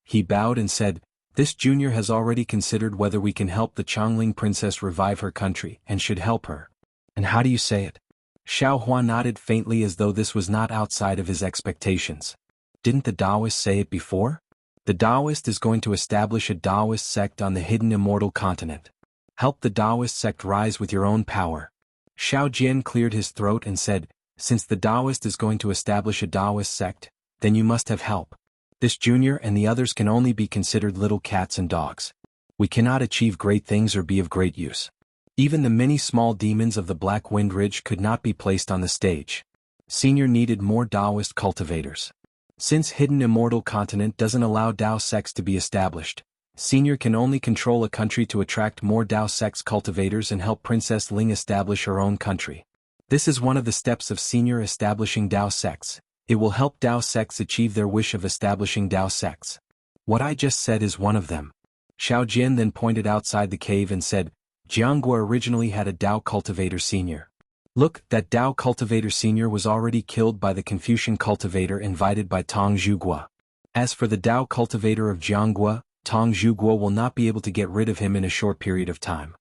He bowed and said, this junior has already considered whether we can help the Chongling princess revive her country and should help her. And how do you say it? Xiao Hua nodded faintly as though this was not outside of his expectations. Didn't the Taoist say it before? The Taoist is going to establish a Taoist sect on the hidden immortal continent. Help the Taoist sect rise with your own power. Xiao Jian cleared his throat and said, since the Taoist is going to establish a Taoist sect, then you must have help. This junior and the others can only be considered little cats and dogs. We cannot achieve great things or be of great use. Even the many small demons of the Black Wind Ridge could not be placed on the stage. Senior needed more Taoist cultivators. Since hidden immortal continent doesn't allow Tao sects to be established, Senior can only control a country to attract more Tao sects cultivators and help Princess Ling establish her own country. This is one of the steps of Senior establishing Tao sects. It will help Tao sects achieve their wish of establishing Tao sects. What I just said is one of them. Xiao Jian then pointed outside the cave and said, Jianghu originally had a Tao cultivator senior. Look, that Tao cultivator senior was already killed by the Confucian cultivator invited by Tong Zhuguo. As for the Tao cultivator of Jianghu, Tong Zhuguo will not be able to get rid of him in a short period of time.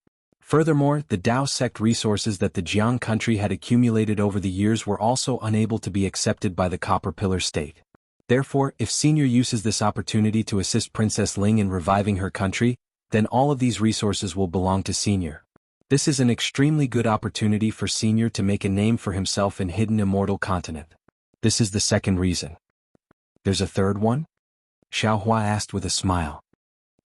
Furthermore, the Tao sect resources that the Jiang country had accumulated over the years were also unable to be accepted by the Copper Pillar state. Therefore, if Senior uses this opportunity to assist Princess Ling in reviving her country, then all of these resources will belong to Senior. This is an extremely good opportunity for Senior to make a name for himself in hidden immortal continent. This is the second reason. There's a third one? Xiao Hua asked with a smile.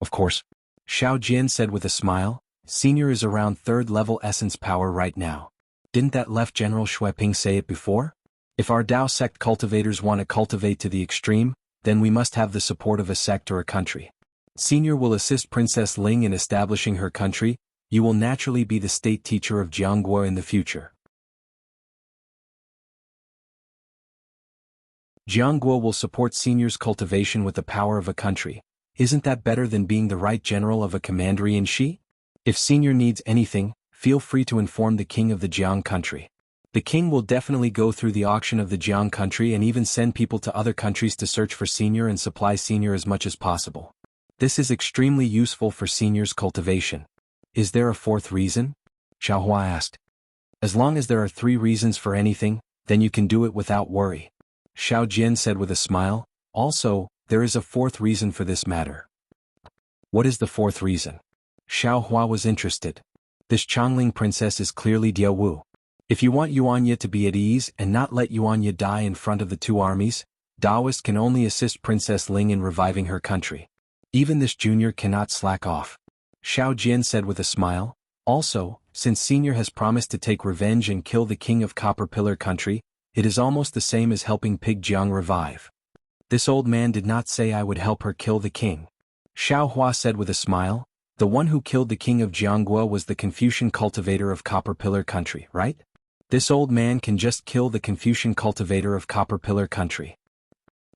Of course. Xiao Jian said with a smile. Senior is around 3rd level essence power right now. Didn't that Left General Shui Ping say it before? If our Dao sect cultivators want to cultivate to the extreme, then we must have the support of a sect or a country. Senior will assist Princess Ling in establishing her country. You will naturally be the state teacher of Jianghu in the future. Jianghu will support Senior's cultivation with the power of a country. Isn't that better than being the right general of a commander-in-chief? If Senior needs anything, feel free to inform the king of the Jiang country. The king will definitely go through the auction of the Jiang country and even send people to other countries to search for Senior and supply Senior as much as possible. This is extremely useful for Senior's cultivation. Is there a fourth reason? Xiaohua asked. As long as there are 3 reasons for anything, then you can do it without worry. Xiao Jian said with a smile. Also, there is a 4th reason for this matter. What is the 4th reason? Xiaohua was interested. This Changling princess is clearly Diawu. If you want Yuanya to be at ease and not let Yuanya die in front of the 2 armies, Daoist can only assist Princess Ling in reviving her country. Even this junior cannot slack off. Xiao Jian said with a smile. Also, since Senior has promised to take revenge and kill the king of Copper Pillar country, it is almost the same as helping Pig Jiang revive. This old man did not say I would help her kill the king. Xiaohua said with a smile. The one who killed the king of Jianghu was the Confucian cultivator of Copper Pillar country, right? This old man can just kill the Confucian cultivator of Copper Pillar country.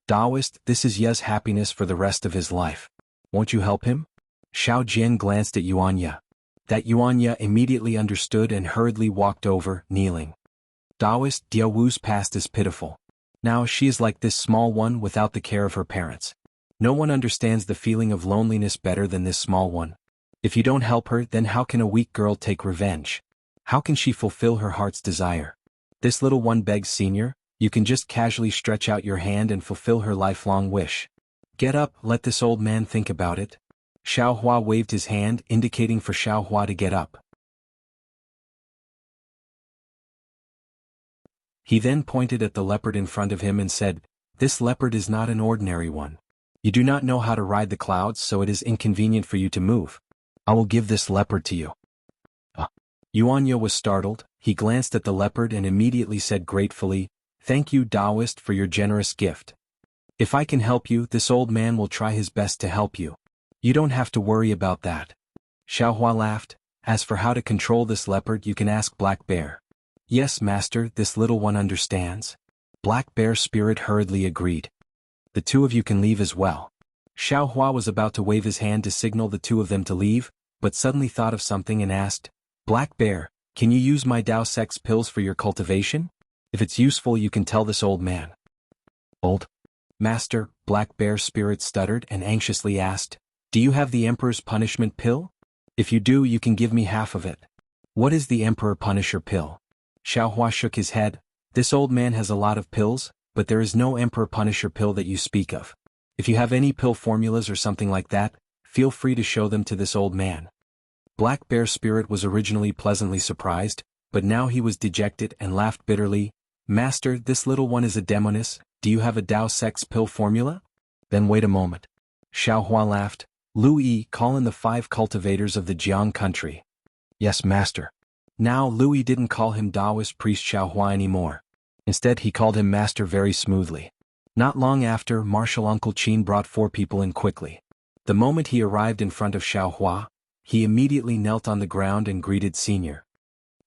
Daoist, this is Ye's happiness for the rest of his life. Won't you help him? Xiao Jian glanced at Yuanya. That Yuanya immediately understood and hurriedly walked over, kneeling. Daoist, Diawu's past is pitiful. Now she is like this small one without the care of her parents. No one understands the feeling of loneliness better than this small one. If you don't help her, then how can a weak girl take revenge? How can she fulfill her heart's desire? This little one begs Senior, you can just casually stretch out your hand and fulfill her lifelong wish. Get up, let this old man think about it. Xiaohua waved his hand, indicating for Xiaohua to get up. He then pointed at the leopard in front of him and said, This leopard is not an ordinary one. You do not know how to ride the clouds, so it is inconvenient for you to move. I will give this leopard to you. Yuanya was startled. He glanced at the leopard and immediately said gratefully, Thank you, Daoist, for your generous gift. If I can help you, this old man will try his best to help you. You don't have to worry about that. Xiaohua laughed. As for how to control this leopard, you can ask Black Bear. Yes, master, this little one understands. Black Bear Spirit hurriedly agreed. The 2 of you can leave as well. Xiaohua was about to wave his hand to signal the 2 of them to leave, but suddenly thought of something and asked, Black Bear, can you use my Dao Sex pills for your cultivation? If it's useful, you can tell this old man. Old Master, Black Bear Spirit stuttered and anxiously asked, Do you have the Emperor's Punishment pill? If you do, you can give me half of it. What is the Emperor Punisher pill? Xiaohua shook his head. This old man has a lot of pills, but there is no Emperor Punisher pill that you speak of. If you have any pill formulas or something like that, feel free to show them to this old man. Black Bear Spirit was originally pleasantly surprised, but now he was dejected and laughed bitterly. Master, this little one is a demoness. Do you have a Dao Sex pill formula? Then wait a moment. Xiaohua laughed. Lu Yi, call in the 5 cultivators of the Jiang country. Yes, master. Now Lu Yi didn't call him Daoist priest Xiaohua anymore. Instead he called him master very smoothly. Not long after, Martial Uncle Qin brought 4 people in quickly. The moment he arrived in front of Xiaohua, he immediately knelt on the ground and greeted Senior.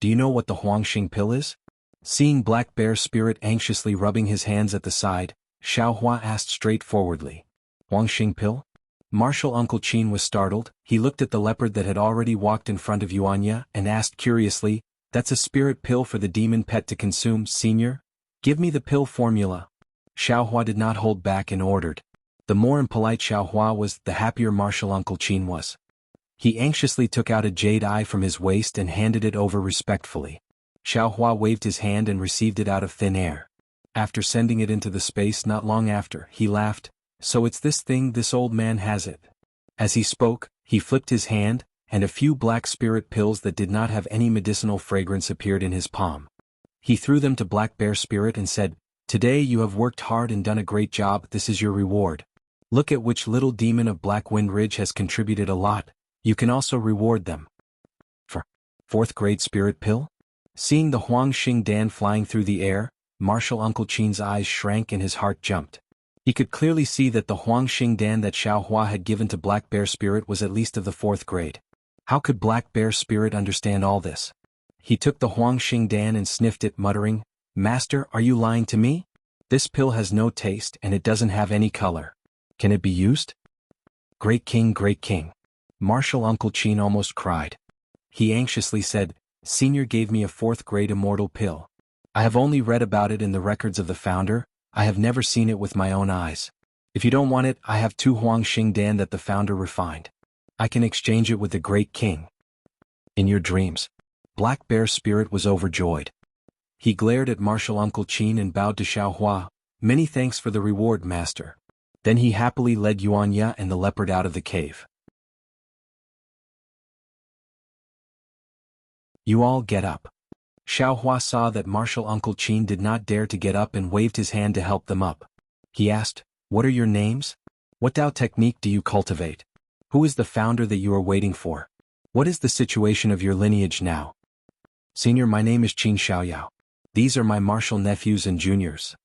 Do you know what the Huangxing pill is? Seeing Black Bear Spirit anxiously rubbing his hands at the side, Xiaohua asked straightforwardly. Huangxing pill? Martial Uncle Qin was startled. He looked at the leopard that had already walked in front of Yuanya and asked curiously, That's a spirit pill for the demon pet to consume, Senior? Give me the pill formula. Xiaohua did not hold back and ordered. The more impolite Xiaohua was, the happier Martial Uncle Qin was. He anxiously took out a jade eye from his waist and handed it over respectfully. Xiaohua waved his hand and received it out of thin air. After sending it into the space not long after, he laughed. So it's this thing, this old man has it. As he spoke, he flipped his hand, and a few black spirit pills that did not have any medicinal fragrance appeared in his palm. He threw them to Black Bear Spirit and said, Today you have worked hard and done a great job, this is your reward. Look at which little demon of Black Wind Ridge has contributed a lot, you can also reward them. For 4th grade spirit pill? Seeing the Huangxing Dan flying through the air, Martial Uncle Qin's eyes shrank and his heart jumped. He could clearly see that the Huangxing Dan that Xiaohua had given to Black Bear Spirit was at least of the 4th grade. How could Black Bear Spirit understand all this? He took the Huangxing Dan and sniffed it, muttering, "Master, are you lying to me? This pill has no taste and it doesn't have any color. Can it be used?" Great King, Great King. Martial Uncle Qin almost cried. He anxiously said, "Senior gave me a 4th grade immortal pill. I have only read about it in the records of the founder, I have never seen it with my own eyes. If you don't want it, I have 2 Huangxing Dan that the founder refined. I can exchange it with the Great King." In your dreams. Black Bear Spirit was overjoyed. He glared at Martial Uncle Qin and bowed to Xiaohua. "Many thanks for the reward, master." Then he happily led Yuanya and the leopard out of the cave. You all get up. Xiaohua saw that Martial Uncle Qin did not dare to get up and waved his hand to help them up. He asked, "What are your names? What Dao technique do you cultivate? Who is the founder that you are waiting for? What is the situation of your lineage now?" "Senior, my name is Qin Xiaoyao. These are my martial nephews and juniors."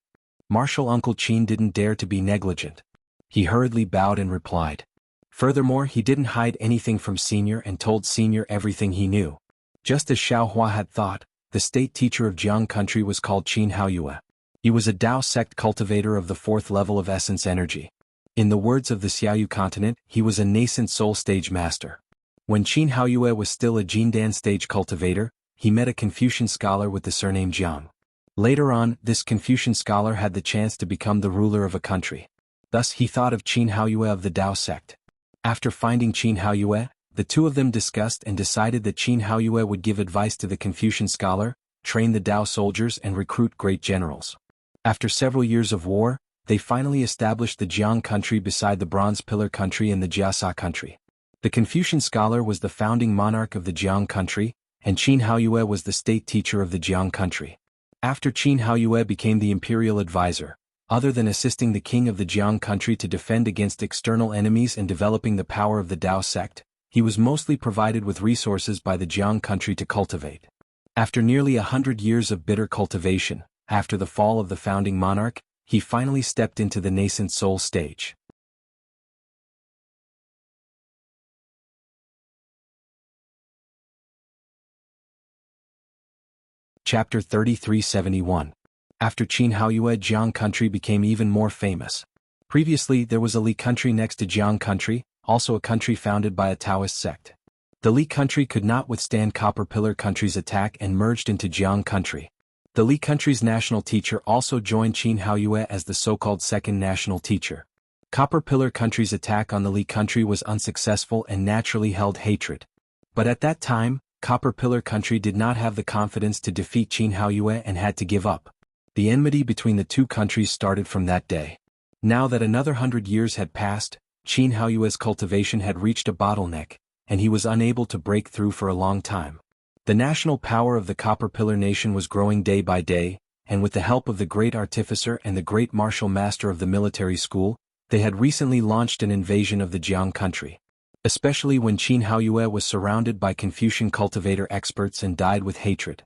Martial Uncle Qin didn't dare to be negligent. He hurriedly bowed and replied. Furthermore, he didn't hide anything from Senior and told Senior everything he knew. Just as Xiaohua had thought, the state teacher of Jianghu country was called Qin Haoyue. He was a Dao sect cultivator of the 4th level of essence energy. In the words of the Xiaoyu continent, he was a nascent soul stage master. When Qin Haoyue was still a Jindan stage cultivator, he met a Confucian scholar with the surname Jiang. Later on, this Confucian scholar had the chance to become the ruler of a country. Thus he thought of Qin Haoyue of the Dao sect. After finding Qin Haoyue, the two of them discussed and decided that Qin Haoyue would give advice to the Confucian scholar, train the Dao soldiers and recruit great generals. After several years of war, they finally established the Jianghu country beside the Bronze Pillar country and the Jiasa country. The Confucian scholar was the founding monarch of the Jianghu country, and Qin Haoyue was the state teacher of the Jianghu country. After Qin Haoyue became the imperial advisor, other than assisting the king of the Jianghu country to defend against external enemies and developing the power of the Dao sect, he was mostly provided with resources by the Jianghu country to cultivate. After nearly 100 years of bitter cultivation, after the fall of the founding monarch, he finally stepped into the nascent soul stage. Chapter 3371. After Qin Haoyue, Jianghu country became even more famous. Previously, there was a Li country next to Jianghu country, also a country founded by a Taoist sect. The Li country could not withstand Copper Pillar country's attack and merged into Jianghu country. The Li country's national teacher also joined Qin Haoyue as the so-called second national teacher. Copper Pillar country's attack on the Li country was unsuccessful and naturally held hatred. But at that time, Copper Pillar country did not have the confidence to defeat Qin Haoyue and had to give up. The enmity between the two countries started from that day. Now that another 100 years had passed, Qin Haoyue's cultivation had reached a bottleneck, and he was unable to break through for a long time. The national power of the Copper Pillar nation was growing day by day, and with the help of the great artificer and the great martial master of the military school, they had recently launched an invasion of the Jianghu country. Especially when Qin Haoyue was surrounded by Confucian cultivator experts and died with hatred.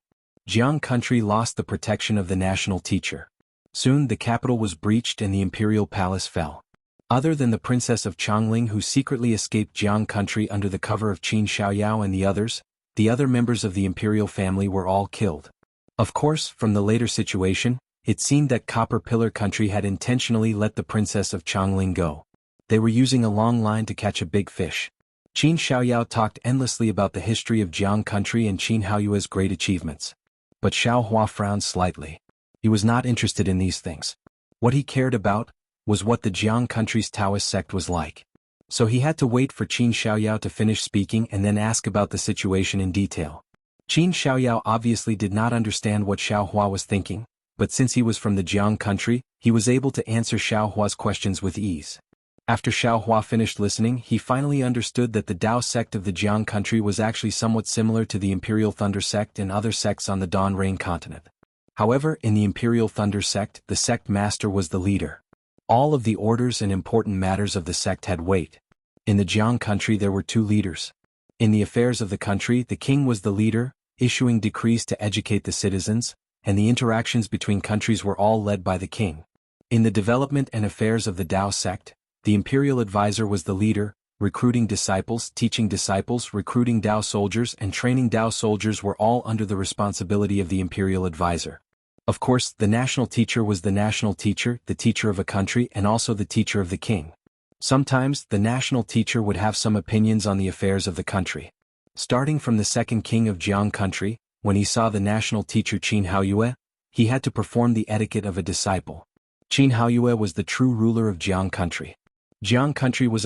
Jianghu country lost the protection of the national teacher. Soon the capital was breached and the imperial palace fell. Other than the princess of Chongling who secretly escaped Jianghu country under the cover of Qin Xiaoyao and the other members of the imperial family were all killed. Of course, from the later situation, it seemed that Copper Pillar country had intentionally let the princess of Chongling go. They were using a long line to catch a big fish. Qin Xiaoyao talked endlessly about the history of Jianghu country and Qin Haoyue's great achievements. But Xiaohua frowned slightly. He was not interested in these things. What he cared about was what the Jianghu country's Taoist sect was like. So he had to wait for Qin Xiaoyao to finish speaking and then ask about the situation in detail. Qin Xiaoyao obviously did not understand what Xiaohua was thinking, but since he was from the Jianghu country, he was able to answer Xiaohua's questions with ease. After Xiaohua finished listening, he finally understood that the Dao sect of the Jianghu country was actually somewhat similar to the Imperial Thunder sect and other sects on the Dawn Rain continent. However, in the Imperial Thunder sect, the sect master was the leader. All of the orders and important matters of the sect had weight. In the Jianghu country there were two leaders. In the affairs of the country, the king was the leader, issuing decrees to educate the citizens, and the interactions between countries were all led by the king. In the development and affairs of the Tao sect, the imperial advisor was the leader. Recruiting disciples, teaching disciples, recruiting Tao soldiers, and training Tao soldiers were all under the responsibility of the imperial advisor. Of course, the national teacher was the national teacher, the teacher of a country, and also the teacher of the king. Sometimes, the national teacher would have some opinions on the affairs of the country. Starting from the second king of Jianghu country, when he saw the national teacher Qin Haoyue, he had to perform the etiquette of a disciple. Qin Haoyue was the true ruler of Jianghu country. Jianghu country was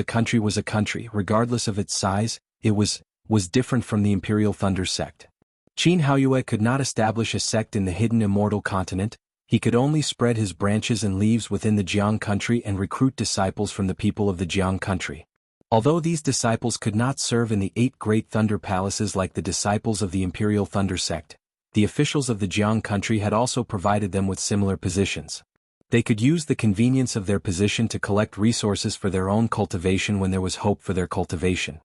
a country, regardless of its size. It was different from the imperial thunder sect. Qin Haoyue could not establish a sect in the hidden immortal continent. He could only spread his branches and leaves within the Jianghu country and recruit disciples from the people of the Jianghu country. Although these disciples could not serve in the 8 great thunder palaces like the disciples of the imperial thunder sect, the officials of the Jianghu country had also provided them with similar positions. They could use the convenience of their position to collect resources for their own cultivation when there was hope for their cultivation.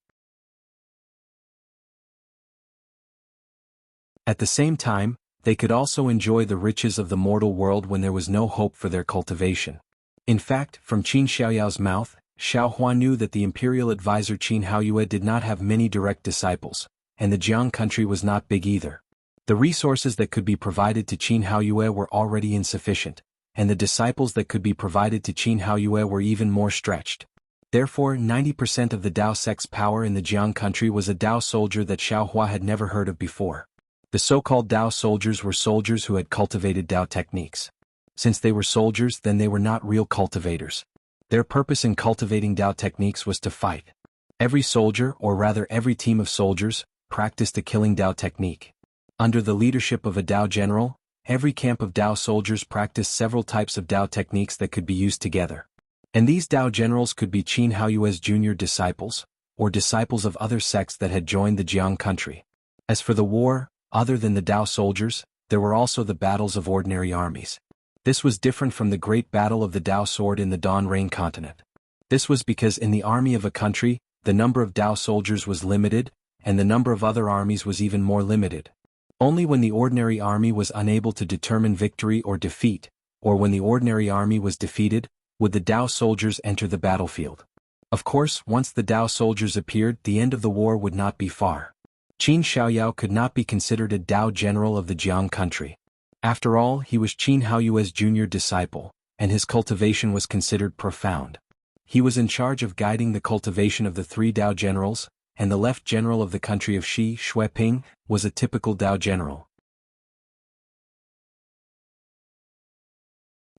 At the same time, they could also enjoy the riches of the mortal world when there was no hope for their cultivation. In fact, from Qin Xiaoyao's mouth, Xiaohua knew that the imperial advisor Qin Haoyue did not have many direct disciples, and the Jianghu country was not big either. The resources that could be provided to Qin Haoyue were already insufficient, and the disciples that could be provided to Qin Haoyue were even more stretched. Therefore, 90% of the Tao sect's power in the Jianghu country was a Tao soldier that Xiaohua had never heard of before. The so-called Tao soldiers were soldiers who had cultivated Tao techniques. Since they were soldiers, then they were not real cultivators. Their purpose in cultivating Tao techniques was to fight. Every soldier, or rather every team of soldiers, practiced a killing Tao technique. Under the leadership of a Tao general, every camp of Tao soldiers practiced several types of Tao techniques that could be used together. And these Tao generals could be Qin Haoyue's junior disciples, or disciples of other sects that had joined the Jianghu country. As for the war, other than the Tao soldiers, there were also the battles of ordinary armies. This was different from the great battle of the Tao sword in the Dawn Rain continent. This was because in the army of a country, the number of Tao soldiers was limited, and the number of other armies was even more limited. Only when the ordinary army was unable to determine victory or defeat, or when the ordinary army was defeated, would the Tao soldiers enter the battlefield. Of course, once the Tao soldiers appeared, the end of the war would not be far. Qin Xiaoyao could not be considered a Tao general of the Jianghu country. After all, he was Qin Haoyue's junior disciple, and his cultivation was considered profound. He was in charge of guiding the cultivation of the 3 Tao generals, and the left general of the country of Shi, Xueping, was a typical Tao general.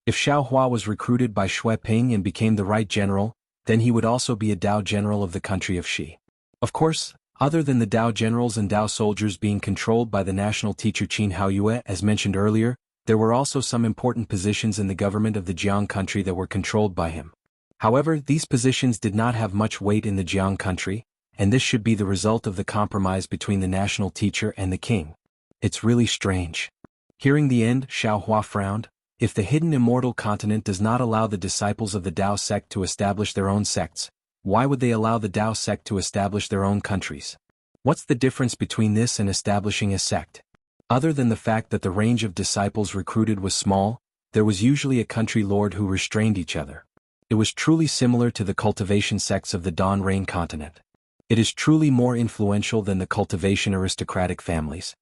If Xiaohua was recruited by Xueping and became the right general, then he would also be a Tao general of the country of Shi. Of course, other than the Tao generals and Tao soldiers being controlled by the national teacher Qin Haoyue as mentioned earlier, there were also some important positions in the government of the Jianghu country that were controlled by him. However, these positions did not have much weight in the Jianghu country, and this should be the result of the compromise between the national teacher and the king. It's really strange. Hearing the end, Xiaohua frowned. If the hidden immortal continent does not allow the disciples of the Tao sect to establish their own sects, why would they allow the Tao sect to establish their own countries? What's the difference between this and establishing a sect? Other than the fact that the range of disciples recruited was small, there was usually a country lord who restrained each other. It was truly similar to the cultivation sects of the Dawn Rain continent. It is truly more influential than the cultivation aristocratic families.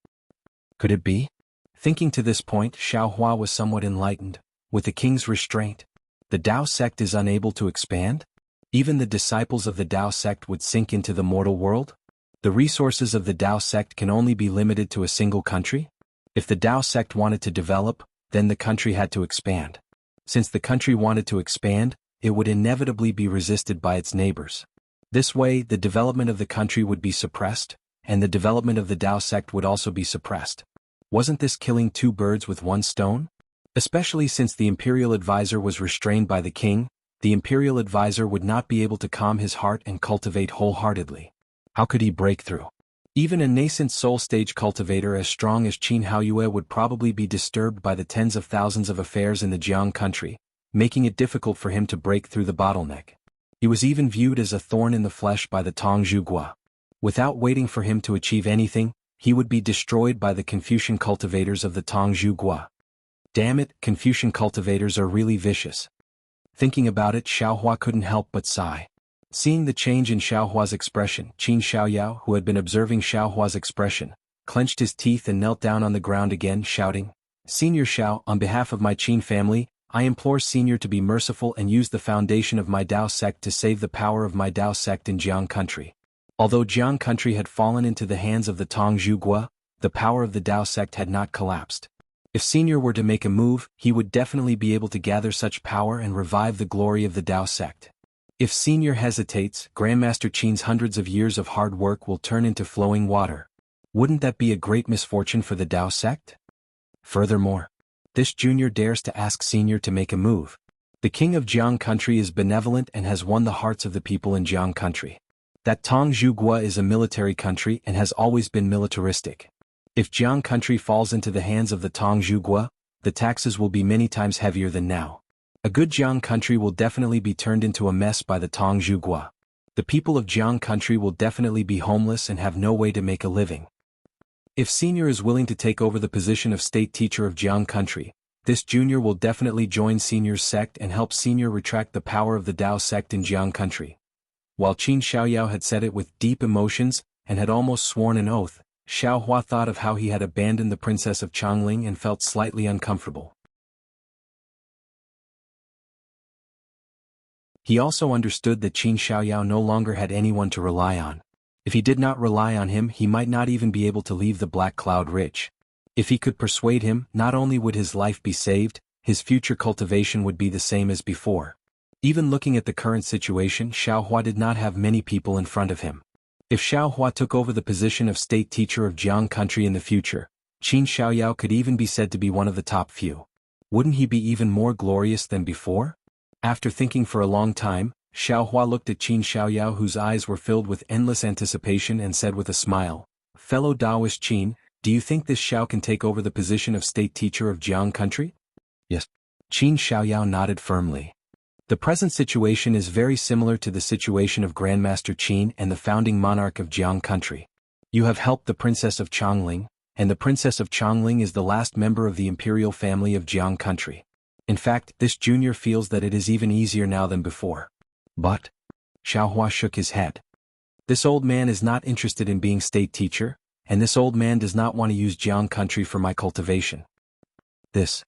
Could it be? Thinking to this point, Xiaohua was somewhat enlightened. With the king's restraint, the Tao sect is unable to expand? Even the disciples of the Tao sect would sink into the mortal world? The resources of the Tao sect can only be limited to a single country? If the Tao sect wanted to develop, then the country had to expand. Since the country wanted to expand, it would inevitably be resisted by its neighbors. This way, the development of the country would be suppressed, and the development of the Tao sect would also be suppressed. Wasn't this killing 2 birds with 1 stone? Especially since the imperial advisor was restrained by the king, the imperial advisor would not be able to calm his heart and cultivate wholeheartedly. How could he break through? Even a nascent soul-stage cultivator as strong as Qin Haoyue would probably be disturbed by the tens of thousands of affairs in the Jianghu country, making it difficult for him to break through the bottleneck. He was even viewed as a thorn in the flesh by the Tongzhu Gua. Without waiting for him to achieve anything, he would be destroyed by the Confucian cultivators of the Tongzhu Gua. Damn it, Confucian cultivators are really vicious. Thinking about it, Xiaohua couldn't help but sigh. Seeing the change in Xiaohua's expression, Qin Xiaoyao, who had been observing Xiaohua's expression, clenched his teeth and knelt down on the ground again, shouting, "Senior Xiao, on behalf of my Qin family, I implore Senior to be merciful and use the foundation of my Dao sect to save the power of my Dao sect in Jiang country." Although Jiang country had fallen into the hands of the Tongzhu Gua, the power of the Dao sect had not collapsed. If Senior were to make a move, he would definitely be able to gather such power and revive the glory of the Dao sect. If Senior hesitates, Grandmaster Qin's hundreds of years of hard work will turn into flowing water. Wouldn't that be a great misfortune for the Dao sect? Furthermore, this junior dares to ask Senior to make a move. The king of Jiang country is benevolent and has won the hearts of the people in Jiang country. That Tongzhu Gua is a military country and has always been militaristic. If Jiang country falls into the hands of the Tongzhu Gua, the taxes will be many times heavier than now. A good Jiang country will definitely be turned into a mess by the Tongzhu Gua. The people of Jiang country will definitely be homeless and have no way to make a living. If Senior is willing to take over the position of state teacher of Jiang country, this junior will definitely join Senior's sect and help Senior retract the power of the Dao sect in Jiang country. While Qin Xiaoyao had said it with deep emotions and had almost sworn an oath, Xiaohua thought of how he had abandoned the princess of Changling and felt slightly uncomfortable. He also understood that Qin Xiaoyao no longer had anyone to rely on. If he did not rely on him, he might not even be able to leave the Black Cloud Ridge. If he could persuade him, not only would his life be saved, his future cultivation would be the same as before. Even looking at the current situation, Xiaohua did not have many people in front of him. If Xiaohua took over the position of state teacher of Jiang country in the future, Qin Xiaoyao could even be said to be one of the top few. Wouldn't he be even more glorious than before? After thinking for a long time, Xiaohua looked at Qin Xiaoyao, whose eyes were filled with endless anticipation, and said with a smile, "Fellow Taoist Qin, do you think this Xiao can take over the position of state teacher of Jiang country?" "Yes." Qin Xiaoyao nodded firmly. The present situation is very similar to the situation of Grandmaster Qin and the founding monarch of Jiang country. You have helped the Princess of Changling, and the Princess of Changling is the last member of the imperial family of Jiang country. In fact, this junior feels that it is even easier now than before. But, Xiaohua shook his head. This old man is not interested in being state teacher, and this old man does not want to use Jiang country for my cultivation. Qin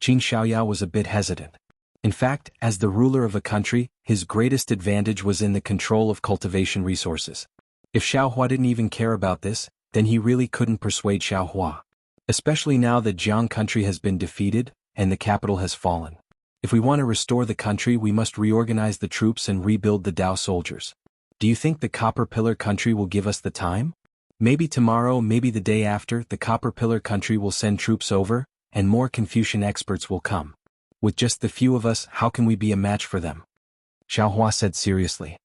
Xiaoyao was a bit hesitant. In fact, as the ruler of a country, his greatest advantage was in the control of cultivation resources. If Xiaohua didn't even care about this, then he really couldn't persuade Xiaohua. Especially now that Jiang country has been defeated, and the capital has fallen. If we want to restore the country, we must reorganize the troops and rebuild the Dao soldiers. Do you think the Copper Pillar country will give us the time? Maybe tomorrow, maybe the day after, the Copper Pillar country will send troops over, and more Confucian experts will come. With just the few of us, how can we be a match for them? Xiaohua said seriously.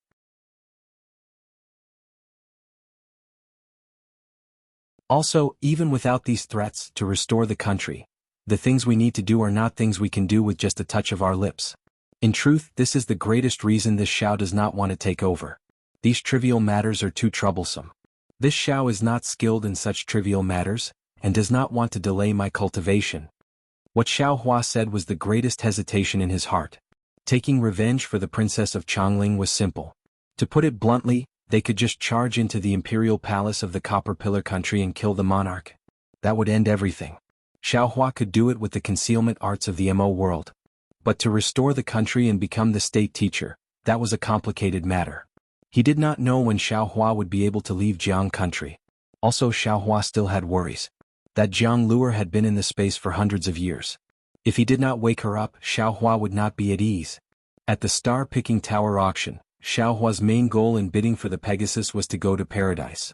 Also, even without these threats to restore the country, the things we need to do are not things we can do with just a touch of our lips. In truth, this is the greatest reason this Xiao does not want to take over. These trivial matters are too troublesome. This Xiao is not skilled in such trivial matters, and does not want to delay my cultivation. What Xiaohua said was the greatest hesitation in his heart. Taking revenge for the Princess of Changling was simple. To put it bluntly, they could just charge into the imperial palace of the Copper Pillar country and kill the monarch. That would end everything. Xiaohua could do it with the concealment arts of the Mo world. But to restore the country and become the state teacher, that was a complicated matter. He did not know when Xiaohua would be able to leave Jiang country. Also, Xiaohua still had worries. That Jiang lure had been in the space for hundreds of years. If he did not wake her up, Xiaohua would not be at ease. At the star-picking tower auction, Xiaohua's main goal in bidding for the Pegasus was to go to paradise.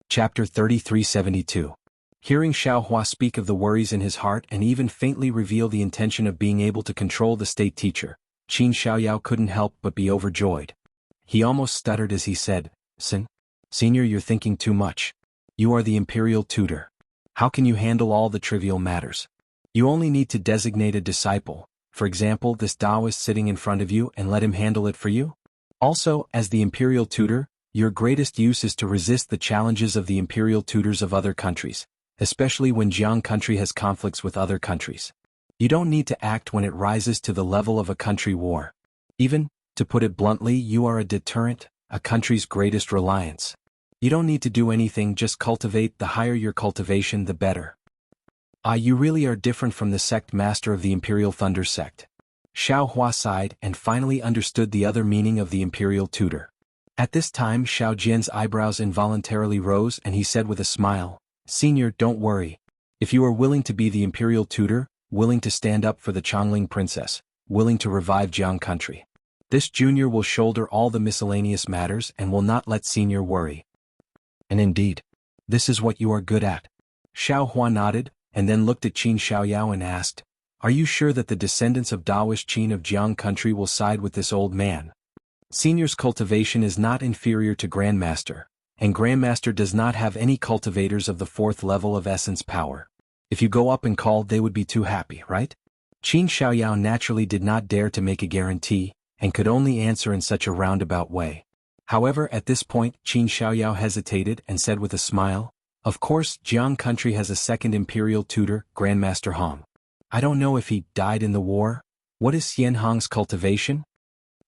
Chapter 3372. Hearing Xiaohua speak of the worries in his heart and even faintly reveal the intention of being able to control the state teacher, Qin Xiaoyao couldn't help but be overjoyed. He almost stuttered as he said, Senior, you're thinking too much. You are the imperial tutor. How can you handle all the trivial matters? You only need to designate a disciple, for example this Taoist sitting in front of you, and let him handle it for you? Also, as the imperial tutor, your greatest use is to resist the challenges of the imperial tutors of other countries, especially when Jiang country has conflicts with other countries. You don't need to act when it rises to the level of a country war. Even, to put it bluntly, you are a deterrent, a country's greatest reliance. You don't need to do anything, just cultivate. The higher your cultivation, the better. You really are different from the sect master of the Imperial Thunder sect. Xiao Hua sighed and finally understood the other meaning of the Imperial tutor. At this time Xiao Jian's eyebrows involuntarily rose and he said with a smile, "Senior, don't worry. If you are willing to be the Imperial tutor, willing to stand up for the Chongling princess, willing to revive Jiang country, this junior will shoulder all the miscellaneous matters and will not let senior worry." And indeed, this is what you are good at. Xiao Hua nodded, and then looked at Qin Xiaoyao and asked, "Are you sure that the descendants of Daoist Qin of Jiang country will side with this old man? Senior's cultivation is not inferior to Grandmaster, and Grandmaster does not have any cultivators of the 4th level of essence power. If you go up and call, they would be too happy, right?" Qin Xiaoyao naturally did not dare to make a guarantee, and could only answer in such a roundabout way. However, at this point, Qin Xiaoyao hesitated and said with a smile, "Of course, Jiang country has a second imperial tutor, Grandmaster Hong. I don't know if he died in the war. What is Xian Hong's cultivation?"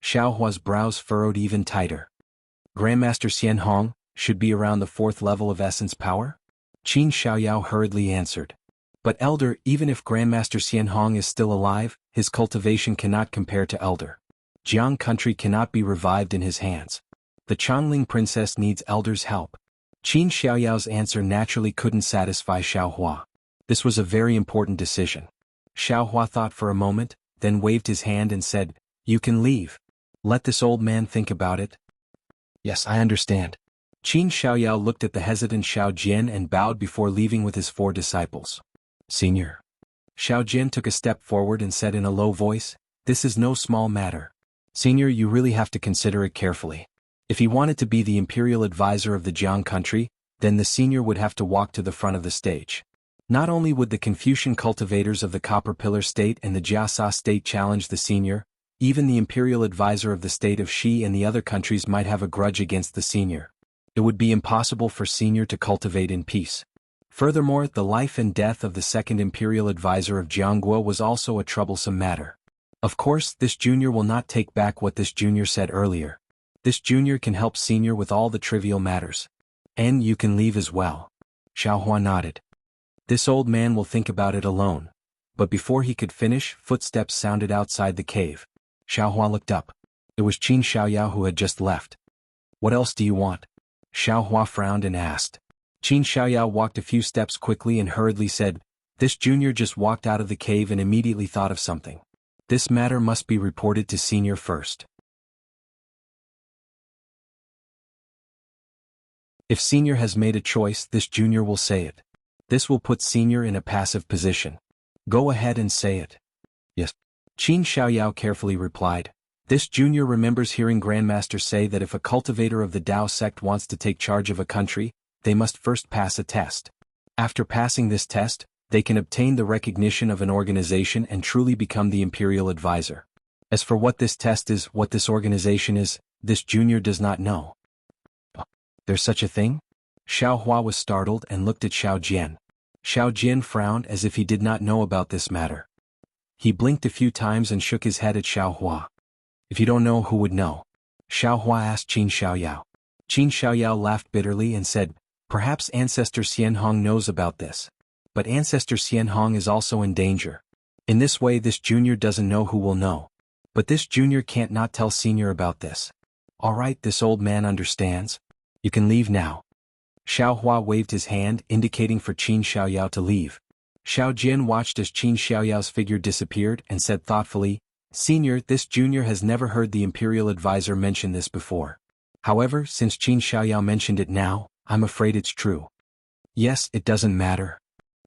Xiao Hua's brows furrowed even tighter. "Grandmaster Xian Hong should be around the 4th level of essence power?" Qin Xiaoyao hurriedly answered. "But Elder, even if Grandmaster Xian Hong is still alive, his cultivation cannot compare to Elder. Jiang country cannot be revived in his hands. The Chongling princess needs Elder's help." Qin Xiaoyao's answer naturally couldn't satisfy Xiao Hua. This was a very important decision. Xiao Hua thought for a moment, then waved his hand and said, "You can leave. Let this old man think about it." "Yes, I understand." Qin Xiaoyao looked at the hesitant Xiao Jian and bowed before leaving with his 4 disciples. "Senior." Xiao Jian took a step forward and said in a low voice, "This is no small matter. Senior, you really have to consider it carefully. If he wanted to be the imperial advisor of the Jiang country, then the senior would have to walk to the front of the stage. Not only would the Confucian cultivators of the Copper Pillar state and the Jiasa state challenge the senior, even the imperial advisor of the state of Shi and the other countries might have a grudge against the senior. It would be impossible for senior to cultivate in peace. Furthermore, the life and death of the second imperial advisor of Jianghu was also a troublesome matter. Of course, this junior will not take back what this junior said earlier. This junior can help senior with all the trivial matters. And you can leave as well." Xiao Hua nodded. "This old man will think about it alone." But before he could finish, footsteps sounded outside the cave. Xiao Hua looked up. It was Qin Xiaoyao who had just left. "What else do you want?" Xiao Hua frowned and asked. Qin Xiaoyao walked a few steps quickly and hurriedly said, "This junior just walked out of the cave and immediately thought of something. This matter must be reported to senior first. If senior has made a choice, this junior will say it. This will put senior in a passive position. Go ahead and say it." "Yes." Qin Xiaoyao carefully replied. "This junior remembers hearing Grandmaster say that if a cultivator of the Dao sect wants to take charge of a country, they must first pass a test. After passing this test, they can obtain the recognition of an organization and truly become the imperial advisor. As for what this test is, what this organization is, this junior does not know." "There's such a thing?" Xiao Hua was startled and looked at Xiao Jian. Xiao Jian frowned as if he did not know about this matter. He blinked a few times and shook his head at Xiao Hua. "If you don't know, who would know?" Xiao Hua asked Qin Xiaoyao. Qin Xiaoyao laughed bitterly and said, "Perhaps Ancestor Xian Hong knows about this. But Ancestor Xian Hong is also in danger. In this way this junior doesn't know who will know. But this junior can't not tell senior about this. All right, this old man understands. You can leave now." Xiao Hua waved his hand, indicating for Qin Xiaoyao to leave. Xiao Jian watched as Qin Xiaoyao's figure disappeared and said thoughtfully, "Senior, this junior has never heard the imperial advisor mention this before. However, since Qin Xiaoyao mentioned it now, I'm afraid it's true." "Yes, it doesn't matter."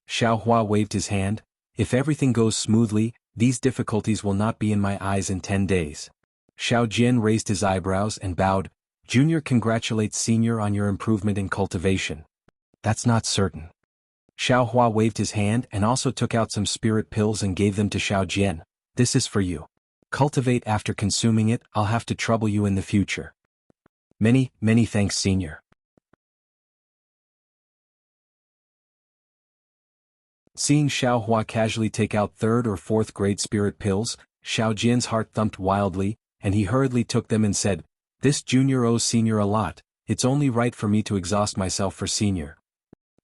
Xiao Hua waved his hand. "If everything goes smoothly, these difficulties will not be in my eyes in 10 days. Xiao Jian raised his eyebrows and bowed. "Junior congratulates senior on your improvement in cultivation." "That's not certain." Xiao Hua waved his hand and also took out some spirit pills and gave them to Xiao Jian. This is for you. Cultivate after consuming it, I'll have to trouble you in the future. Many, many thanks, Senior. Seeing Xiao Hua casually take out 3rd or 4th grade spirit pills, Xiao Jian's heart thumped wildly, and he hurriedly took them and said, "This junior owes Senior a lot, it's only right for me to exhaust myself for Senior.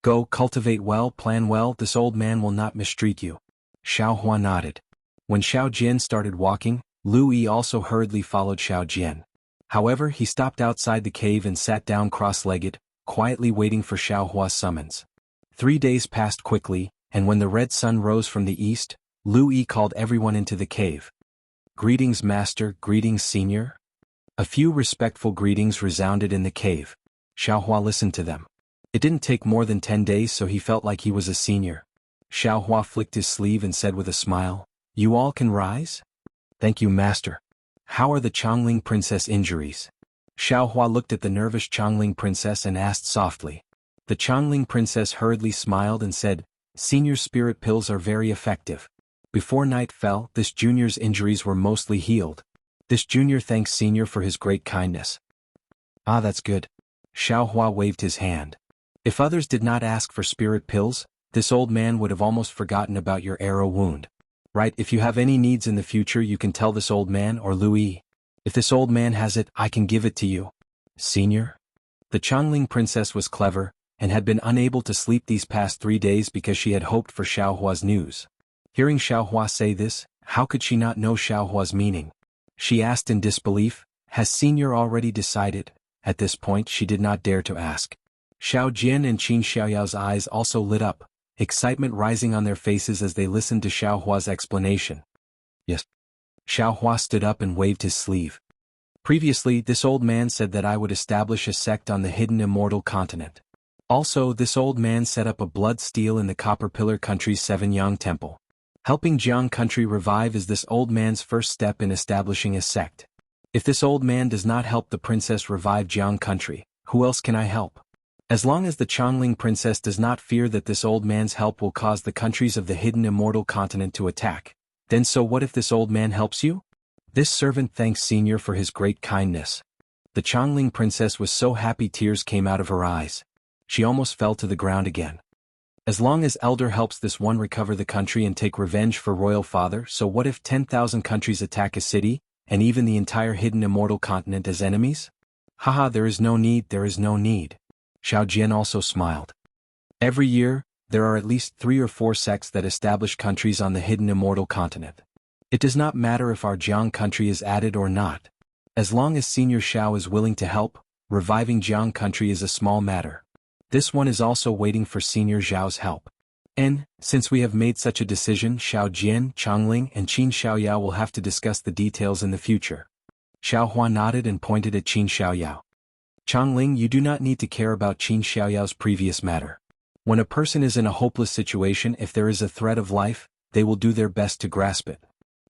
Go, cultivate well, plan well, this old man will not mistreat you." Xiao Hua nodded. When Xiao Jian started walking, Lu Yi also hurriedly followed Xiao Jian. However, he stopped outside the cave and sat down cross-legged, quietly waiting for Xiao Hua's summons. 3 days passed quickly, and when the red sun rose from the east, Lu Yi called everyone into the cave. "Greetings, Master, greetings, Senior." A few respectful greetings resounded in the cave. Xiao Hua listened to them. It didn't take more than 10 days, so he felt like he was a senior. Xiao Hua flicked his sleeve and said with a smile, "You all can rise?" "Thank you, Master." "How are the Changling Princess injuries?" Xiao Hua looked at the nervous Changling Princess and asked softly. The Changling Princess hurriedly smiled and said, "Senior's spirit pills are very effective. Before night fell, this junior's injuries were mostly healed. This junior thanks Senior for his great kindness." "Ah, that's good." Xiao Hua waved his hand. "If others did not ask for spirit pills, this old man would have almost forgotten about your arrow wound. Right, if you have any needs in the future you can tell this old man or Lu Yi. If this old man has it, I can give it to you." "Senior?" The Changling Princess was clever, and had been unable to sleep these past 3 days because she had hoped for Xiao Hua's news. Hearing Xiao Hua say this, how could she not know Xiao Hua's meaning? She asked in disbelief, "Has Senior already decided?" At this point she did not dare to ask. Xiao Jian and Qin Xiaoyao's eyes also lit up, excitement rising on their faces as they listened to Xiao Hua's explanation. "Yes." Xiao Hua stood up and waved his sleeve. "Previously, this old man said that I would establish a sect on the hidden immortal continent. Also, this old man set up a blood steel in the Copper Pillar country's 7-Yang temple. Helping Jiang country revive is this old man's first step in establishing a sect. If this old man does not help the princess revive Jiang country, who else can I help? As long as the Changling Princess does not fear that this old man's help will cause the countries of the hidden immortal continent to attack, then so what if this old man helps you? This servant thanks Senior for his great kindness." The Changling Princess was so happy tears came out of her eyes. She almost fell to the ground again. As long as Elder helps this one recover the country and take revenge for Royal Father, so what if 10,000 countries attack a city, and even the entire hidden immortal continent as enemies? Haha, there is no need, there is no need. Xiao Jian also smiled. Every year, there are at least 3 or 4 sects that establish countries on the hidden immortal continent. It does not matter if our Jiang country is added or not. As long as Senior Xiao is willing to help, reviving Jiang country is a small matter. This one is also waiting for Senior Zhao's help. And, since we have made such a decision, Xiao Jian, Changling and Qin Xiaoyao will have to discuss the details in the future. Xiao Hua nodded and pointed at Qin Xiaoyao. "Changling, you do not need to care about Qin Xiaoyao's previous matter. When a person is in a hopeless situation, if there is a threat of life, they will do their best to grasp it.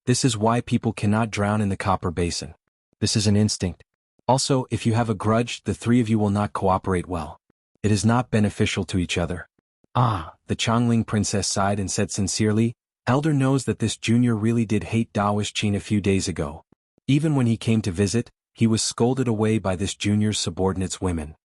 This is why people cannot drown in the copper basin. This is an instinct. Also, if you have a grudge, the 3 of you will not cooperate well. It is not beneficial to each other." "Ah," the Changling Princess sighed and said sincerely, "Elder knows that this junior really did hate Daoist Qin a few days ago. Even when he came to visit, he was scolded away by this junior's subordinates women.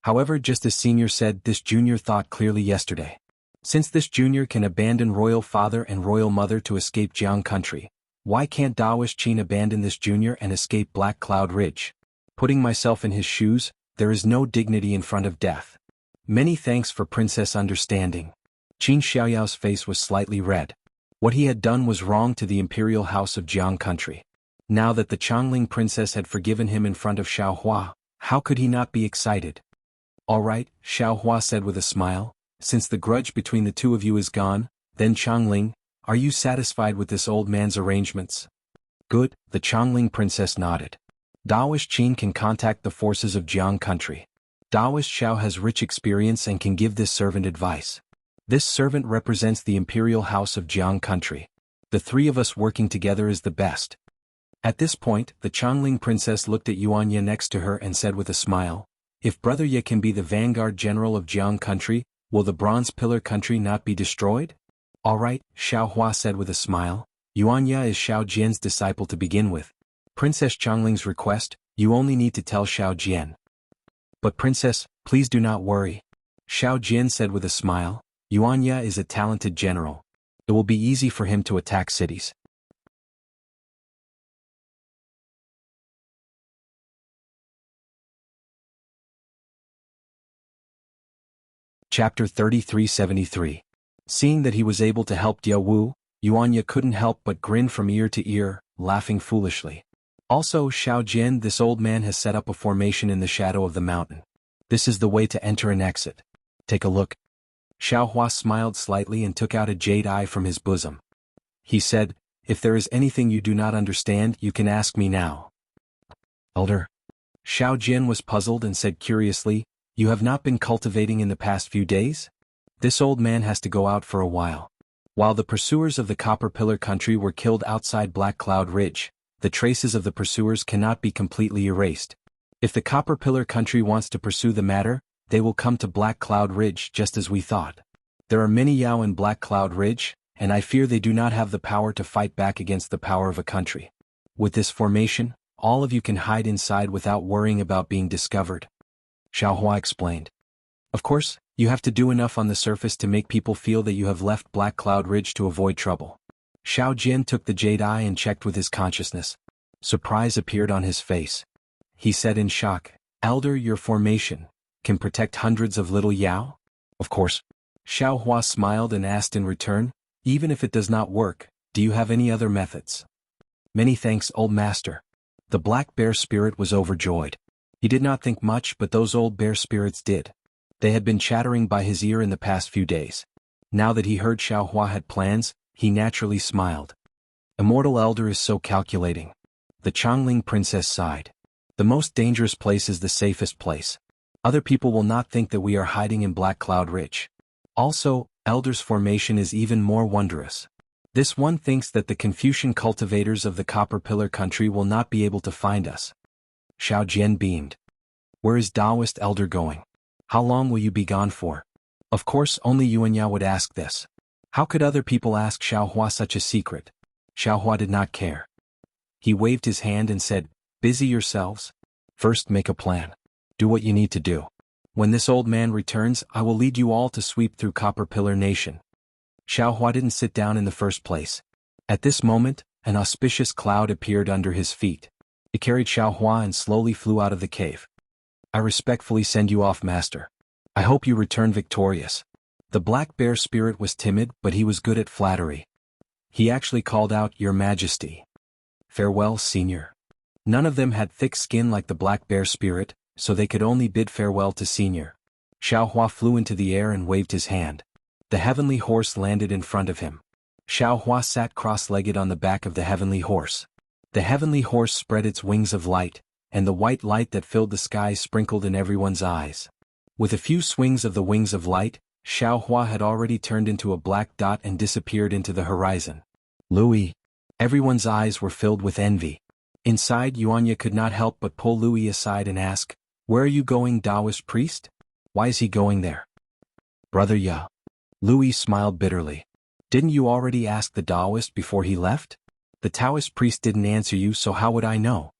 However, just as Senior said, this junior thought clearly yesterday. Since this junior can abandon Royal Father and Royal Mother to escape Jiang country, why can't Daoist Qin abandon this junior and escape Black Cloud Ridge? Putting myself in his shoes, there is no dignity in front of death. Many thanks for Princess understanding." Qin Xiaoyao's face was slightly red. What he had done was wrong to the imperial house of Jiang country. Now that the Changling Princess had forgiven him in front of Xiao Hua, how could he not be excited? "All right," Xiao Hua said with a smile, "since the grudge between the 2 of you is gone, then Changling, are you satisfied with this old man's arrangements?" "Good," the Changling Princess nodded. "Daoist Qin can contact the forces of Jiang country. Daoist Xiao has rich experience and can give this servant advice. This servant represents the imperial house of Jiang country. The 3 of us working together is the best." At this point, the Changling Princess looked at Yuan Ye next to her and said with a smile, "If Brother Ye can be the vanguard general of Jiang country, Will the Bronze Pillar country not be destroyed? All right, Xiao Hua said with a smile. Yuanya is Xiao Jian's disciple to begin with. Princess Changling's request, you only need to tell Xiao Jian. But princess, please do not worry. Xiao Jian said with a smile. Yuanya is a talented general. It will be easy for him to attack cities. Chapter 3373. Seeing that he was able to help Jianghu, Yuanya couldn't help but grin from ear to ear, laughing foolishly. Also, Xiao Jian, this old man has set up a formation in the shadow of the mountain. This is the way to enter and exit. Take a look. Xiao Hua smiled slightly and took out a jade eye from his bosom. He said, if there is anything you do not understand, you can ask me now. Elder. Xiao Jian was puzzled and said curiously, you have not been cultivating in the past few days? This old man has to go out for a while. While the pursuers of the Copper Pillar country were killed outside Black Cloud Ridge, the traces of the pursuers cannot be completely erased. If the Copper Pillar country wants to pursue the matter, they will come to Black Cloud Ridge just as we thought. There are many Yao in Black Cloud Ridge, and I fear they do not have the power to fight back against the power of a country. With this formation, all of you can hide inside without worrying about being discovered. Xiao Hua explained. Of course, you have to do enough on the surface to make people feel that you have left Black Cloud Ridge to avoid trouble. Xiao Jian took the jade eye and checked with his consciousness. Surprise appeared on his face. He said in shock, Elder, your formation can protect hundreds of little Yao? Of course. Xiao Hua smiled and asked in return, even if it does not work, do you have any other methods? Many thanks, old master. The black bear spirit was overjoyed. He did not think much, but those old bear spirits did. They had been chattering by his ear in the past few days. Now that he heard Xiao Hua had plans, he naturally smiled. Immortal Elder is so calculating. The Changling princess sighed. The most dangerous place is the safest place. Other people will not think that we are hiding in Black Cloud Ridge. Also, Elder's formation is even more wondrous. This one thinks that the Confucian cultivators of the Copper Pillar country will not be able to find us. Xiao Jian beamed. Where is Taoist Elder going? How long will you be gone for? Of course, only Yuanya would ask this. How could other people ask Xiao Hua such a secret? Xiao Hua did not care. He waved his hand and said, busy yourselves. First make a plan. Do what you need to do. When this old man returns, I will lead you all to sweep through Copper Pillar Nation. Xiao Hua didn't sit down in the first place. At this moment, an auspicious cloud appeared under his feet. It carried Xiao Hua and slowly flew out of the cave. I respectfully send you off, master. I hope you return victorious. The black bear spirit was timid, but he was good at flattery. He actually called out, Your Majesty. Farewell, senior. None of them had thick skin like the black bear spirit, so they could only bid farewell to senior. Xiao Hua flew into the air and waved his hand. The heavenly horse landed in front of him. Xiao Hua sat cross-legged on the back of the heavenly horse. The heavenly horse spread its wings of light, and the white light that filled the sky sprinkled in everyone's eyes. With a few swings of the wings of light, Xiao Hua had already turned into a black dot and disappeared into the horizon. Louis. Everyone's eyes were filled with envy. Inside, Yuanya could not help but pull Louis aside and ask, Where are you going, Taoist priest? Why is he going there? Brother Ya. Louis smiled bitterly. Didn't you already ask the Taoist before he left? The Taoist priest didn't answer you, so how would I know?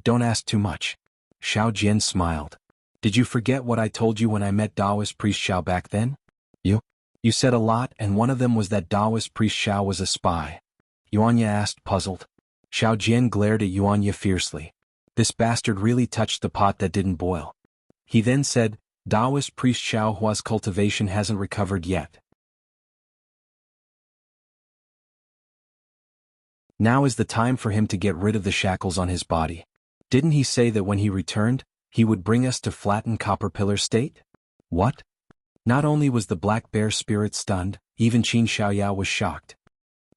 Don't ask too much. Xiao Jian smiled. Did you forget what I told you when I met Taoist priest Xiao back then? You said a lot, and one of them was that Taoist priest Xiao was a spy. Yuanya asked, puzzled. Xiao Jian glared at Yuanya fiercely. This bastard really touched the pot that didn't boil. He then said, Taoist priest Xiao Hua's cultivation hasn't recovered yet. Now is the time for him to get rid of the shackles on his body. Didn't he say that when he returned, he would bring us to flatten Copper Pillar State? What? Not only was the black bear spirit stunned, even Qin Xiaoyao was shocked.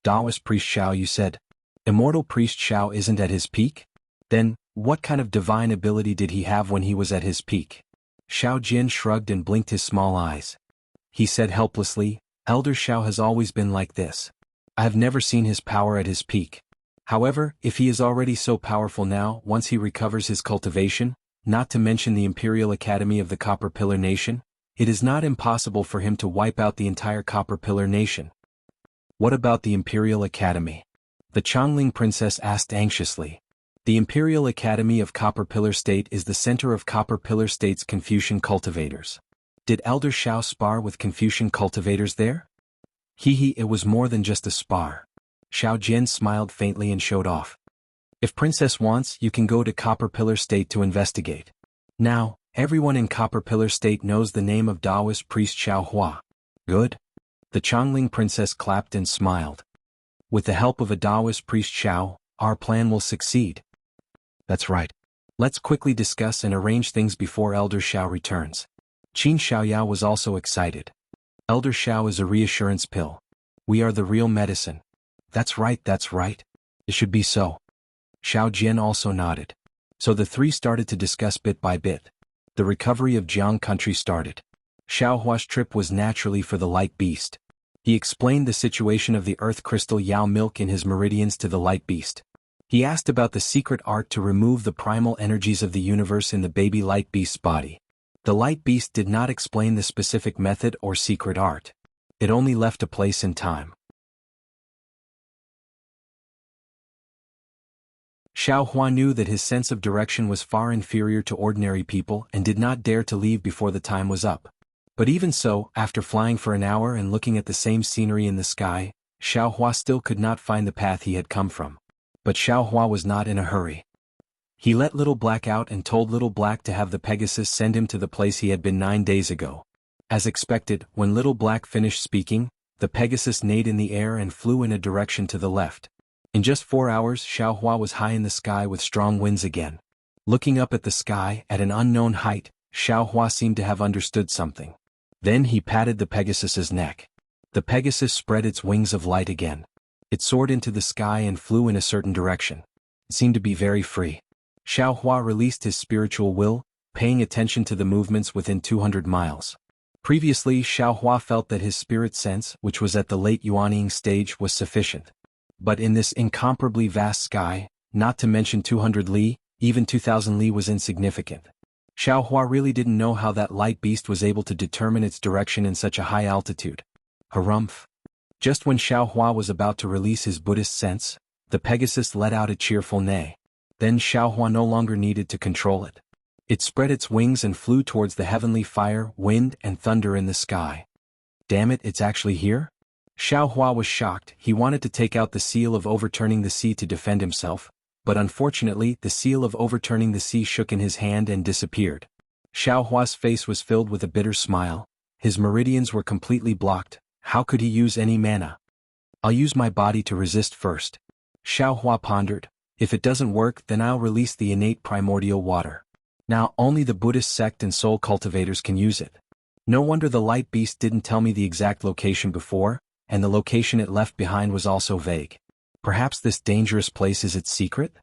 Taoist priest Xiao, you said. Immortal priest Xiao isn't at his peak? Then, what kind of divine ability did he have when he was at his peak? Xiao Jian shrugged and blinked his small eyes. He said helplessly, Elder Xiao has always been like this. I have never seen his power at his peak. However, if he is already so powerful now, once he recovers his cultivation, not to mention the Imperial Academy of the Copper Pillar Nation, It is not impossible for him to wipe out the entire Copper Pillar nation. What about the Imperial Academy? The Changling princess asked anxiously. The Imperial Academy of Copper Pillar State is the center of Copper Pillar State's Confucian cultivators. Did Elder Shao spar with Confucian cultivators there? It was more than just a spar. Xiao Jian smiled faintly and showed off. If Princess wants, you can go to Copper Pillar State to investigate. Now, everyone in Copper Pillar State knows the name of Taoist priest Xiao Hua. Good? The Changling princess clapped and smiled. With the help of a Taoist priest Xiao, our plan will succeed. That's right. Let's quickly discuss and arrange things before Elder Xiao returns. Qin Xiaoyao was also excited. Elder Xiao is a reassurance pill. We are the real medicine. That's right. It should be so. Xiao Jian also nodded. So the three started to discuss bit by bit. The recovery of Jiang country started. Xiao Hua's trip was naturally for the light beast. He explained the situation of the earth crystal Yao milk in his meridians to the light beast. He asked about the secret art to remove the primal energies of the universe in the baby light beast's body. The light beast did not explain the specific method or secret art. It only left a place and time. Xiao Hua knew that his sense of direction was far inferior to ordinary people and did not dare to leave before the time was up. But even so, after flying for an hour and looking at the same scenery in the sky, Xiao Hua still could not find the path he had come from. But Xiao Hua was not in a hurry. He let Little Black out and told Little Black to have the Pegasus send him to the place he had been 9 days ago. As expected, when Little Black finished speaking, the Pegasus neighed in the air and flew in a direction to the left. In just 4 hours, Xiao Hua was high in the sky with strong winds again. Looking up at the sky, at an unknown height, Xiao Hua seemed to have understood something. Then he patted the Pegasus's neck. The Pegasus spread its wings of light again. It soared into the sky and flew in a certain direction. It seemed to be very free. Xiao Hua released his spiritual will, paying attention to the movements within 200 miles. Previously, Xiao Hua felt that his spirit sense, which was at the late Yuanying stage, was sufficient. But in this incomparably vast sky, not to mention 200 li, even 2000 li was insignificant. Xiao Hua really didn't know how that light beast was able to determine its direction in such a high altitude. Harumph. Just when Xiao Hua was about to release his Buddhist sense, the Pegasus let out a cheerful neigh. Then Xiao Hua no longer needed to control it. It spread its wings and flew towards the heavenly fire, wind, and thunder in the sky. Damn it, it's actually here? Xiao Hua was shocked. He wanted to take out the seal of overturning the sea to defend himself, but unfortunately the seal of overturning the sea shook in his hand and disappeared. Xiao Hua's face was filled with a bitter smile. His meridians were completely blocked. How could he use any mana? I'll use my body to resist first. Xiao Hua pondered. If it doesn't work, then I'll release the innate primordial water. Now only the Buddhist sect and soul cultivators can use it. No wonder the light beast didn't tell me the exact location before, and the location it left behind was also vague. Perhaps this dangerous place is its secret?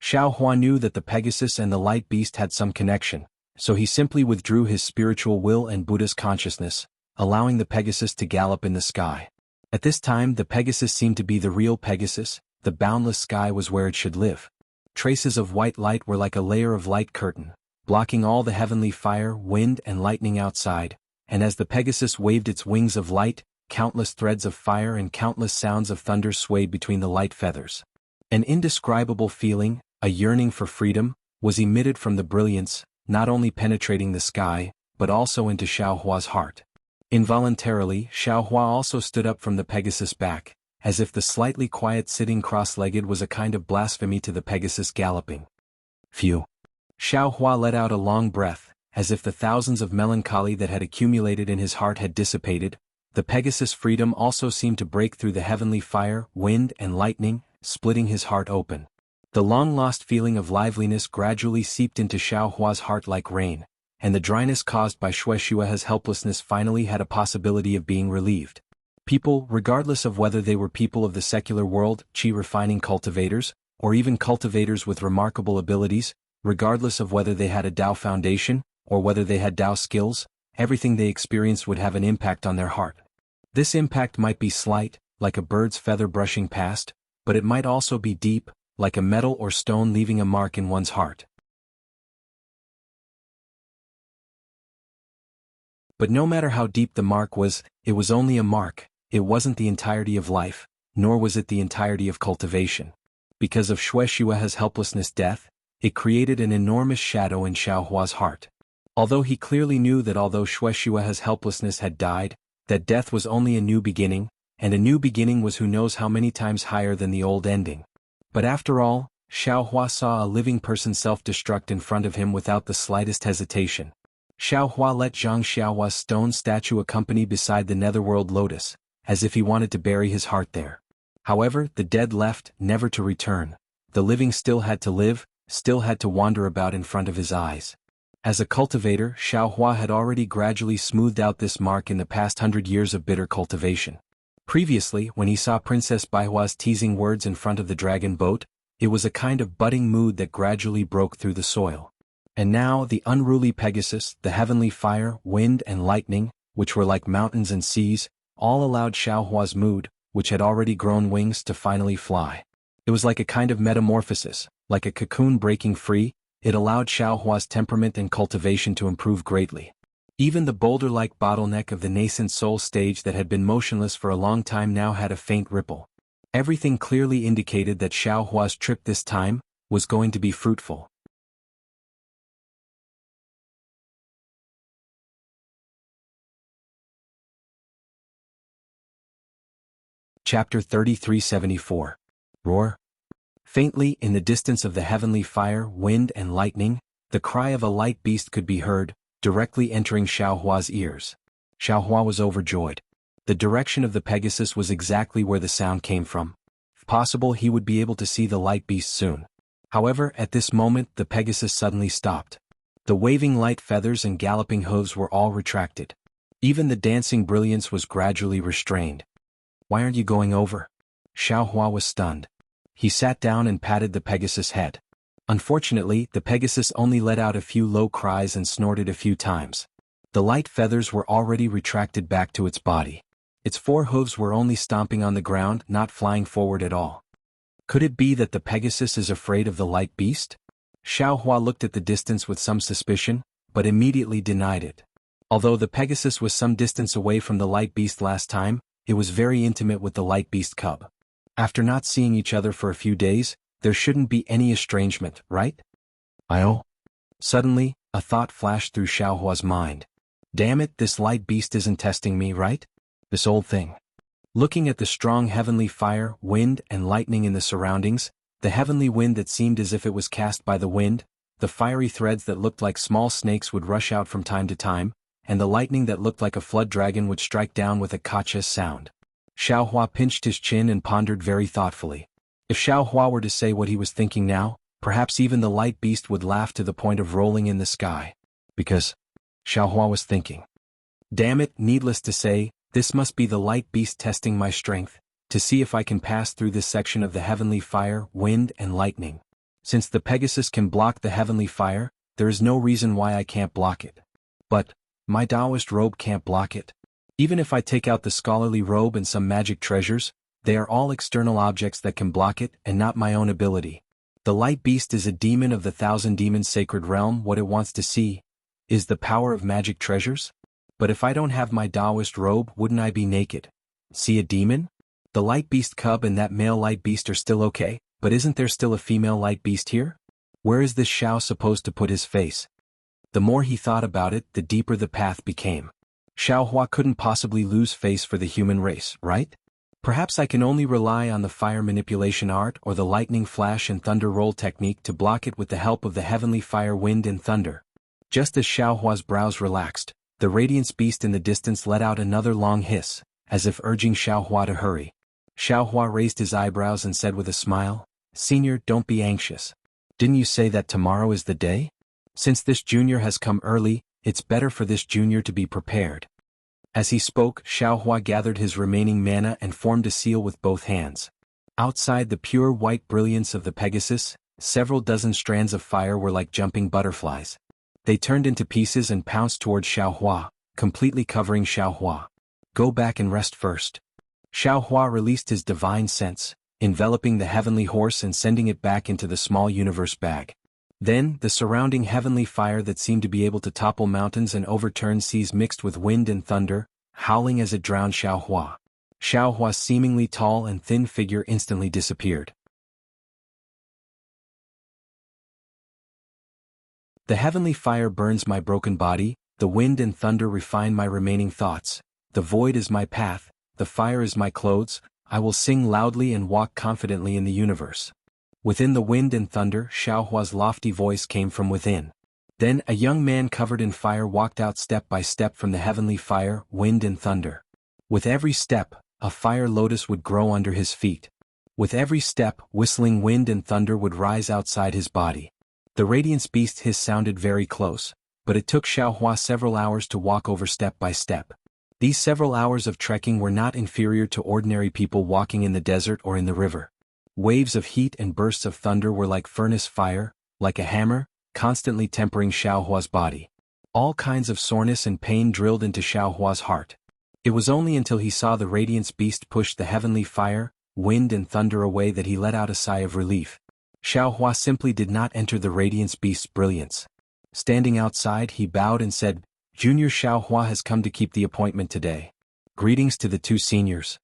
Xiao Hua knew that the Pegasus and the light beast had some connection, so he simply withdrew his spiritual will and Buddha's consciousness, allowing the Pegasus to gallop in the sky. At this time the Pegasus seemed to be the real Pegasus. The boundless sky was where it should live. Traces of white light were like a layer of light curtain, blocking all the heavenly fire, wind, and lightning outside, and as the Pegasus waved its wings of light, countless threads of fire and countless sounds of thunder swayed between the light feathers. An indescribable feeling, a yearning for freedom, was emitted from the brilliance, not only penetrating the sky, but also into Xiao Hua's heart. Involuntarily, Xiao Hua also stood up from the Pegasus' back, as if the slightly quiet sitting cross-legged was a kind of blasphemy to the Pegasus galloping. Phew. Xiao Hua let out a long breath, as if the thousands of melancholy that had accumulated in his heart had dissipated. The Pegasus' freedom also seemed to break through the heavenly fire, wind, and lightning, splitting his heart open. The long-lost feeling of liveliness gradually seeped into Xiao Hua's heart like rain, and the dryness caused by Shueishua's helplessness finally had a possibility of being relieved. People, regardless of whether they were people of the secular world, qi-refining cultivators, or even cultivators with remarkable abilities, regardless of whether they had a Dao foundation, or whether they had Dao skills, everything they experienced would have an impact on their heart. This impact might be slight, like a bird's feather brushing past, but it might also be deep, like a metal or stone leaving a mark in one's heart. But no matter how deep the mark was, it was only a mark. It wasn't the entirety of life, nor was it the entirety of cultivation. Because of Shueishua's helplessness death, it created an enormous shadow in Xiaohua's heart. Although he clearly knew that although Shueishua's helplessness had died, that death was only a new beginning, and a new beginning was who knows how many times higher than the old ending. But after all, Xiaohua saw a living person self-destruct in front of him without the slightest hesitation. Xiaohua let Zhang Xiaohua's stone statue accompany beside the netherworld lotus, as if he wanted to bury his heart there. However, the dead left, never to return. The living still had to live, still had to wander about in front of his eyes. As a cultivator, Xiaohua had already gradually smoothed out this mark in the past 100 years of bitter cultivation. Previously, when he saw Princess Baihua's teasing words in front of the dragon boat, it was a kind of budding mood that gradually broke through the soil. And now the unruly Pegasus, the heavenly fire, wind and lightning, which were like mountains and seas, all allowed Xiaohua's mood, which had already grown wings, to finally fly. It was like a kind of metamorphosis, like a cocoon breaking free. It allowed Xiaohua's temperament and cultivation to improve greatly. Even the boulder-like bottleneck of the nascent soul stage that had been motionless for a long time now had a faint ripple. Everything clearly indicated that Xiaohua's trip this time was going to be fruitful. Chapter 3374. Roar. Faintly, in the distance of the heavenly fire, wind and lightning, the cry of a light beast could be heard, directly entering Xiaohua's ears. Xiaohua was overjoyed. The direction of the Pegasus was exactly where the sound came from. If possible, he would be able to see the light beast soon. However, at this moment the Pegasus suddenly stopped. The waving light feathers and galloping hooves were all retracted. Even the dancing brilliance was gradually restrained. "Why aren't you going over?" Xiaohua was stunned. He sat down and patted the Pegasus' head. Unfortunately, the Pegasus only let out a few low cries and snorted a few times. The light feathers were already retracted back to its body. Its 4 hooves were only stomping on the ground, not flying forward at all. Could it be that the Pegasus is afraid of the light beast? Xiaohua looked at the distance with some suspicion, but immediately denied it. Although the Pegasus was some distance away from the light beast last time, it was very intimate with the light beast cub. After not seeing each other for a few days, there shouldn't be any estrangement, right? Suddenly, a thought flashed through Xiaohua's mind. Damn it, this light beast isn't testing me, right? This old thing. Looking at the strong heavenly fire, wind, and lightning in the surroundings, the heavenly wind that seemed as if it was cast by the wind, the fiery threads that looked like small snakes would rush out from time to time, and the lightning that looked like a flood dragon would strike down with a kacha sound. Xiaohua pinched his chin and pondered very thoughtfully. If Xiaohua were to say what he was thinking now, perhaps even the light beast would laugh to the point of rolling in the sky. Because Xiaohua was thinking. Damn it, needless to say, this must be the light beast testing my strength, to see if I can pass through this section of the heavenly fire, wind, and lightning. Since the Pegasus can block the heavenly fire, there is no reason why I can't block it. But my Taoist robe can't block it. Even if I take out the scholarly robe and some magic treasures, they are all external objects that can block it, and not my own ability. The light beast is a demon of the 1,000 demons sacred realm. What it wants to see is the power of magic treasures? But if I don't have my Taoist robe, wouldn't I be naked? See a demon? The light beast cub and that male light beast are still okay, but isn't there still a female light beast here? Where is this Xiao supposed to put his face? The more he thought about it, the deeper the path became. Xiaohua couldn't possibly lose face for the human race, right? Perhaps I can only rely on the fire manipulation art or the lightning flash and thunder roll technique to block it with the help of the heavenly fire, wind and thunder. Just as Xiaohua's brows relaxed, the radiance beast in the distance let out another long hiss, as if urging Xiaohua to hurry. Xiaohua raised his eyebrows and said with a smile, "Senior, don't be anxious. Didn't you say that tomorrow is the day? Since this junior has come early, it's better for this junior to be prepared." As he spoke, Xiaohua gathered his remaining mana and formed a seal with both hands. Outside the pure white brilliance of the Pegasus, several dozen strands of fire were like jumping butterflies. They turned into pieces and pounced toward Xiaohua, completely covering Xiaohua. "Go back and rest first." Xiaohua released his divine sense, enveloping the heavenly horse and sending it back into the small universe bag. Then, the surrounding heavenly fire that seemed to be able to topple mountains and overturn seas mixed with wind and thunder, howling as it drowned Xiaohua. Xiaohua's seemingly tall and thin figure instantly disappeared. The heavenly fire burns my broken body, the wind and thunder refine my remaining thoughts, the void is my path, the fire is my clothes, I will sing loudly and walk confidently in the universe. Within the wind and thunder, Xiaohua's lofty voice came from within. Then a young man covered in fire walked out step by step from the heavenly fire, wind and thunder. With every step, a fire lotus would grow under his feet. With every step, whistling wind and thunder would rise outside his body. The radiance beast hiss sounded very close, but it took Xiaohua several hours to walk over step by step. These several hours of trekking were not inferior to ordinary people walking in the desert or in the river. Waves of heat and bursts of thunder were like furnace fire, like a hammer, constantly tempering Xiaohua's body. All kinds of soreness and pain drilled into Xiaohua's heart. It was only until he saw the radiance beast push the heavenly fire, wind and thunder away that he let out a sigh of relief. Xiaohua simply did not enter the radiance beast's brilliance. Standing outside, he bowed and said, "Junior Xiaohua has come to keep the appointment today. Greetings to the two seniors."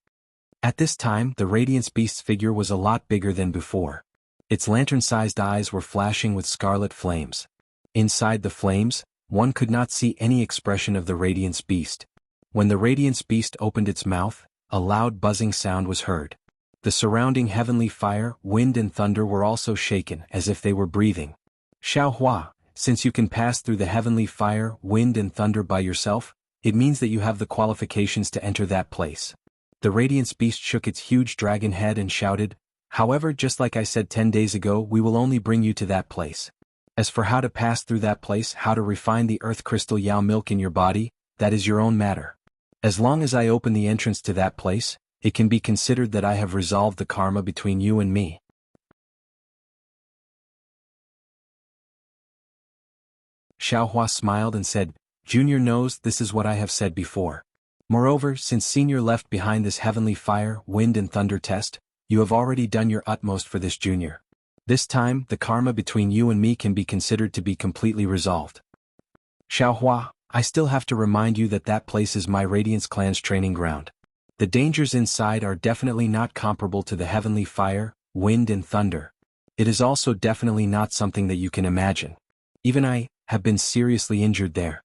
At this time, the radiance beast's figure was a lot bigger than before. Its lantern-sized eyes were flashing with scarlet flames. Inside the flames, one could not see any expression of the radiance beast. When the radiance beast opened its mouth, a loud buzzing sound was heard. The surrounding heavenly fire, wind and thunder were also shaken as if they were breathing. "Xiaohua, since you can pass through the heavenly fire, wind and thunder by yourself, it means that you have the qualifications to enter that place." The radiance beast shook its huge dragon head and shouted, "However, just like I said 10 days ago, we will only bring you to that place. As for how to pass through that place, how to refine the earth crystal Yao milk in your body, that is your own matter. As long as I open the entrance to that place, it can be considered that I have resolved the karma between you and me." Xiaohua smiled and said, "Junior knows this is what I have said before. Moreover, since Senior left behind this heavenly fire, wind and thunder test, you have already done your utmost for this Junior. This time, the karma between you and me can be considered to be completely resolved. Xiaohua, I still have to remind you that that place is my Radiance clan's training ground. The dangers inside are definitely not comparable to the heavenly fire, wind and thunder. It is also definitely not something that you can imagine. Even I have been seriously injured there."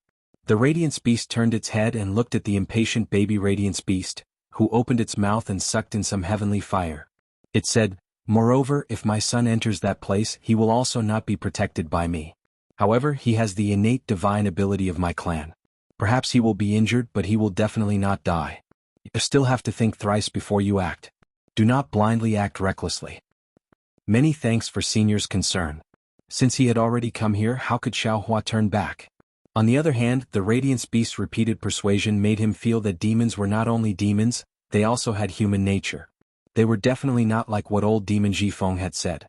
The radiance beast turned its head and looked at the impatient baby radiance beast, who opened its mouth and sucked in some heavenly fire. It said, "Moreover, if my son enters that place, he will also not be protected by me. However, he has the innate divine ability of my clan. Perhaps he will be injured, but he will definitely not die. You still have to think thrice before you act. Do not blindly act recklessly." Many thanks for Senior's concern. Since he had already come here, how could Xiaohua turn back? On the other hand, the radiance beast's repeated persuasion made him feel that demons were not only demons, they also had human nature. They were definitely not like what old demon Jifeng had said.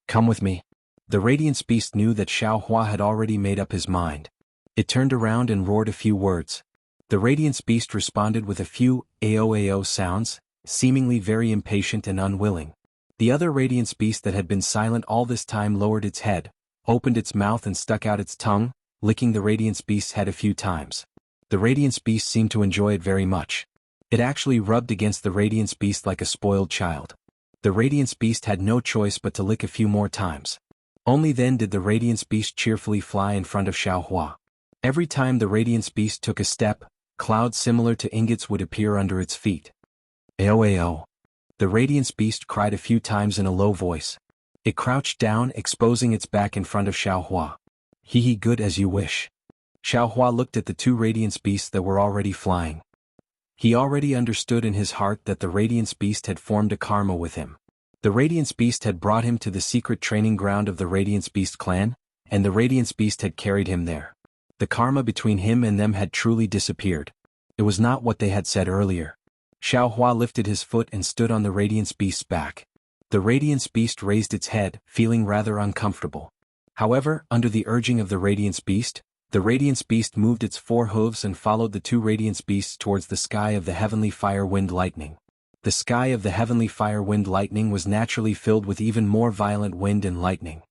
Come with me." The radiance beast knew that Xiaohua had already made up his mind. It turned around and roared a few words. The radiance beast responded with a few AO sounds, seemingly very impatient and unwilling. The other radiance beast that had been silent all this time lowered its head, opened its mouth and stuck out its tongue, licking the radiance beast's head a few times. The radiance beast seemed to enjoy it very much. It actually rubbed against the radiance beast like a spoiled child. The radiance beast had no choice but to lick a few more times. Only then did the radiance beast cheerfully fly in front of Xiaohua. Every time the radiance beast took a step, clouds similar to ingots would appear under its feet. "Ao." The radiance beast cried a few times in a low voice. It crouched down, exposing its back in front of Xiaohua. "Hee good as you wish." Xiaohua looked at the two radiance beasts that were already flying. He already understood in his heart that the radiance beast had formed a karma with him. The radiance beast had brought him to the secret training ground of the radiance beast clan, and the radiance beast had carried him there. The karma between him and them had truly disappeared. It was not what they had said earlier. Xiaohua lifted his foot and stood on the radiance beast's back. The radiance beast raised its head, feeling rather uncomfortable. However, under the urging of the radiance beast moved its four hooves and followed the two radiance beasts towards the sky of the heavenly fire wind lightning. The sky of the heavenly fire wind lightning was naturally filled with even more violent wind and lightning.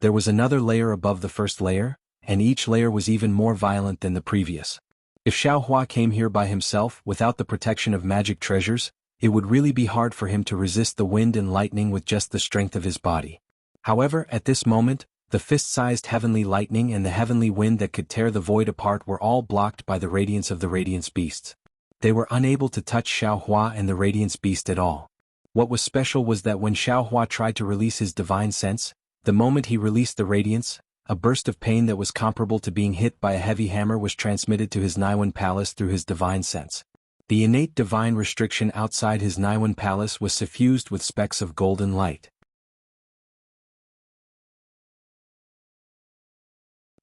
There was another layer above the first layer, and each layer was even more violent than the previous. If Xiaohua came here by himself without the protection of magic treasures, it would really be hard for him to resist the wind and lightning with just the strength of his body. However, at this moment, the fist-sized heavenly lightning and the heavenly wind that could tear the void apart were all blocked by the radiance of the Radiance Beasts. They were unable to touch Xiaohua and the Radiance Beast at all. What was special was that when Xiaohua tried to release his divine sense, the moment he released the radiance, a burst of pain that was comparable to being hit by a heavy hammer was transmitted to his Naiwan palace through his divine sense. The innate divine restriction outside his Naiwan palace was suffused with specks of golden light.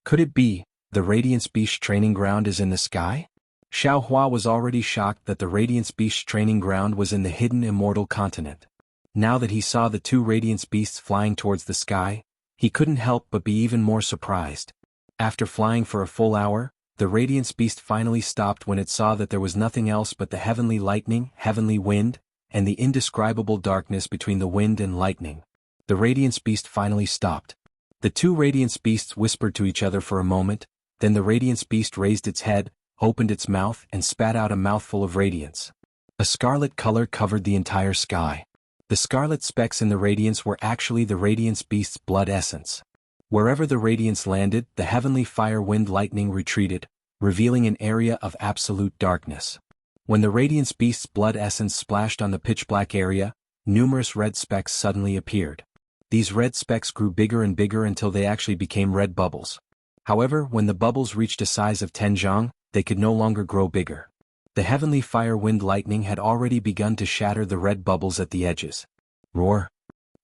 Could it be, the Radiance Beast training ground is in the sky? Xiaohua was already shocked that the Radiance Beast training ground was in the hidden immortal continent. Now that he saw the two Radiance Beasts flying towards the sky, he couldn't help but be even more surprised. After flying for a full hour, the Radiance Beast finally stopped when it saw that there was nothing else but the heavenly lightning, heavenly wind, and the indescribable darkness between the wind and lightning. The Radiance Beast finally stopped. The two Radiance Beasts whispered to each other for a moment, then the Radiance Beast raised its head, opened its mouth and spat out a mouthful of radiance. A scarlet color covered the entire sky. The scarlet specks in the radiance were actually the Radiance Beast's blood essence. Wherever the radiance landed, the heavenly fire wind lightning retreated, revealing an area of absolute darkness. When the Radiance Beast's blood essence splashed on the pitch-black area, numerous red specks suddenly appeared. These red specks grew bigger and bigger until they actually became red bubbles. However, when the bubbles reached a size of 10 zhang, they could no longer grow bigger. The heavenly fire wind lightning had already begun to shatter the red bubbles at the edges. Roar!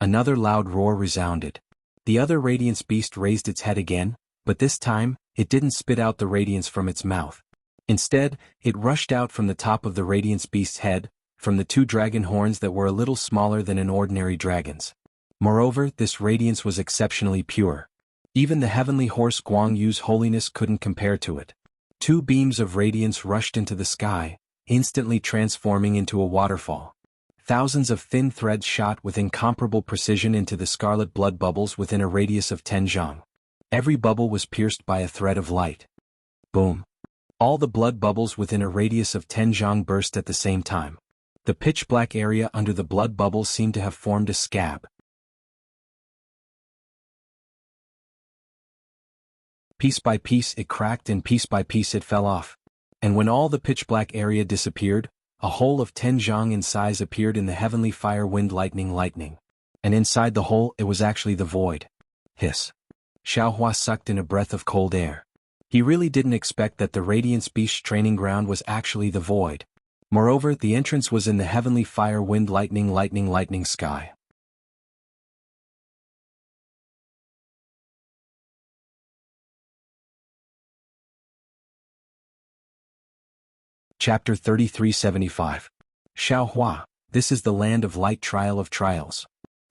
Another loud roar resounded. The other Radiance Beast raised its head again, but this time, it didn't spit out the radiance from its mouth. Instead, it rushed out from the top of the Radiance Beast's head, from the two dragon horns that were a little smaller than an ordinary dragon's. Moreover, this radiance was exceptionally pure. Even the heavenly horse Guang Yu's holiness couldn't compare to it. Two beams of radiance rushed into the sky, instantly transforming into a waterfall. Thousands of thin threads shot with incomparable precision into the scarlet blood bubbles within a radius of 10 zhang. Every bubble was pierced by a thread of light. Boom! All the blood bubbles within a radius of 10 zhang burst at the same time. The pitch-black area under the blood bubbles seemed to have formed a scab. Piece by piece it cracked and piece by piece it fell off. And when all the pitch-black area disappeared, a hole of 10 zhang in size appeared in the heavenly fire wind lightning. And inside the hole it was actually the void. Hiss. Xiaohua sucked in a breath of cold air. He really didn't expect that the Radiance Beast training ground was actually the void. Moreover, the entrance was in the heavenly fire wind lightning sky. Chapter 3375. Xiaohua, this is the land of light trial of trials.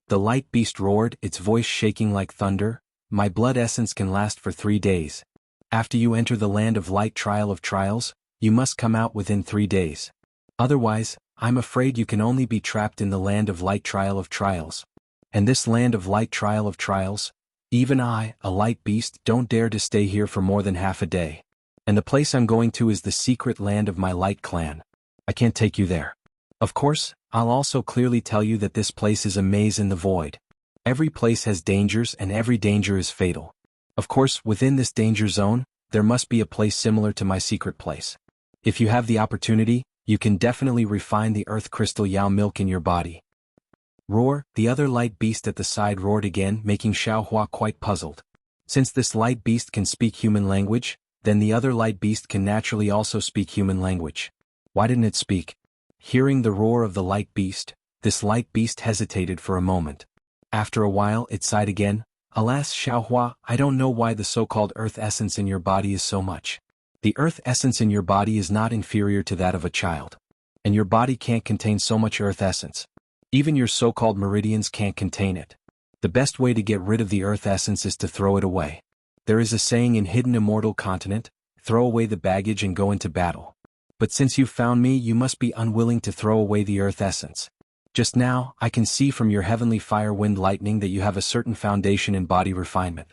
The light beast roared, its voice shaking like thunder, my blood essence can last for 3 days. After you enter the land of light trial of trials, you must come out within 3 days. Otherwise, I'm afraid you can only be trapped in the land of light trial of trials. And this land of light trial of trials, even I, a light beast, don't dare to stay here for more than half a day. And the place I'm going to is the secret land of my light clan. I can't take you there. Of course, I'll also clearly tell you that this place is a maze in the void. Every place has dangers and every danger is fatal. Of course, within this danger zone, there must be a place similar to my secret place. If you have the opportunity, you can definitely refine the earth crystal Yao milk in your body. Roar, the other light beast at the side roared again, making Xiaohua quite puzzled. Since this light beast can speak human language, then the other light beast can naturally also speak human language. Why didn't it speak? Hearing the roar of the light beast, this light beast hesitated for a moment. After a while it sighed again, alas Xiaohua, I don't know why the so-called earth essence in your body is so much. The earth essence in your body is not inferior to that of a child. And your body can't contain so much earth essence. Even your so-called meridians can't contain it. The best way to get rid of the earth essence is to throw it away. There is a saying in hidden immortal continent, throw away the baggage and go into battle. But since you've found me, you must be unwilling to throw away the earth essence. Just now, I can see from your heavenly fire wind lightning that you have a certain foundation in body refinement.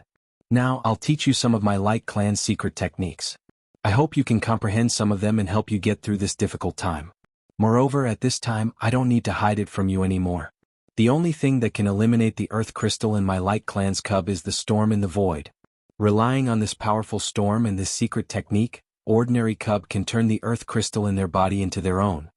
Now I'll teach you some of my Light Clan's secret techniques. I hope you can comprehend some of them and help you get through this difficult time. Moreover, at this time, I don't need to hide it from you anymore. The only thing that can eliminate the Earth Crystal in my Light Clan's cub is the storm in the void. Relying on this powerful storm and this secret technique, ordinary cub can turn the Earth Crystal in their body into their own.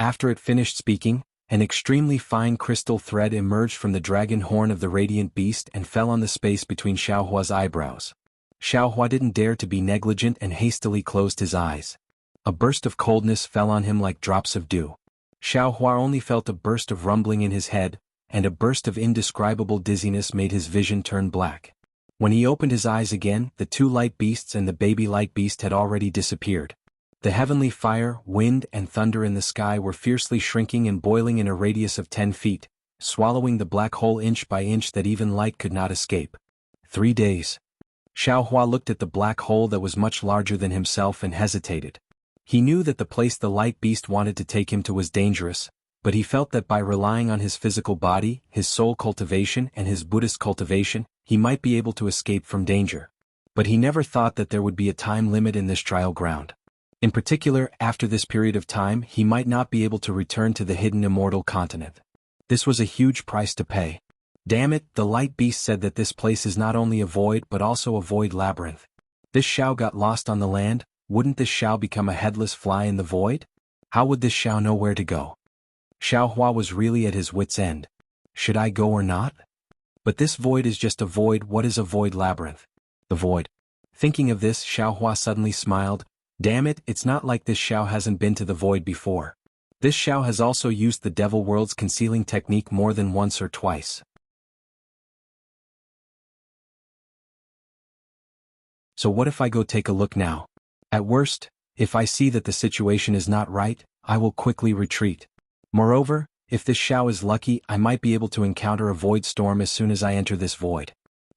After it finished speaking, an extremely fine crystal thread emerged from the dragon horn of the radiant beast and fell on the space between Xiaohua's eyebrows. Xiaohua didn't dare to be negligent and hastily closed his eyes. A burst of coldness fell on him like drops of dew. Xiaohua only felt a burst of rumbling in his head, and a burst of indescribable dizziness made his vision turn black. When he opened his eyes again, the two light beasts and the baby light beast had already disappeared. The heavenly fire, wind, and thunder in the sky were fiercely shrinking and boiling in a radius of 10 feet, swallowing the black hole inch by inch that even light could not escape. 3 days. Xiaohua looked at the black hole that was much larger than himself and hesitated. He knew that the place the light beast wanted to take him to was dangerous, but he felt that by relying on his physical body, his soul cultivation, and his Buddhist cultivation, he might be able to escape from danger. But he never thought that there would be a time limit in this trial ground. In particular, after this period of time, he might not be able to return to the hidden immortal continent. This was a huge price to pay. Damn it, the light beast said that this place is not only a void but also a void labyrinth. This Shao got lost on the land, wouldn't this Shao become a headless fly in the void? How would this Shao know where to go? Xiaohua was really at his wit's end. Should I go or not? But this void is just a void. What is a void labyrinth? The void. Thinking of this, Xiaohua suddenly smiled. Damn it, it's not like this Shao hasn't been to the void before. This Shao has also used the Devil World's concealing technique more than once or twice. So what if I go take a look now? At worst, if I see that the situation is not right, I will quickly retreat. Moreover, if this Shao is lucky, I might be able to encounter a void storm as soon as I enter this void.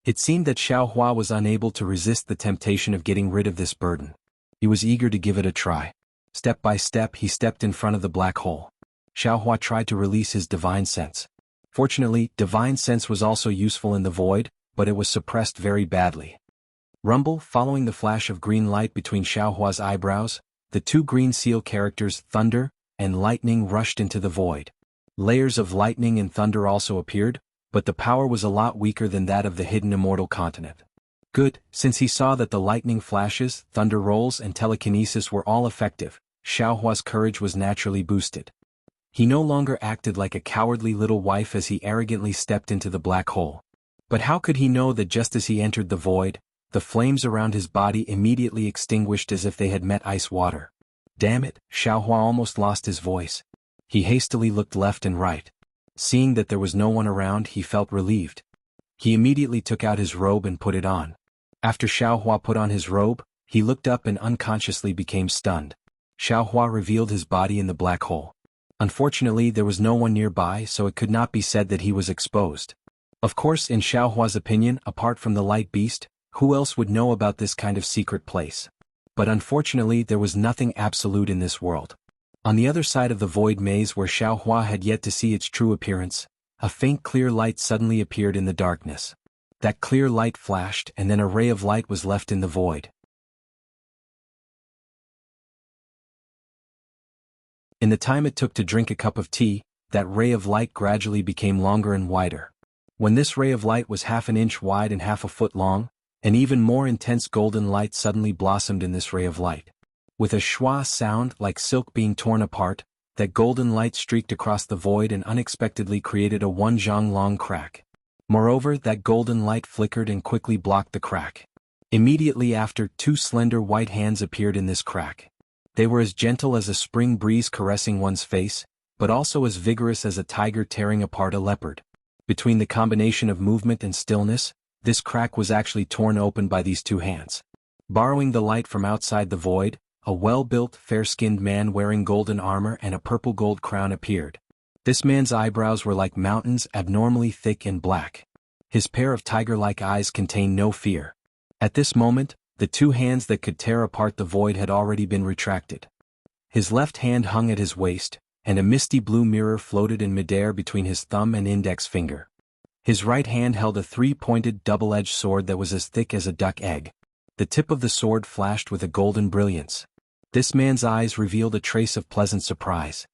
It seemed that Xiaohua was unable to resist the temptation of getting rid of this burden. He was eager to give it a try. Step by step, he stepped in front of the black hole. Xiaohua tried to release his divine sense. Fortunately, divine sense was also useful in the void, but it was suppressed very badly. Rumble, following the flash of green light between Xiaohua's eyebrows, the two green seal characters, thunder and lightning, rushed into the void. Layers of lightning and thunder also appeared, but the power was a lot weaker than that of the hidden immortal continent. Good, since he saw that the lightning flashes, thunder rolls, and telekinesis were all effective, Xiaohua's courage was naturally boosted. He no longer acted like a cowardly little wife as he arrogantly stepped into the black hole. But how could he know that just as he entered the void, the flames around his body immediately extinguished as if they had met ice water? Damn it, Xiaohua almost lost his voice. He hastily looked left and right. Seeing that there was no one around, he felt relieved. He immediately took out his robe and put it on. After Xiaohua put on his robe, he looked up and unconsciously became stunned. Xiaohua revealed his body in the black hole. Unfortunately, there was no one nearby, so it could not be said that he was exposed. Of course, in Xiaohua's opinion, apart from the light beast, who else would know about this kind of secret place? But unfortunately, there was nothing absolute in this world. On the other side of the void maze where Xiaohua had yet to see its true appearance, a faint clear light suddenly appeared in the darkness. That clear light flashed, and then a ray of light was left in the void. In the time it took to drink a cup of tea, that ray of light gradually became longer and wider. When this ray of light was half an inch wide and half a foot long, an even more intense golden light suddenly blossomed in this ray of light. With a schwa sound like silk being torn apart, that golden light streaked across the void and unexpectedly created a 1 zhang long crack. Moreover, that golden light flickered and quickly blocked the crack. Immediately after, 2 slender white hands appeared in this crack. They were as gentle as a spring breeze caressing one's face, but also as vigorous as a tiger tearing apart a leopard. Between the combination of movement and stillness, this crack was actually torn open by these 2 hands. Borrowing the light from outside the void, a well-built, fair-skinned man wearing golden armor and a purple gold crown appeared. This man's eyebrows were like mountains, abnormally thick and black. His pair of tiger-like eyes contained no fear. At this moment, the 2 hands that could tear apart the void had already been retracted. His left hand hung at his waist, and a misty blue mirror floated in midair between his thumb and index finger. His right hand held a three-pointed double-edged sword that was as thick as a duck egg. The tip of the sword flashed with a golden brilliance. This man's eyes revealed a trace of pleasant surprise.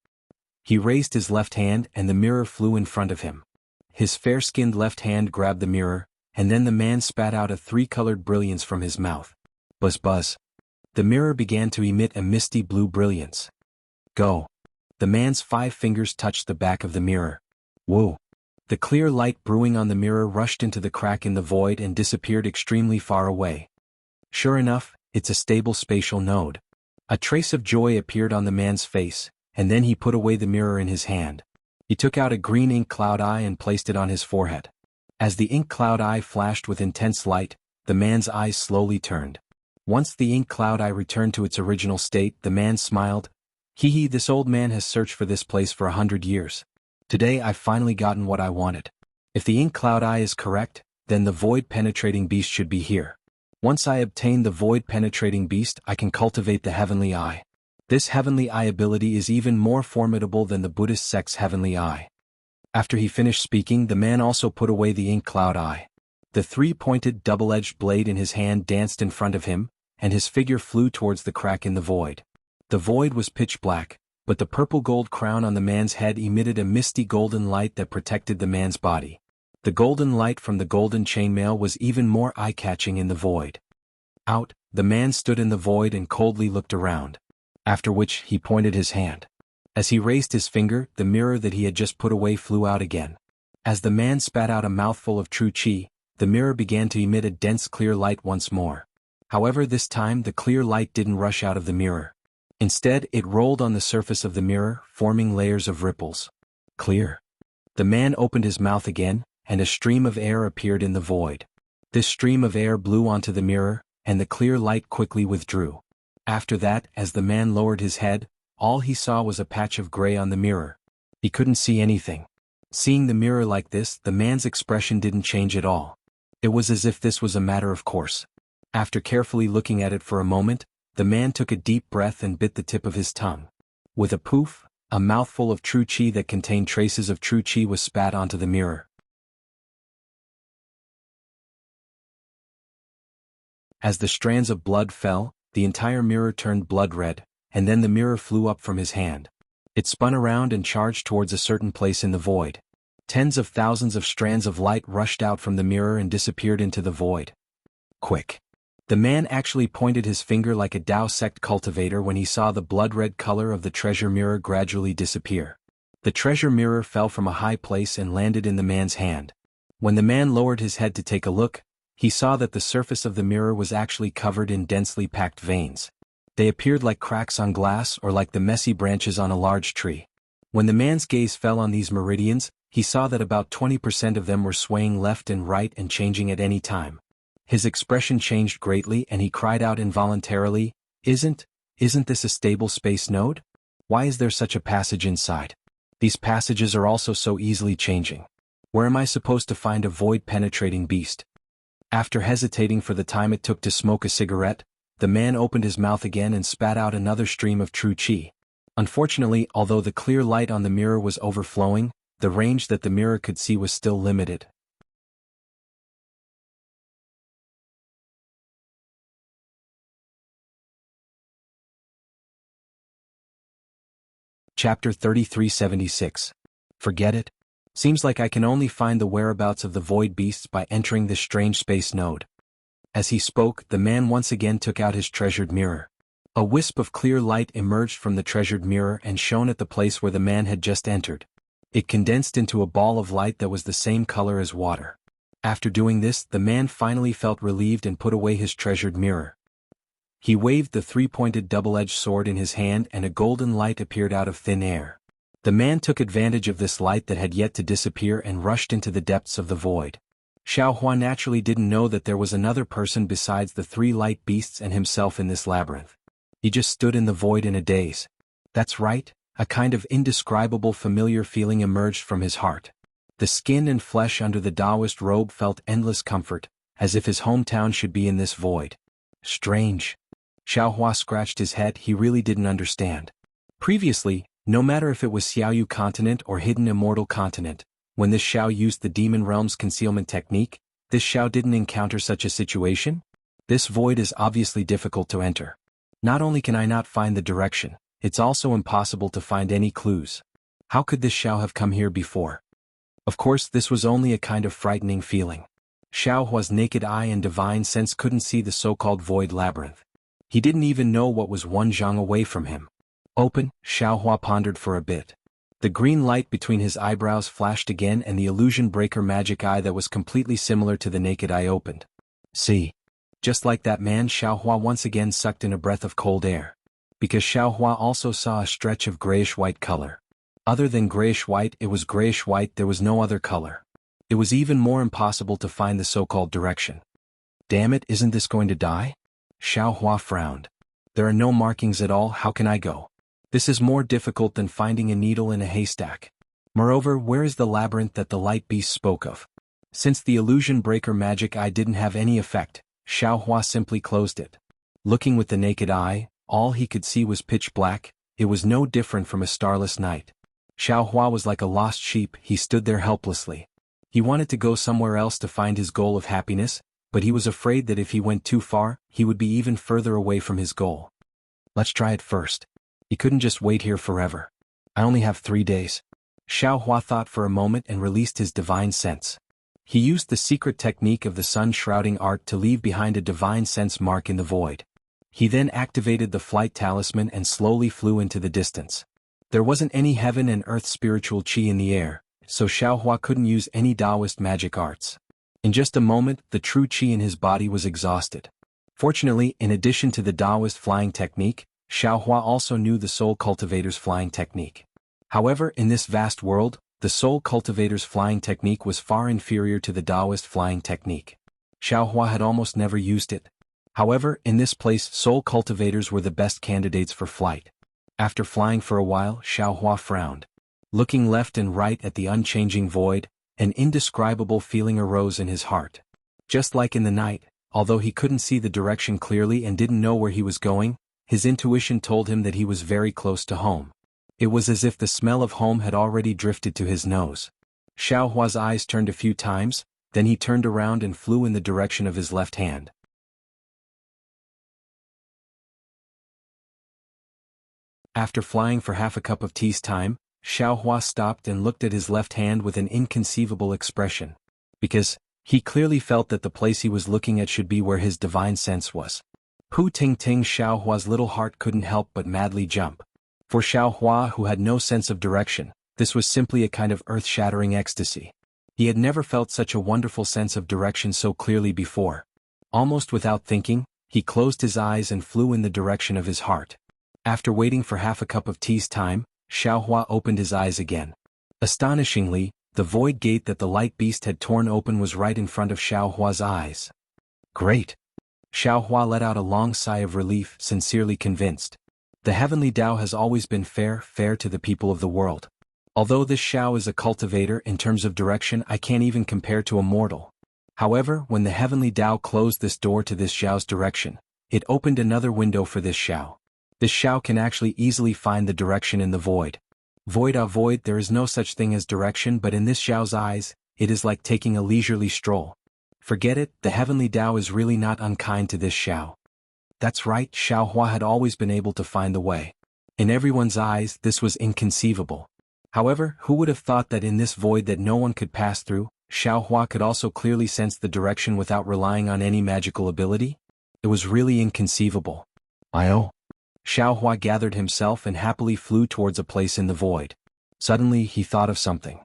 He raised his left hand and the mirror flew in front of him. His fair-skinned left hand grabbed the mirror, and then the man spat out a three-colored brilliance from his mouth. Buzz buzz. The mirror began to emit a misty blue brilliance. Go. The man's 5 fingers touched the back of the mirror. Whoa. The clear light brewing on the mirror rushed into the crack in the void and disappeared extremely far away. Sure enough, it's a stable spatial node. A trace of joy appeared on the man's face, and then he put away the mirror in his hand. He took out a green ink cloud eye and placed it on his forehead. As the ink cloud eye flashed with intense light, the man's eyes slowly turned. Once the ink cloud eye returned to its original state, the man smiled. Hee, this old man has searched for this place for 100 years. Today I've finally gotten what I wanted. If the ink cloud eye is correct, then the void-penetrating beast should be here. Once I obtain the void-penetrating beast, I can cultivate the heavenly eye. This heavenly eye ability is even more formidable than the Buddhist sect's heavenly eye. After he finished speaking, the man also put away the ink cloud eye. The three-pointed double-edged blade in his hand danced in front of him, and his figure flew towards the crack in the void. The void was pitch black, but the purple gold crown on the man's head emitted a misty golden light that protected the man's body. The golden light from the golden chainmail was even more eye-catching in the void. Out, the man stood in the void and coldly looked around. After which, he pointed his hand. As he raised his finger, the mirror that he had just put away flew out again. As the man spat out a mouthful of true qi, the mirror began to emit a dense clear light once more. However, this time the clear light didn't rush out of the mirror. Instead, it rolled on the surface of the mirror, forming layers of ripples. Clear. The man opened his mouth again, and a stream of air appeared in the void. This stream of air blew onto the mirror, and the clear light quickly withdrew. After that, as the man lowered his head, all he saw was a patch of gray on the mirror. He couldn't see anything. Seeing the mirror like this, the man's expression didn't change at all. It was as if this was a matter of course. After carefully looking at it for a moment, the man took a deep breath and bit the tip of his tongue. With a poof, a mouthful of true qi that contained traces of true qi was spat onto the mirror. As the strands of blood fell, the entire mirror turned blood red, and then the mirror flew up from his hand. It spun around and charged towards a certain place in the void. Tens of thousands of strands of light rushed out from the mirror and disappeared into the void. Quick. The man actually pointed his finger like a Tao sect cultivator when he saw the blood-red color of the treasure mirror gradually disappear. The treasure mirror fell from a high place and landed in the man's hand. When the man lowered his head to take a look, he saw that the surface of the mirror was actually covered in densely packed veins. They appeared like cracks on glass or like the messy branches on a large tree. When the man's gaze fell on these meridians, he saw that about 20% of them were swaying left and right and changing at any time. His expression changed greatly and he cried out involuntarily, Isn't this a stable space node? Why is there such a passage inside? These passages are also so easily changing. Where am I supposed to find a void-penetrating beast? After hesitating for the time it took to smoke a cigarette, the man opened his mouth again and spat out another stream of true qi. Unfortunately, although the clear light on the mirror was overflowing, the range that the mirror could see was still limited. Chapter 3376. Forget it? Seems like I can only find the whereabouts of the void beasts by entering this strange space node. As he spoke, the man once again took out his treasured mirror. A wisp of clear light emerged from the treasured mirror and shone at the place where the man had just entered. It condensed into a ball of light that was the same color as water. After doing this, the man finally felt relieved and put away his treasured mirror. He waved the three-pointed double-edged sword in his hand and a golden light appeared out of thin air. The man took advantage of this light that had yet to disappear and rushed into the depths of the void. Xiaohua naturally didn't know that there was another person besides the 3 light beasts and himself in this labyrinth. He just stood in the void in a daze. That's right, a kind of indescribable familiar feeling emerged from his heart. The skin and flesh under the Taoist robe felt endless comfort, as if his hometown should be in this void. Strange. Xiaohua scratched his head, he really didn't understand. Previously, No matter if it was Xiaoyu continent or hidden immortal continent, when this Xiao used the demon realm's concealment technique, this Xiao didn't encounter such a situation? This void is obviously difficult to enter. Not only can I not find the direction, it's also impossible to find any clues. How could this Xiao have come here before? Of course, this was only a kind of frightening feeling. Xiao Hua's naked eye and divine sense couldn't see the so-called void labyrinth. He didn't even know what was one zhang away from him. Open, Xiao Hua pondered for a bit. The green light between his eyebrows flashed again and the illusion breaker magic eye that was completely similar to the naked eye opened. See. Just like that man, Xiao Hua once again sucked in a breath of cold air. Because Xiao Hua also saw a stretch of grayish-white color. Other than grayish-white, it was grayish-white, there was no other color. It was even more impossible to find the so-called direction. Damn it, isn't this going to die? Xiao Hua frowned. There are no markings at all, how can I go? This is more difficult than finding a needle in a haystack. Moreover, where is the labyrinth that the light beast spoke of? Since the illusion breaker magic eye didn't have any effect, Xiao Hua simply closed it. Looking with the naked eye, all he could see was pitch black. It was no different from a starless night. Xiao Hua was like a lost sheep, he stood there helplessly. He wanted to go somewhere else to find his goal of happiness, but he was afraid that if he went too far, he would be even further away from his goal. Let's try it first. He couldn't just wait here forever. I only have 3 days. Xiao Hua thought for a moment and released his divine sense. He used the secret technique of the sun-shrouding art to leave behind a divine sense mark in the void. He then activated the flight talisman and slowly flew into the distance. There wasn't any heaven and earth spiritual qi in the air, so Xiao Hua couldn't use any Taoist magic arts. In just a moment, the true qi in his body was exhausted. Fortunately, in addition to the Taoist flying technique, Xiao Hua also knew the Soul Cultivator's flying technique. However, in this vast world, the Soul Cultivator's flying technique was far inferior to the Taoist flying technique. Xiao Hua had almost never used it. However, in this place, Soul Cultivators were the best candidates for flight. After flying for a while, Xiao Hua frowned. Looking left and right at the unchanging void, an indescribable feeling arose in his heart. Just like in the night, although he couldn't see the direction clearly and didn't know where he was going, his intuition told him that he was very close to home. It was as if the smell of home had already drifted to his nose. Xiao Hua's eyes turned a few times, then he turned around and flew in the direction of his left hand. After flying for half a cup of tea's time, Xiao Hua stopped and looked at his left hand with an inconceivable expression. Because he clearly felt that the place he was looking at should be where his divine sense was. Hu Ting Ting, Xiao Hua's little heart couldn't help but madly jump. For Xiao Hua, who had no sense of direction, this was simply a kind of earth-shattering ecstasy. He had never felt such a wonderful sense of direction so clearly before. Almost without thinking, he closed his eyes and flew in the direction of his heart. After waiting for half a cup of tea's time, Xiao Hua opened his eyes again. Astonishingly, the void gate that the light beast had torn open was right in front of Xiao Hua's eyes. Great! Xiao Hua let out a long sigh of relief, sincerely convinced. The heavenly Tao has always been fair to the people of the world. Although this Xiao is a cultivator in terms of direction, I can't even compare to a mortal. However, when the heavenly Tao closed this door to this Xiao's direction, it opened another window for this Xiao. This Xiao can actually easily find the direction in the void. Void, there is no such thing as direction, but in this Xiao's eyes, it is like taking a leisurely stroll. Forget it, the heavenly Tao is really not unkind to this Xiao. That's right, Xiao Hua had always been able to find the way. In everyone's eyes, this was inconceivable. However, who would have thought that in this void that no one could pass through, Xiao Hua could also clearly sense the direction without relying on any magical ability? It was really inconceivable. Xiao Hua gathered himself and happily flew towards a place in the void. Suddenly, he thought of something.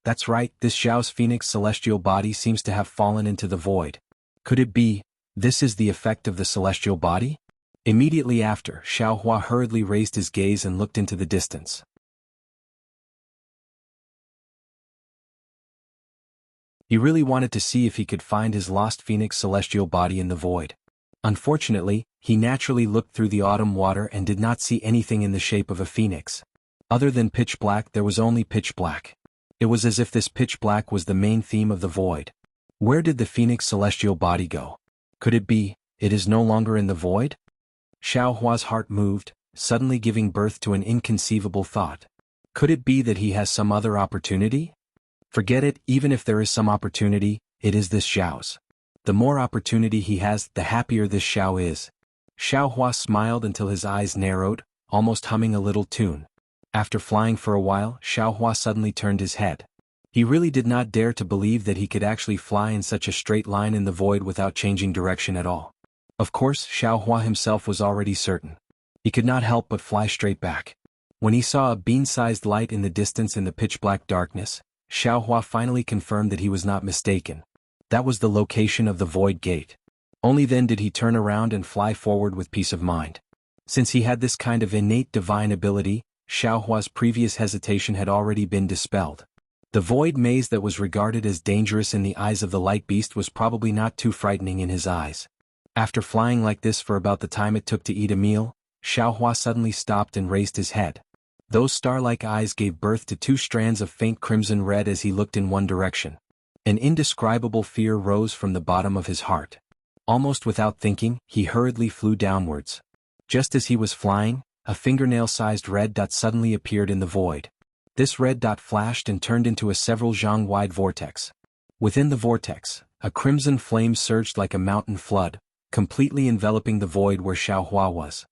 That's right, this Xiao's phoenix celestial body seems to have fallen into the void. Could it be, this is the effect of the celestial body? Immediately after, Xiao Hua hurriedly raised his gaze and looked into the distance. He really wanted to see if he could find his lost phoenix celestial body in the void. Unfortunately, he naturally looked through the autumn water and did not see anything in the shape of a phoenix. Other than pitch black, there was only pitch black. It was as if this pitch black was the main theme of the void. Where did the phoenix celestial body go? Could it be, it is no longer in the void? Xiao Hua's heart moved, suddenly giving birth to an inconceivable thought. Could it be that he has some other opportunity? Forget it, even if there is some opportunity, it is this Xiao's. The more opportunity he has, the happier this Xiao is. Xiao Hua smiled until his eyes narrowed, almost humming a little tune. After flying for a while, Xiao Hua suddenly turned his head. He really did not dare to believe that he could actually fly in such a straight line in the void without changing direction at all. Of course, Xiao Hua himself was already certain. He could not help but fly straight back. When he saw a bean-sized light in the distance in the pitch-black darkness, Xiao Hua finally confirmed that he was not mistaken. That was the location of the void gate. Only then did he turn around and fly forward with peace of mind. Since he had this kind of innate divine ability, Xiao Hua's previous hesitation had already been dispelled. The void maze that was regarded as dangerous in the eyes of the light beast was probably not too frightening in his eyes. After flying like this for about the time it took to eat a meal, Xiao Hua suddenly stopped and raised his head. Those star-like eyes gave birth to two strands of faint crimson red as he looked in one direction. An indescribable fear rose from the bottom of his heart. Almost without thinking, he hurriedly flew downwards. Just as he was flying, a fingernail-sized red dot suddenly appeared in the void. This red dot flashed and turned into a several zhang-wide vortex. Within the vortex, a crimson flame surged like a mountain flood, completely enveloping the void where Xiao Hua was.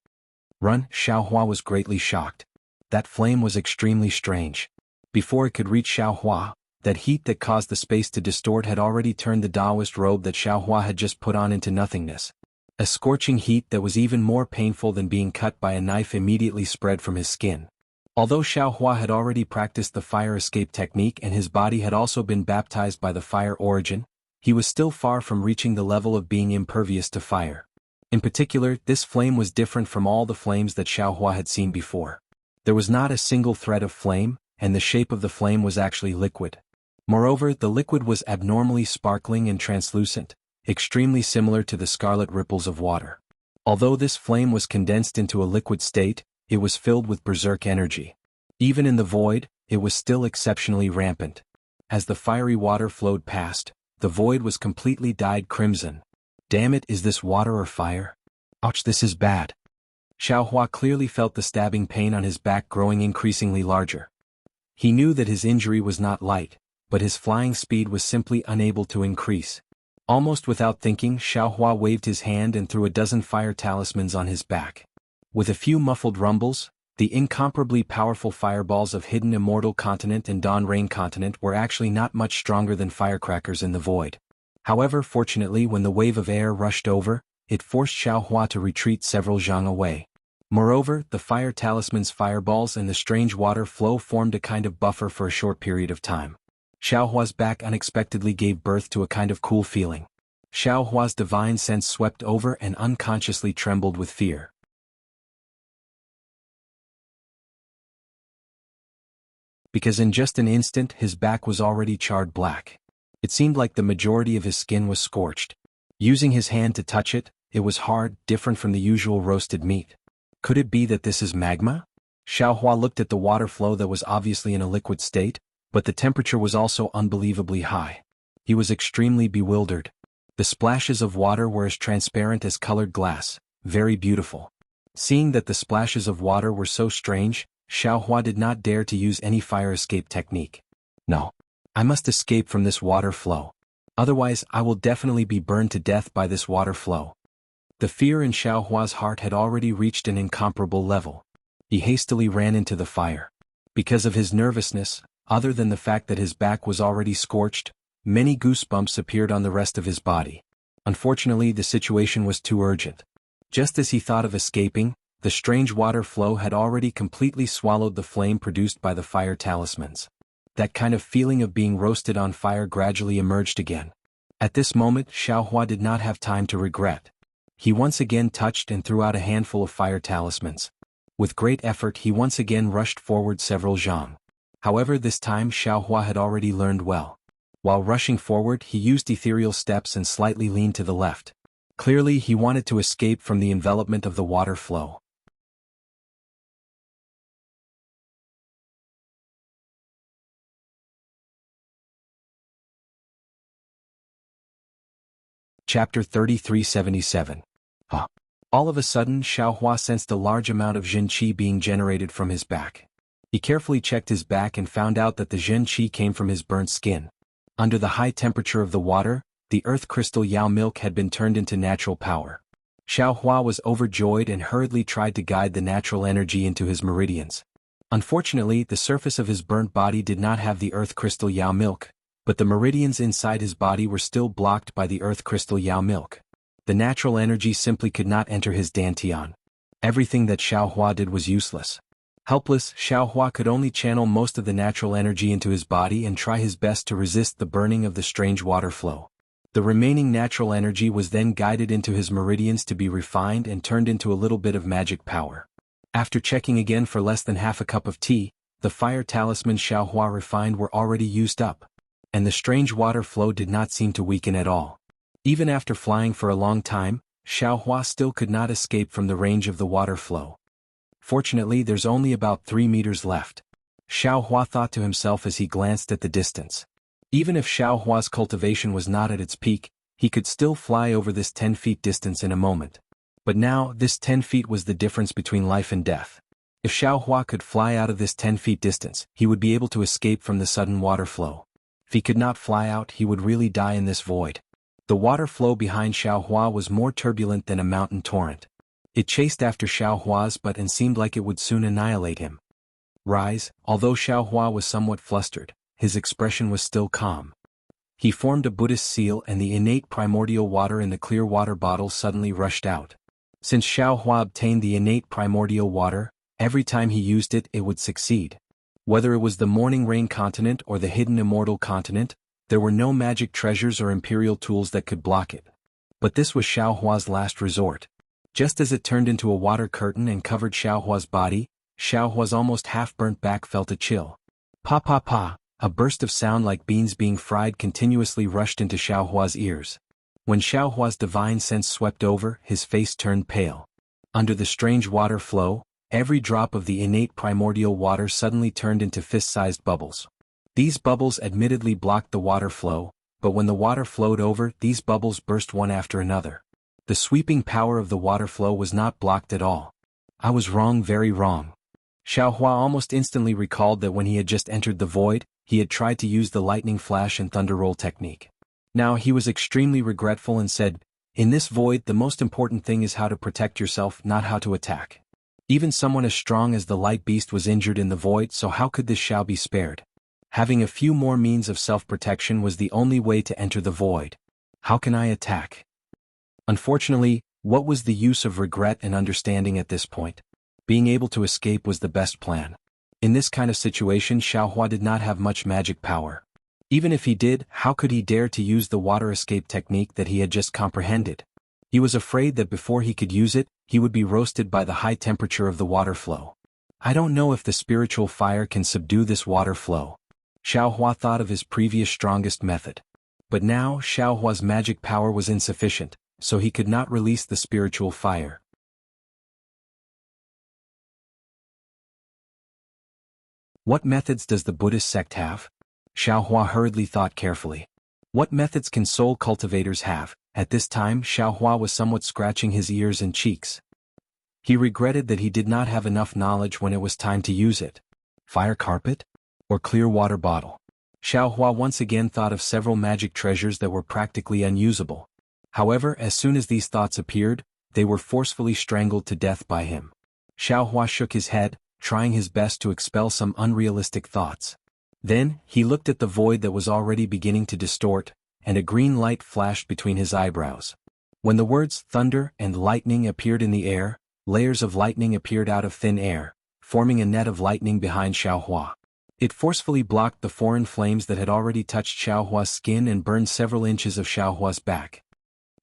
Run! Xiao Hua was greatly shocked. That flame was extremely strange. Before it could reach Xiao Hua, that heat that caused the space to distort had already turned the Taoist robe that Xiao Hua had just put on into nothingness. A scorching heat that was even more painful than being cut by a knife immediately spread from his skin. Although Xiao Hua had already practiced the fire escape technique and his body had also been baptized by the fire origin, he was still far from reaching the level of being impervious to fire. In particular, this flame was different from all the flames that Xiao Hua had seen before. There was not a single thread of flame, and the shape of the flame was actually liquid. Moreover, the liquid was abnormally sparkling and translucent, extremely similar to the scarlet ripples of water. Although this flame was condensed into a liquid state, it was filled with berserk energy. Even in the void, it was still exceptionally rampant. As the fiery water flowed past, the void was completely dyed crimson. Damn it, is this water or fire? Ouch, this is bad. Xiao Hua clearly felt the stabbing pain on his back growing increasingly larger. He knew that his injury was not light, but his flying speed was simply unable to increase. Almost without thinking, Xiao Hua waved his hand and threw a dozen fire talismans on his back. With a few muffled rumbles, the incomparably powerful fireballs of Hidden Immortal Continent and Dawn Rain Continent were actually not much stronger than firecrackers in the void. However, fortunately, when the wave of air rushed over, it forced Xiao Hua to retreat several zhang away. Moreover, the fire talisman's fireballs and the strange water flow formed a kind of buffer for a short period of time. Xiao Hua's back unexpectedly gave birth to a kind of cool feeling. Xiao Hua's divine sense swept over and unconsciously trembled with fear. Because in just an instant his back was already charred black. It seemed like the majority of his skin was scorched. Using his hand to touch it, it was hard, different from the usual roasted meat. Could it be that this is magma? Xiao Hua looked at the water flow that was obviously in a liquid state, but the temperature was also unbelievably high. He was extremely bewildered. The splashes of water were as transparent as colored glass, very beautiful. Seeing that the splashes of water were so strange, Xiao Hua did not dare to use any fire escape technique. No. I must escape from this water flow. Otherwise, I will definitely be burned to death by this water flow. The fear in Xiao Hua's heart had already reached an incomparable level. He hastily ran into the fire. Because of his nervousness, other than the fact that his back was already scorched, many goosebumps appeared on the rest of his body. Unfortunately, the situation was too urgent. Just as he thought of escaping, the strange water flow had already completely swallowed the flame produced by the fire talismans. That kind of feeling of being roasted on fire gradually emerged again. At this moment, Xiao Hua did not have time to regret. He once again touched and threw out a handful of fire talismans. With great effort he once again rushed forward several zhang. However, this time Xiao Hua had already learned well. While rushing forward, he used ethereal steps and slightly leaned to the left. Clearly, he wanted to escape from the envelopment of the water flow. Chapter 3377. All of a sudden Xiaohua sensed a large amount of Jin Qi being generated from his back. He carefully checked his back and found out that the Jin Qi came from his burnt skin. Under the high temperature of the water, the earth crystal Yao milk had been turned into natural power. Xiaohua was overjoyed and hurriedly tried to guide the natural energy into his meridians. Unfortunately, the surface of his burnt body did not have the earth crystal Yao milk, but the meridians inside his body were still blocked by the earth crystal Yao milk. The natural energy simply could not enter his dantian. Everything that Xiaohua did was useless. Helpless, Xiaohua could only channel most of the natural energy into his body and try his best to resist the burning of the strange water flow. The remaining natural energy was then guided into his meridians to be refined and turned into a little bit of magic power. After checking again for less than half a cup of tea, the fire talisman Xiaohua refined were already used up, and the strange water flow did not seem to weaken at all. Even after flying for a long time, Xiaohua still could not escape from the range of the water flow. Fortunately, there's only about 3 meters left. Xiaohua thought to himself as he glanced at the distance. Even if Xiaohua's cultivation was not at its peak, he could still fly over this 10 feet distance in a moment. But now, this 10 feet was the difference between life and death. If Xiaohua could fly out of this 10 feet distance, he would be able to escape from the sudden water flow. If he could not fly out, he would really die in this void. The water flow behind Xiaohua was more turbulent than a mountain torrent. It chased after Xiaohua's butt and seemed like it would soon annihilate him. Rise, although Xiaohua was somewhat flustered, his expression was still calm. He formed a Buddhist seal and the innate primordial water in the clear water bottle suddenly rushed out. Since Xiaohua obtained the innate primordial water, every time he used it, it would succeed. Whether it was the morning rain continent or the hidden immortal continent, there were no magic treasures or imperial tools that could block it. But this was Xiaohua's last resort. Just as it turned into a water curtain and covered Xiaohua's body, Xiaohua's almost half-burnt back felt a chill. Pa pa pa, a burst of sound like beans being fried continuously rushed into Xiaohua's ears. When Xiaohua's divine sense swept over, his face turned pale. Under the strange water flow, every drop of the innate primordial water suddenly turned into fist-sized bubbles. These bubbles admittedly blocked the water flow, but when the water flowed over, these bubbles burst one after another. The sweeping power of the water flow was not blocked at all. I was wrong, very wrong. Xiaohua almost instantly recalled that when he had just entered the void, he had tried to use the lightning flash and thunder roll technique. Now he was extremely regretful and said, "In this void, the most important thing is how to protect yourself, not how to attack." Even someone as strong as the light beast was injured in the void, so how could this Xiao be spared? Having a few more means of self-protection was the only way to enter the void. How can I attack? Unfortunately, what was the use of regret and understanding at this point? Being able to escape was the best plan. In this kind of situation, Xiaohua did not have much magic power. Even if he did, how could he dare to use the water escape technique that he had just comprehended? He was afraid that before he could use it, he would be roasted by the high temperature of the water flow. I don't know if the spiritual fire can subdue this water flow. Xiaohua thought of his previous strongest method. But now, Xiaohua's magic power was insufficient, so he could not release the spiritual fire. What methods does the Buddhist sect have? Xiaohua hurriedly thought carefully. What methods can soul cultivators have? At this time, Xiaohua was somewhat scratching his ears and cheeks. He regretted that he did not have enough knowledge when it was time to use it. Fire carpet? Or clear water bottle? Xiaohua once again thought of several magic treasures that were practically unusable. However, as soon as these thoughts appeared, they were forcefully strangled to death by him. Xiaohua shook his head, trying his best to expel some unrealistic thoughts. Then, he looked at the void that was already beginning to distort, and a green light flashed between his eyebrows. When the words thunder and lightning appeared in the air, layers of lightning appeared out of thin air, forming a net of lightning behind Xiaohua. It forcefully blocked the foreign flames that had already touched Xiaohua's skin and burned several inches of Xiaohua's back.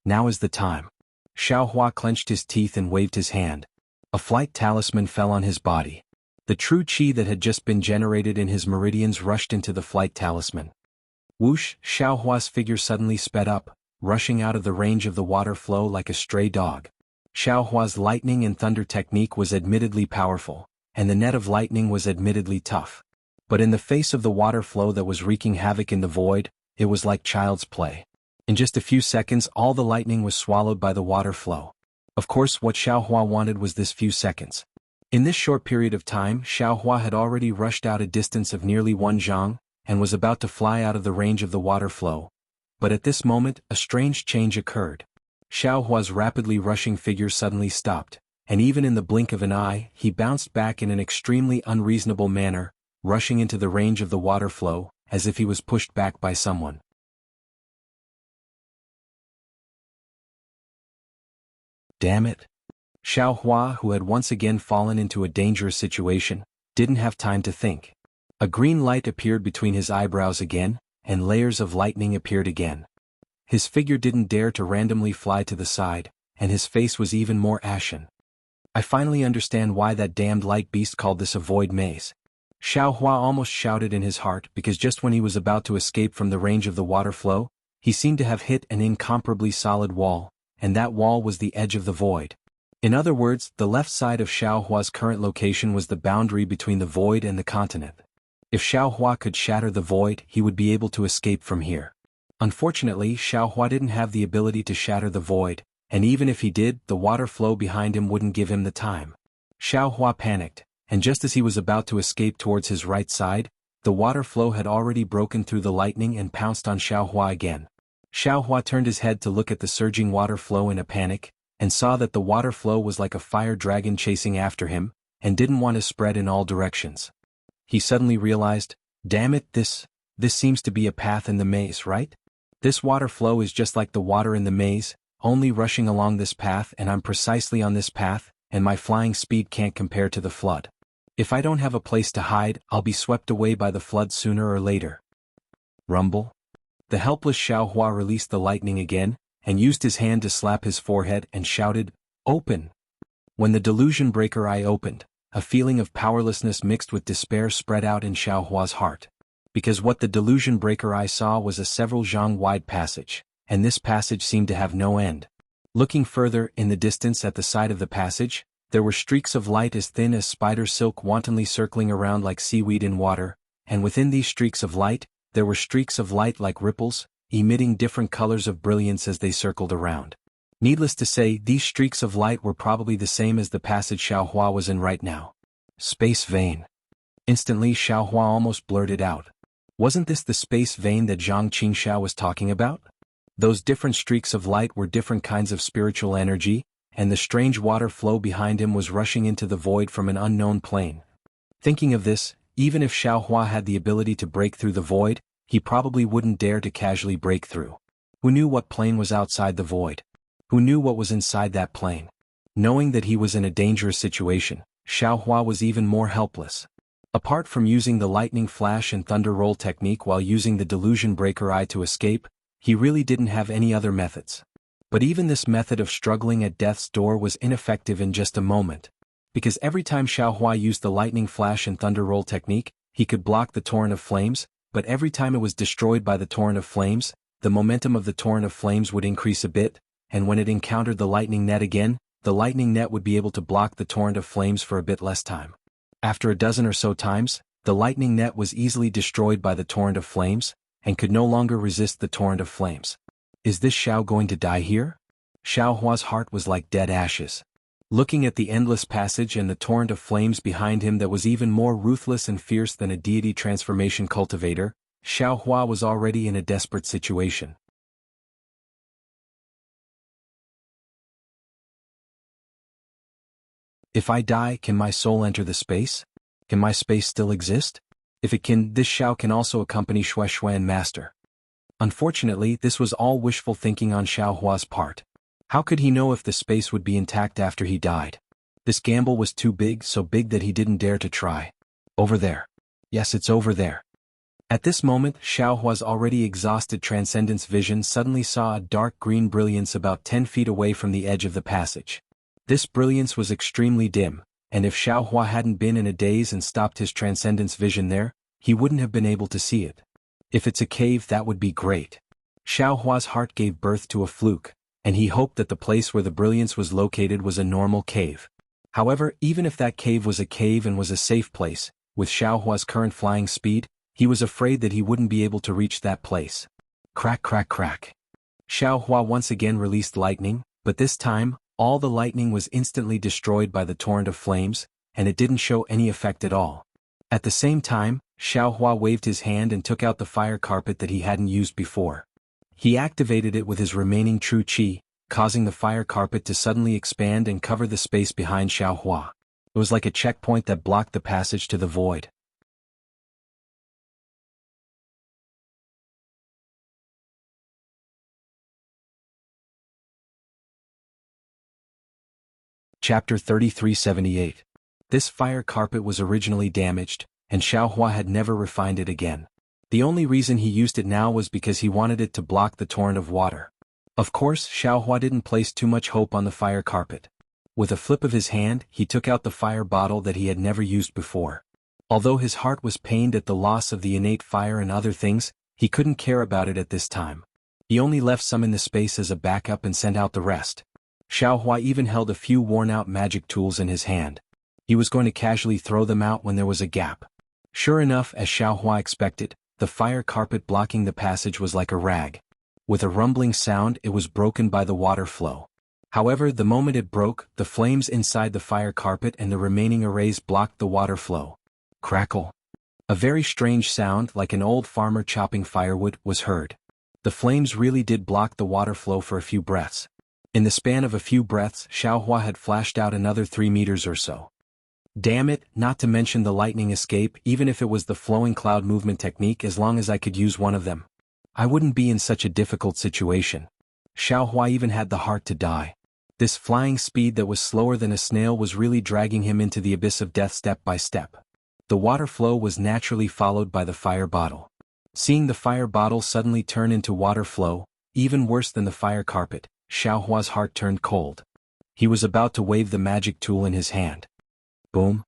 Now is the time. Xiaohua clenched his teeth and waved his hand. A flight talisman fell on his body. The true qi that had just been generated in his meridians rushed into the flight talisman. Whoosh! Xiaohua's figure suddenly sped up, rushing out of the range of the water flow like a stray dog. Xiaohua's lightning and thunder technique was admittedly powerful, and the net of lightning was admittedly tough. But in the face of the water flow that was wreaking havoc in the void, it was like child's play. In just a few seconds, all the lightning was swallowed by the water flow. Of course, what Xiaohua wanted was this few seconds. In this short period of time, Xiaohua had already rushed out a distance of nearly 1 zhang, and was about to fly out of the range of the water flow. But at this moment, a strange change occurred. Xiaohua's rapidly rushing figure suddenly stopped, and even in the blink of an eye, he bounced back in an extremely unreasonable manner, rushing into the range of the water flow, as if he was pushed back by someone. Damn it! Xiaohua, who had once again fallen into a dangerous situation, didn't have time to think. A green light appeared between his eyebrows again, and layers of lightning appeared again. His figure didn't dare to randomly fly to the side, and his face was even more ashen. I finally understand why that damned light beast called this a void maze. Xiaohua almost shouted in his heart because just when he was about to escape from the range of the water flow, he seemed to have hit an incomparably solid wall, and that wall was the edge of the void. In other words, the left side of Xiaohua's current location was the boundary between the void and the continent. If Xiaohua could shatter the void, he would be able to escape from here. Unfortunately, Xiaohua didn't have the ability to shatter the void, and even if he did, the water flow behind him wouldn't give him the time. Xiaohua panicked, and just as he was about to escape towards his right side, the water flow had already broken through the lightning and pounced on Xiaohua again. Xiaohua turned his head to look at the surging water flow in a panic, and saw that the water flow was like a fire dragon chasing after him, and didn't want to spread in all directions. He suddenly realized, damn it, this seems to be a path in the maze, right? This water flow is just like the water in the maze, only rushing along this path, and I'm precisely on this path, and my flying speed can't compare to the flood. If I don't have a place to hide, I'll be swept away by the flood sooner or later. Rumble. The helpless Xiaohua released the lightning again, and used his hand to slap his forehead and shouted, "Open!" When the delusion breaker eye opened, a feeling of powerlessness mixed with despair spread out in Xiaohua's heart. Because what the delusion breaker eye saw was a several zhang wide passage, and this passage seemed to have no end. Looking further, in the distance at the side of the passage, there were streaks of light as thin as spider silk wantonly circling around like seaweed in water, and within these streaks of light, there were streaks of light like ripples, emitting different colors of brilliance as they circled around. Needless to say, these streaks of light were probably the same as the passage Xiaohua was in right now. Space vein. Instantly Xiaohua almost blurted out. Wasn't this the space vein that Zhang Qingxiao was talking about? Those different streaks of light were different kinds of spiritual energy, and the strange water flow behind him was rushing into the void from an unknown plane. Thinking of this, even if Xiaohua had the ability to break through the void, he probably wouldn't dare to casually break through. Who knew what plane was outside the void? Who knew what was inside that plane? Knowing that he was in a dangerous situation, Xiaohua was even more helpless. Apart from using the lightning flash and thunder roll technique while using the delusion breaker eye to escape, he really didn't have any other methods. But even this method of struggling at death's door was ineffective in just a moment. Because every time Xiaohua used the lightning flash and thunder roll technique, he could block the torrent of flames, but every time it was destroyed by the torrent of flames, the momentum of the torrent of flames would increase a bit, and when it encountered the lightning net again, the lightning net would be able to block the torrent of flames for a bit less time. After a dozen or so times, the lightning net was easily destroyed by the torrent of flames, and could no longer resist the torrent of flames. Is this Xiao going to die here? Xiaohua's heart was like dead ashes. Looking at the endless passage and the torrent of flames behind him that was even more ruthless and fierce than a deity transformation cultivator, Xiaohua was already in a desperate situation. If I die, can my soul enter the space? Can my space still exist? If it can, this Xiao can also accompany Shuai and Master. Unfortunately, this was all wishful thinking on Xiaohua's part. How could he know if the space would be intact after he died? This gamble was too big, so big that he didn't dare to try. Over there. Yes, it's over there. At this moment, Xiaohua's already exhausted transcendence vision suddenly saw a dark green brilliance about 10 feet away from the edge of the passage. This brilliance was extremely dim, and if Xiaohua hadn't been in a daze and stopped his transcendence vision there, he wouldn't have been able to see it. If it's a cave, that would be great. Xiaohua's heart gave birth to a fluke, and he hoped that the place where the brilliance was located was a normal cave. However, even if that cave was a cave and was a safe place, with Xiaohua's current flying speed, he was afraid that he wouldn't be able to reach that place. Crack, crack, crack. Xiaohua once again released lightning, but this time, All the lightning was instantly destroyed by the torrent of flames, and it didn't show any effect at all. At the same time, Xiaohua waved his hand and took out the fire carpet that he hadn't used before. He activated it with his remaining true qi, causing the fire carpet to suddenly expand and cover the space behind Xiaohua. It was like a checkpoint that blocked the passage to the void. Chapter 3378. This fire carpet was originally damaged, and Xiaohua had never refined it again. The only reason he used it now was because he wanted it to block the torrent of water. Of course, Xiaohua didn't place too much hope on the fire carpet. With a flip of his hand, he took out the fire bottle that he had never used before. Although his heart was pained at the loss of the innate fire and other things, he couldn't care about it at this time. He only left some in the space as a backup and sent out the rest. Xiaohua even held a few worn-out magic tools in his hand. He was going to casually throw them out when there was a gap. Sure enough, as Xiaohua expected, the fire carpet blocking the passage was like a rag. With a rumbling sound, it was broken by the water flow. However, the moment it broke, the flames inside the fire carpet and the remaining arrays blocked the water flow. Crackle. A very strange sound, like an old farmer chopping firewood, was heard. The flames really did block the water flow for a few breaths. In the span of a few breaths, Xiaohua had flashed out another 3 meters or so. Damn it, not to mention the lightning escape, even if it was the flowing cloud movement technique, as long as I could use one of them, I wouldn't be in such a difficult situation. Xiaohua even had the heart to die. This flying speed that was slower than a snail was really dragging him into the abyss of death step by step. The water flow was naturally followed by the fire bottle. Seeing the fire bottle suddenly turn into water flow, even worse than the fire carpet, Xiaohua's heart turned cold. He was about to wave the magic tool in his hand. Boom.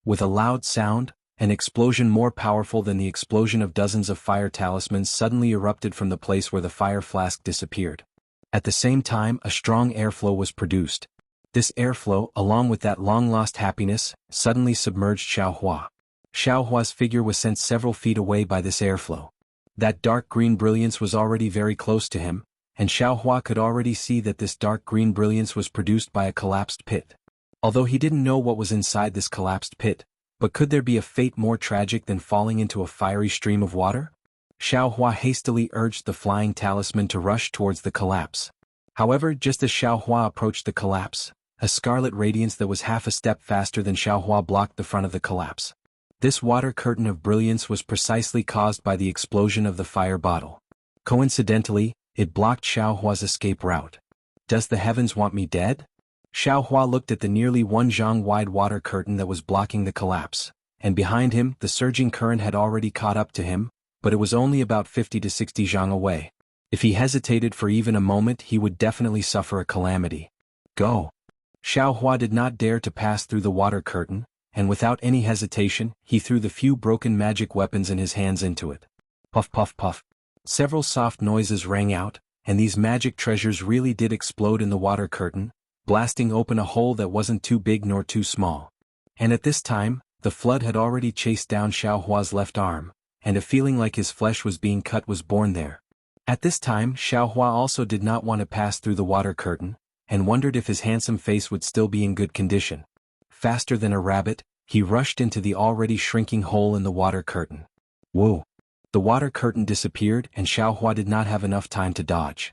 With a loud sound, an explosion more powerful than the explosion of dozens of fire talismans suddenly erupted from the place where the fire flask disappeared. At the same time, a strong airflow was produced. This airflow, along with that long-lost happiness, suddenly submerged Xiaohua. Xiaohua's figure was sent several feet away by this airflow. That dark green brilliance was already very close to him, and Xiaohua could already see that this dark green brilliance was produced by a collapsed pit. Although he didn't know what was inside this collapsed pit, but could there be a fate more tragic than falling into a fiery stream of water? Xiaohua hastily urged the flying talisman to rush towards the collapse. However, just as Xiaohua approached the collapse, a scarlet radiance that was half a step faster than Xiaohua blocked the front of the collapse. This water curtain of brilliance was precisely caused by the explosion of the fire bottle. Coincidentally, it blocked Xiaohua's escape route. Does the heavens want me dead? Xiaohua looked at the nearly 1 zhang wide water curtain that was blocking the collapse, and behind him the surging current had already caught up to him, but it was only about 50 to 60 zhang away. If he hesitated for even a moment, he would definitely suffer a calamity. Go! Xiaohua did not dare to pass through the water curtain, and without any hesitation, he threw the few broken magic weapons in his hands into it. Puff puff puff. Several soft noises rang out, and these magic treasures really did explode in the water curtain, blasting open a hole that wasn't too big nor too small. And at this time, the flood had already chased down Xiaohua's left arm, and a feeling like his flesh was being cut was born there. At this time, Xiaohua also did not want to pass through the water curtain, and wondered if his handsome face would still be in good condition. Faster than a rabbit, he rushed into the already shrinking hole in the water curtain. Whoa! The water curtain disappeared, and Xiaohua did not have enough time to dodge.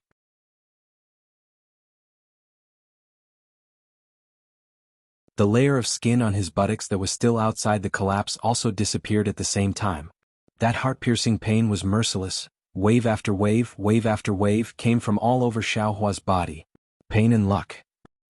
The layer of skin on his buttocks that was still outside the collapse also disappeared at the same time. That heart-piercing pain was merciless. Wave after wave came from all over Xiaohua's body. Pain and luck.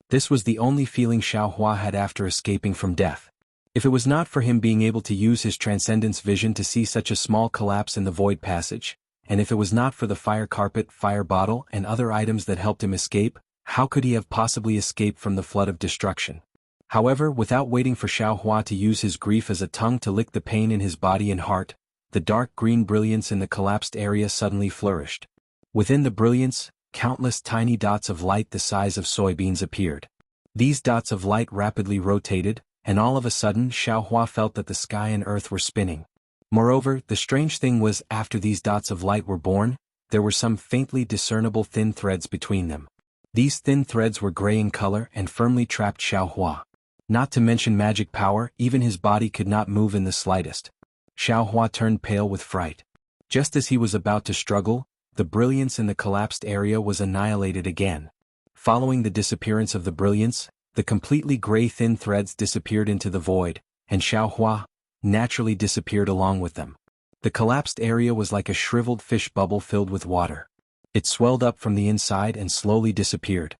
This was the only feeling Xiaohua had after escaping from death. If it was not for him being able to use his transcendence vision to see such a small collapse in the void passage, and if it was not for the fire carpet, fire bottle, and other items that helped him escape, how could he have possibly escaped from the flood of destruction? However, without waiting for Xiaohua to use his grief as a tongue to lick the pain in his body and heart, the dark green brilliance in the collapsed area suddenly flourished. Within the brilliance, countless tiny dots of light the size of soybeans appeared. These dots of light rapidly rotated, and all of a sudden Xiaohua felt that the sky and earth were spinning. Moreover, the strange thing was, after these dots of light were born, there were some faintly discernible thin threads between them. These thin threads were gray in color and firmly trapped Xiaohua. Not to mention magic power, even his body could not move in the slightest. Xiaohua turned pale with fright. Just as he was about to struggle, the brilliance in the collapsed area was annihilated again. Following the disappearance of the brilliance, the completely gray thin threads disappeared into the void, and Xiaohua naturally disappeared along with them. The collapsed area was like a shriveled fish bubble filled with water. It swelled up from the inside and slowly disappeared.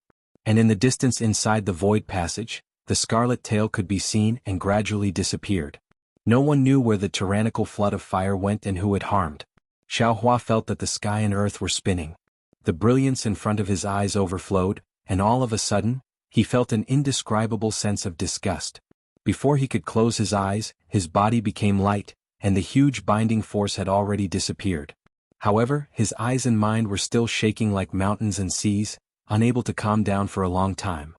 And in the distance inside the void passage, the scarlet tail could be seen and gradually disappeared. No one knew where the tyrannical flood of fire went and who it harmed. Xiaohua felt that the sky and earth were spinning. The brilliance in front of his eyes overflowed, and all of a sudden, he felt an indescribable sense of disgust. Before he could close his eyes, his body became light, and the huge binding force had already disappeared. However, his eyes and mind were still shaking like mountains and seas, unable to calm down for a long time.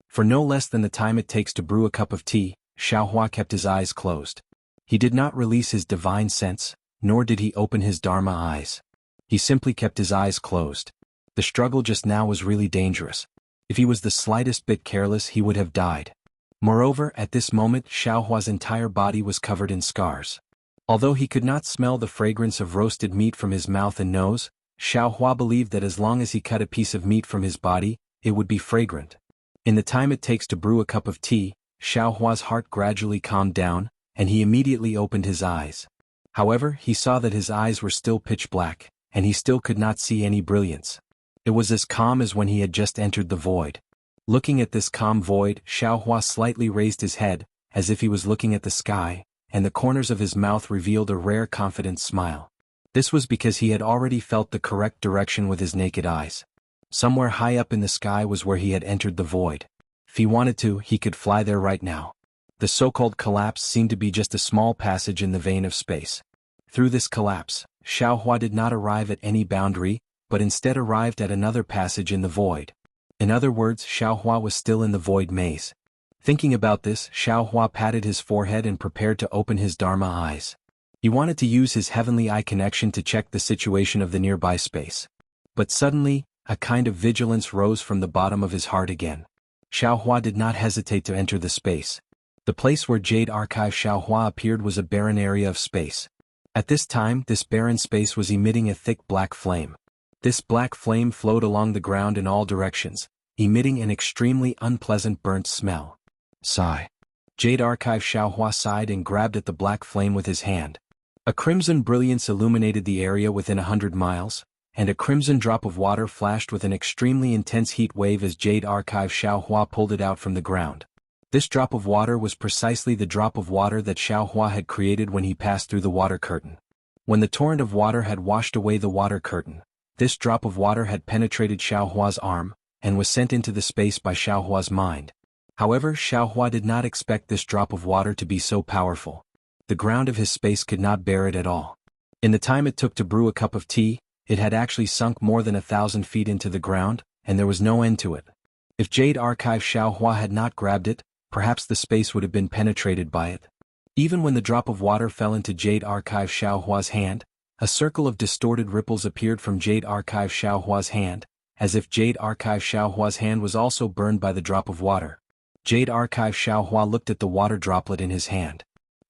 For no less than the time it takes to brew a cup of tea, Xiaohua kept his eyes closed. He did not release his divine sense, nor did he open his Dharma eyes. He simply kept his eyes closed. The struggle just now was really dangerous. If he was the slightest bit careless, he would have died. Moreover, at this moment, Xiaohua's entire body was covered in scars. Although he could not smell the fragrance of roasted meat from his mouth and nose, Xiaohua believed that as long as he cut a piece of meat from his body, it would be fragrant. In the time it takes to brew a cup of tea, Xiaohua's heart gradually calmed down, and he immediately opened his eyes. However, he saw that his eyes were still pitch black, and he still could not see any brilliance. It was as calm as when he had just entered the void. Looking at this calm void, Xiaohua slightly raised his head, as if he was looking at the sky, and the corners of his mouth revealed a rare confident smile. This was because he had already felt the correct direction with his naked eyes. Somewhere high up in the sky was where he had entered the void. If he wanted to, he could fly there right now. The so-called collapse seemed to be just a small passage in the vein of space. Through this collapse, Xiaohua did not arrive at any boundary, but instead arrived at another passage in the void. In other words, Xiaohua was still in the void maze. Thinking about this, Xiaohua patted his forehead and prepared to open his Dharma eyes. He wanted to use his heavenly eye connection to check the situation of the nearby space. But suddenly, a kind of vigilance rose from the bottom of his heart again. Xiaohua did not hesitate to enter the space. The place where Jade Archive Xiaohua appeared was a barren area of space. At this time, this barren space was emitting a thick black flame. This black flame flowed along the ground in all directions, emitting an extremely unpleasant burnt smell. Sigh. Jade Archive Xiaohua sighed and grabbed at the black flame with his hand. A crimson brilliance illuminated the area within 100 miles, and a crimson drop of water flashed with an extremely intense heat wave as Jade Archive Xiaohua pulled it out from the ground. This drop of water was precisely the drop of water that Xiaohua had created when he passed through the water curtain. When the torrent of water had washed away the water curtain, this drop of water had penetrated Xiaohua's arm, and was sent into the space by Xiaohua's mind. However, Xiaohua did not expect this drop of water to be so powerful. The ground of his space could not bear it at all. In the time it took to brew a cup of tea, it had actually sunk more than 1,000 feet into the ground, and there was no end to it. If Jade Archive Xiaohua had not grabbed it, perhaps the space would have been penetrated by it. Even when the drop of water fell into Jade Archive Xiaohua's hand, a circle of distorted ripples appeared from Jade Archive Xiaohua's hand, as if Jade Archive Xiaohua's hand was also burned by the drop of water. Jade Archive Xiaohua looked at the water droplet in his hand.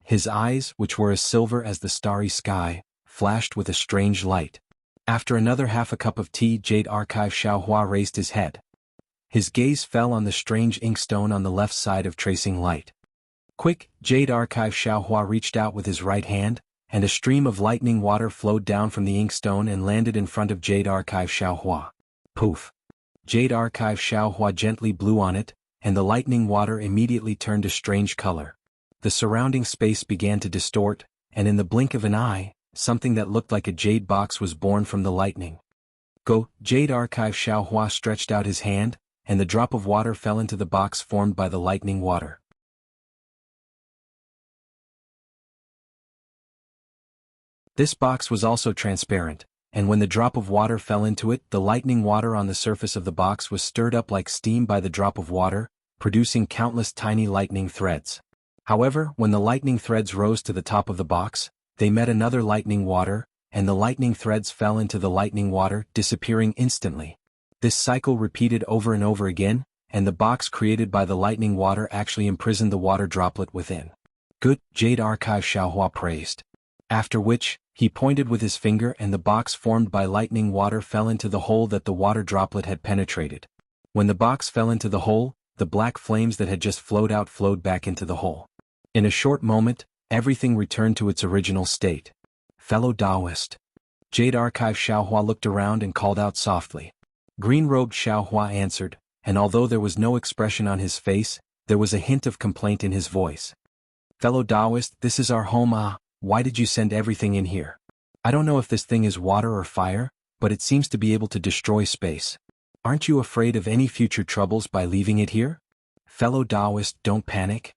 His eyes, which were as silver as the starry sky, flashed with a strange light. After another half a cup of tea, Jade Archive Xiaohua raised his head. His gaze fell on the strange inkstone on the left side of tracing light. Quick, Jade Archive Xiaohua reached out with his right hand, and a stream of lightning water flowed down from the inkstone and landed in front of Jade Archive Xiaohua. Poof! Jade Archive Xiaohua gently blew on it, and the lightning water immediately turned a strange color. The surrounding space began to distort, and in the blink of an eye, something that looked like a jade box was born from the lightning. Go! Jade Archive Xiaohua stretched out his hand, and the drop of water fell into the box formed by the lightning water. This box was also transparent, and when the drop of water fell into it, the lightning water on the surface of the box was stirred up like steam by the drop of water, producing countless tiny lightning threads. However, when the lightning threads rose to the top of the box, they met another lightning water, and the lightning threads fell into the lightning water, disappearing instantly. This cycle repeated over and over again, and the box created by the lightning water actually imprisoned the water droplet within. Good, Jade Archive, Xiaohua praised. After which, he pointed with his finger and the box formed by lightning water fell into the hole that the water droplet had penetrated. When the box fell into the hole, the black flames that had just flowed out flowed back into the hole. In a short moment, everything returned to its original state. Fellow Taoist. Jade Archive Xiaohua looked around and called out softly. Green-robed Xiaohua answered, and although there was no expression on his face, there was a hint of complaint in his voice. Fellow Taoist, this is our home. Why did you send everything in here? I don't know if this thing is water or fire, but it seems to be able to destroy space. Aren't you afraid of any future troubles by leaving it here? Fellow Taoist, don't panic.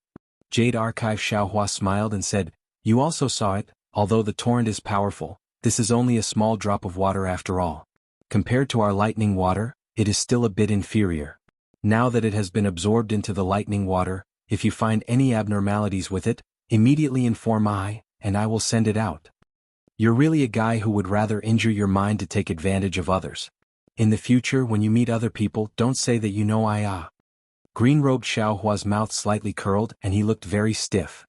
Jade Archive Xiaohua smiled and said, you also saw it, although the torrent is powerful, this is only a small drop of water after all. Compared to our lightning water, it is still a bit inferior. Now that it has been absorbed into the lightning water, if you find any abnormalities with it, immediately inform I, and I will send it out. You're really a guy who would rather injure your mind to take advantage of others. In the future when you meet other people, don't say that you know I. Green-robed Xiaohua's mouth slightly curled and he looked very stiff.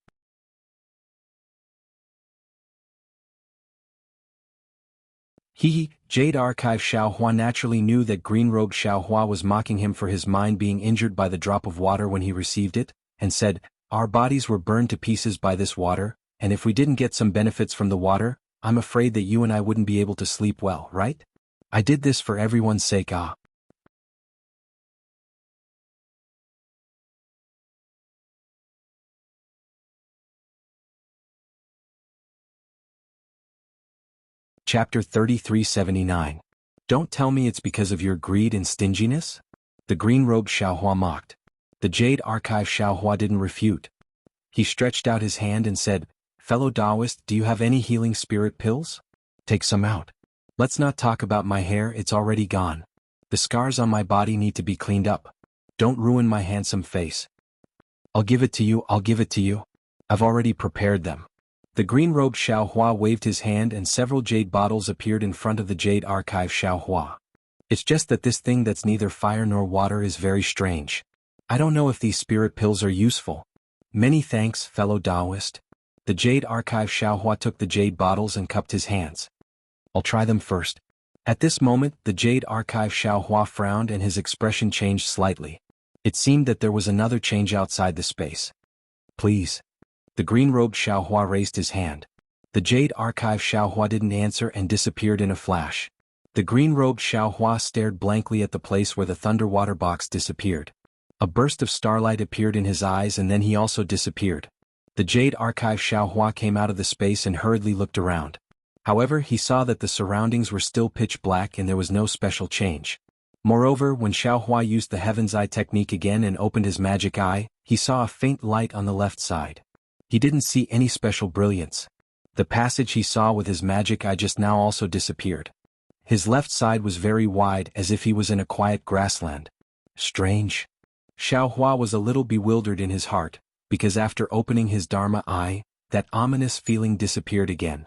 Jade Archive Xiaohua naturally knew that green-robed Xiaohua was mocking him for his mind being injured by the drop of water when he received it, and said, our bodies were burned to pieces by this water, and if we didn't get some benefits from the water, I'm afraid that you and I wouldn't be able to sleep well, right? I did this for everyone's sake. Chapter 3379. Don't tell me it's because of your greed and stinginess? The green-robed Xiaohua mocked. The Jade Archive Xiaohua didn't refute. He stretched out his hand and said, fellow Taoist, do you have any healing spirit pills? Take some out. Let's not talk about my hair, it's already gone. The scars on my body need to be cleaned up. Don't ruin my handsome face. I'll give it to you, I've already prepared them. The green-robed Xiaohua waved his hand and several jade bottles appeared in front of the Jade Archive Xiaohua. It's just that this thing that's neither fire nor water is very strange. I don't know if these spirit pills are useful. Many thanks, fellow Taoist. The Jade Archive Xiaohua took the jade bottles and cupped his hands. I'll try them first. At this moment, the Jade Archive Xiaohua frowned and his expression changed slightly. It seemed that there was another change outside the space. Please. The green-robed Xiaohua raised his hand. The Jade Archive Xiaohua didn't answer and disappeared in a flash. The green-robed Xiaohua stared blankly at the place where the thunder water box disappeared. A burst of starlight appeared in his eyes and then he also disappeared. The Jade Archive Xiaohua came out of the space and hurriedly looked around. However, he saw that the surroundings were still pitch black and there was no special change. Moreover, when Xiaohua used the Heaven's Eye technique again and opened his magic eye, he saw a faint light on the left side. He didn't see any special brilliance. The passage he saw with his magic eye just now also disappeared. His left side was very wide as if he was in a quiet grassland. Strange. Xiaohua was a little bewildered in his heart, because after opening his Dharma eye, that ominous feeling disappeared again.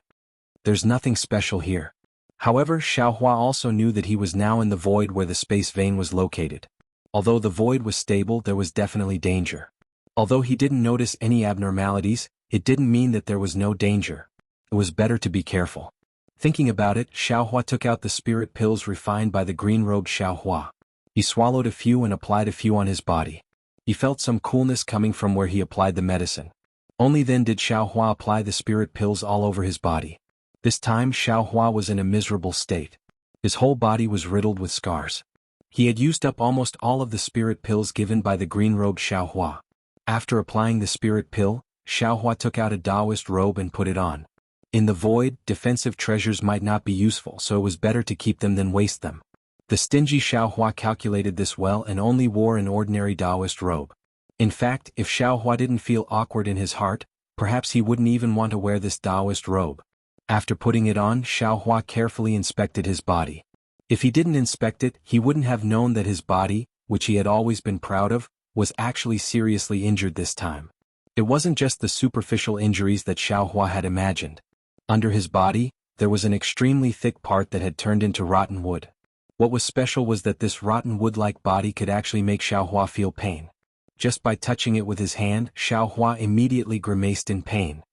There's nothing special here. However, Xiaohua also knew that he was now in the void where the space vein was located. Although the void was stable, there was definitely danger. Although he didn't notice any abnormalities, it didn't mean that there was no danger. It was better to be careful. Thinking about it, Xiaohua took out the spirit pills refined by the green-robed Xiaohua. He swallowed a few and applied a few on his body. He felt some coolness coming from where he applied the medicine. Only then did Xiaohua apply the spirit pills all over his body. This time Xiaohua was in a miserable state. His whole body was riddled with scars. He had used up almost all of the spirit pills given by the green-robed Xiaohua. After applying the spirit pill, Xiaohua took out a Taoist robe and put it on. In the void, defensive treasures might not be useful, so it was better to keep them than waste them. The stingy Xiaohua calculated this well and only wore an ordinary Taoist robe. In fact, if Xiaohua didn't feel awkward in his heart, perhaps he wouldn't even want to wear this Taoist robe. After putting it on, Xiaohua carefully inspected his body. If he didn't inspect it, he wouldn't have known that his body, which he had always been proud of, was actually seriously injured this time. It wasn't just the superficial injuries that Xiaohua had imagined. Under his body, there was an extremely thick part that had turned into rotten wood. What was special was that this rotten wood-like body could actually make Xiaohua feel pain. Just by touching it with his hand, Xiaohua immediately grimaced in pain.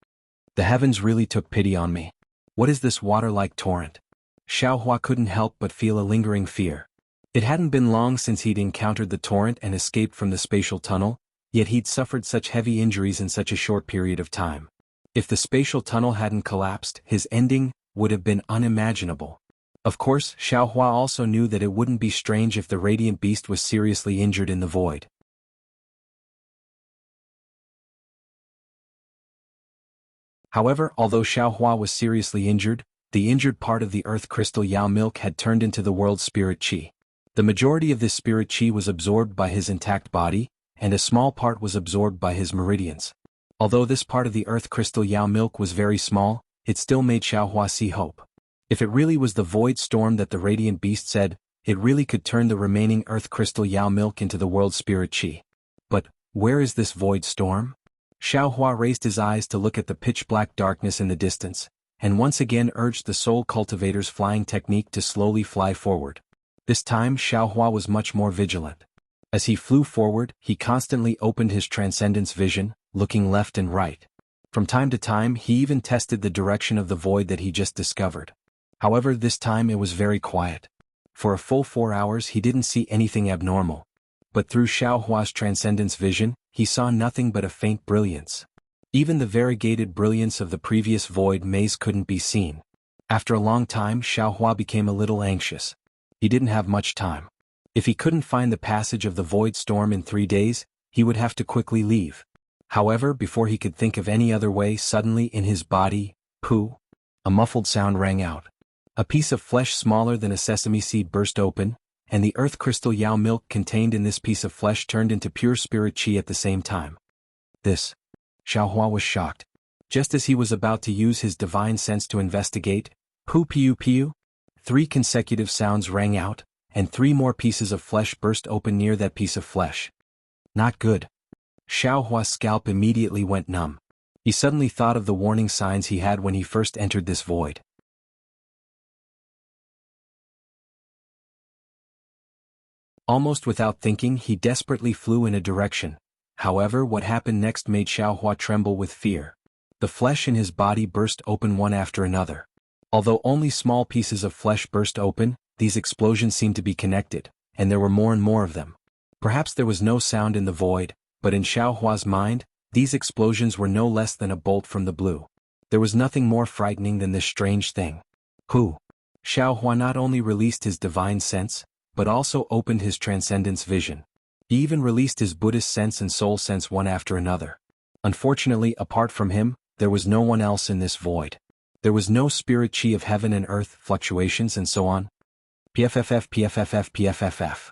The heavens really took pity on me. What is this water-like torrent? Xiaohua couldn't help but feel a lingering fear. It hadn't been long since he'd encountered the torrent and escaped from the spatial tunnel, yet he'd suffered such heavy injuries in such a short period of time. If the spatial tunnel hadn't collapsed, his ending would have been unimaginable. Of course, Xiaohua also knew that it wouldn't be strange if the radiant beast was seriously injured in the void. However, although Xiaohua was seriously injured, the injured part of the earth crystal Yao milk had turned into the world's spirit qi. The majority of this spirit qi was absorbed by his intact body, and a small part was absorbed by his meridians. Although this part of the earth crystal Yao milk was very small, it still made Xiaohua see hope. If it really was the void storm that the radiant beast said, it really could turn the remaining earth crystal Yao milk into the world's spirit qi. But where is this void storm? Xiaohua raised his eyes to look at the pitch-black darkness in the distance, and once again urged the soul cultivator's flying technique to slowly fly forward. This time Xiaohua was much more vigilant. As he flew forward, he constantly opened his transcendence vision, looking left and right. From time to time he even tested the direction of the void that he just discovered. However, this time it was very quiet. For a full 4 hours he didn't see anything abnormal. But through Xiaohua's transcendence vision, he saw nothing but a faint brilliance. Even the variegated brilliance of the previous void maze couldn't be seen. After a long time Xiaohua became a little anxious. He didn't have much time. If he couldn't find the passage of the void storm in 3 days, he would have to quickly leave. However, before he could think of any other way, suddenly in his body, pooh, a muffled sound rang out. A piece of flesh smaller than a sesame seed burst open, and the earth crystal Yao milk contained in this piece of flesh turned into pure spirit qi at the same time. Xiaohua was shocked. Just as he was about to use his divine sense to investigate, poo piu piu, 3 consecutive sounds rang out, and 3 more pieces of flesh burst open near that piece of flesh. Not good. Xiaohua's scalp immediately went numb. He suddenly thought of the warning signs he had when he first entered this void. Almost without thinking, he desperately flew in a direction. However, what happened next made Xiaohua tremble with fear. The flesh in his body burst open one after another. Although only small pieces of flesh burst open, these explosions seemed to be connected, and there were more and more of them. Perhaps there was no sound in the void, but in Xiaohua's mind, these explosions were no less than a bolt from the blue. There was nothing more frightening than this strange thing. Xiaohua not only released his divine sense, but also opened his transcendence vision. He even released his Buddhist sense and soul sense one after another. Unfortunately, apart from him, there was no one else in this void. There was no spirit qi of heaven and earth, fluctuations and so on. PFFF.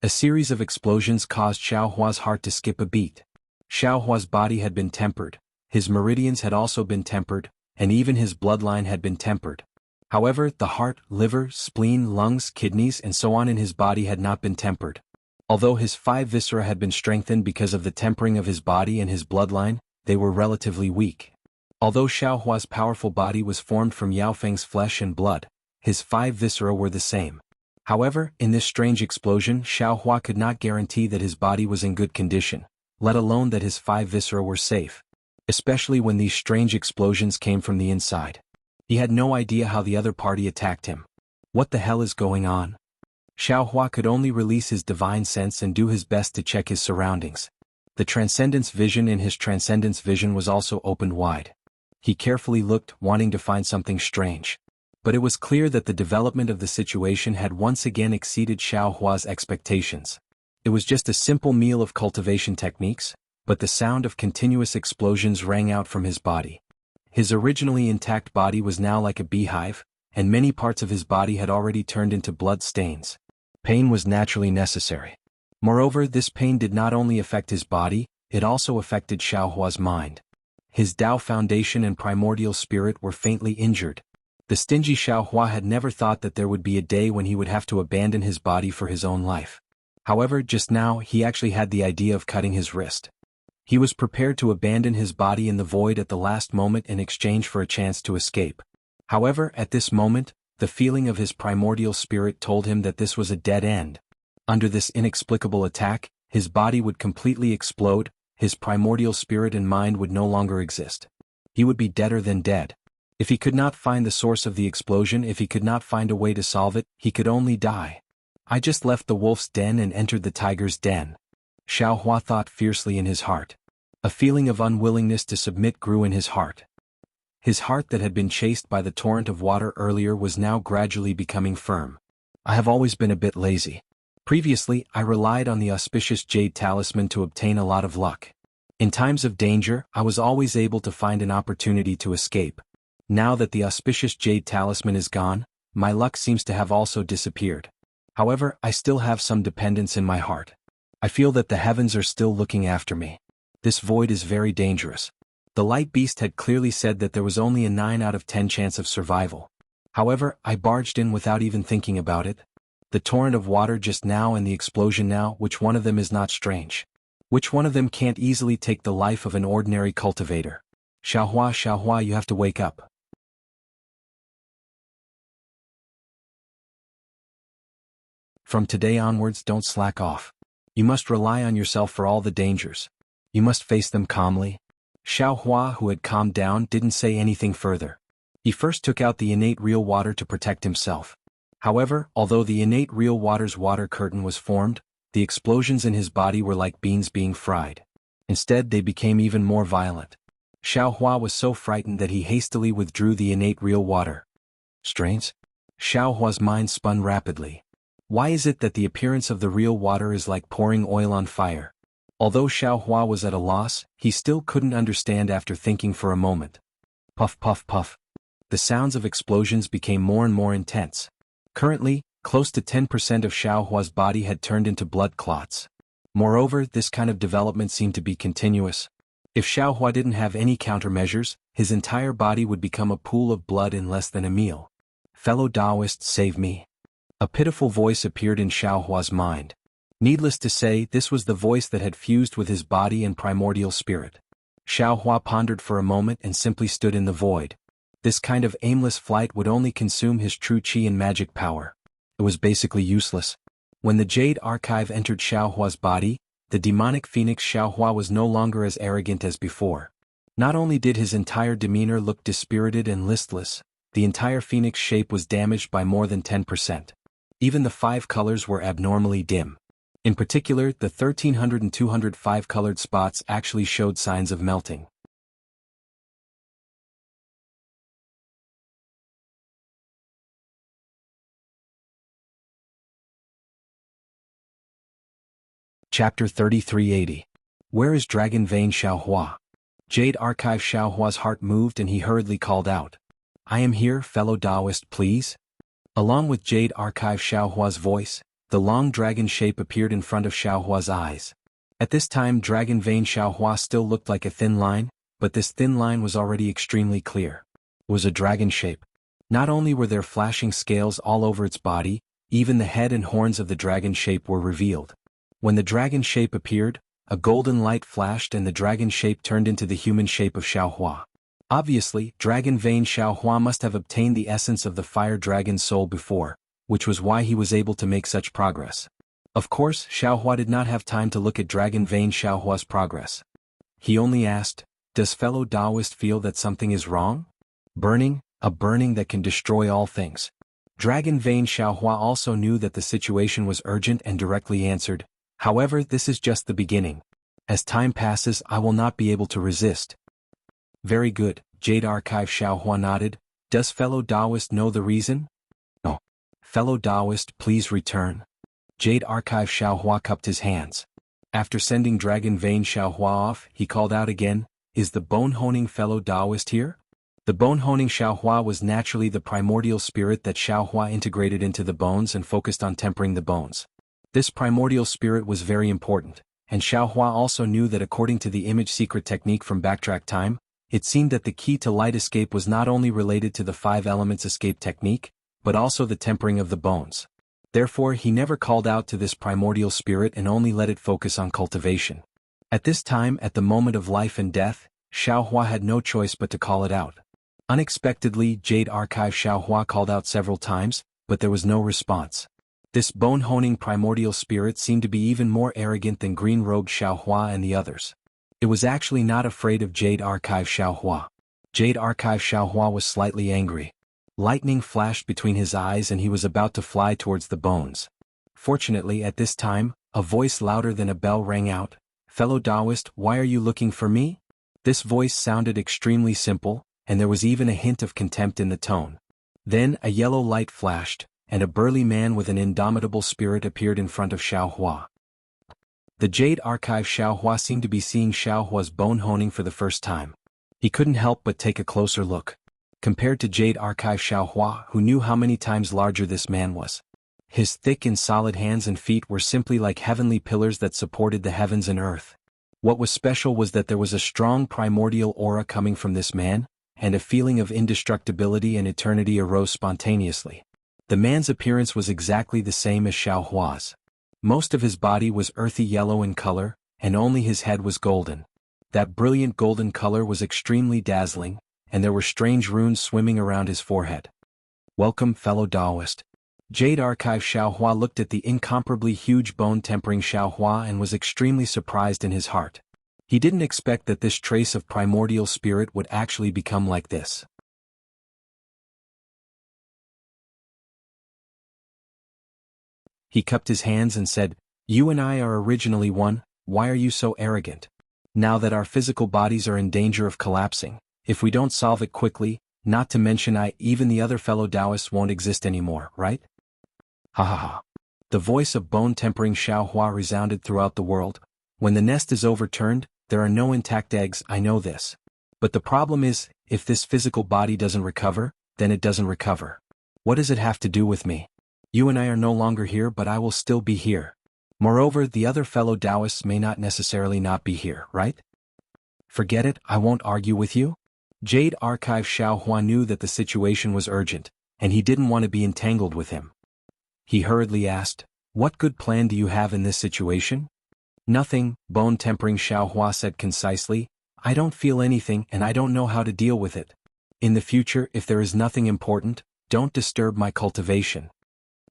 A series of explosions caused Xiaohua's heart to skip a beat. Xiaohua's body had been tempered, his meridians had also been tempered, and even his bloodline had been tempered. However, the heart, liver, spleen, lungs, kidneys and so on in his body had not been tempered. Although his 5 viscera had been strengthened because of the tempering of his body and his bloodline, they were relatively weak. Although Xiaohua's powerful body was formed from Yaofeng's flesh and blood, his 5 viscera were the same. However, in this strange explosion, Xiaohua could not guarantee that his body was in good condition, let alone that his 5 viscera were safe. Especially when these strange explosions came from the inside. He had no idea how the other party attacked him. What the hell is going on? Xiaohua could only release his divine sense and do his best to check his surroundings. The transcendence vision in his transcendence vision was also opened wide. He carefully looked, wanting to find something strange. But it was clear that the development of the situation had once again exceeded Xiaohua's expectations. It was just a simple meal of cultivation techniques, but the sound of continuous explosions rang out from his body. His originally intact body was now like a beehive, and many parts of his body had already turned into blood stains. Pain was naturally necessary. Moreover, this pain did not only affect his body, it also affected Xiaohua's mind. His Tao foundation and primordial spirit were faintly injured. The stingy Xiaohua had never thought that there would be a day when he would have to abandon his body for his own life. However, just now he actually had the idea of cutting his wrist. He was prepared to abandon his body in the void at the last moment in exchange for a chance to escape. However, at this moment, the feeling of his primordial spirit told him that this was a dead end. Under this inexplicable attack, his body would completely explode, his primordial spirit and mind would no longer exist. He would be deader than dead. If he could not find the source of the explosion, if he could not find a way to solve it, he could only die. I just left the wolf's den and entered the tiger's den. Xiao Hua thought fiercely in his heart. A feeling of unwillingness to submit grew in his heart. His heart that had been chased by the torrent of water earlier was now gradually becoming firm. I have always been a bit lazy. Previously, I relied on the auspicious jade talisman to obtain a lot of luck. In times of danger, I was always able to find an opportunity to escape. Now that the auspicious jade talisman is gone, my luck seems to have also disappeared. However, I still have some dependence in my heart. I feel that the heavens are still looking after me. This void is very dangerous. The light beast had clearly said that there was only a 9 out of 10 chance of survival. However, I barged in without even thinking about it. The torrent of water just now and the explosion now, which one of them is not strange? Which one of them can't easily take the life of an ordinary cultivator? Xiao Hua, you have to wake up. From today onwards, don't slack off. You must rely on yourself for all the dangers. You must face them calmly. Xiao Hua, who had calmed down, didn't say anything further. He first took out the innate real water to protect himself. However, although the innate real water's water curtain was formed, the explosions in his body were like beans being fried. Instead, they became even more violent. Xiao Hua was so frightened that he hastily withdrew the innate real water. Strange? Xiao Hua's mind spun rapidly. Why is it that the appearance of the real water is like pouring oil on fire? Although Xiao Hua was at a loss, he still couldn't understand after thinking for a moment. Puff puff puff. The sounds of explosions became more and more intense. Currently, close to 10% of Xiao Hua's body had turned into blood clots. Moreover, this kind of development seemed to be continuous. If Xiao Hua didn't have any countermeasures, his entire body would become a pool of blood in less than a meal. Fellow Taoists, save me. A pitiful voice appeared in Xiao Hua's mind. Needless to say, this was the voice that had fused with his body and primordial spirit. Xiao Hua pondered for a moment and simply stood in the void. This kind of aimless flight would only consume his true qi and magic power. It was basically useless. When the Jade Archive entered Xiao Hua's body, the demonic phoenix Xiao Hua was no longer as arrogant as before. Not only did his entire demeanor look dispirited and listless, the entire phoenix shape was damaged by more than 10%. Even the 5 colors were abnormally dim. In particular, the 1300 and 205 colored spots actually showed signs of melting. Chapter 3380. Where is Dragon Vein Xiao Hua? Jade Archive. Xiao Hua's heart moved and he hurriedly called out. I am here, fellow Taoist, please. Along with Jade Archive Xiao Hua's voice, the long dragon shape appeared in front of Xiao Hua's eyes. At this time, Dragon Vein Xiao Hua still looked like a thin line, but this thin line was already extremely clear. It was a dragon shape. Not only were there flashing scales all over its body, even the head and horns of the dragon shape were revealed. When the dragon shape appeared, a golden light flashed and the dragon shape turned into the human shape of Xiao Hua. Obviously, Dragon Vein Xiao Hua must have obtained the essence of the fire dragon's soul before, which was why he was able to make such progress. Of course, Xiao Hua did not have time to look at Dragon Vein Xiao Hua's progress. He only asked, does fellow Taoist feel that something is wrong? Burning, a burning that can destroy all things. Dragon Vein Xiao Hua also knew that the situation was urgent and directly answered, however, this is just the beginning. As time passes, I will not be able to resist. Very good, Jade Archive. Xiao Hua nodded. Does fellow Taoist know the reason? No. Fellow Taoist, please return. Jade Archive. Xiao Hua cupped his hands. After sending Dragon Vein Xiao Hua off, he called out again, is the bone-honing fellow Taoist here? The bone-honing Xiao Hua was naturally the primordial spirit that Xiao Hua integrated into the bones and focused on tempering the bones. This primordial spirit was very important, and Xiao Hua also knew that according to the image secret technique from Backtrack Time, it seemed that the key to light escape was not only related to the 5 elements escape technique, but also the tempering of the bones. Therefore, he never called out to this primordial spirit and only let it focus on cultivation. At this time, at the moment of life and death, Xiao Hua had no choice but to call it out. Unexpectedly, Jade Archive Xiaohua called out several times, but there was no response. This bone-honing primordial spirit seemed to be even more arrogant than green-robed Xiaohua and the others. It was actually not afraid of Jade Archive Xiaohua. Jade Archive Xiaohua was slightly angry. Lightning flashed between his eyes and he was about to fly towards the bones. Fortunately, at this time, a voice louder than a bell rang out. "Fellow Taoist, why are you looking for me?" This voice sounded extremely simple, and there was even a hint of contempt in the tone. Then a yellow light flashed, and a burly man with an indomitable spirit appeared in front of Xiaohua. The Jade Archive Xiaohua seemed to be seeing Xiaohua's bone honing for the first time. He couldn't help but take a closer look. Compared to Jade Archive Xiaohua, who knew how many times larger this man was. His thick and solid hands and feet were simply like heavenly pillars that supported the heavens and earth. What was special was that there was a strong primordial aura coming from this man, and a feeling of indestructibility and eternity arose spontaneously. The man's appearance was exactly the same as Xiaohua's. Most of his body was earthy yellow in color, and only his head was golden. That brilliant golden color was extremely dazzling, and there were strange runes swimming around his forehead. "Welcome, fellow Taoist." Jade Archive Xiaohua looked at the incomparably huge bone-tempering Xiaohua and was extremely surprised in his heart. He didn't expect that this trace of primordial spirit would actually become like this. He cupped his hands and said, "You and I are originally one, why are you so arrogant? Now that our physical bodies are in danger of collapsing, if we don't solve it quickly, not to mention even the other fellow Taoists won't exist anymore, right?" Ha ha ha. The voice of bone-tempering Xiaohua resounded throughout the world. "When the nest is overturned, there are no intact eggs, I know this. But the problem is, if this physical body doesn't recover, then it doesn't recover. What does it have to do with me? You and I are no longer here, but I will still be here. Moreover, the other fellow Taoists may not necessarily not be here, right? Forget it, I won't argue with you." Jade Archive Xiaohua knew that the situation was urgent, and he didn't want to be entangled with him. He hurriedly asked, "What good plan do you have in this situation?" "Nothing," bone-tempering Xiaohua said concisely. "I don't feel anything and I don't know how to deal with it. In the future, if there is nothing important, don't disturb my cultivation."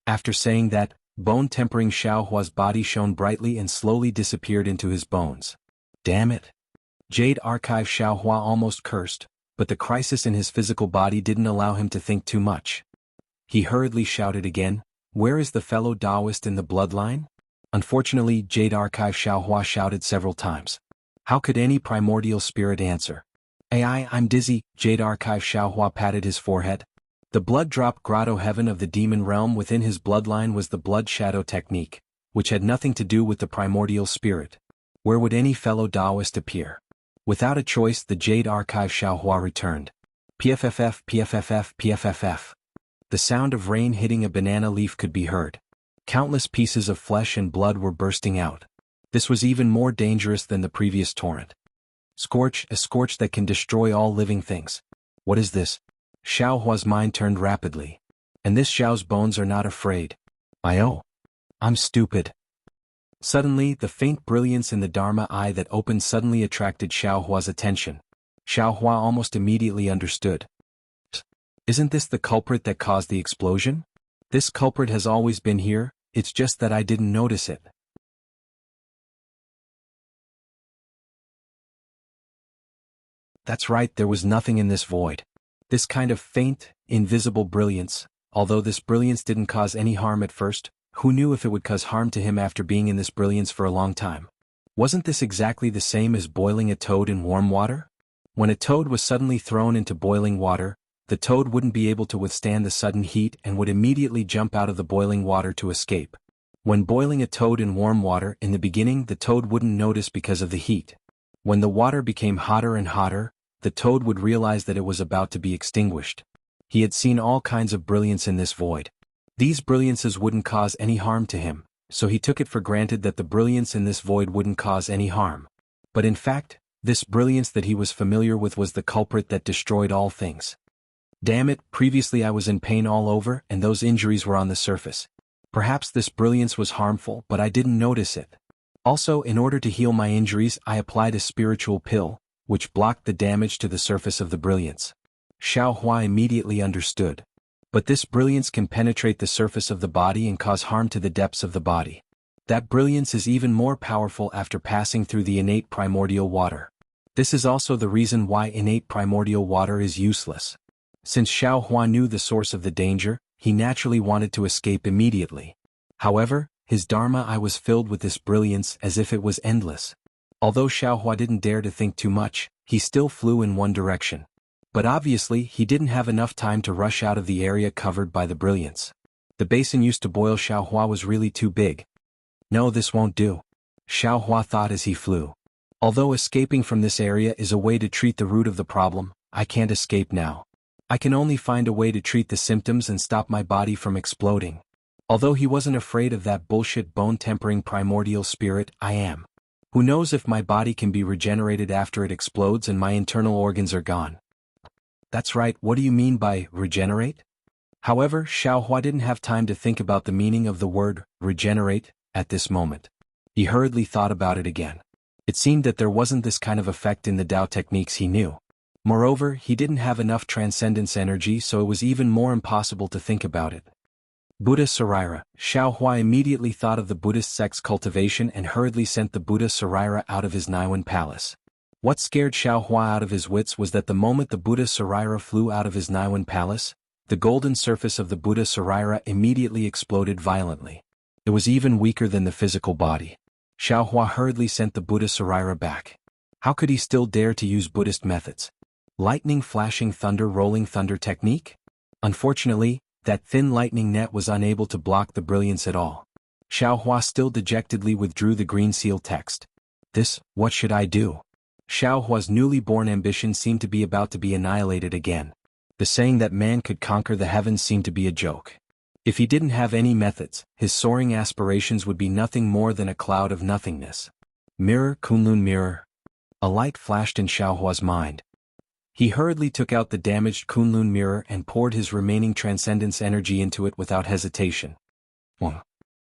After saying that, bone-tempering Xiaohua's body shone brightly and slowly disappeared into his bones. Damn it. Jade Archive Xiaohua almost cursed, but the crisis in his physical body didn't allow him to think too much. He hurriedly shouted again, "Where is the fellow Taoist in the bloodline?" Unfortunately, Jade Archive Xiaohua shouted several times. How could any primordial spirit answer? I'm dizzy." Jade Archive Xiaohua patted his forehead. The blood-drop grotto heaven of the demon realm within his bloodline was the blood shadow technique, which had nothing to do with the primordial spirit. Where would any fellow Taoist appear? Without a choice, the Jade Archive Xiaohua returned. PFFF, PFFF, PFFF. The sound of rain hitting a banana leaf could be heard. Countless pieces of flesh and blood were bursting out. This was even more dangerous than the previous torrent. A scorch that can destroy all living things. What is this? Xiaohua's mind turned rapidly. And this Xiao's bones are not afraid. I'm stupid. Suddenly, the faint brilliance in the Dharma eye that opened suddenly attracted Xiaohua's attention. Xiaohua almost immediately understood. Isn't this the culprit that caused the explosion? This culprit has always been here, it's just that I didn't notice it. That's right, there was nothing in this void. This kind of faint, invisible brilliance, although this brilliance didn't cause any harm at first, who knew if it would cause harm to him after being in this brilliance for a long time? Wasn't this exactly the same as boiling a toad in warm water? When a toad was suddenly thrown into boiling water, the toad wouldn't be able to withstand the sudden heat and would immediately jump out of the boiling water to escape. When boiling a toad in warm water, in the beginning the toad wouldn't notice because of the heat. When the water became hotter and hotter, the toad would realize that it was about to be extinguished. He had seen all kinds of brilliance in this void. These brilliances wouldn't cause any harm to him, so he took it for granted that the brilliance in this void wouldn't cause any harm. But in fact, this brilliance that he was familiar with was the culprit that destroyed all things. Damn it, previously I was in pain all over and those injuries were on the surface. Perhaps this brilliance was harmful, but I didn't notice it. Also, in order to heal my injuries, I applied a spiritual pill, which blocked the damage to the surface of the brilliance. Xiao Hua immediately understood. But this brilliance can penetrate the surface of the body and cause harm to the depths of the body. That brilliance is even more powerful after passing through the innate primordial water. This is also the reason why innate primordial water is useless. Since Xiao Hua knew the source of the danger, he naturally wanted to escape immediately. However, his Dharma eye was filled with this brilliance as if it was endless. Although Xiao Hua didn't dare to think too much, he still flew in one direction. But obviously he didn't have enough time to rush out of the area covered by the brilliance. The basin used to boil Xiao Hua was really too big. No, this won't do, Xiao Hua thought as he flew. Although escaping from this area is a way to treat the root of the problem, I can't escape now. I can only find a way to treat the symptoms and stop my body from exploding. Although he wasn't afraid of that bullshit bone-tempering primordial spirit, I am. Who knows if my body can be regenerated after it explodes and my internal organs are gone. That's right, what do you mean by regenerate? However, Xiao Hua didn't have time to think about the meaning of the word regenerate at this moment. He hurriedly thought about it again. It seemed that there wasn't this kind of effect in the Tao techniques he knew. Moreover, he didn't have enough transcendence energy, so it was even more impossible to think about it. Buddha Sarira. Xiao Hua immediately thought of the Buddhist sect's cultivation and hurriedly sent the Buddha Sarira out of his Niwen palace. What scared Xiao Hua out of his wits was that the moment the Buddha Sarira flew out of his Niwen palace, the golden surface of the Buddha Sarira immediately exploded violently. It was even weaker than the physical body. Xiao Hua hurriedly sent the Buddha Sarira back. How could he still dare to use Buddhist methods? Lightning flashing thunder rolling thunder technique? Unfortunately, that thin lightning net was unable to block the brilliance at all. Xiao Hua still dejectedly withdrew the green seal text. What should I do? Xiao Hua's newly born ambition seemed to be about to be annihilated again. The saying that man could conquer the heavens seemed to be a joke. If he didn't have any methods, his soaring aspirations would be nothing more than a cloud of nothingness. Mirror, Kunlun mirror. A light flashed in Xiao Hua's mind. He hurriedly took out the damaged Kunlun mirror and poured his remaining transcendence energy into it without hesitation.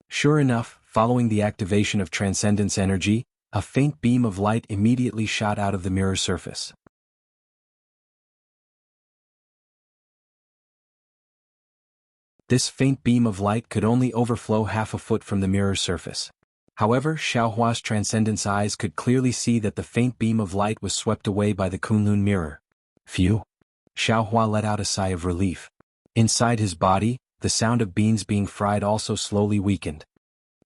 Sure enough, following the activation of transcendence energy, a faint beam of light immediately shot out of the mirror surface. This faint beam of light could only overflow half a foot from the mirror surface. However, Xiao Hua's transcendence eyes could clearly see that the faint beam of light was swept away by the Kunlun mirror. Phew! Xiao Hua let out a sigh of relief. Inside his body, the sound of beans being fried also slowly weakened.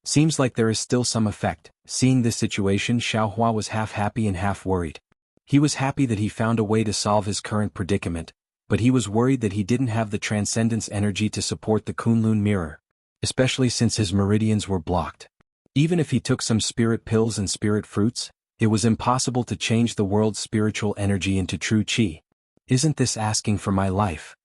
Seems like there is still some effect. Seeing this situation, Xiao Hua was half happy and half worried. He was happy that he found a way to solve his current predicament, but he was worried that he didn't have the transcendence energy to support the Kunlun mirror, especially since his meridians were blocked. Even if he took some spirit pills and spirit fruits, it was impossible to change the world's spiritual energy into true qi. Isn't this asking for my life?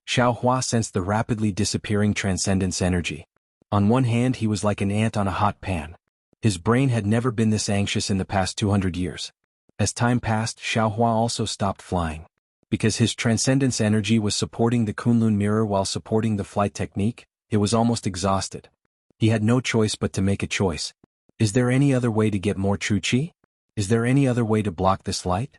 Xiao Hua sensed the rapidly disappearing transcendence energy. On one hand, he was like an ant on a hot pan. His brain had never been this anxious in the past 200 years. As time passed, Xiao Hua also stopped flying. Because his transcendence energy was supporting the Kunlun mirror while supporting the flight technique, it was almost exhausted. He had no choice but to make a choice. Is there any other way to get more true qi? Is there any other way to block this light?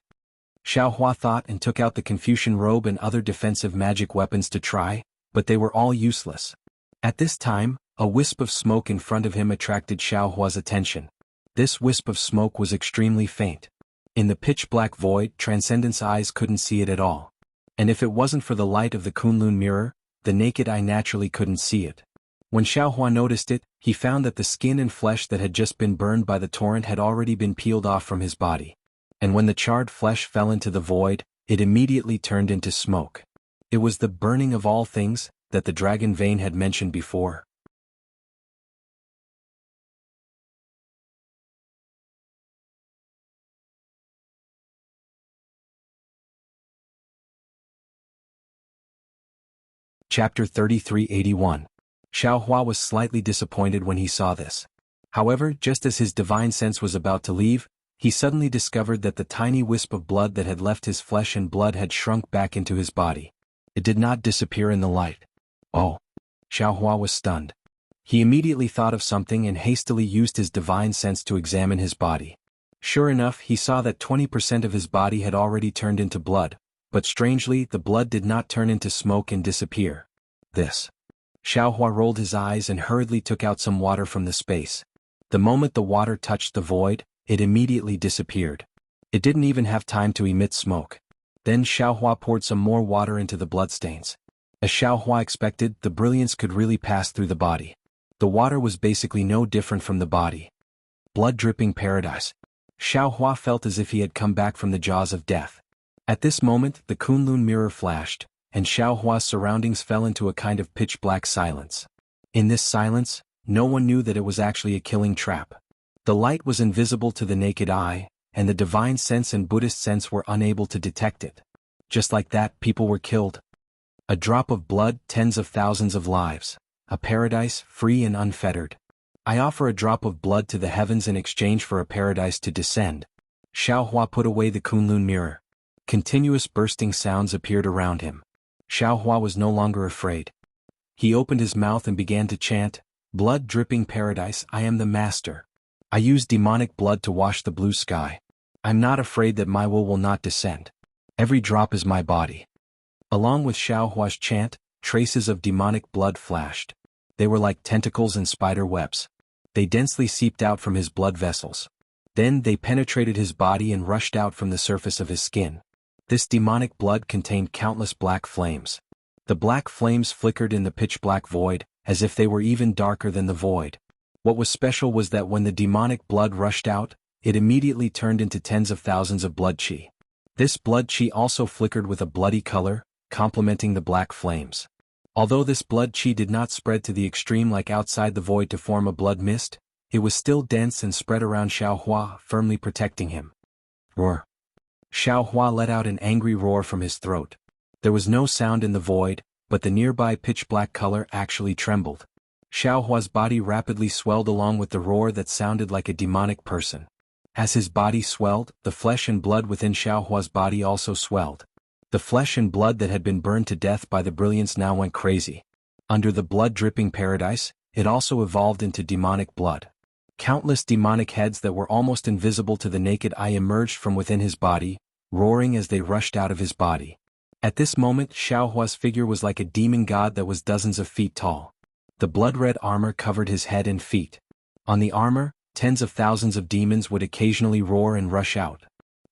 Xiao Hua thought and took out the Confucian robe and other defensive magic weapons to try, but they were all useless. At this time, a wisp of smoke in front of him attracted Xiao Hua's attention. This wisp of smoke was extremely faint. In the pitch-black void, Transcendence eyes couldn't see it at all. And if it wasn't for the light of the Kunlun mirror, the naked eye naturally couldn't see it. When Xiao Hua noticed it, he found that the skin and flesh that had just been burned by the torrent had already been peeled off from his body. And when the charred flesh fell into the void, it immediately turned into smoke. It was the burning of all things that the dragon vein had mentioned before. Chapter 3381. Xiao Hua was slightly disappointed when he saw this. However, just as his divine sense was about to leave, he suddenly discovered that the tiny wisp of blood that had left his flesh and blood had shrunk back into his body. It did not disappear in the light. Oh! Xiao Hua was stunned. He immediately thought of something and hastily used his divine sense to examine his body. Sure enough, he saw that 20% of his body had already turned into blood, but strangely the blood did not turn into smoke and disappear. This. Xiaohua rolled his eyes and hurriedly took out some water from the space. The moment the water touched the void, it immediately disappeared. It didn't even have time to emit smoke. Then Xiaohua poured some more water into the bloodstains. As Xiaohua expected, the brilliance could really pass through the body. The water was basically no different from the body. Blood-dripping paradise. Xiaohua felt as if he had come back from the jaws of death. At this moment, the Kunlun mirror flashed, and Xiaohua's surroundings fell into a kind of pitch-black silence. In this silence, no one knew that it was actually a killing trap. The light was invisible to the naked eye, and the divine sense and Buddhist sense were unable to detect it. Just like that, people were killed. A drop of blood, tens of thousands of lives. A paradise, free and unfettered. I offer a drop of blood to the heavens in exchange for a paradise to descend. Xiaohua put away the Kunlun mirror. Continuous bursting sounds appeared around him. Xiaohua was no longer afraid. He opened his mouth and began to chant, "Blood-dripping paradise, I am the master. I use demonic blood to wash the blue sky. I'm not afraid that my will not descend. Every drop is my body." Along with Xiaohua's chant, traces of demonic blood flashed. They were like tentacles and spider webs. They densely seeped out from his blood vessels. Then they penetrated his body and rushed out from the surface of his skin. This demonic blood contained countless black flames. The black flames flickered in the pitch-black void, as if they were even darker than the void. What was special was that when the demonic blood rushed out, it immediately turned into tens of thousands of blood chi. This blood chi also flickered with a bloody color, complementing the black flames. Although this blood chi did not spread to the extreme like outside the void to form a blood mist, it was still dense and spread around Xiaohua, firmly protecting him. Roar. Xiaohua let out an angry roar from his throat. There was no sound in the void, but the nearby pitch-black color actually trembled. Xiaohua's body rapidly swelled along with the roar that sounded like a demonic person. As his body swelled, the flesh and blood within Xiaohua's body also swelled. The flesh and blood that had been burned to death by the brilliance now went crazy. Under the blood-dripping paradise, it also evolved into demonic blood. Countless demonic heads that were almost invisible to the naked eye emerged from within his body, roaring as they rushed out of his body. At this moment, Xiaohua's figure was like a demon god that was dozens of feet tall. The blood-red armor covered his head and feet. On the armor, tens of thousands of demons would occasionally roar and rush out.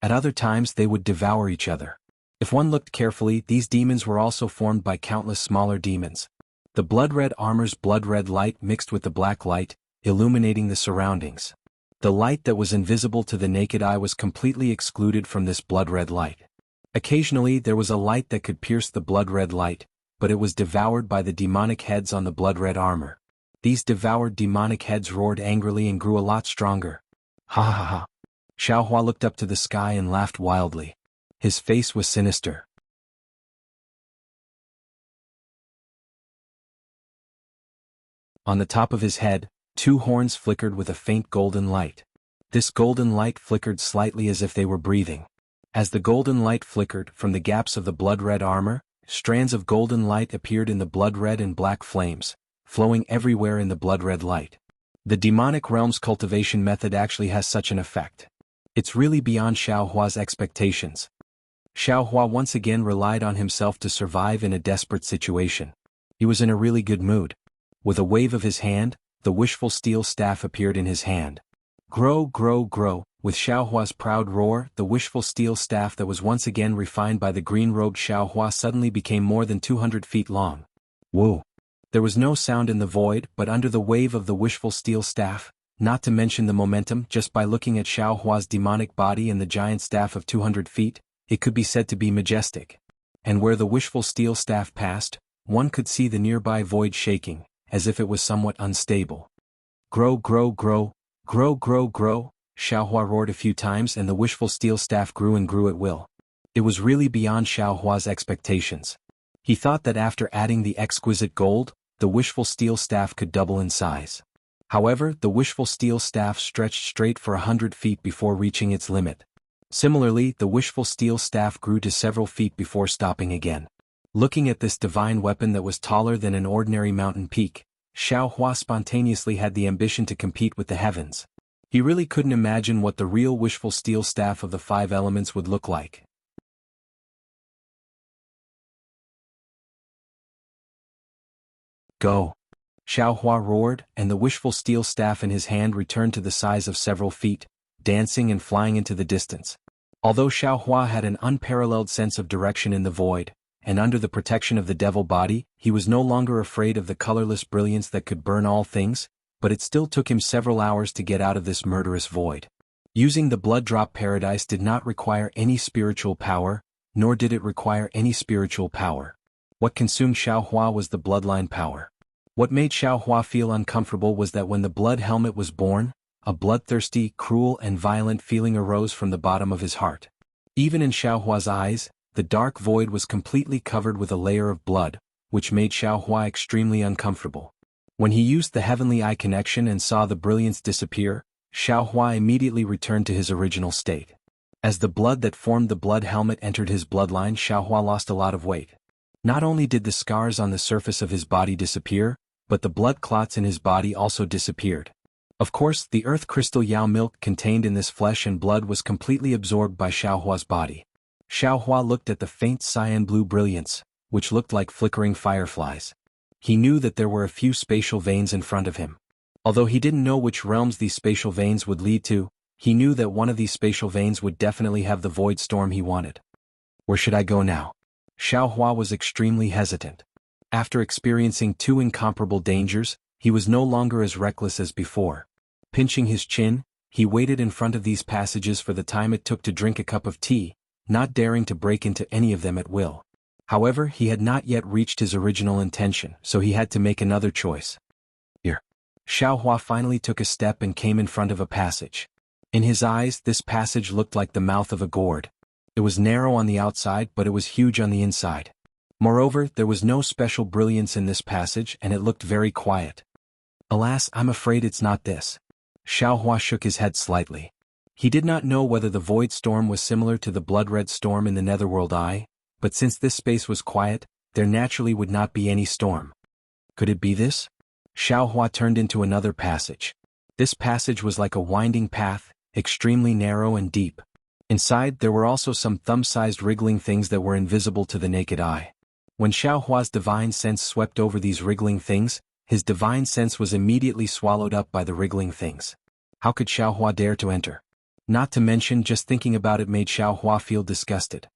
At other times they would devour each other. If one looked carefully, these demons were also formed by countless smaller demons. The blood-red armor's blood-red light mixed with the black light, illuminating the surroundings. The light that was invisible to the naked eye was completely excluded from this blood-red light. Occasionally there was a light that could pierce the blood-red light, but it was devoured by the demonic heads on the blood-red armor. These devoured demonic heads roared angrily and grew a lot stronger. Ha ha ha. Xiaohua looked up to the sky and laughed wildly. His face was sinister. On the top of his head, two horns flickered with a faint golden light. This golden light flickered slightly as if they were breathing. As the golden light flickered from the gaps of the blood-red armor, strands of golden light appeared in the blood-red and black flames, flowing everywhere in the blood-red light. The demonic realm's cultivation method actually has such an effect. It's really beyond Xiaohua's expectations. Xiaohua once again relied on himself to survive in a desperate situation. He was in a really good mood. With a wave of his hand, the wishful steel staff appeared in his hand. Grow, grow, grow. With Xiaohua's proud roar, the wishful steel staff that was once again refined by the green-robed Xiaohua suddenly became more than 200 feet long. Whoa! There was no sound in the void, but under the wave of the wishful steel staff, not to mention the momentum, just by looking at Xiaohua's demonic body and the giant staff of 200 feet, it could be said to be majestic. And where the wishful steel staff passed, one could see the nearby void shaking, as if it was somewhat unstable. Grow, grow, grow, grow, grow, grow. Xiaohua roared a few times and the wishful steel staff grew and grew at will. It was really beyond Xiaohua's expectations. He thought that after adding the exquisite gold, the wishful steel staff could double in size. However, the wishful steel staff stretched straight for 100 feet before reaching its limit. Similarly, the wishful steel staff grew to several feet before stopping again. Looking at this divine weapon that was taller than an ordinary mountain peak, Xiaohua spontaneously had the ambition to compete with the heavens. He really couldn't imagine what the real wishful steel staff of the five elements would look like. Go! Xiaohua roared, and the wishful steel staff in his hand returned to the size of several feet, dancing and flying into the distance. Although Xiaohua had an unparalleled sense of direction in the void, and under the protection of the devil body, he was no longer afraid of the colorless brilliance that could burn all things, but it still took him several hours to get out of this murderous void. Using the blood drop paradise did not require any spiritual power, nor did it require any spiritual power. What consumed Xiaohua was the bloodline power. What made Xiaohua feel uncomfortable was that when the blood helmet was born, a bloodthirsty, cruel and violent feeling arose from the bottom of his heart. Even in Xiaohua's eyes, the dark void was completely covered with a layer of blood, which made Xiaohua extremely uncomfortable. When he used the heavenly eye connection and saw the brilliance disappear, Xiaohua immediately returned to his original state. As the blood that formed the blood helmet entered his bloodline, Xiaohua lost a lot of weight. Not only did the scars on the surface of his body disappear, but the blood clots in his body also disappeared. Of course, the earth crystal Yao milk contained in this flesh and blood was completely absorbed by Xiaohua's body. Xiaohua looked at the faint cyan blue brilliance, which looked like flickering fireflies. He knew that there were a few spatial veins in front of him. Although he didn't know which realms these spatial veins would lead to, he knew that one of these spatial veins would definitely have the void storm he wanted. Where should I go now? Xiaohua was extremely hesitant. After experiencing two incomparable dangers, he was no longer as reckless as before. Pinching his chin, he waited in front of these passages for the time it took to drink a cup of tea, not daring to break into any of them at will. However, he had not yet reached his original intention, so he had to make another choice. Here. Xiaohua finally took a step and came in front of a passage. In his eyes, this passage looked like the mouth of a gourd. It was narrow on the outside, but it was huge on the inside. Moreover, there was no special brilliance in this passage, and it looked very quiet. Alas, I'm afraid it's not this. Xiaohua shook his head slightly. He did not know whether the void storm was similar to the blood-red storm in the Netherworld Eye, but since this space was quiet, there naturally would not be any storm. Could it be this? Xiaohua turned into another passage. This passage was like a winding path, extremely narrow and deep. Inside, there were also some thumb-sized wriggling things that were invisible to the naked eye. When Xiaohua's divine sense swept over these wriggling things, his divine sense was immediately swallowed up by the wriggling things. How could Xiaohua dare to enter? Not to mention, just thinking about it made Xiaohua feel disgusted.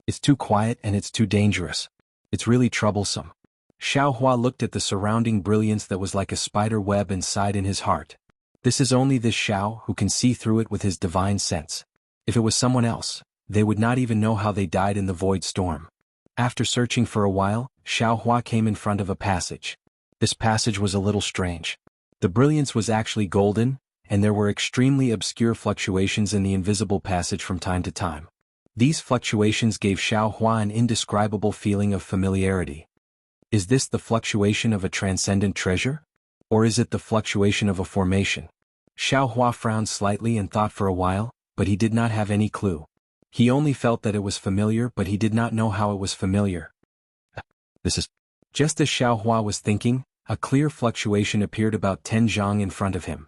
It's too quiet and it's too dangerous. It's really troublesome. Xiaohua looked at the surrounding brilliance that was like a spider web and sighed in his heart. This is only this Xiao who can see through it with his divine sense. If it was someone else, they would not even know how they died in the void storm. After searching for a while, Xiaohua came in front of a passage. This passage was a little strange. The brilliance was actually golden, and there were extremely obscure fluctuations in the invisible passage from time to time. These fluctuations gave Xiaohua an indescribable feeling of familiarity. Is this the fluctuation of a transcendent treasure? Or is it the fluctuation of a formation? Xiaohua frowned slightly and thought for a while, but he did not have any clue. He only felt that it was familiar, but he did not know how it was familiar. This is... Just as Xiaohua was thinking, a clear fluctuation appeared about 10 zhang in front of him.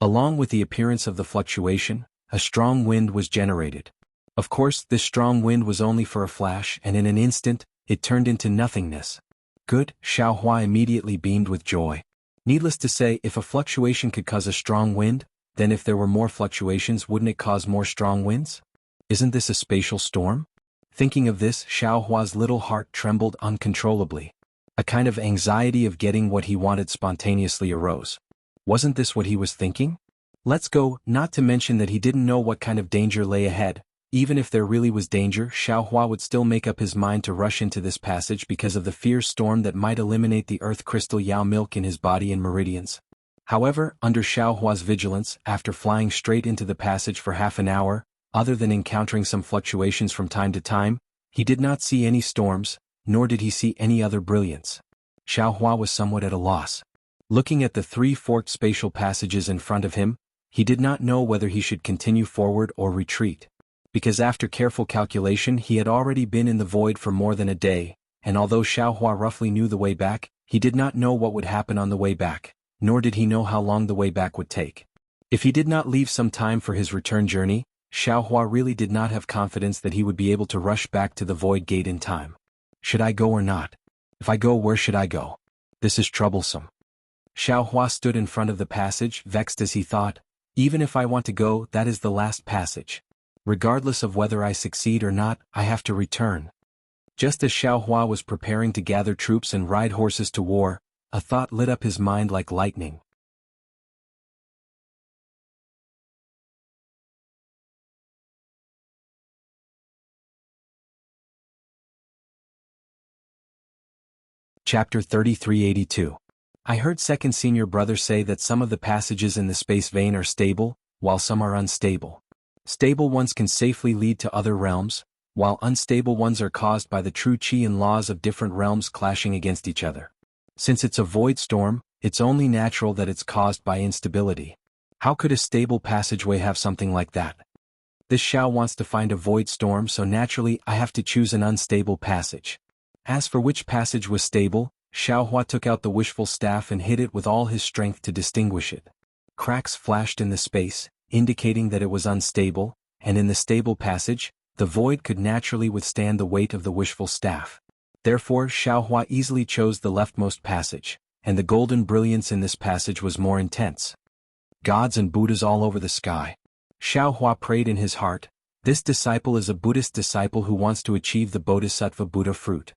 Along with the appearance of the fluctuation, a strong wind was generated. Of course, this strong wind was only for a flash, and in an instant, it turned into nothingness. Good, Xiaohua immediately beamed with joy. Needless to say, if a fluctuation could cause a strong wind, then if there were more fluctuations, wouldn't it cause more strong winds? Isn't this a spatial storm? Thinking of this, Xiaohua's little heart trembled uncontrollably. A kind of anxiety of getting what he wanted spontaneously arose. Wasn't this what he was thinking? Let's go, not to mention that he didn't know what kind of danger lay ahead. Even if there really was danger, Xiaohua would still make up his mind to rush into this passage because of the fierce storm that might eliminate the earth crystal Yao milk in his body in meridians. However, under Xiaohua's vigilance, after flying straight into the passage for half an hour, other than encountering some fluctuations from time to time, he did not see any storms, nor did he see any other brilliance. Xiaohua was somewhat at a loss. Looking at the three forked spatial passages in front of him, he did not know whether he should continue forward or retreat. Because after careful calculation he had already been in the void for more than a day, and although Xiaohua roughly knew the way back, he did not know what would happen on the way back, nor did he know how long the way back would take. If he did not leave some time for his return journey, Xiaohua really did not have confidence that he would be able to rush back to the void gate in time. Should I go or not? If I go, where should I go? This is troublesome. Xiaohua stood in front of the passage, vexed as he thought, even if I want to go, that is the last passage. Regardless of whether I succeed or not, I have to return. Just as Xiaohua was preparing to gather troops and ride horses to war, a thought lit up his mind like lightning. Chapter 3382. I heard second senior brother say that some of the passages in the space vein are stable, while some are unstable. Stable ones can safely lead to other realms, while unstable ones are caused by the true qi and laws of different realms clashing against each other. Since it's a void storm, it's only natural that it's caused by instability. How could a stable passageway have something like that? This Xiao wants to find a void storm, so naturally I have to choose an unstable passage. As for which passage was stable, Xiaohua took out the wishful staff and hit it with all his strength to distinguish it. Cracks flashed in the space, indicating that it was unstable, and in the stable passage, the void could naturally withstand the weight of the wishful staff. Therefore Xiaohua easily chose the leftmost passage, and the golden brilliance in this passage was more intense. Gods and Buddhas all over the sky. Xiaohua prayed in his heart, this disciple is a Buddhist disciple who wants to achieve the Bodhisattva Buddha fruit.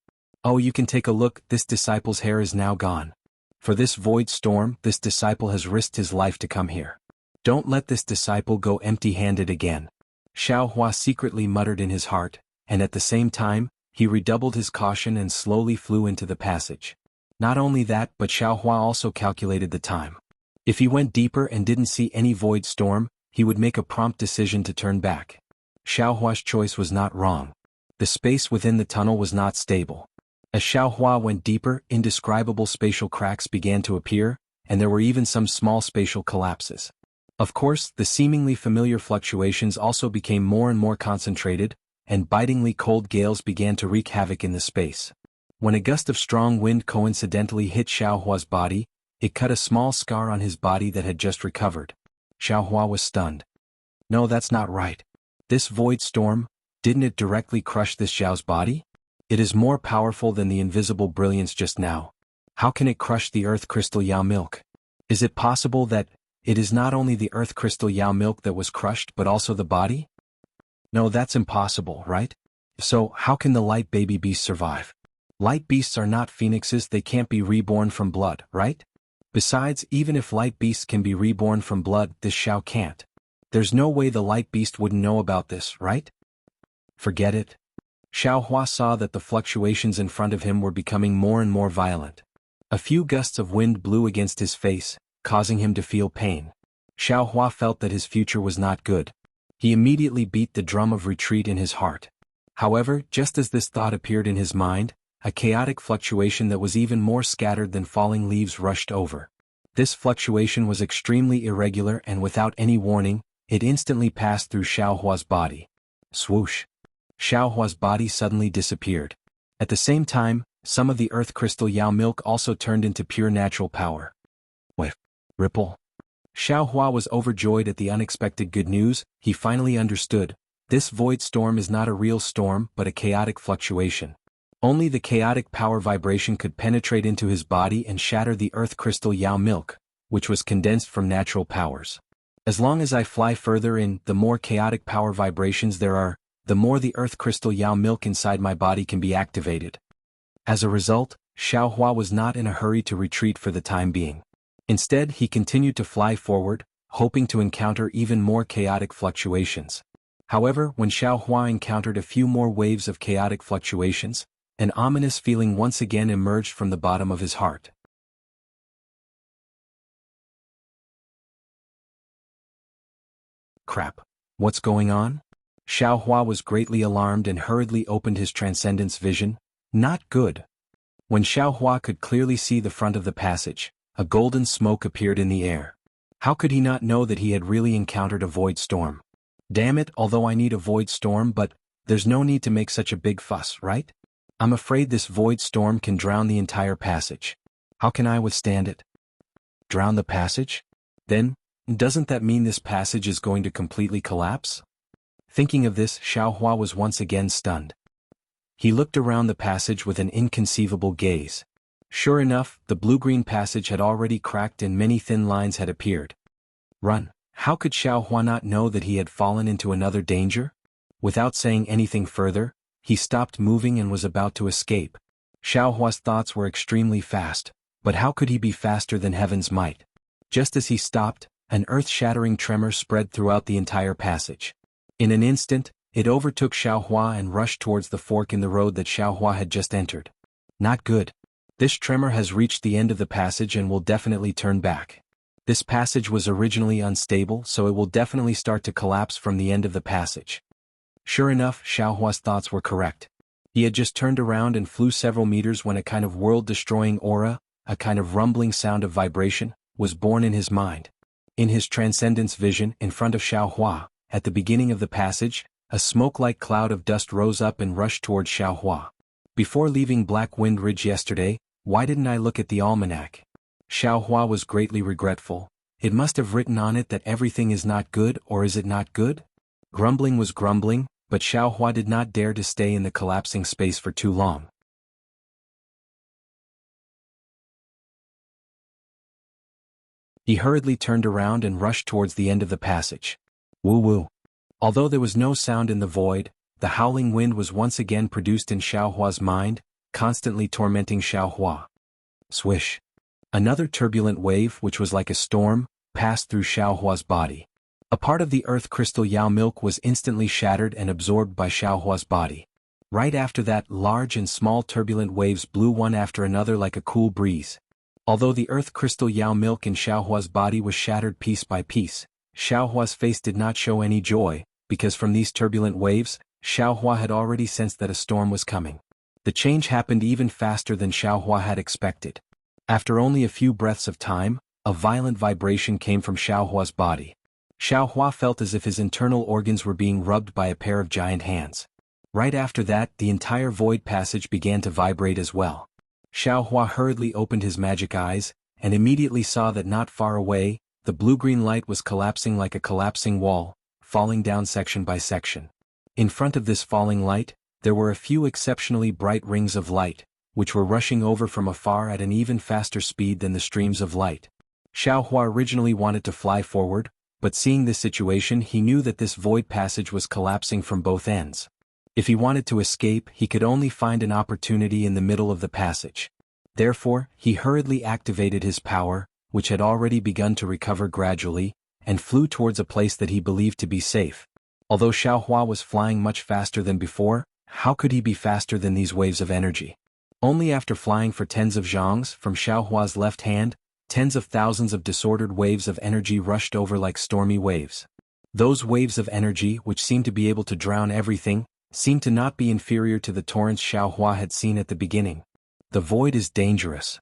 Oh, you can take a look, this disciple's hair is now gone. For this void storm, this disciple has risked his life to come here. Don't let this disciple go empty-handed again. Xiaohua secretly muttered in his heart, and at the same time, he redoubled his caution and slowly flew into the passage. Not only that, but Xiaohua also calculated the time. If he went deeper and didn't see any void storm, he would make a prompt decision to turn back. Xiaohua's choice was not wrong. The space within the tunnel was not stable. As Xiaohua went deeper, indescribable spatial cracks began to appear, and there were even some small spatial collapses. Of course, the seemingly familiar fluctuations also became more and more concentrated, and bitingly cold gales began to wreak havoc in the space. When a gust of strong wind coincidentally hit Xiaohua's body, it cut a small scar on his body that had just recovered. Xiaohua was stunned. No, that's not right. This void storm, didn't it directly crush this Xiao's body? It is more powerful than the invisible brilliance just now. How can it crush the earth crystal Yao milk? Is it possible that it is not only the earth crystal Yao milk that was crushed but also the body? No, that's impossible, right? So, how can the light baby beast survive? Light beasts are not phoenixes, they can't be reborn from blood, right? Besides, even if light beasts can be reborn from blood, this Xiao can't. There's no way the light beast wouldn't know about this, right? Forget it. Xiaohua saw that the fluctuations in front of him were becoming more and more violent. A few gusts of wind blew against his face, causing him to feel pain. Xiaohua felt that his future was not good. He immediately beat the drum of retreat in his heart. However, just as this thought appeared in his mind, a chaotic fluctuation that was even more scattered than falling leaves rushed over. This fluctuation was extremely irregular and without any warning, it instantly passed through Xiaohua's body. Swoosh! Xiaohua's body suddenly disappeared. At the same time, some of the earth crystal Yao milk also turned into pure natural power. Whiff! Ripple! Xiaohua was overjoyed at the unexpected good news. He finally understood. This void storm is not a real storm but a chaotic fluctuation. Only the chaotic power vibration could penetrate into his body and shatter the earth crystal Yao milk, which was condensed from natural powers. As long as I fly further in, the more chaotic power vibrations there are, the more the earth crystal Yao milk inside my body can be activated. As a result, Xiaohua was not in a hurry to retreat for the time being. Instead, he continued to fly forward, hoping to encounter even more chaotic fluctuations. However, when Xiaohua encountered a few more waves of chaotic fluctuations, an ominous feeling once again emerged from the bottom of his heart. Crap. What's going on? Xiaohua was greatly alarmed and hurriedly opened his transcendence vision. Not good. When Xiaohua could clearly see the front of the passage, a golden smoke appeared in the air. How could he not know that he had really encountered a void storm? Damn it, although I need a void storm, but there's no need to make such a big fuss, right? I'm afraid this void storm can drown the entire passage. How can I withstand it? Drown the passage? Then, doesn't that mean this passage is going to completely collapse? Thinking of this, Xiaohua was once again stunned. He looked around the passage with an inconceivable gaze. Sure enough, the blue-green passage had already cracked and many thin lines had appeared. Run! How could Xiaohua not know that he had fallen into another danger? Without saying anything further, he stopped moving and was about to escape. Xiaohua's thoughts were extremely fast, but how could he be faster than heaven's might? Just as he stopped, an earth-shattering tremor spread throughout the entire passage. In an instant, it overtook Xiaohua and rushed towards the fork in the road that Xiaohua had just entered. Not good. This tremor has reached the end of the passage and will definitely turn back. This passage was originally unstable, so it will definitely start to collapse from the end of the passage. Sure enough, Xiaohua's thoughts were correct. He had just turned around and flew several meters when a kind of world-destroying aura, a kind of rumbling sound of vibration, was born in his mind. In his transcendence vision, in front of Xiaohua, at the beginning of the passage, a smoke-like cloud of dust rose up and rushed towards Xiaohua. Before leaving Black Wind Ridge yesterday, why didn't I look at the almanac? Xiaohua was greatly regretful. It must have written on it that everything is not good, or is it not good? Grumbling was grumbling, but Xiaohua did not dare to stay in the collapsing space for too long. He hurriedly turned around and rushed towards the end of the passage. Woo-woo. Although there was no sound in the void, the howling wind was once again produced in Xiaohua's mind, constantly tormenting Xiaohua. Swish. Another turbulent wave, which was like a storm, passed through Xiaohua's body. A part of the earth crystal Yao milk was instantly shattered and absorbed by Xiaohua's body. Right after that, large and small turbulent waves blew one after another like a cool breeze. Although the earth crystal Yao milk in Xiaohua's body was shattered piece by piece, Xiaohua's face did not show any joy, because from these turbulent waves, Xiaohua had already sensed that a storm was coming. The change happened even faster than Xiaohua had expected. After only a few breaths of time, a violent vibration came from Xiaohua's body. Xiaohua felt as if his internal organs were being rubbed by a pair of giant hands. Right after that, the entire void passage began to vibrate as well. Xiaohua hurriedly opened his magic eyes, and immediately saw that not far away, the blue-green light was collapsing like a collapsing wall, falling down section by section. In front of this falling light, there were a few exceptionally bright rings of light, which were rushing over from afar at an even faster speed than the streams of light. Xiaohua originally wanted to fly forward, but seeing this situation he knew that this void passage was collapsing from both ends. If he wanted to escape, he could only find an opportunity in the middle of the passage. Therefore, he hurriedly activated his power, which had already begun to recover gradually, and flew towards a place that he believed to be safe. Although Xiaohua was flying much faster than before, how could he be faster than these waves of energy? Only after flying for tens of zhongs from Xiaohua's left hand, tens of thousands of disordered waves of energy rushed over like stormy waves. Those waves of energy, which seemed to be able to drown everything, seemed to not be inferior to the torrents Xiaohua had seen at the beginning. The void is dangerous.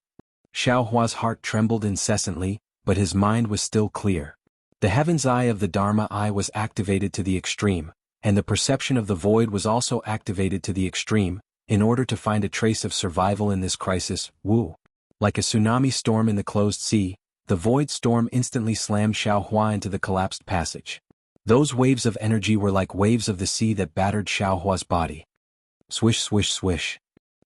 Xiaohua's heart trembled incessantly, but his mind was still clear. The heaven's eye of the Dharma eye was activated to the extreme, and the perception of the void was also activated to the extreme, in order to find a trace of survival in this crisis. Woo! Like a tsunami storm in the closed sea, the void storm instantly slammed Xiaohua into the collapsed passage. Those waves of energy were like waves of the sea that battered Xiaohua's body. Swish, swish, swish.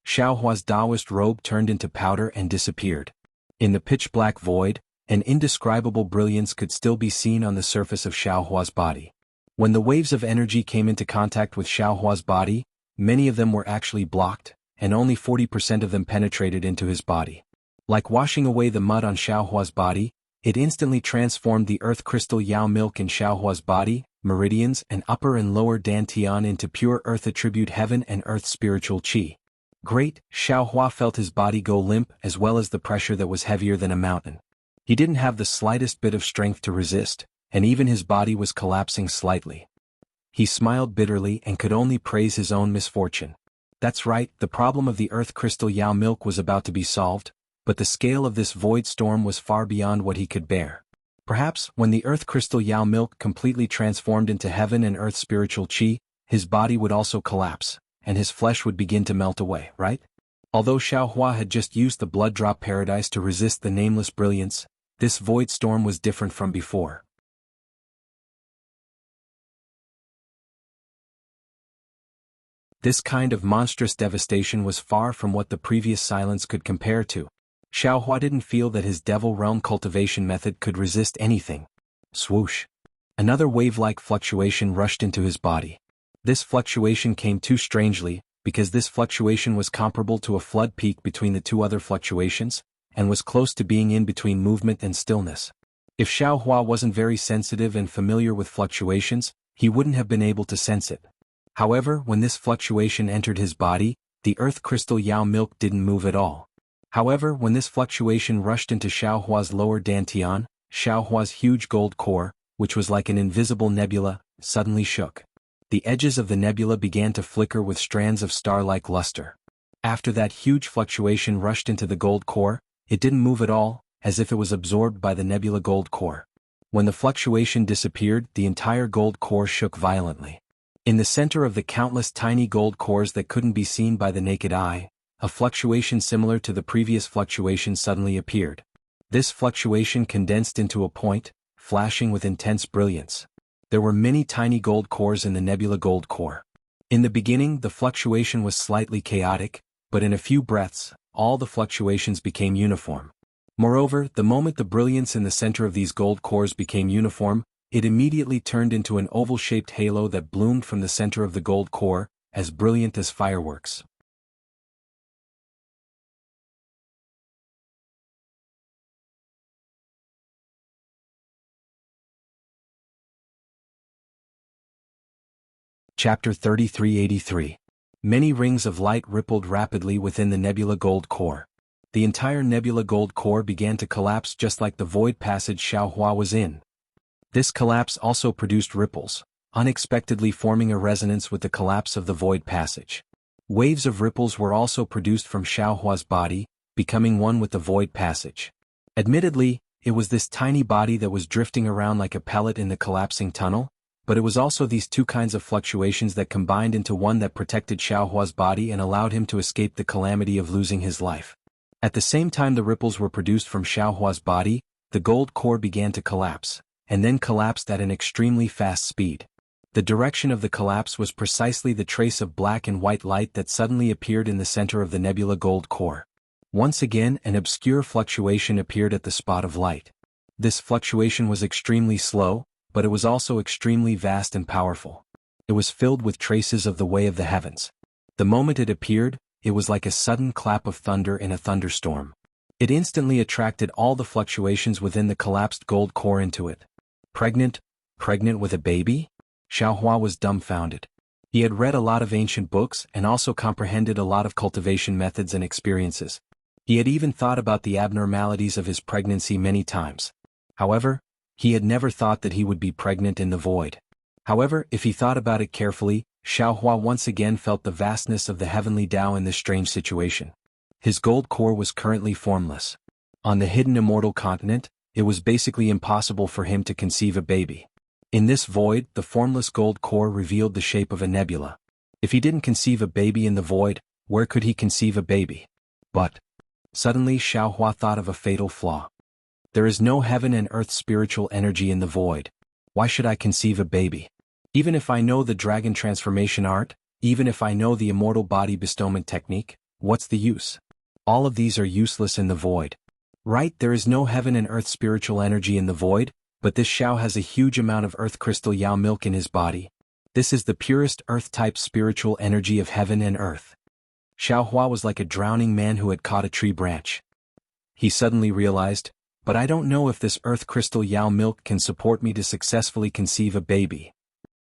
Xiaohua's Taoist robe turned into powder and disappeared. In the pitch-black void, an indescribable brilliance could still be seen on the surface of Xiaohua's body. When the waves of energy came into contact with Xiaohua's body, many of them were actually blocked, and only 40% of them penetrated into his body. Like washing away the mud on Xiaohua's body, it instantly transformed the earth crystal Yao milk in Xiaohua's body, meridians and upper and lower dantian into pure earth attribute heaven and earth spiritual qi. Great, Xiaohua felt his body go limp as well as the pressure that was heavier than a mountain. He didn't have the slightest bit of strength to resist, and even his body was collapsing slightly. He smiled bitterly and could only praise his own misfortune. That's right, the problem of the earth crystal Yao milk was about to be solved, but the scale of this void storm was far beyond what he could bear. Perhaps, when the earth crystal Yao milk completely transformed into heaven and earth spiritual qi, his body would also collapse, and his flesh would begin to melt away, right? Although Xiaohua had just used the blood drop paradise to resist the nameless brilliance, this void storm was different from before. This kind of monstrous devastation was far from what the previous silence could compare to. Xiaohua didn't feel that his devil realm cultivation method could resist anything. Swoosh. Another wave-like fluctuation rushed into his body. This fluctuation came too strangely, because this fluctuation was comparable to a flood peak between the two other fluctuations, and was close to being in between movement and stillness. If Xiaohua wasn't very sensitive and familiar with fluctuations, he wouldn't have been able to sense it. However, when this fluctuation entered his body, the earth crystal Yao milk didn't move at all. However, when this fluctuation rushed into Xiaohua's lower dantian, Xiaohua's huge gold core, which was like an invisible nebula, suddenly shook. The edges of the nebula began to flicker with strands of star-like luster. After that huge fluctuation rushed into the gold core, it didn't move at all, as if it was absorbed by the nebula gold core. When the fluctuation disappeared, the entire gold core shook violently. In the center of the countless tiny gold cores that couldn't be seen by the naked eye, a fluctuation similar to the previous fluctuation suddenly appeared. This fluctuation condensed into a point, flashing with intense brilliance. There were many tiny gold cores in the nebula gold core. In the beginning, the fluctuation was slightly chaotic, but in a few breaths, all the fluctuations became uniform. Moreover, the moment the brilliance in the center of these gold cores became uniform, it immediately turned into an oval-shaped halo that bloomed from the center of the gold core, as brilliant as fireworks. Chapter 3383. Many rings of light rippled rapidly within the nebula gold core. The entire nebula gold core began to collapse just like the void passage Xiaohua was in. This collapse also produced ripples, unexpectedly forming a resonance with the collapse of the void passage. Waves of ripples were also produced from Xiaohua's body, becoming one with the void passage. Admittedly, it was this tiny body that was drifting around like a pellet in the collapsing tunnel, but it was also these two kinds of fluctuations that combined into one that protected Xiaohua's body and allowed him to escape the calamity of losing his life. At the same time the ripples were produced from Xiaohua's body, the gold core began to collapse, and then collapsed at an extremely fast speed. The direction of the collapse was precisely the trace of black and white light that suddenly appeared in the center of the nebula gold core. Once again, an obscure fluctuation appeared at the spot of light. This fluctuation was extremely slow, but it was also extremely vast and powerful. It was filled with traces of the way of the heavens. The moment it appeared, it was like a sudden clap of thunder in a thunderstorm. It instantly attracted all the fluctuations within the collapsed gold core into it. Pregnant with a baby? Xiaohua was dumbfounded. He had read a lot of ancient books and also comprehended a lot of cultivation methods and experiences. He had even thought about the abnormalities of his pregnancy many times. However, he had never thought that he would be pregnant in the void. However, if he thought about it carefully, Xiaohua once again felt the vastness of the heavenly Tao in this strange situation. His gold core was currently formless. On the hidden immortal continent, it was basically impossible for him to conceive a baby. In this void, the formless gold core revealed the shape of a nebula. If he didn't conceive a baby in the void, where could he conceive a baby? But suddenly Xiaohua thought of a fatal flaw. There is no heaven and earth spiritual energy in the void. Why should I conceive a baby? Even if I know the dragon transformation art, even if I know the immortal body bestowment technique, what's the use? All of these are useless in the void. Right, there is no heaven and earth spiritual energy in the void, but this Xiao has a huge amount of earth crystal Yao milk in his body. This is the purest earth-type spiritual energy of heaven and earth. Xiaohua was like a drowning man who had caught a tree branch. He suddenly realized, but I don't know if this earth crystal Yao milk can support me to successfully conceive a baby.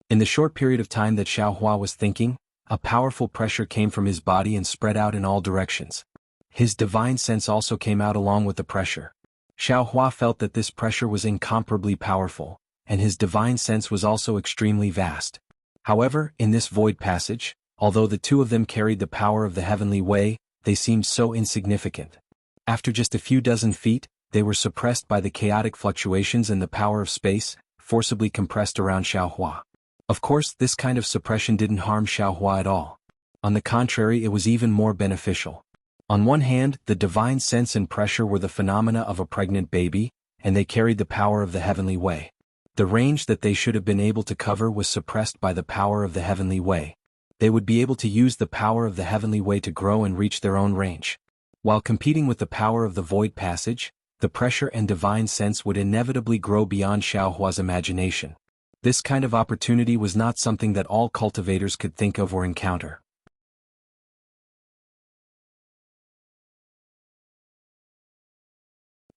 In the short period of time that Xiaohua was thinking, a powerful pressure came from his body and spread out in all directions. His divine sense also came out along with the pressure. Xiaohua felt that this pressure was incomparably powerful, and his divine sense was also extremely vast. However, in this void passage, although the two of them carried the power of the heavenly way, they seemed so insignificant. After just a few dozen feet, they were suppressed by the chaotic fluctuations and the power of space, forcibly compressed around Xiaohua. Of course, this kind of suppression didn't harm Xiaohua at all. On the contrary, it was even more beneficial. On one hand, the divine sense and pressure were the phenomena of a pregnant baby, and they carried the power of the heavenly way. The range that they should have been able to cover was suppressed by the power of the heavenly way. They would be able to use the power of the heavenly way to grow and reach their own range. While competing with the power of the void passage, the pressure and divine sense would inevitably grow beyond Xiaohua's imagination. This kind of opportunity was not something that all cultivators could think of or encounter.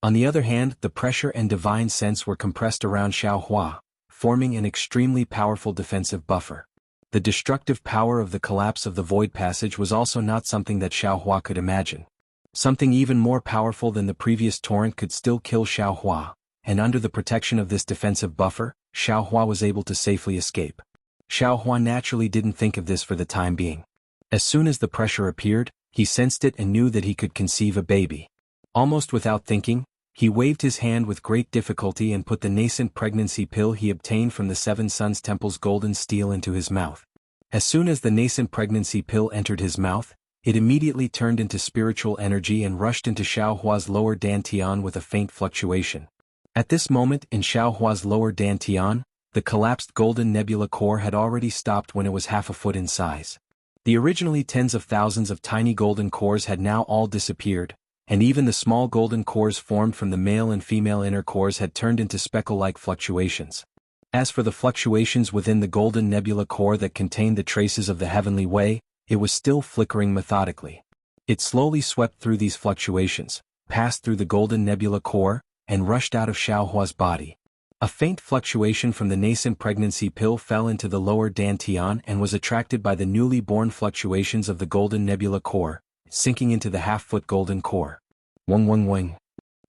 On the other hand, the pressure and divine sense were compressed around Xiaohua, forming an extremely powerful defensive buffer. The destructive power of the collapse of the void passage was also not something that Xiaohua could imagine. Something even more powerful than the previous torrent could still kill Xiaohua, and under the protection of this defensive buffer, Xiaohua was able to safely escape. Xiaohua naturally didn't think of this for the time being. As soon as the pressure appeared, he sensed it and knew that he could conceive a baby. Almost without thinking, he waved his hand with great difficulty and put the nascent pregnancy pill he obtained from the Seven Suns Temple's golden steel into his mouth. As soon as the nascent pregnancy pill entered his mouth, it immediately turned into spiritual energy and rushed into Xiaohua's lower dantian with a faint fluctuation. At this moment in Xiaohua's lower dantian, the collapsed golden nebula core had already stopped when it was half a foot in size. The originally tens of thousands of tiny golden cores had now all disappeared, and even the small golden cores formed from the male and female inner cores had turned into speckle-like fluctuations. As for the fluctuations within the golden nebula core that contained the traces of the heavenly way, it was still flickering methodically. It slowly swept through these fluctuations, passed through the golden nebula core, and rushed out of Xiaohua's body. A faint fluctuation from the nascent pregnancy pill fell into the lower dantian and was attracted by the newly born fluctuations of the golden nebula core, sinking into the half-foot golden core. Wang wang wang.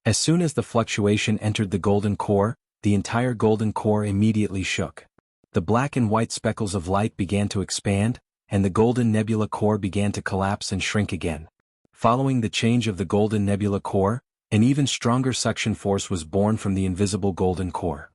As soon as the fluctuation entered the golden core, the entire golden core immediately shook. The black and white speckles of light began to expand, and the golden nebula core began to collapse and shrink again. Following the change of the golden nebula core, an even stronger suction force was born from the invisible golden core.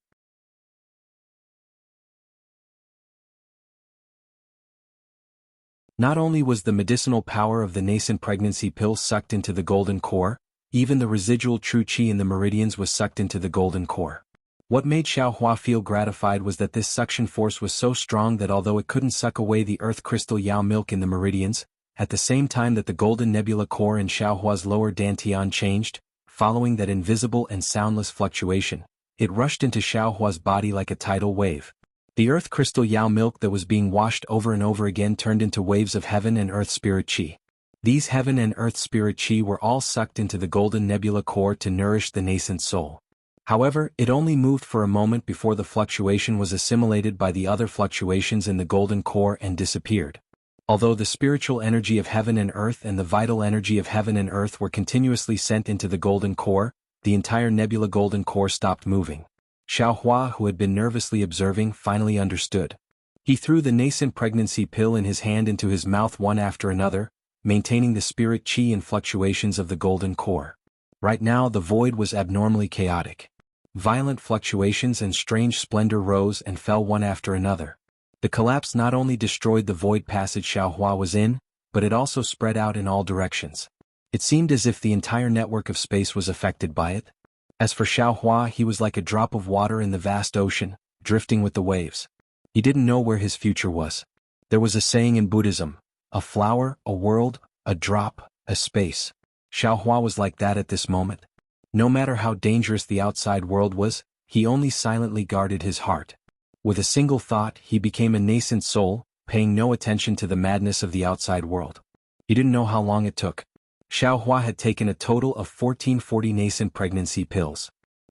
Not only was the medicinal power of the nascent pregnancy pill sucked into the golden core, even the residual true qi in the meridians was sucked into the golden core. What made Xiaohua feel gratified was that this suction force was so strong that although it couldn't suck away the earth crystal Yao milk in the meridians, at the same time that the golden nebula core in Xiaohua's lower dantian changed, following that invisible and soundless fluctuation, it rushed into Xiaohua's body like a tidal wave. The earth crystal Yao milk that was being washed over and over again turned into waves of heaven and earth spirit qi. These heaven and earth spirit qi were all sucked into the golden nebula core to nourish the nascent soul. However, it only moved for a moment before the fluctuation was assimilated by the other fluctuations in the golden core and disappeared. Although the spiritual energy of heaven and earth and the vital energy of heaven and earth were continuously sent into the golden core, the entire nebula golden core stopped moving. Xiaohua, who had been nervously observing, finally understood. He threw the nascent pregnancy pill in his hand into his mouth one after another, maintaining the spirit qi and fluctuations of the golden core. Right now the void was abnormally chaotic. Violent fluctuations and strange splendor rose and fell one after another. The collapse not only destroyed the void passage Xiaohua was in, but it also spread out in all directions. It seemed as if the entire network of space was affected by it. As for Xiaohua, he was like a drop of water in the vast ocean, drifting with the waves. He didn't know where his future was. There was a saying in Buddhism, a flower, a world, a drop, a space. Xiaohua was like that at this moment. No matter how dangerous the outside world was, he only silently guarded his heart. With a single thought, he became a nascent soul, paying no attention to the madness of the outside world. He didn't know how long it took. Xiaohua had taken a total of 1440 nascent pregnancy pills.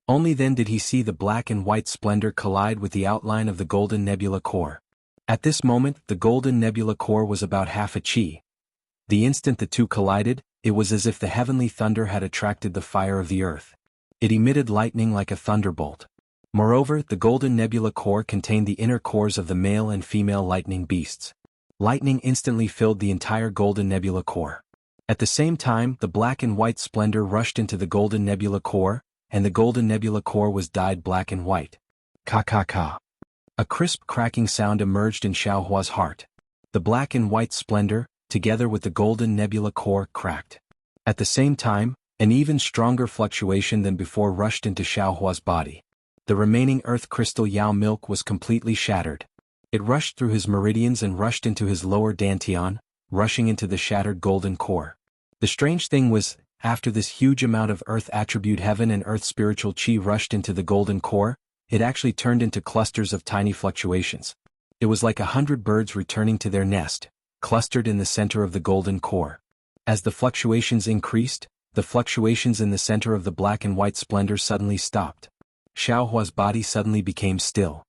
Only then did he see the black and white splendor collide with the outline of the golden nebula core. At this moment, the golden nebula core was about half a qi. The instant the two collided, it was as if the heavenly thunder had attracted the fire of the earth. It emitted lightning like a thunderbolt. Moreover, the golden nebula core contained the inner cores of the male and female lightning beasts. Lightning instantly filled the entire golden nebula core. At the same time, the black and white splendor rushed into the golden nebula core, and the golden nebula core was dyed black and white. Ka ka ka. A crisp cracking sound emerged in Xiaohua's heart. The black and white splendor, together with the golden nebula core, cracked. At the same time, an even stronger fluctuation than before rushed into Xiaohua's body. The remaining earth crystal Yao milk was completely shattered. It rushed through his meridians and rushed into his lower dantian, rushing into the shattered golden core. The strange thing was, after this huge amount of earth attribute heaven and earth spiritual chi rushed into the golden core, it actually turned into clusters of tiny fluctuations. It was like 100 birds returning to their nest, clustered in the center of the golden core. As the fluctuations increased, the fluctuations in the center of the black and white splendor suddenly stopped. Xiaohua's body suddenly became still.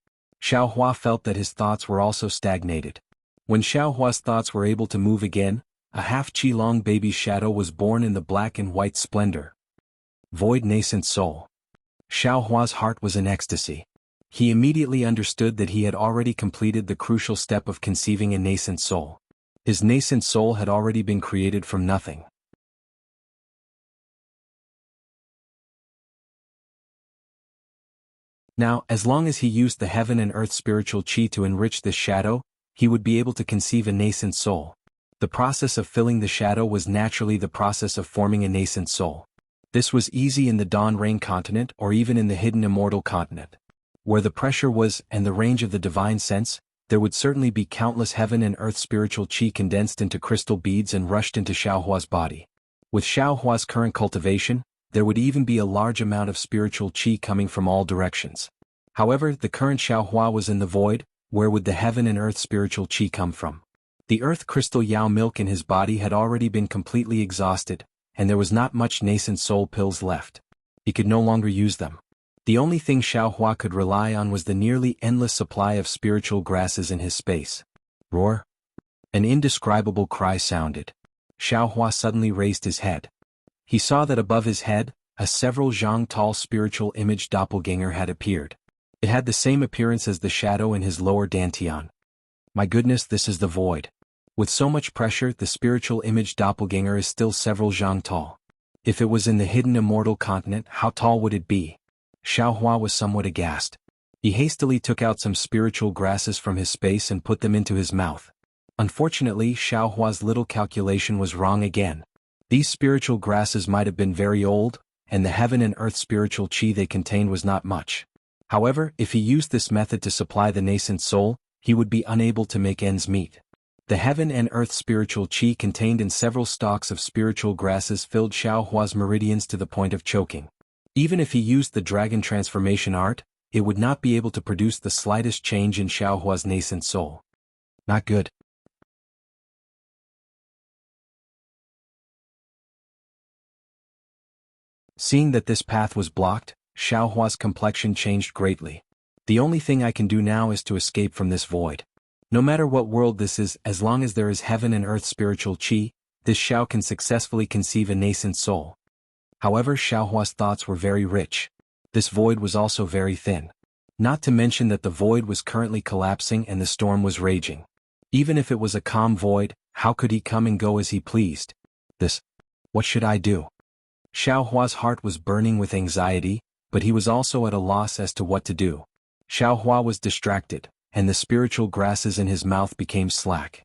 Xiaohua felt that his thoughts were also stagnated. When Xiaohua's thoughts were able to move again, a half-qi-long baby's shadow was born in the black and white splendor. Void nascent soul. Xiaohua's heart was in ecstasy. He immediately understood that he had already completed the crucial step of conceiving a nascent soul. His nascent soul had already been created from nothing. Now, as long as he used the heaven and earth spiritual chi to enrich this shadow, he would be able to conceive a nascent soul. The process of filling the shadow was naturally the process of forming a nascent soul. This was easy in the Dawn Rain continent or even in the hidden immortal continent. Where the pressure was and the range of the divine sense, there would certainly be countless heaven and earth spiritual chi condensed into crystal beads and rushed into Xiaohua's body. With Xiaohua's current cultivation, there would even be a large amount of spiritual chi coming from all directions. However, the current Xiaohua was in the void. Where would the heaven and earth spiritual chi come from? The earth crystal Yao milk in his body had already been completely exhausted, and there was not much nascent soul pills left. He could no longer use them. The only thing Xiaohua could rely on was the nearly endless supply of spiritual grasses in his space. Roar! An indescribable cry sounded. Xiaohua suddenly raised his head. He saw that above his head, a several zhang tall spiritual image doppelganger had appeared. It had the same appearance as the shadow in his lower dantian. My goodness, this is the void. With so much pressure, the spiritual image doppelganger is still several zhang tall. If it was in the hidden immortal continent, how tall would it be? Xiaohua was somewhat aghast. He hastily took out some spiritual grasses from his space and put them into his mouth. Unfortunately, Xiaohua's little calculation was wrong again. These spiritual grasses might have been very old, and the heaven and earth spiritual chi they contained was not much. However, if he used this method to supply the nascent soul, he would be unable to make ends meet. The heaven and earth spiritual chi contained in several stalks of spiritual grasses filled Xiaohua's meridians to the point of choking. Even if he used the dragon transformation art, it would not be able to produce the slightest change in Xiaohua's nascent soul. Not good. Seeing that this path was blocked, Xiaohua's complexion changed greatly. The only thing I can do now is to escape from this void. No matter what world this is, as long as there is heaven and earth spiritual chi, this Xiao can successfully conceive a nascent soul. However, Xiaohua's thoughts were very rich. This void was also very thin. Not to mention that the void was currently collapsing and the storm was raging. Even if it was a calm void, how could he come and go as he pleased? What should I do? Xiaohua's heart was burning with anxiety, but he was also at a loss as to what to do. Xiaohua was distracted, and the spiritual grasses in his mouth became slack.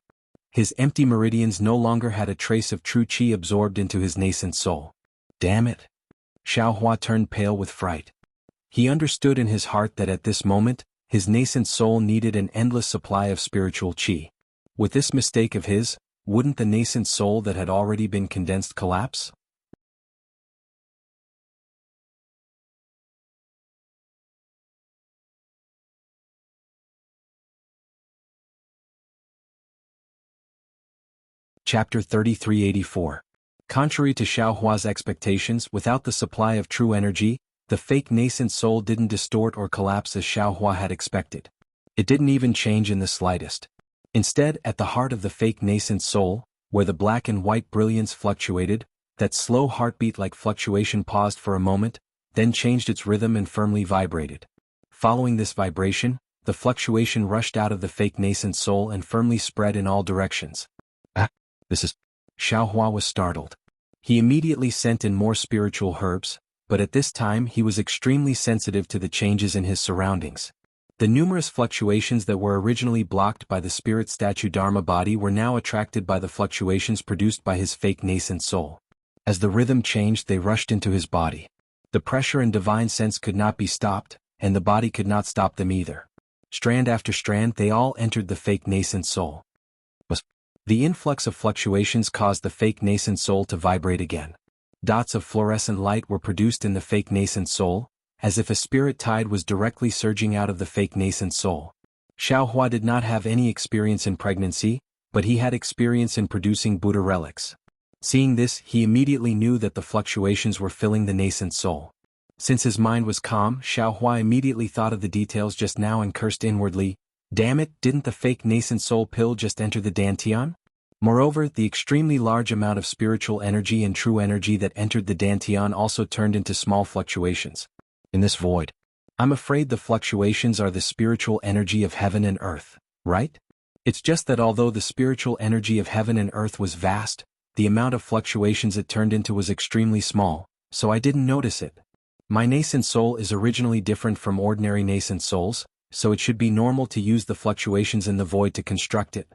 His empty meridians no longer had a trace of true chi absorbed into his nascent soul. Damn it! Xiaohua turned pale with fright. He understood in his heart that at this moment, his nascent soul needed an endless supply of spiritual chi. With this mistake of his, wouldn't the nascent soul that had already been condensed collapse? Chapter 3384. Contrary to Xiaohua's expectations, without the supply of true energy, the fake nascent soul didn't distort or collapse as Xiaohua had expected. It didn't even change in the slightest. Instead, at the heart of the fake nascent soul, where the black and white brilliance fluctuated, that slow heartbeat-like fluctuation paused for a moment, then changed its rhythm and firmly vibrated. Following this vibration, the fluctuation rushed out of the fake nascent soul and firmly spread in all directions. Xiaohua was startled. He immediately sent in more spiritual herbs, but at this time he was extremely sensitive to the changes in his surroundings. The numerous fluctuations that were originally blocked by the spirit statue Dharma body were now attracted by the fluctuations produced by his fake nascent soul. As the rhythm changed, they rushed into his body. The pressure and divine sense could not be stopped, and the body could not stop them either. Strand after strand they all entered the fake nascent soul. The influx of fluctuations caused the fake nascent soul to vibrate again. Dots of fluorescent light were produced in the fake nascent soul, as if a spirit tide was directly surging out of the fake nascent soul. Xiaohua did not have any experience in pregnancy, but he had experience in producing Buddha relics. Seeing this, he immediately knew that the fluctuations were filling the nascent soul. Since his mind was calm, Xiaohua immediately thought of the details just now and cursed inwardly, "Damn it, didn't the fake nascent soul pill just enter the dantian?" Moreover, the extremely large amount of spiritual energy and true energy that entered the dantian also turned into small fluctuations. In this void, I'm afraid the fluctuations are the spiritual energy of heaven and earth, right? It's just that although the spiritual energy of heaven and earth was vast, the amount of fluctuations it turned into was extremely small, so I didn't notice it. My nascent soul is originally different from ordinary nascent souls, so it should be normal to use the fluctuations in the void to construct it.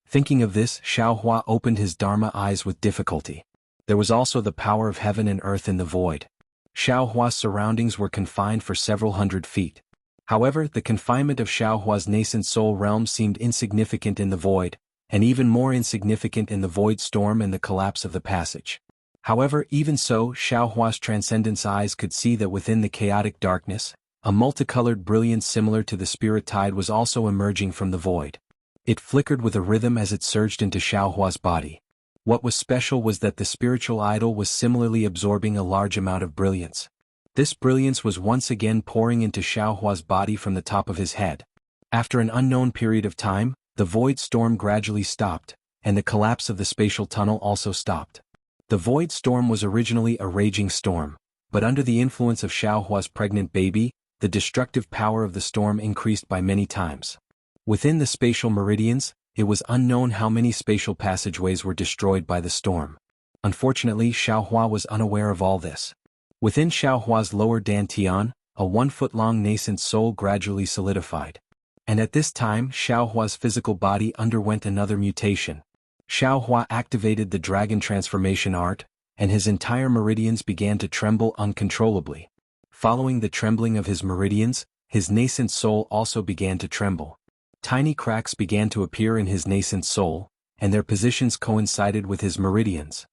Thinking of this, Xiaohua opened his Dharma eyes with difficulty. There was also the power of heaven and earth in the void. Xiaohua's surroundings were confined for several hundred feet. However, the confinement of Xiaohua's nascent soul realm seemed insignificant in the void, and even more insignificant in the void storm and the collapse of the passage. However, even so, Xiaohua's transcendence eyes could see that within the chaotic darkness, a multicolored brilliance similar to the spirit tide was also emerging from the void. It flickered with a rhythm as it surged into Xiaohua's body. What was special was that the spiritual idol was similarly absorbing a large amount of brilliance. This brilliance was once again pouring into Xiaohua's body from the top of his head. After an unknown period of time, the void storm gradually stopped, and the collapse of the spatial tunnel also stopped. The void storm was originally a raging storm, but under the influence of Xiaohua's pregnant baby, the destructive power of the storm increased by many times. Within the spatial meridians, it was unknown how many spatial passageways were destroyed by the storm. Unfortunately, Xiaohua was unaware of all this. Within Xiaohua's lower dantian, a 1-foot-long nascent soul gradually solidified. And at this time, Xiaohua's physical body underwent another mutation. Xiaohua activated the dragon transformation art, and his entire meridians began to tremble uncontrollably. Following the trembling of his meridians, his nascent soul also began to tremble. Tiny cracks began to appear in his nascent soul, and their positions coincided with his meridians.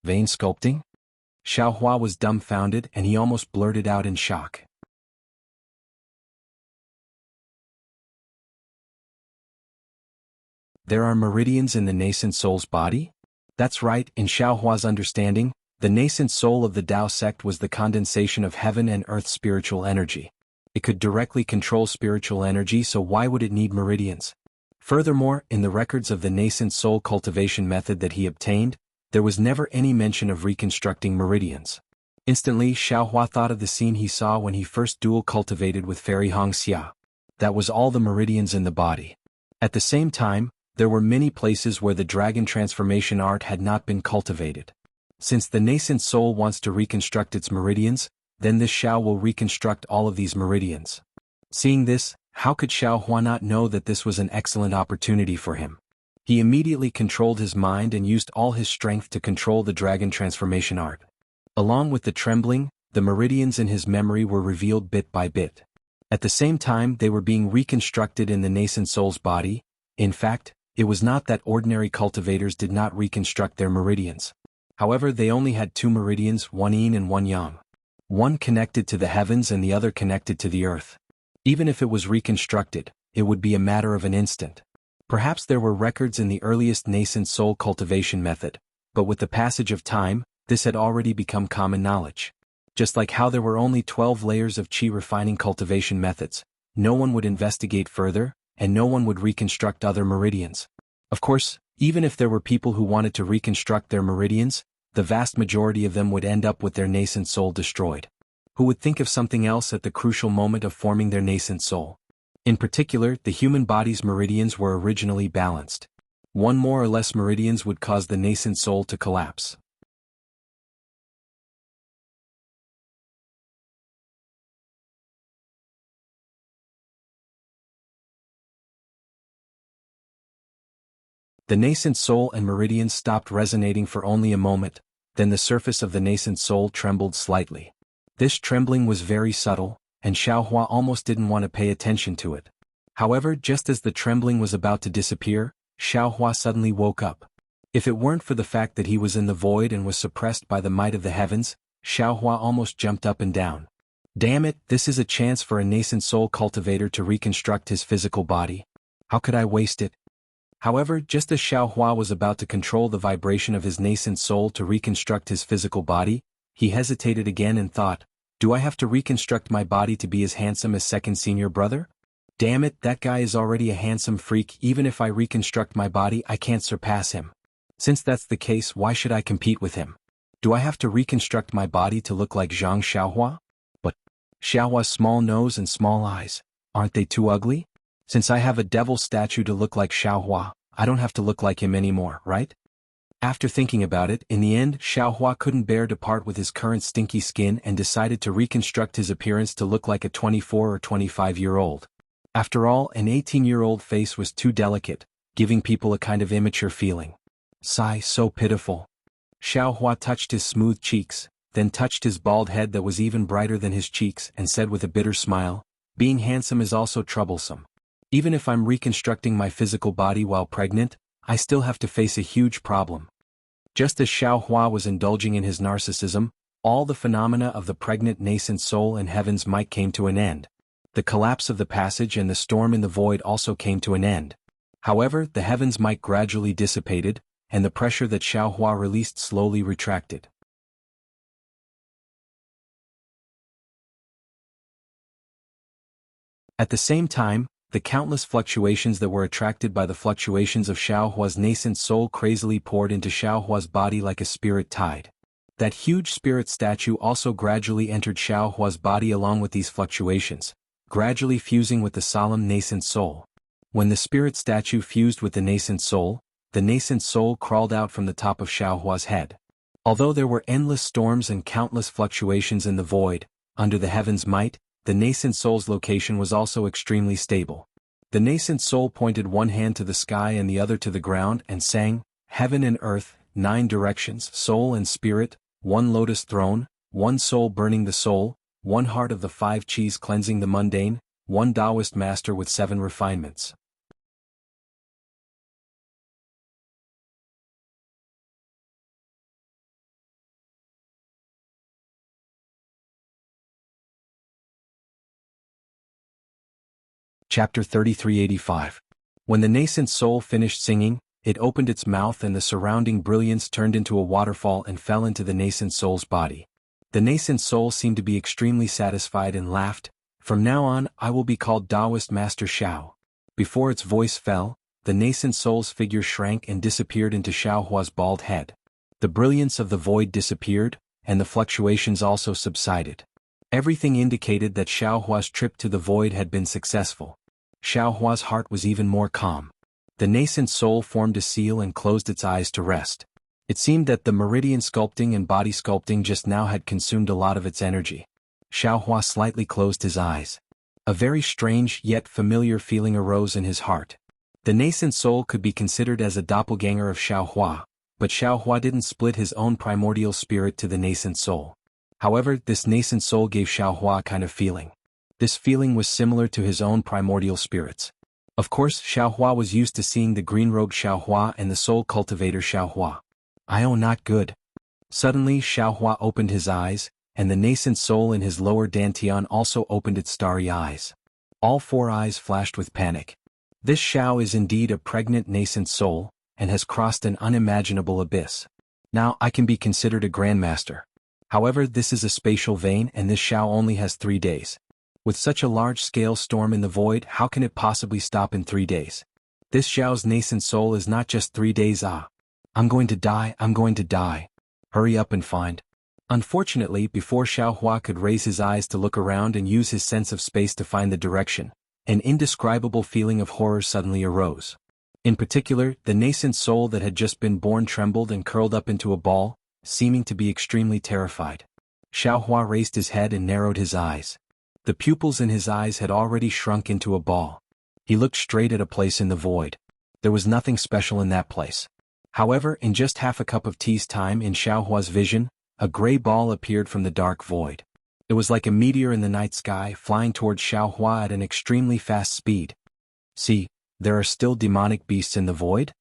Vein sculpting? Xiaohua was dumbfounded and he almost blurted out in shock. There are meridians in the nascent soul's body? That's right, in Xiaohua's understanding, the nascent soul of the Tao sect was the condensation of heaven and earth's spiritual energy. It could directly control spiritual energy, so why would it need meridians? Furthermore, in the records of the nascent soul cultivation method that he obtained, there was never any mention of reconstructing meridians. Instantly, Xiaohua thought of the scene he saw when he first dual cultivated with Fairy Hongxia. That was all the meridians in the body. At the same time, there were many places where the dragon transformation art had not been cultivated. Since the nascent soul wants to reconstruct its meridians, then this Xiao will reconstruct all of these meridians. Seeing this, how could Xiaohua not know that this was an excellent opportunity for him? He immediately controlled his mind and used all his strength to control the dragon transformation art. Along with the trembling, the meridians in his memory were revealed bit by bit. At the same time, they were being reconstructed in the nascent soul's body. In fact, it was not that ordinary cultivators did not reconstruct their meridians. However, they only had 2 meridians, one yin and one yang. One connected to the heavens and the other connected to the earth. Even if it was reconstructed, it would be a matter of an instant. Perhaps there were records in the earliest nascent soul cultivation method, but with the passage of time, this had already become common knowledge. Just like how there were only 12 layers of qi refining cultivation methods, no one would investigate further, and no one would reconstruct other meridians. Of course, even if there were people who wanted to reconstruct their meridians, the vast majority of them would end up with their nascent soul destroyed. Who would think of something else at the crucial moment of forming their nascent soul? In particular, the human body's meridians were originally balanced. One more or less meridians would cause the nascent soul to collapse. The nascent soul and meridians stopped resonating for only a moment, then the surface of the nascent soul trembled slightly. This trembling was very subtle, and Xiaohua almost didn't want to pay attention to it. However, just as the trembling was about to disappear, Xiaohua suddenly woke up. If it weren't for the fact that he was in the void and was suppressed by the might of the heavens, Xiaohua almost jumped up and down. Damn it, this is a chance for a nascent soul cultivator to reconstruct his physical body. How could I waste it? However, just as Xiaohua was about to control the vibration of his nascent soul to reconstruct his physical body, he hesitated again and thought, do I have to reconstruct my body to be as handsome as second senior brother? Damn it, that guy is already a handsome freak. Even if I reconstruct my body, I can't surpass him. Since that's the case, why should I compete with him? Do I have to reconstruct my body to look like Zhang Xiaohua? But Xiaohua's small nose and small eyes, aren't they too ugly? Since I have a devil statue to look like Xiaohua, I don't have to look like him anymore, right? After thinking about it, in the end, Xiaohua couldn't bear to part with his current stinky skin and decided to reconstruct his appearance to look like a 24 or 25-year-old. After all, an 18-year-old face was too delicate, giving people a kind of immature feeling. Sigh, so pitiful. Xiaohua touched his smooth cheeks, then touched his bald head that was even brighter than his cheeks and said with a bitter smile, being handsome is also troublesome. Even if I'm reconstructing my physical body while pregnant, I still have to face a huge problem. Just as Xiaohua was indulging in his narcissism, all the phenomena of the pregnant nascent soul and heaven's might came to an end. The collapse of the passage and the storm in the void also came to an end. However, the heaven's might gradually dissipated, and the pressure that Xiaohua released slowly retracted. At the same time, the countless fluctuations that were attracted by the fluctuations of Xiaohua's nascent soul crazily poured into Xiaohua's body like a spirit tide. That huge spirit statue also gradually entered Xiaohua's body along with these fluctuations, gradually fusing with the solemn nascent soul. When the spirit statue fused with the nascent soul crawled out from the top of Xiaohua's head. Although there were endless storms and countless fluctuations in the void, under the heaven's might, the nascent soul's location was also extremely stable. The nascent soul pointed one hand to the sky and the other to the ground and sang, Heaven and earth, 9 directions, soul and spirit, 1 lotus throne, 1 soul burning the soul, 1 heart of the 5 Qis cleansing the mundane, 1 Taoist master with 7 refinements. Chapter 3385. When the nascent soul finished singing, it opened its mouth and the surrounding brilliance turned into a waterfall and fell into the nascent soul's body. The nascent soul seemed to be extremely satisfied and laughed, From now on, I will be called Taoist Master Xiao. Before its voice fell, the nascent soul's figure shrank and disappeared into Xiaohua's bald head. The brilliance of the void disappeared, and the fluctuations also subsided. Everything indicated that Xiaohua's trip to the void had been successful. Xiaohua's heart was even more calm. The nascent soul formed a seal and closed its eyes to rest. It seemed that the meridian sculpting and body sculpting just now had consumed a lot of its energy. Xiaohua slightly closed his eyes. A very strange yet familiar feeling arose in his heart. The nascent soul could be considered as a doppelganger of Xiaohua, but Xiaohua didn't split his own primordial spirit to the nascent soul. However, this nascent soul gave Xiaohua a kind of feeling. This feeling was similar to his own primordial spirits. Of course, Xiaohua was used to seeing the green-robed Xiaohua and the soul cultivator Xiaohua. Not good. Suddenly Xiaohua opened his eyes, and the nascent soul in his lower dantian also opened its starry eyes. All 4 eyes flashed with panic. This Xiao is indeed a pregnant nascent soul, and has crossed an unimaginable abyss. Now I can be considered a grandmaster. However, this is a spatial vein and this Xiao only has 3 days. With such a large-scale storm in the void, how can it possibly stop in 3 days? This Xiao's nascent soul is not just 3 days. I'm going to die. Hurry up and find. Unfortunately, before Xiaohua could raise his eyes to look around and use his sense of space to find the direction, an indescribable feeling of horror suddenly arose. In particular, the nascent soul that had just been born trembled and curled up into a ball, seeming to be extremely terrified. Xiaohua raised his head and narrowed his eyes. The pupils in his eyes had already shrunk into a ball. He looked straight at a place in the void. There was nothing special in that place. However, in just half a cup of tea's time in Xiaohua's vision, a gray ball appeared from the dark void. It was like a meteor in the night sky flying towards Xiaohua at an extremely fast speed. See, there are still demonic beasts in the void?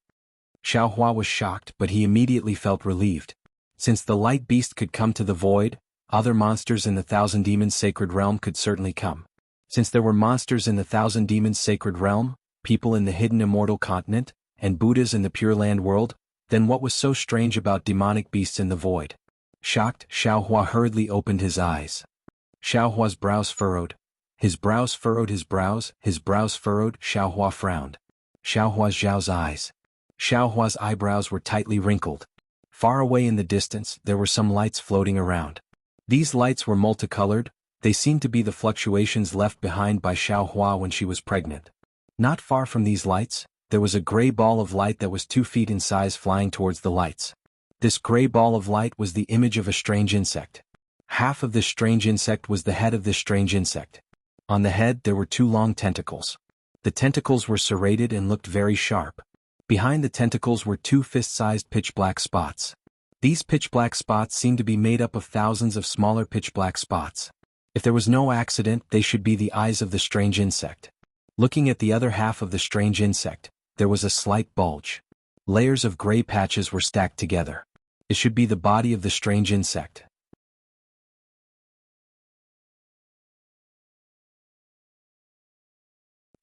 Xiaohua was shocked, but he immediately felt relieved. Since the light beast could come to the void, other monsters in the Thousand Demons Sacred Realm could certainly come. Since there were monsters in the Thousand Demons Sacred Realm, people in the hidden immortal continent, and Buddhas in the Pure Land world, then what was so strange about demonic beasts in the void? Shocked, Xiaohua hurriedly opened his eyes. Xiaohua's brows furrowed. His brows furrowed, his brows furrowed, Xiaohua frowned. Xiaohua's eyes. Xiaohua's eyebrows were tightly wrinkled. Far away in the distance, there were some lights floating around. These lights were multicolored. They seemed to be the fluctuations left behind by Xiaohua when she was pregnant. Not far from these lights, there was a gray ball of light that was 2 feet in size flying towards the lights. This gray ball of light was the image of a strange insect. Half of this strange insect was the head of this strange insect. On the head there were 2 long tentacles. The tentacles were serrated and looked very sharp. Behind the tentacles were 2 fist-sized pitch-black spots. These pitch-black spots seemed to be made up of thousands of smaller pitch-black spots. If there was no accident, they should be the eyes of the strange insect. Looking at the other half of the strange insect, there was a slight bulge. Layers of gray patches were stacked together. It should be the body of the strange insect.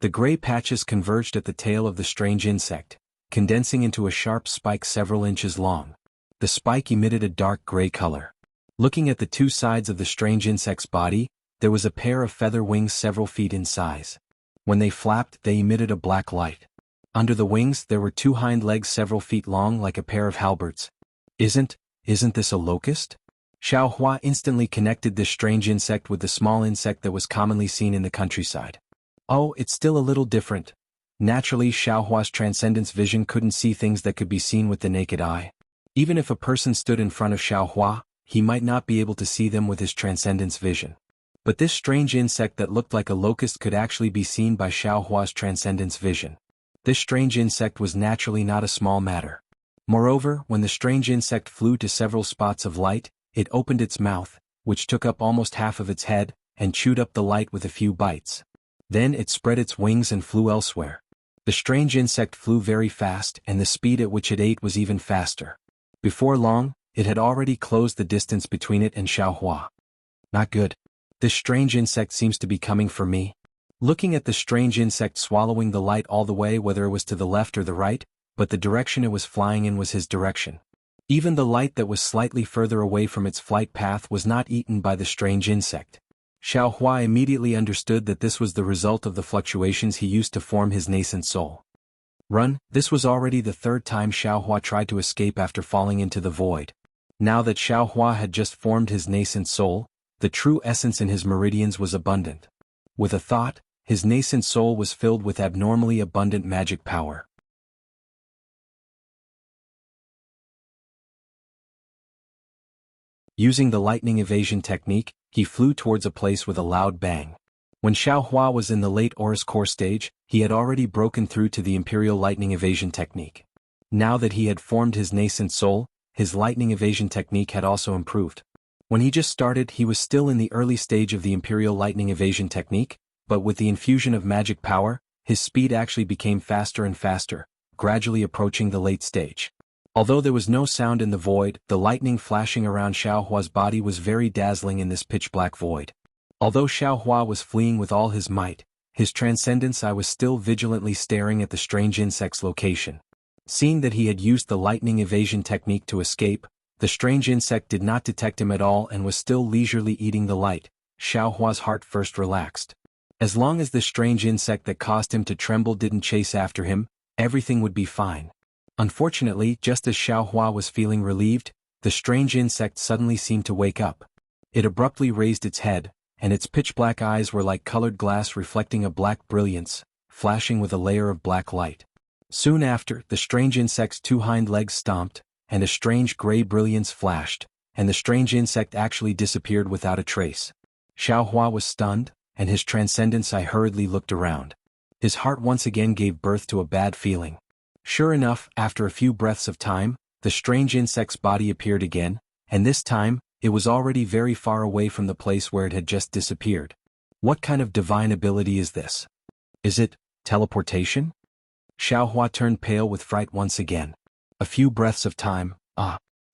The gray patches converged at the tail of the strange insect, condensing into a sharp spike several inches long. The spike emitted a dark gray color. Looking at the 2 sides of the strange insect's body, there was a pair of feather wings several feet in size. When they flapped, they emitted a black light. Under the wings, there were 2 hind legs several feet long like a pair of halberds. Isn't this a locust? Xiaohua instantly connected this strange insect with the small insect that was commonly seen in the countryside. Oh, it's still a little different. Naturally, Xiaohua's transcendence vision couldn't see things that could be seen with the naked eye. Even if a person stood in front of Xiaohua, he might not be able to see them with his transcendence vision. But this strange insect that looked like a locust could actually be seen by Xiaohua's transcendence vision. This strange insect was naturally not a small matter. Moreover, when the strange insect flew to several spots of light, it opened its mouth, which took up almost half of its head, and chewed up the light with a few bites. Then it spread its wings and flew elsewhere. The strange insect flew very fast, and the speed at which it ate was even faster. Before long, it had already closed the distance between it and Xiaohua. Not good. This strange insect seems to be coming for me. Looking at the strange insect swallowing the light all the way, whether it was to the left or the right, but the direction it was flying in was his direction. Even the light that was slightly further away from its flight path was not eaten by the strange insect. Xiaohua immediately understood that this was the result of the fluctuations he used to form his nascent soul. Run. This was already the 3rd time Xiaohua tried to escape after falling into the void. Now that Xiaohua had just formed his nascent soul, the true essence in his meridians was abundant. With a thought, his nascent soul was filled with abnormally abundant magic power. Using the lightning evasion technique, he flew towards a place with a loud bang. When Xiaohua was in the late Aurus core stage, he had already broken through to the Imperial Lightning Evasion technique. Now that he had formed his nascent soul, his lightning evasion technique had also improved. When he just started, he was still in the early stage of the Imperial Lightning Evasion technique, but with the infusion of magic power, his speed actually became faster and faster, gradually approaching the late stage. Although there was no sound in the void, the lightning flashing around Xiaohua's body was very dazzling in this pitch-black void. Although Xiaohua was fleeing with all his might, his transcendence eye was still vigilantly staring at the strange insect's location. Seeing that he had used the lightning evasion technique to escape, the strange insect did not detect him at all and was still leisurely eating the light. Xiaohua's heart first relaxed. As long as the strange insect that caused him to tremble didn't chase after him, everything would be fine. Unfortunately, just as Xiaohua was feeling relieved, the strange insect suddenly seemed to wake up. It abruptly raised its head, and its pitch-black eyes were like colored glass reflecting a black brilliance, flashing with a layer of black light. Soon after, the strange insect's 2 hind legs stomped, and a strange gray brilliance flashed, and the strange insect actually disappeared without a trace. Xiaohua was stunned, and his transcendence eye hurriedly looked around. His heart once again gave birth to a bad feeling. Sure enough, after a few breaths of time, the strange insect's body appeared again, and this time, it was already very far away from the place where it had just disappeared. What kind of divine ability is this? Is it Teleportation? Xiaohua turned pale with fright once again. A few breaths of time,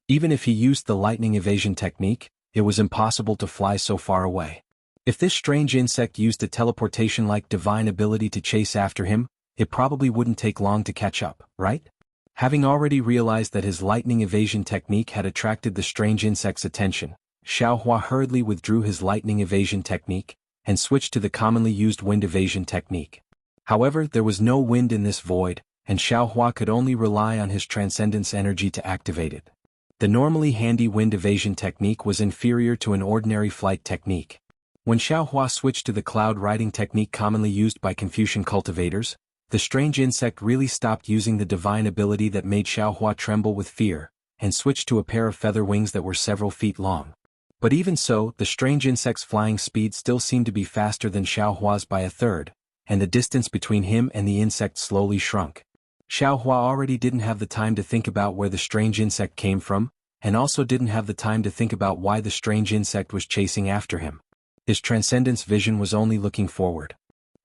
Even if he used the lightning evasion technique, it was impossible to fly so far away. If this strange insect used a teleportation-like divine ability to chase after him, it probably wouldn't take long to catch up, right? Having already realized that his lightning evasion technique had attracted the strange insect's attention, Xiaohua hurriedly withdrew his lightning evasion technique and switched to the commonly used wind evasion technique. However, there was no wind in this void, and Xiaohua could only rely on his transcendence energy to activate it. The normally handy wind evasion technique was inferior to an ordinary flight technique. When Xiaohua switched to the cloud riding technique commonly used by Confucian cultivators, the strange insect really stopped using the divine ability that made Xiaohua tremble with fear, and switched to a pair of feather wings that were several feet long. But even so, the strange insect's flying speed still seemed to be faster than Xiaohua's by a third, and the distance between him and the insect slowly shrunk. Xiaohua already didn't have the time to think about where the strange insect came from, and also didn't have the time to think about why the strange insect was chasing after him. His transcendence vision was only looking forward.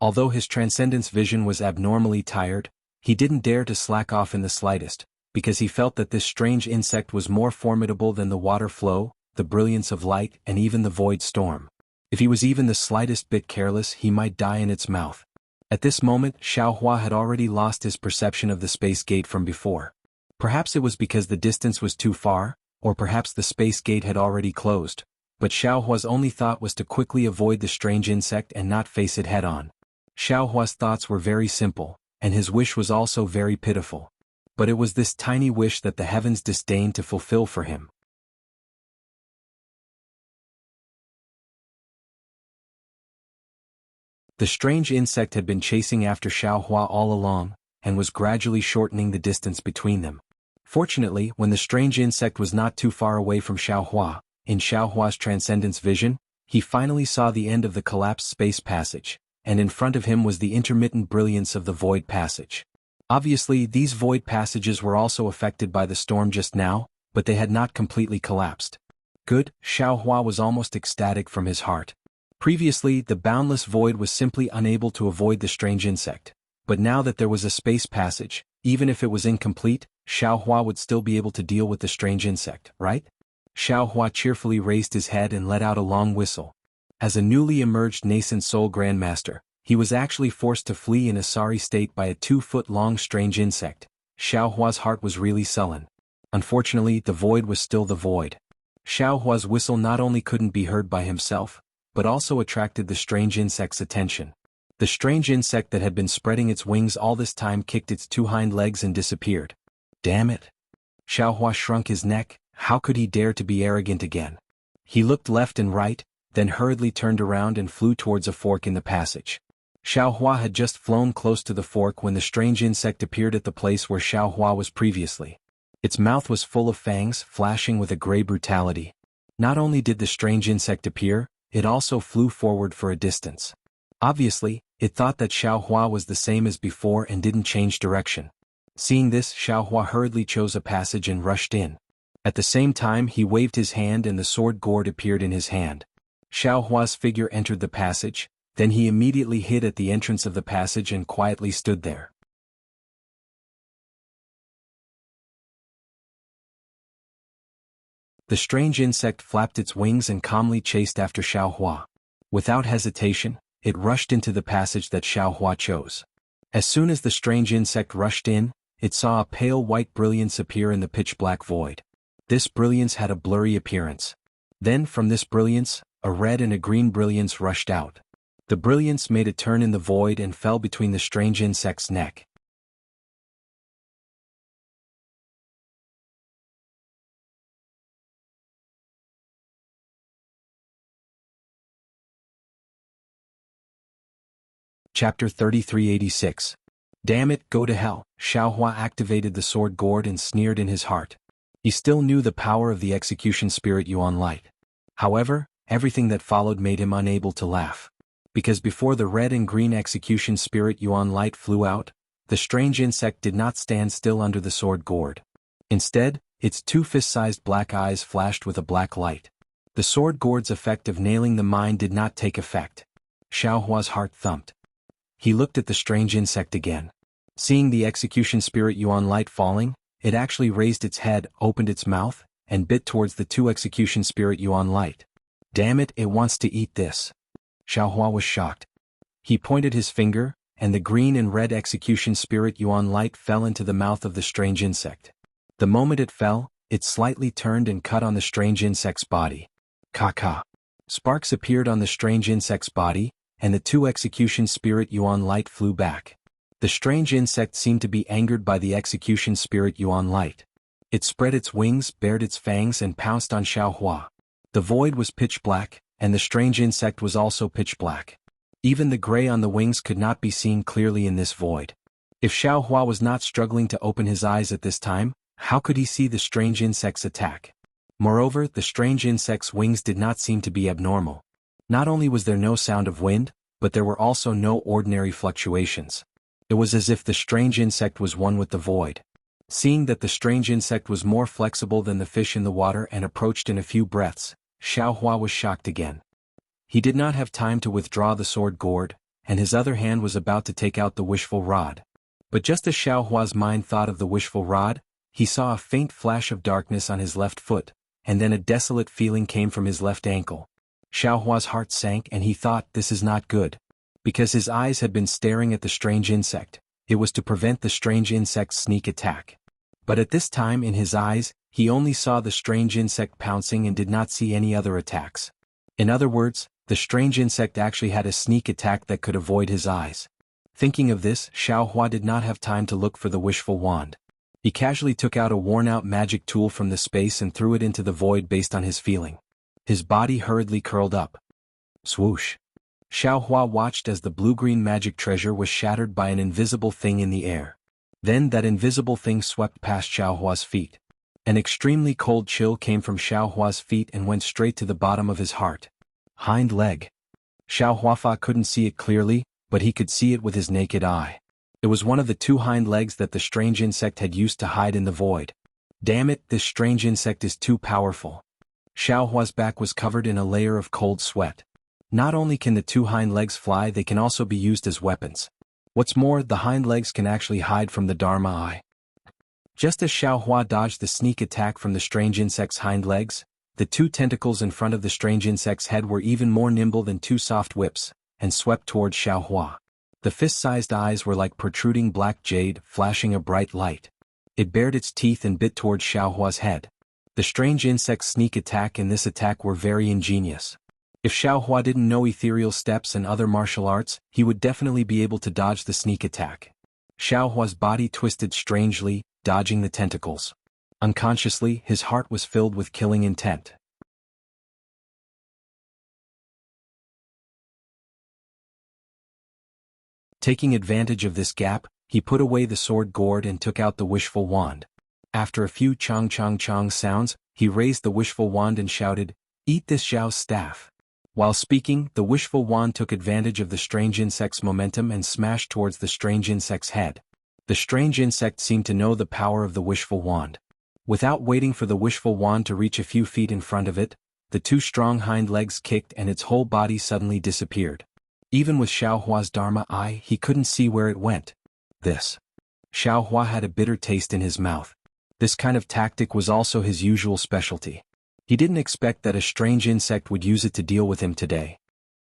Although his transcendence vision was abnormally tired, he didn't dare to slack off in the slightest, because he felt that this strange insect was more formidable than the water flow, the brilliance of light, and even the void storm. If he was even the slightest bit careless, he might die in its mouth. At this moment, Xiaohua had already lost his perception of the space gate from before. Perhaps it was because the distance was too far, or perhaps the space gate had already closed, but Xiaohua's only thought was to quickly avoid the strange insect and not face it head-on. Xiaohua's thoughts were very simple, and his wish was also very pitiful. But it was this tiny wish that the heavens disdained to fulfill for him. The strange insect had been chasing after Xiaohua all along, and was gradually shortening the distance between them. Fortunately, when the strange insect was not too far away from Xiaohua, in Xiaohua's transcendence vision, he finally saw the end of the collapsed space passage, and in front of him was the intermittent brilliance of the void passage. Obviously, these void passages were also affected by the storm just now, but they had not completely collapsed. Good, Xiaohua was almost ecstatic from his heart. Previously, the boundless void was simply unable to avoid the strange insect, but now that there was a space passage, even if it was incomplete, Xiaohua would still be able to deal with the strange insect, right? Xiaohua cheerfully raised his head and let out a long whistle. As a newly emerged nascent soul grandmaster, he was actually forced to flee in a sorry state by a 2-foot-long strange insect. Xiaohua's heart was really sullen. Unfortunately, the void was still the void. Xiaohua's whistle not only couldn't be heard by himself, but also attracted the strange insect's attention. The strange insect that had been spreading its wings all this time kicked its 2 hind legs and disappeared. Damn it! Xiaohua shrunk his neck. How could he dare to be arrogant again? He looked left and right, then hurriedly turned around and flew towards a fork in the passage. Xiaohua had just flown close to the fork when the strange insect appeared at the place where Xiaohua was previously. Its mouth was full of fangs, flashing with a gray brutality. Not only did the strange insect appear, it also flew forward for a distance. Obviously, it thought that Xiaohua was the same as before and didn't change direction. Seeing this, Xiaohua hurriedly chose a passage and rushed in. At the same time, he waved his hand and the sword gourd appeared in his hand. Xiaohua's figure entered the passage, then he immediately hid at the entrance of the passage and quietly stood there. The strange insect flapped its wings and calmly chased after Xiaohua. Without hesitation, it rushed into the passage that Xiaohua chose. As soon as the strange insect rushed in, it saw a pale white brilliance appear in the pitch-black void. This brilliance had a blurry appearance. Then, from this brilliance, a red and a green brilliance rushed out. The brilliance made a turn in the void and fell between the strange insect's neck. Chapter 3386. Damn it, go to hell. Xiaohua activated the sword gourd and sneered in his heart. He still knew the power of the execution spirit Yuan Light. However, everything that followed made him unable to laugh. Because before the red and green execution spirit Yuan Light flew out, the strange insect did not stand still under the sword gourd. Instead, its 2 fist-sized black eyes flashed with a black light. The sword gourd's effect of nailing the mind did not take effect. Xiaohua's heart thumped. He looked at the strange insect again. Seeing the execution spirit yuan light falling, it actually raised its head, opened its mouth, and bit towards the two execution spirit yuan light. Damn it, it wants to eat this. Xiaohua was shocked. He pointed his finger, and the green and red execution spirit yuan light fell into the mouth of the strange insect. The moment it fell, it slightly turned and cut on the strange insect's body. Ka-ka. Sparks appeared on the strange insect's body, and the two execution spirit yuan light flew back. The strange insect seemed to be angered by the execution spirit yuan light. It spread its wings, bared its fangs, and pounced on Xiaohua. The void was pitch black, and the strange insect was also pitch black. Even the gray on the wings could not be seen clearly in this void. If Xiaohua was not struggling to open his eyes at this time, how could he see the strange insect's attack? Moreover, the strange insect's wings did not seem to be abnormal. Not only was there no sound of wind, but there were also no ordinary fluctuations. It was as if the strange insect was one with the void. Seeing that the strange insect was more flexible than the fish in the water and approached in a few breaths, Xiaohua was shocked again. He did not have time to withdraw the sword gourd, and his other hand was about to take out the wishful rod. But just as Xiaohua's mind thought of the wishful rod, he saw a faint flash of darkness on his left foot, and then a desolate feeling came from his left ankle. Xiaohua's heart sank and he thought, this is not good. Because his eyes had been staring at the strange insect, it was to prevent the strange insect's sneak attack. But at this time in his eyes, he only saw the strange insect pouncing and did not see any other attacks. In other words, the strange insect actually had a sneak attack that could avoid his eyes. Thinking of this, Xiaohua did not have time to look for the wishful wand. He casually took out a worn-out magic tool from the space and threw it into the void based on his feeling. His body hurriedly curled up. Swoosh. Xiaohua watched as the blue-green magic treasure was shattered by an invisible thing in the air. Then that invisible thing swept past Xiaohua's feet. An extremely cold chill came from Xiaohua's feet and went straight to the bottom of his heart. Hind leg. Xiaohua couldn't see it clearly, but he could see it with his naked eye. It was one of the two hind legs that the strange insect had used to hide in the void. Damn it, this strange insect is too powerful. Xiaohua's back was covered in a layer of cold sweat. Not only can the two hind legs fly, they can also be used as weapons. What's more, the hind legs can actually hide from the Dharma eye. Just as Xiaohua dodged the sneak attack from the strange insect's hind legs, the two tentacles in front of the strange insect's head were even more nimble than two soft whips, and swept towards Xiaohua. The fist-sized eyes were like protruding black jade, flashing a bright light. It bared its teeth and bit towards Xiaohua's head. The strange insect's sneak attack and this attack were very ingenious. If Xiaohua didn't know ethereal steps and other martial arts, he would definitely be able to dodge the sneak attack. Xiaohua's body twisted strangely, dodging the tentacles. Unconsciously, his heart was filled with killing intent. Taking advantage of this gap, he put away the sword gourd and took out the wishful wand. After a few chong chong chong sounds, he raised the wishful wand and shouted, "Eat this Xiao's staff." While speaking, the wishful wand took advantage of the strange insect's momentum and smashed towards the strange insect's head. The strange insect seemed to know the power of the wishful wand. Without waiting for the wishful wand to reach a few feet in front of it, the two strong hind legs kicked and its whole body suddenly disappeared. Even with Xiaohua's Dharma eye, he couldn't see where it went. This. Xiaohua had a bitter taste in his mouth. This kind of tactic was also his usual specialty. He didn't expect that a strange insect would use it to deal with him today.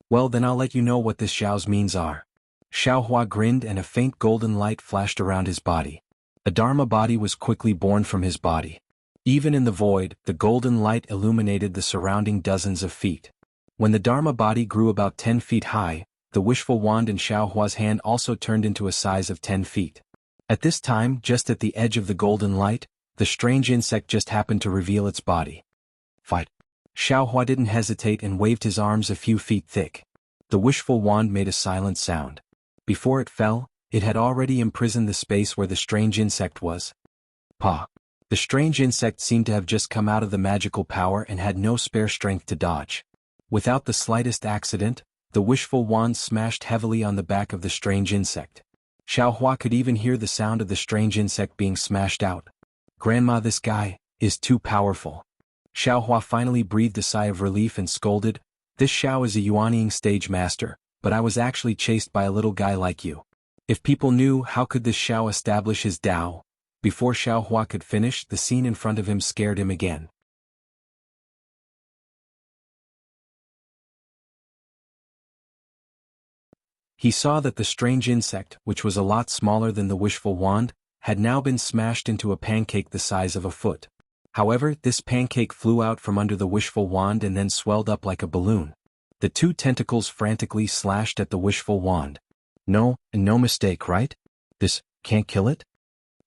Well, then I'll let you know what this Xiao's means are. Xiaohua grinned and a faint golden light flashed around his body. A Dharma body was quickly born from his body. Even in the void, the golden light illuminated the surrounding dozens of feet. When the Dharma body grew about 10 feet high, the wishful wand in Xiaohua's hand also turned into a size of 10 feet. At this time, just at the edge of the golden light, the strange insect just happened to reveal its body. Fight! Xiaohua didn't hesitate and waved his arms a few feet thick. The wishful wand made a silent sound. Before it fell, it had already imprisoned the space where the strange insect was. Pa! The strange insect seemed to have just come out of the magical power and had no spare strength to dodge. Without the slightest accident, the wishful wand smashed heavily on the back of the strange insect. Xiaohua could even hear the sound of the strange insect being smashed out. Grandma, this guy is too powerful. Xiaohua finally breathed a sigh of relief and scolded, "This Xiao is a Yuanying stage master, but I was actually chased by a little guy like you. If people knew, how could this Xiao establish his Tao? Before Xiao Hua could finish, the scene in front of him scared him again. He saw that the strange insect, which was a lot smaller than the wishful wand, had now been smashed into a pancake the size of a foot. However, this pancake flew out from under the wishful wand and then swelled up like a balloon. The two tentacles frantically slashed at the wishful wand. No mistake, right? This can't kill it?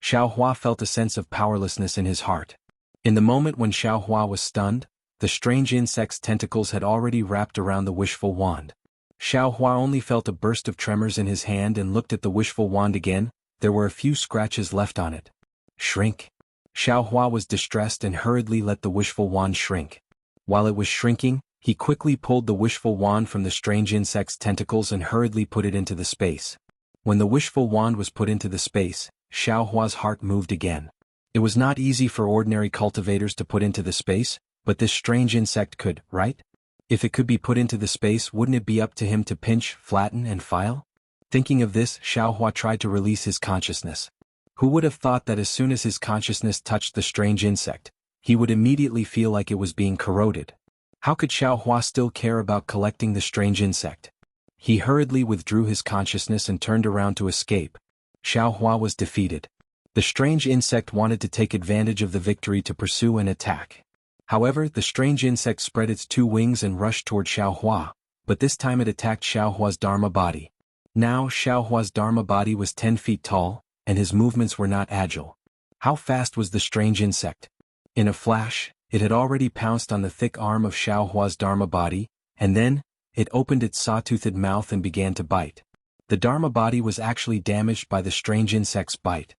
Xiao Hua felt a sense of powerlessness in his heart. In the moment when Xiao Hua was stunned, the strange insect's tentacles had already wrapped around the wishful wand. Xiao Hua only felt a burst of tremors in his hand and looked at the wishful wand again. There were a few scratches left on it. Shrink. Xiao Hua was distressed and hurriedly let the wishful wand shrink. While it was shrinking, he quickly pulled the wishful wand from the strange insect's tentacles and hurriedly put it into the space. When the wishful wand was put into the space, Xiao Hua's heart moved again. It was not easy for ordinary cultivators to put into the space, but this strange insect could, right? If it could be put into the space, wouldn't it be up to him to pinch, flatten, and file? Thinking of this, Xiao Hua tried to release his consciousness. Who would have thought that as soon as his consciousness touched the strange insect, he would immediately feel like it was being corroded? How could Xiao Hua still care about collecting the strange insect? He hurriedly withdrew his consciousness and turned around to escape. Xiao Hua was defeated. The strange insect wanted to take advantage of the victory to pursue and attack. However, the strange insect spread its two wings and rushed toward Xiao Hua, but this time it attacked Xiao Hua's Dharma body. Now Xiao Hua's Dharma body was 10 feet tall, and his movements were not agile. How fast was the strange insect? In a flash, it had already pounced on the thick arm of Xiao Hua's Dharma body, and then, it opened its saw-toothed mouth and began to bite. The Dharma body was actually damaged by the strange insect's bite.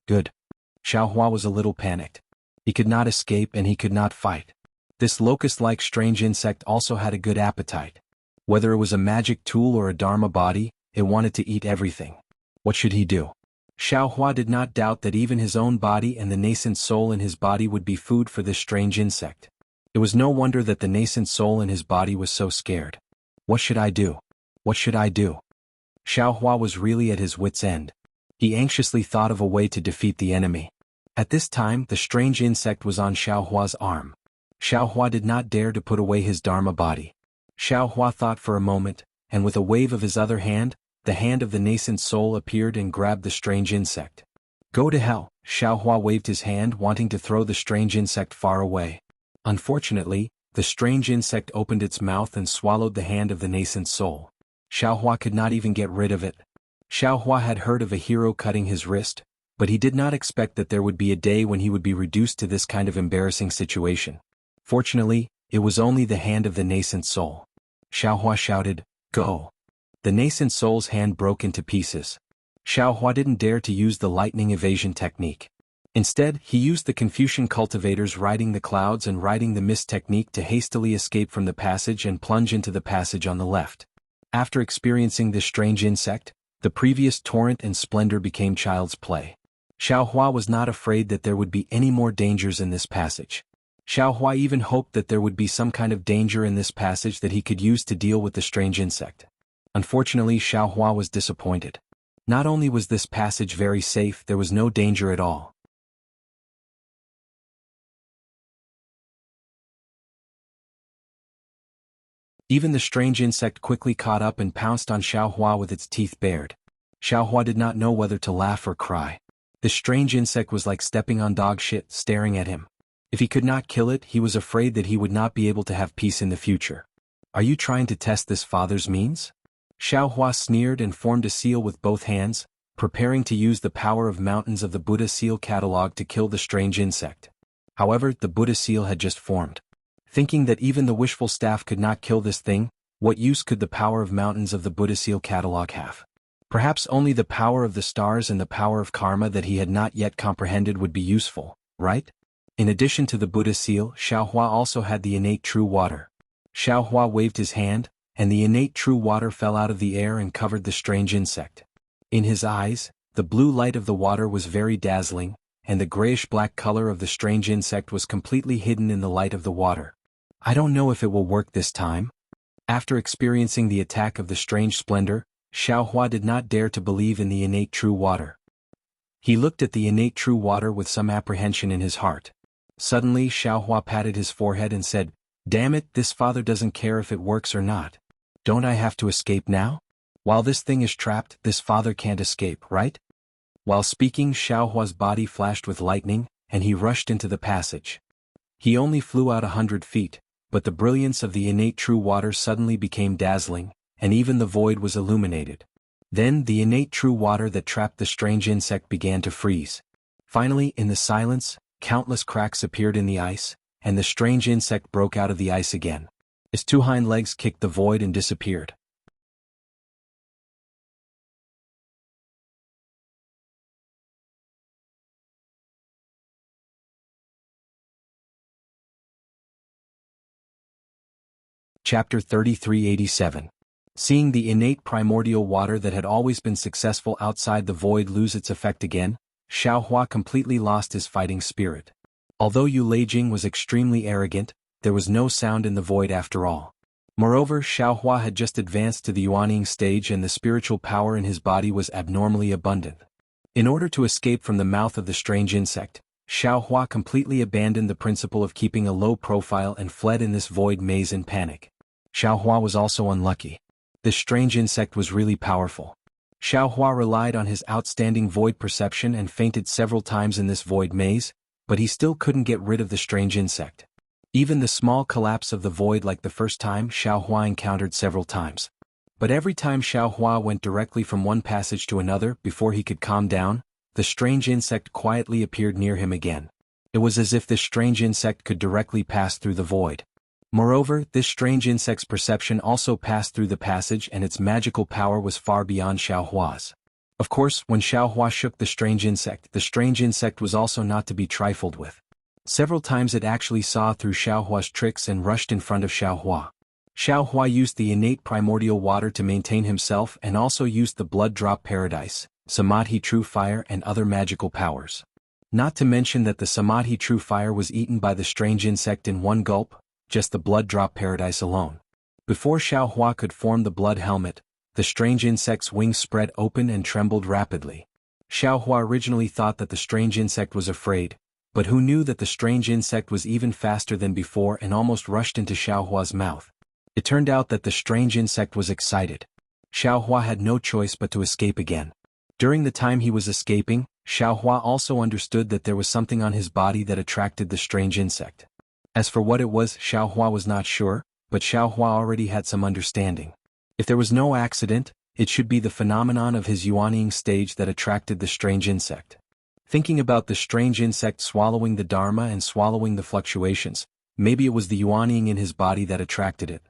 Good. Xiao Hua was a little panicked. He could not escape and he could not fight. This locust-like strange insect also had a good appetite. Whether it was a magic tool or a Dharma body, it wanted to eat everything. What should he do? Xiao Hua did not doubt that even his own body and the nascent soul in his body would be food for this strange insect. It was no wonder that the nascent soul in his body was so scared. What should I do? What should I do? Xiao Hua was really at his wit's end. He anxiously thought of a way to defeat the enemy. At this time, the strange insect was on Xiao Hua's arm. Xiao Hua did not dare to put away his Dharma body. Xiao Hua thought for a moment, and with a wave of his other hand, the hand of the nascent soul appeared and grabbed the strange insect. Go to hell! Xiao Hua waved his hand, wanting to throw the strange insect far away. Unfortunately, the strange insect opened its mouth and swallowed the hand of the nascent soul. Xiao Hua could not even get rid of it. Xiao Hua had heard of a hero cutting his wrist, but he did not expect that there would be a day when he would be reduced to this kind of embarrassing situation. Fortunately, it was only the hand of the nascent soul. Xiao Hua shouted, "Go!" The nascent soul's hand broke into pieces. Xiao Hua didn't dare to use the lightning evasion technique. Instead, he used the Confucian cultivators riding the clouds and riding the mist technique to hastily escape from the passage and plunge into the passage on the left. After experiencing this strange insect, the previous torrent and splendor became child's play. Xiao Hua was not afraid that there would be any more dangers in this passage. Xiao Hua even hoped that there would be some kind of danger in this passage that he could use to deal with the strange insect. Unfortunately, Xiao Hua was disappointed. Not only was this passage very safe, there was no danger at all. Even the strange insect quickly caught up and pounced on Xiao Hua with its teeth bared. Xiao Hua did not know whether to laugh or cry. This strange insect was like stepping on dog shit, staring at him. If he could not kill it, he was afraid that he would not be able to have peace in the future. Are you trying to test this father's means? Xiao Hua sneered and formed a seal with both hands, preparing to use the power of mountains of the Buddha seal catalog to kill the strange insect. However, the Buddha seal had just formed. Thinking that even the wishful staff could not kill this thing, what use could the power of mountains of the Buddha seal catalog have? Perhaps only the power of the stars and the power of karma that he had not yet comprehended would be useful, right? In addition to the Buddha seal, Xiao Hua also had the innate true water. Xiao Hua waved his hand, and the innate true water fell out of the air and covered the strange insect. In his eyes, the blue light of the water was very dazzling, and the grayish-black color of the strange insect was completely hidden in the light of the water. I don't know if it will work this time. After experiencing the attack of the strange splendor, Xiaohua did not dare to believe in the innate true water. He looked at the innate true water with some apprehension in his heart. Suddenly Xiaohua patted his forehead and said, "Damn it, this father doesn't care if it works or not. Don't I have to escape now? While this thing is trapped, this father can't escape, right?" While speaking, Xiaohua's body flashed with lightning, and he rushed into the passage. He only flew out 100 feet, but the brilliance of the innate true water suddenly became dazzling, and even the void was illuminated. Then the innate true water that trapped the strange insect began to freeze. Finally, in the silence, countless cracks appeared in the ice, and the strange insect broke out of the ice again. His two hind legs kicked the void and disappeared. Chapter 3387. Seeing the innate primordial water that had always been successful outside the void lose its effect again, Xiaohua completely lost his fighting spirit. Although Yu Leijing was extremely arrogant, there was no sound in the void after all. Moreover, Xiaohua had just advanced to the Yuanying stage and the spiritual power in his body was abnormally abundant. In order to escape from the mouth of the strange insect, Xiaohua completely abandoned the principle of keeping a low profile and fled in this void maze in panic. Xiaohua was also unlucky. This strange insect was really powerful. Xiaohua relied on his outstanding void perception and fainted several times in this void maze, but he still couldn't get rid of the strange insect. Even the small collapse of the void like the first time Xiaohua encountered several times. But every time Xiaohua went directly from one passage to another before he could calm down, the strange insect quietly appeared near him again. It was as if this strange insect could directly pass through the void. Moreover, this strange insect's perception also passed through the passage and its magical power was far beyond Xiaohua's. Of course, when Xiaohua shook the strange insect was also not to be trifled with. Several times it actually saw through Xiaohua's tricks and rushed in front of Xiaohua. Xiaohua used the innate primordial water to maintain himself and also used the blood drop paradise, Samadhi true fire and other magical powers. Not to mention that the Samadhi true fire was eaten by the strange insect in one gulp, just the blood drop paradise alone. Before Xiaohua could form the blood helmet, the strange insect's wings spread open and trembled rapidly. Xiaohua originally thought that the strange insect was afraid, but who knew that the strange insect was even faster than before and almost rushed into Xiaohua's mouth. It turned out that the strange insect was excited. Xiaohua had no choice but to escape again. During the time he was escaping, Xiaohua also understood that there was something on his body that attracted the strange insect. As for what it was, Xiaohua was not sure, but Xiaohua already had some understanding. If there was no accident, it should be the phenomenon of his Yuanying stage that attracted the strange insect. Thinking about the strange insect swallowing the Dharma and swallowing the fluctuations, maybe it was the Yuanying in his body that attracted it.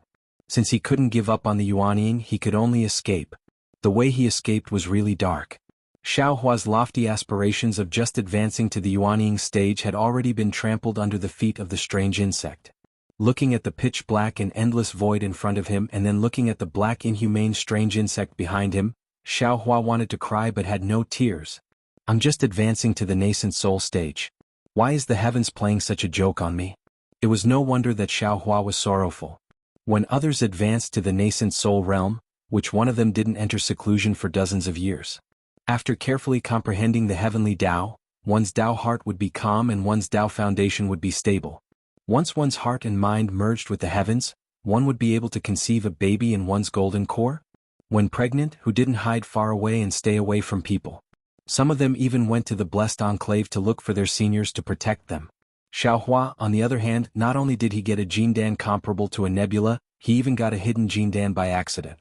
Since he couldn't give up on the Yuanying, he could only escape. The way he escaped was really dark. Xiaohua's lofty aspirations of just advancing to the Yuanying stage had already been trampled under the feet of the strange insect. Looking at the pitch-black and endless void in front of him and then looking at the black inhumane strange insect behind him, Xiaohua wanted to cry but had no tears. "I'm just advancing to the nascent soul stage. Why is the heavens playing such a joke on me?" It was no wonder that Xiaohua was sorrowful. When others advanced to the nascent soul realm, which one of them didn't enter seclusion for dozens of years? After carefully comprehending the heavenly Tao, one's Tao heart would be calm and one's Tao foundation would be stable. Once one's heart and mind merged with the heavens, one would be able to conceive a baby in one's golden core. When pregnant, who didn't hide far away and stay away from people. Some of them even went to the blessed enclave to look for their seniors to protect them. Xiaohua, on the other hand, not only did he get a Jindan comparable to a nebula, he even got a hidden Jindan by accident.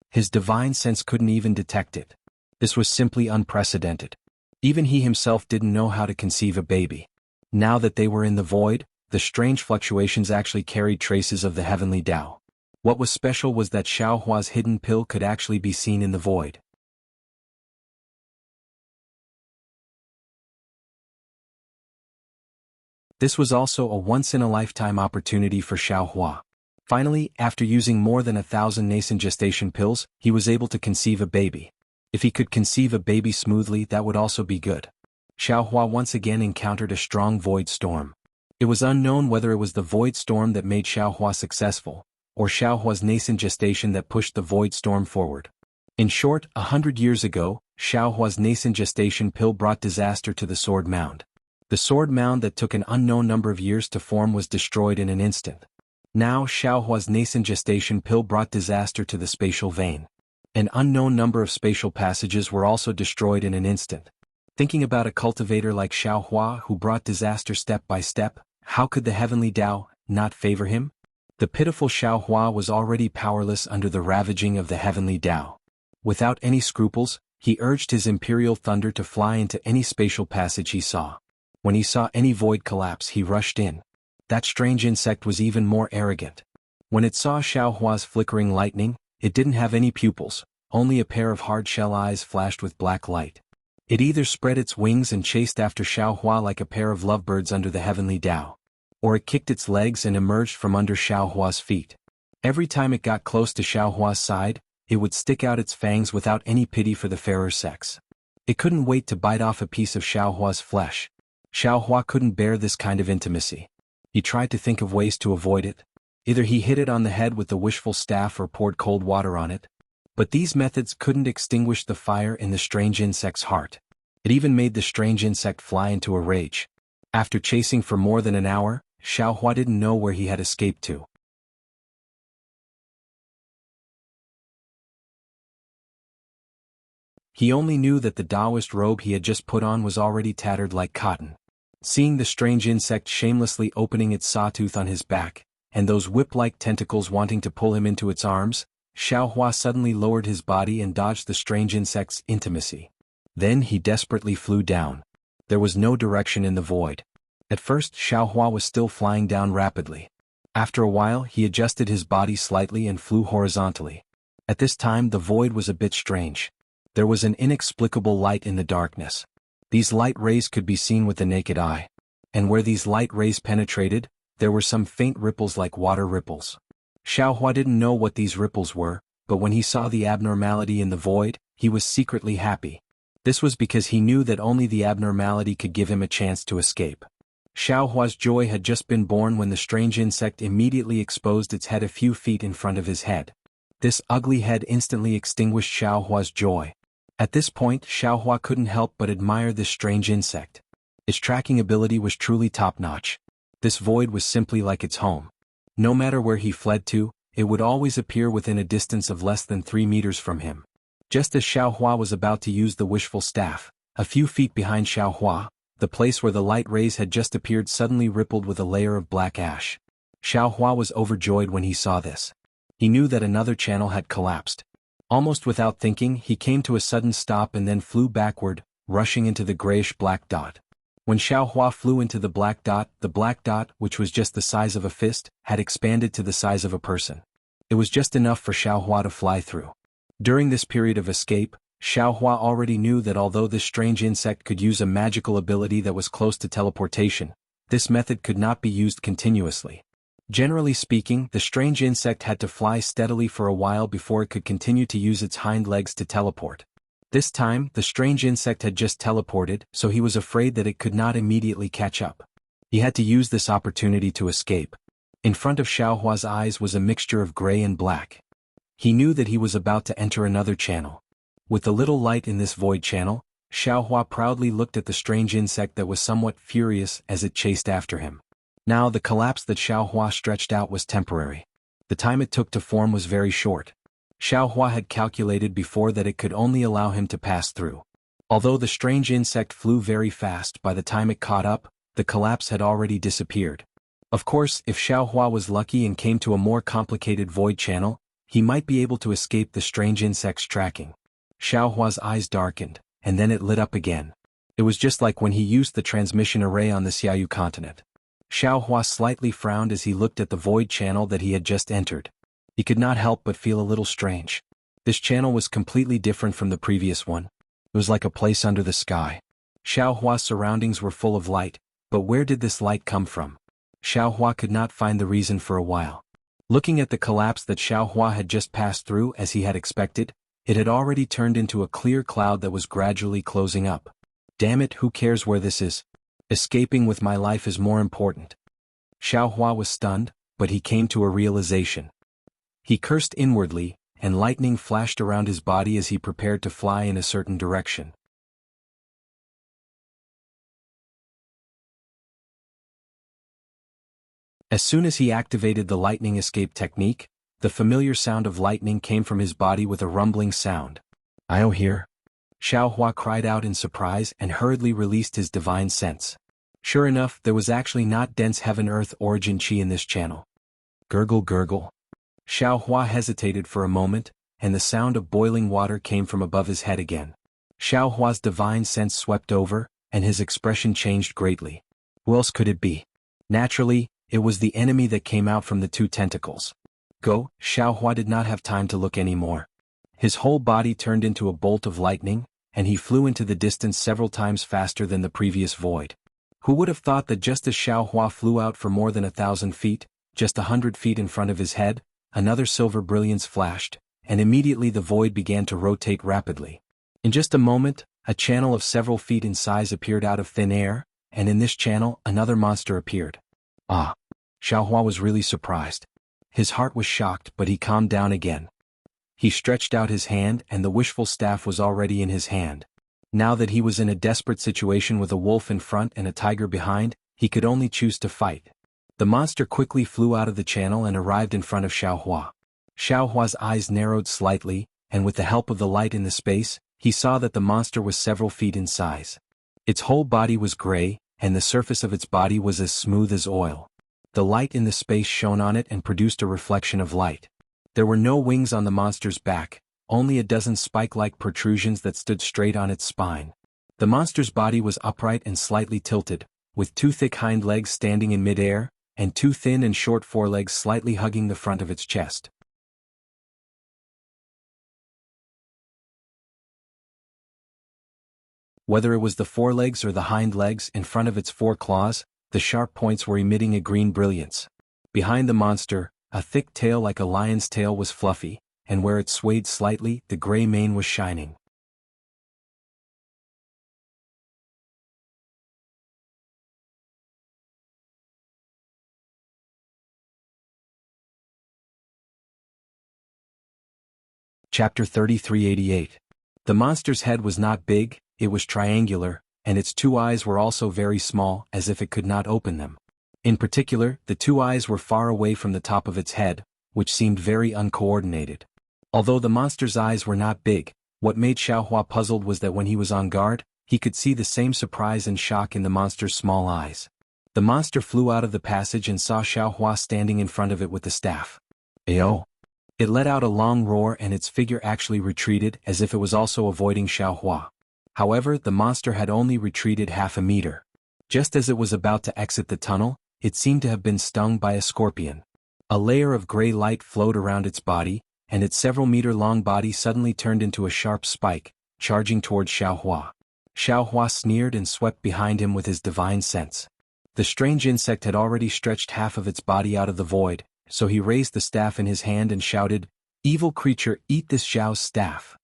His divine sense couldn't even detect it. This was simply unprecedented. Even he himself didn't know how to conceive a baby. Now that they were in the void, the strange fluctuations actually carried traces of the heavenly Tao. What was special was that Xiaohua's hidden pill could actually be seen in the void. This was also a once-in-a-lifetime opportunity for Xiaohua. Finally, after using more than 1,000 nascent gestation pills, he was able to conceive a baby. If he could conceive a baby smoothly, that would also be good. Xiaohua once again encountered a strong void storm. It was unknown whether it was the void storm that made Xiaohua successful, or Xiaohua's nascent gestation that pushed the void storm forward. In short, 100 years ago, Xiaohua's nascent gestation pill brought disaster to the sword mound. The sword mound that took an unknown number of years to form was destroyed in an instant. Now Xiaohua's nascent gestation pill brought disaster to the spatial vein. An unknown number of spatial passages were also destroyed in an instant. Thinking about a cultivator like Xiaohua who brought disaster step by step, how could the heavenly Tao not favor him? The pitiful Xiaohua was already powerless under the ravaging of the heavenly Tao. Without any scruples, he urged his imperial thunder to fly into any spatial passage he saw. When he saw any void collapse, he rushed in. That strange insect was even more arrogant. When it saw Xiaohua's flickering lightning, it didn't have any pupils, only a pair of hard-shell eyes flashed with black light. It either spread its wings and chased after Xiaohua like a pair of lovebirds under the heavenly Tao, or it kicked its legs and emerged from under Xiaohua's feet. Every time it got close to Xiaohua's side, it would stick out its fangs without any pity for the fairer sex. It couldn't wait to bite off a piece of Xiaohua's flesh. Xiaohua couldn't bear this kind of intimacy. He tried to think of ways to avoid it. Either he hit it on the head with the wishful staff or poured cold water on it. But these methods couldn't extinguish the fire in the strange insect's heart. It even made the strange insect fly into a rage. After chasing for more than an hour, Xiaohua didn't know where he had escaped to. He only knew that the Taoist robe he had just put on was already tattered like cotton. Seeing the strange insect shamelessly opening its sawtooth on his back, and those whip-like tentacles wanting to pull him into its arms, Xiaohua suddenly lowered his body and dodged the strange insect's intimacy. Then he desperately flew down. There was no direction in the void. At first, Xiaohua was still flying down rapidly. After a while, he adjusted his body slightly and flew horizontally. At this time, the void was a bit strange. There was an inexplicable light in the darkness. These light rays could be seen with the naked eye. And where these light rays penetrated, there were some faint ripples like water ripples. Xiaohua didn't know what these ripples were, but when he saw the abnormality in the void, he was secretly happy. This was because he knew that only the abnormality could give him a chance to escape. Xiaohua's joy had just been born when the strange insect immediately exposed its head a few feet in front of his head. This ugly head instantly extinguished Xiaohua's joy. At this point, Xiaohua couldn't help but admire this strange insect. Its tracking ability was truly top-notch. This void was simply like its home. No matter where he fled to, it would always appear within a distance of less than 3 meters from him. Just as Xiaohua was about to use the wishful staff, a few feet behind Xiaohua, the place where the light rays had just appeared suddenly rippled with a layer of black ash. Xiaohua was overjoyed when he saw this. He knew that another channel had collapsed. Almost without thinking, he came to a sudden stop and then flew backward, rushing into the grayish-black dot. When Xiaohua flew into the black dot, which was just the size of a fist, had expanded to the size of a person. It was just enough for Xiaohua to fly through. During this period of escape, Xiaohua already knew that although this strange insect could use a magical ability that was close to teleportation, this method could not be used continuously. Generally speaking, the strange insect had to fly steadily for a while before it could continue to use its hind legs to teleport. This time, the strange insect had just teleported, so he was afraid that it could not immediately catch up. He had to use this opportunity to escape. In front of Xiaohua's eyes was a mixture of gray and black. He knew that he was about to enter another channel. With the little light in this void channel, Xiaohua proudly looked at the strange insect that was somewhat furious as it chased after him. Now the collapse that Xiaohua stretched out was temporary. The time it took to form was very short. Xiaohua had calculated before that it could only allow him to pass through. Although the strange insect flew very fast, by the time it caught up, the collapse had already disappeared. Of course, if Xiaohua was lucky and came to a more complicated void channel, he might be able to escape the strange insect's tracking. Xiaohua's eyes darkened, and then it lit up again. It was just like when he used the transmission array on the Xiaoyu continent. Xiaohua slightly frowned as he looked at the void channel that he had just entered. He could not help but feel a little strange. This channel was completely different from the previous one. It was like a place under the sky. Xiaohua's surroundings were full of light, but where did this light come from? Xiaohua could not find the reason for a while. Looking at the collapse that Xiaohua had just passed through as he had expected, it had already turned into a clear cloud that was gradually closing up. Damn it, who cares where this is? Escaping with my life is more important. Xiaohua was stunned, but he came to a realization. He cursed inwardly, and lightning flashed around his body as he prepared to fly in a certain direction. As soon as he activated the lightning escape technique, the familiar sound of lightning came from his body with a rumbling sound. "I'll hear." Xiaohua cried out in surprise and hurriedly released his divine sense. Sure enough, there was actually not dense heaven-earth origin qi in this channel. Gurgle gurgle. Xiaohua hesitated for a moment, and the sound of boiling water came from above his head again. Xiaohua's divine sense swept over, and his expression changed greatly. Who else could it be? Naturally, it was the enemy that came out from the two tentacles. Go, Xiaohua did not have time to look anymore. His whole body turned into a bolt of lightning, and he flew into the distance several times faster than the previous void. Who would have thought that just as Xiaohua flew out for more than 1,000 feet, just 100 feet in front of his head, another silver brilliance flashed, and immediately the void began to rotate rapidly. In just a moment, a channel of several feet in size appeared out of thin air, and in this channel another monster appeared. Ah! Xiaohua was really surprised. His heart was shocked, but he calmed down again. He stretched out his hand and the wishful staff was already in his hand. Now that he was in a desperate situation with a wolf in front and a tiger behind, he could only choose to fight. The monster quickly flew out of the channel and arrived in front of Xiaohua. Xiaohua's eyes narrowed slightly, and with the help of the light in the space, he saw that the monster was several feet in size. Its whole body was gray, and the surface of its body was as smooth as oil. The light in the space shone on it and produced a reflection of light. There were no wings on the monster's back, only a dozen spike-like protrusions that stood straight on its spine. The monster's body was upright and slightly tilted, with two thick hind legs standing in mid-air, and two thin and short forelegs slightly hugging the front of its chest. Whether it was the forelegs or the hind legs in front of its four claws, the sharp points were emitting a green brilliance. Behind the monster, a thick tail like a lion's tail was fluffy, and where it swayed slightly, the gray mane was shining. Chapter 3388. The monster's head was not big, it was triangular, and its two eyes were also very small, as if it could not open them. In particular, the two eyes were far away from the top of its head, which seemed very uncoordinated. Although the monster's eyes were not big, what made Xiaohua puzzled was that when he was on guard, he could see the same surprise and shock in the monster's small eyes. The monster flew out of the passage and saw Xiaohua standing in front of it with the staff. Ayo! It let out a long roar and its figure actually retreated as if it was also avoiding Xiaohua. However, the monster had only retreated half a meter. Just as it was about to exit the tunnel, it seemed to have been stung by a scorpion. A layer of gray light flowed around its body, and its several-meter-long body suddenly turned into a sharp spike, charging towards Xiaohua. Xiaohua sneered and swept behind him with his divine sense. The strange insect had already stretched half of its body out of the void, so he raised the staff in his hand and shouted, "Evil creature, eat this Xiao's staff."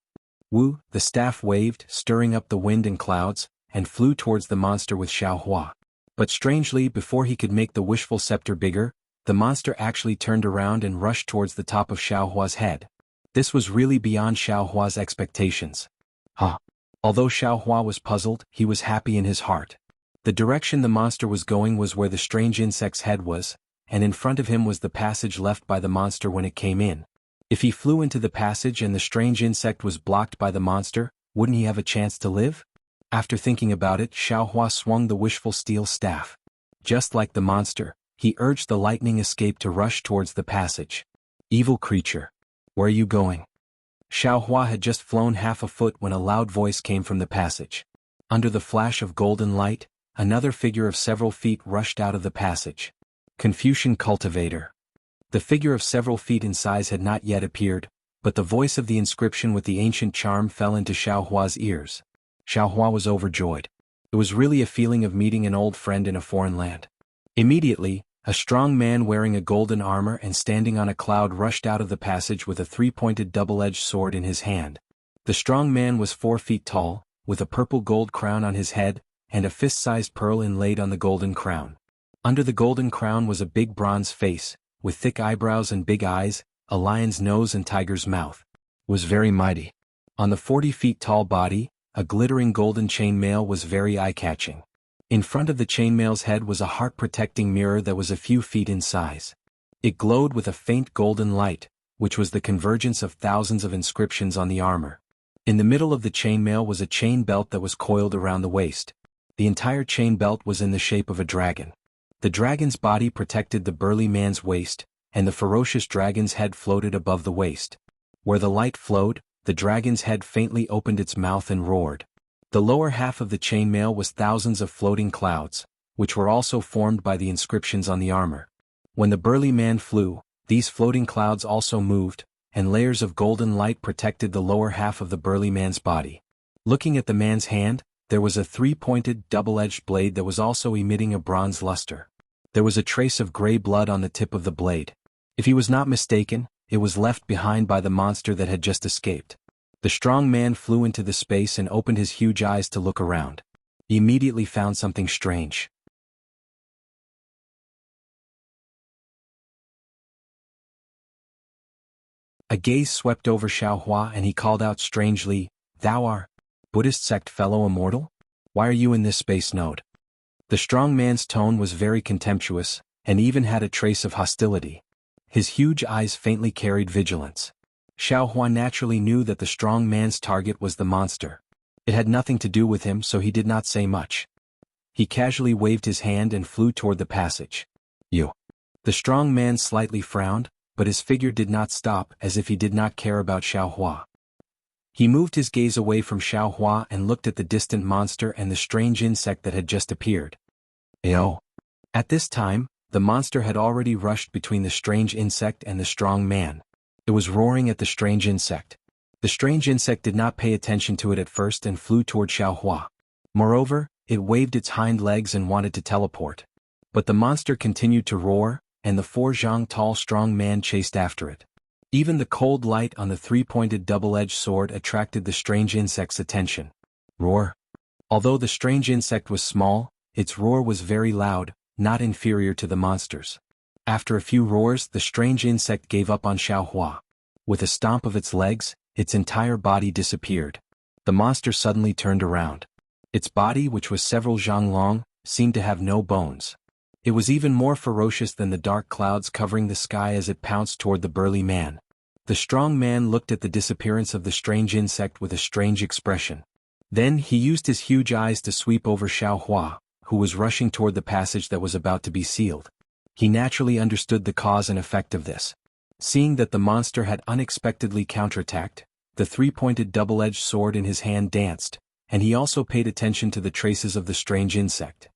Wu, the staff waved, stirring up the wind and clouds, and flew towards the monster with Xiaohua. But strangely, before he could make the wishful scepter bigger, the monster actually turned around and rushed towards the top of Xiaohua's head. This was really beyond Xiaohua's expectations. Although Xiaohua was puzzled, he was happy in his heart. The direction the monster was going was where the strange insect's head was, and in front of him was the passage left by the monster when it came in. If he flew into the passage and the strange insect was blocked by the monster, wouldn't he have a chance to live? After thinking about it, Xiaohua swung the wishful steel staff. Just like the monster, he urged the lightning escape to rush towards the passage. Evil creature. Where are you going? Xiaohua had just flown half a foot when a loud voice came from the passage. Under the flash of golden light, another figure of several feet rushed out of the passage. Confucian Cultivator. The figure of several feet in size had not yet appeared, but the voice of the inscription with the ancient charm fell into Xiaohua's ears. Xiaohua was overjoyed. It was really a feeling of meeting an old friend in a foreign land. Immediately, a strong man wearing a golden armor and standing on a cloud rushed out of the passage with a three-pointed double-edged sword in his hand. The strong man was 4 feet tall, with a purple gold crown on his head, and a fist-sized pearl inlaid on the golden crown. Under the golden crown was a big bronze face, with thick eyebrows and big eyes, a lion's nose and tiger's mouth, was very mighty. On the 40 feet tall body, a glittering golden chainmail was very eye-catching. In front of the chainmail's head was a heart-protecting mirror that was a few feet in size. It glowed with a faint golden light, which was the convergence of thousands of inscriptions on the armor. In the middle of the chainmail was a chain belt that was coiled around the waist. The entire chain belt was in the shape of a dragon. The dragon's body protected the burly man's waist, and the ferocious dragon's head floated above the waist. Where the light flowed, the dragon's head faintly opened its mouth and roared. The lower half of the chainmail was thousands of floating clouds, which were also formed by the inscriptions on the armor. When the burly man flew, these floating clouds also moved, and layers of golden light protected the lower half of the burly man's body. Looking at the man's hand, there was a three-pointed, double-edged blade that was also emitting a bronze luster. There was a trace of gray blood on the tip of the blade. If he was not mistaken, it was left behind by the monster that had just escaped. The strong man flew into the space and opened his huge eyes to look around. He immediately found something strange. A gaze swept over Xiaohua and he called out strangely, "Thou art Buddhist sect fellow immortal? Why are you in this space node?" The strong man's tone was very contemptuous, and even had a trace of hostility. His huge eyes faintly carried vigilance. Xiaohua naturally knew that the strong man's target was the monster. It had nothing to do with him, so he did not say much. He casually waved his hand and flew toward the passage. "You." The strong man slightly frowned, but his figure did not stop, as if he did not care about Xiaohua. He moved his gaze away from Xiaohua and looked at the distant monster and the strange insect that had just appeared. Ayo. At this time, the monster had already rushed between the strange insect and the strong man. It was roaring at the strange insect. The strange insect did not pay attention to it at first and flew toward Xiaohua. Moreover, it waved its hind legs and wanted to teleport. But the monster continued to roar, and the 4 zhang tall strong man chased after it. Even the cold light on the three-pointed double-edged sword attracted the strange insect's attention. Roar. Although the strange insect was small, its roar was very loud, not inferior to the monster's. After a few roars, the strange insect gave up on Xiaohua. With a stomp of its legs, its entire body disappeared. The monster suddenly turned around. Its body, which was several zhang long, seemed to have no bones. It was even more ferocious than the dark clouds covering the sky as it pounced toward the burly man. The strong man looked at the disappearance of the strange insect with a strange expression. Then he used his huge eyes to sweep over Xiaohua, who was rushing toward the passage that was about to be sealed. He naturally understood the cause and effect of this. Seeing that the monster had unexpectedly counterattacked, the three-pointed double-edged sword in his hand danced, and he also paid attention to the traces of the strange insect.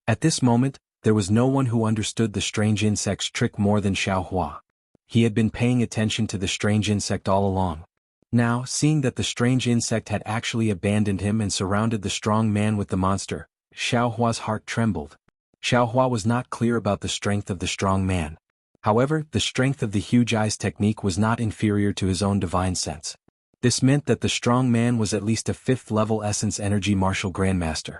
At this moment, there was no one who understood the strange insect's trick more than Xiaohua. He had been paying attention to the strange insect all along. Now, seeing that the strange insect had actually abandoned him and surrounded the strong man with the monster, Xiaohua's heart trembled. Xiaohua was not clear about the strength of the strong man. However, the strength of the huge eyes technique was not inferior to his own divine sense. This meant that the strong man was at least a 5th-level Essence Energy Martial Grandmaster.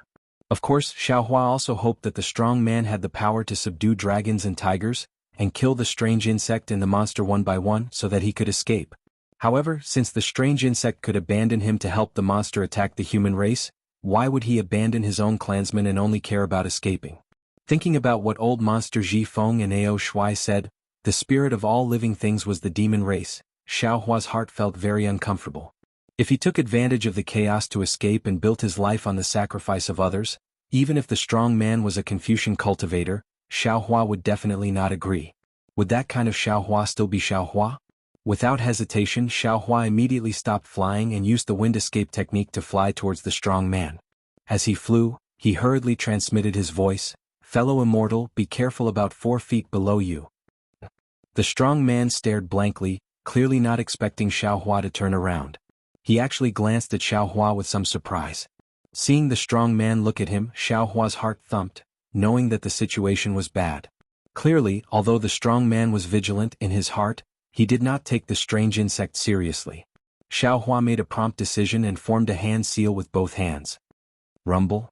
Of course, Xiaohua also hoped that the strong man had the power to subdue dragons and tigers, and kill the strange insect and the monster one by one so that he could escape. However, since the strange insect could abandon him to help the monster attack the human race, why would he abandon his own clansmen and only care about escaping? Thinking about what old monster Ji Feng and Ao Shui said, the spirit of all living things was the demon race, Xiaohua's heart felt very uncomfortable. If he took advantage of the chaos to escape and built his life on the sacrifice of others, even if the strong man was a Confucian cultivator, Xiaohua would definitely not agree. Would that kind of Xiaohua still be Xiaohua? Without hesitation, Xiaohua immediately stopped flying and used the wind escape technique to fly towards the strong man. As he flew, he hurriedly transmitted his voice, "Fellow immortal, be careful about 4 feet below you." The strong man stared blankly, clearly not expecting Xiaohua to turn around. He actually glanced at Xiaohua with some surprise. Seeing the strong man look at him, Xiaohua's heart thumped, knowing that the situation was bad. Clearly, although the strong man was vigilant in his heart, he did not take the strange insect seriously. Xiaohua made a prompt decision and formed a hand seal with both hands. Rumble.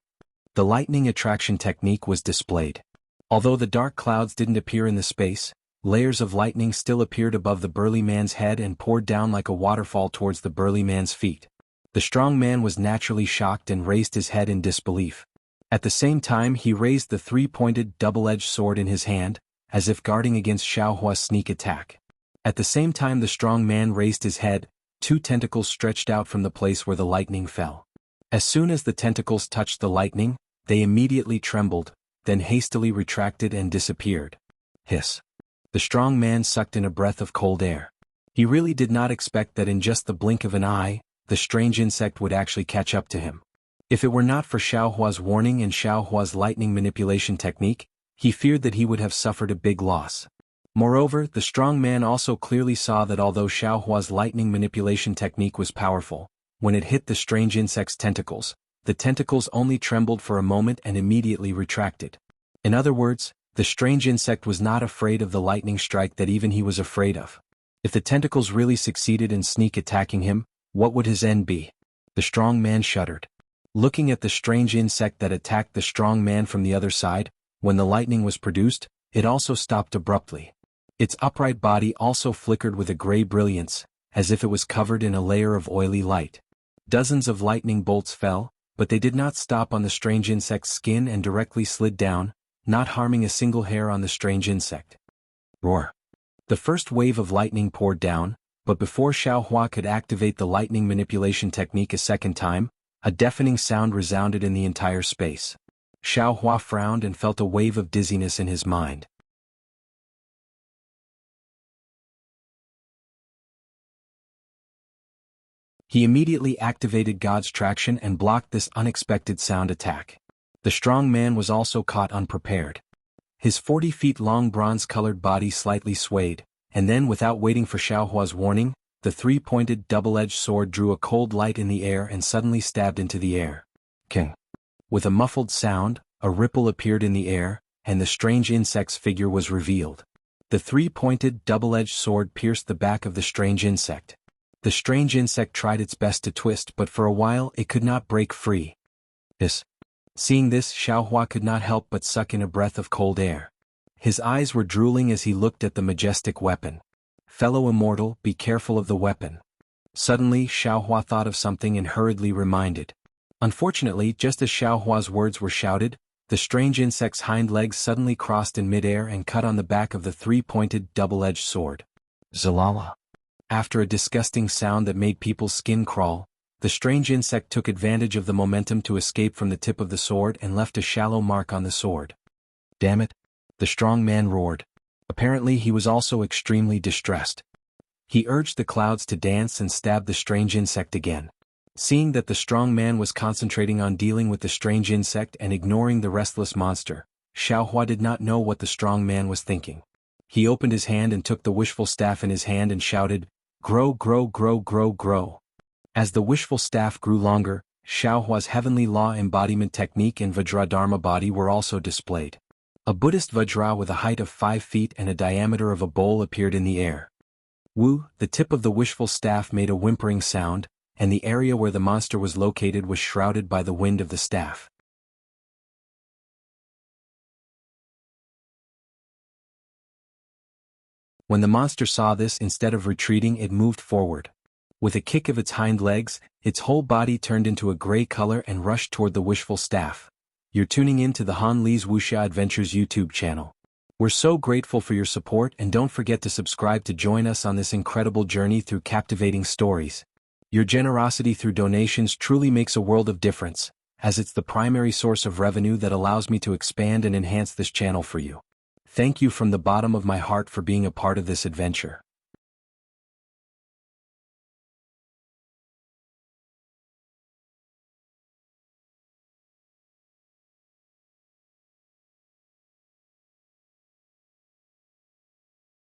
The lightning attraction technique was displayed. Although the dark clouds didn't appear in the space, layers of lightning still appeared above the burly man's head and poured down like a waterfall towards the burly man's feet. The strong man was naturally shocked and raised his head in disbelief. At the same time he raised the three-pointed double-edged sword in his hand, as if guarding against Xiaohua's sneak attack. At the same time the strong man raised his head, two tentacles stretched out from the place where the lightning fell. As soon as the tentacles touched the lightning, they immediately trembled, then hastily retracted and disappeared. Hiss. The strong man sucked in a breath of cold air. He really did not expect that in just the blink of an eye, the strange insect would actually catch up to him. If it were not for Xiaohua's warning and Xiaohua's lightning manipulation technique, he feared that he would have suffered a big loss. Moreover, the strong man also clearly saw that although Xiaohua's lightning manipulation technique was powerful, when it hit the strange insect's tentacles, the tentacles only trembled for a moment and immediately retracted. In other words, the strange insect was not afraid of the lightning strike that even he was afraid of. If the tentacles really succeeded in sneak attacking him, what would his end be? The strong man shuddered. Looking at the strange insect that attacked the strong man from the other side, when the lightning was produced, it also stopped abruptly. Its upright body also flickered with a gray brilliance, as if it was covered in a layer of oily light. Dozens of lightning bolts fell, but they did not stop on the strange insect's skin and directly slid down, not harming a single hair on the strange insect. Roar. The first wave of lightning poured down, but before Xiaohua could activate the lightning manipulation technique a second time, a deafening sound resounded in the entire space. Xiaohua frowned and felt a wave of dizziness in his mind. He immediately activated God's traction and blocked this unexpected sound attack. The strong man was also caught unprepared. His 40 feet long bronze-colored body slightly swayed, and then without waiting for Xiaohua's warning, the three-pointed double-edged sword drew a cold light in the air and suddenly stabbed into the air. King. With a muffled sound, a ripple appeared in the air, and the strange insect's figure was revealed. The three-pointed double-edged sword pierced the back of the strange insect. The strange insect tried its best to twist, but for a while it could not break free. Seeing this, Xiaohua could not help but suck in a breath of cold air. His eyes were drooling as he looked at the majestic weapon. Fellow immortal, be careful of the weapon. Suddenly, Xiaohua thought of something and hurriedly reminded. Unfortunately, just as Xiaohua's words were shouted, the strange insect's hind legs suddenly crossed in midair and cut on the back of the three-pointed double-edged sword. Zalala. After a disgusting sound that made people's skin crawl, the strange insect took advantage of the momentum to escape from the tip of the sword and left a shallow mark on the sword. Damn it! The strong man roared. Apparently he was also extremely distressed. He urged the clouds to dance and stabbed the strange insect again. Seeing that the strong man was concentrating on dealing with the strange insect and ignoring the restless monster, Xiaohua did not know what the strong man was thinking. He opened his hand and took the wishful staff in his hand and shouted, "Grow, grow, grow, grow, grow." As the wishful staff grew longer, Xiaohua's heavenly law embodiment technique and Vajradharma body were also displayed. A Buddhist Vajra with a height of 5 feet and a diameter of a bowl appeared in the air. Wu, the tip of the wishful staff made a whimpering sound, and the area where the monster was located was shrouded by the wind of the staff. When the monster saw this, instead of retreating, it moved forward. With a kick of its hind legs, its whole body turned into a gray color and rushed toward the wishful staff. You're tuning in to the Han Li's Wuxia Adventures YouTube channel. We're so grateful for your support, and don't forget to subscribe to join us on this incredible journey through captivating stories. Your generosity through donations truly makes a world of difference, as it's the primary source of revenue that allows me to expand and enhance this channel for you. Thank you from the bottom of my heart for being a part of this adventure.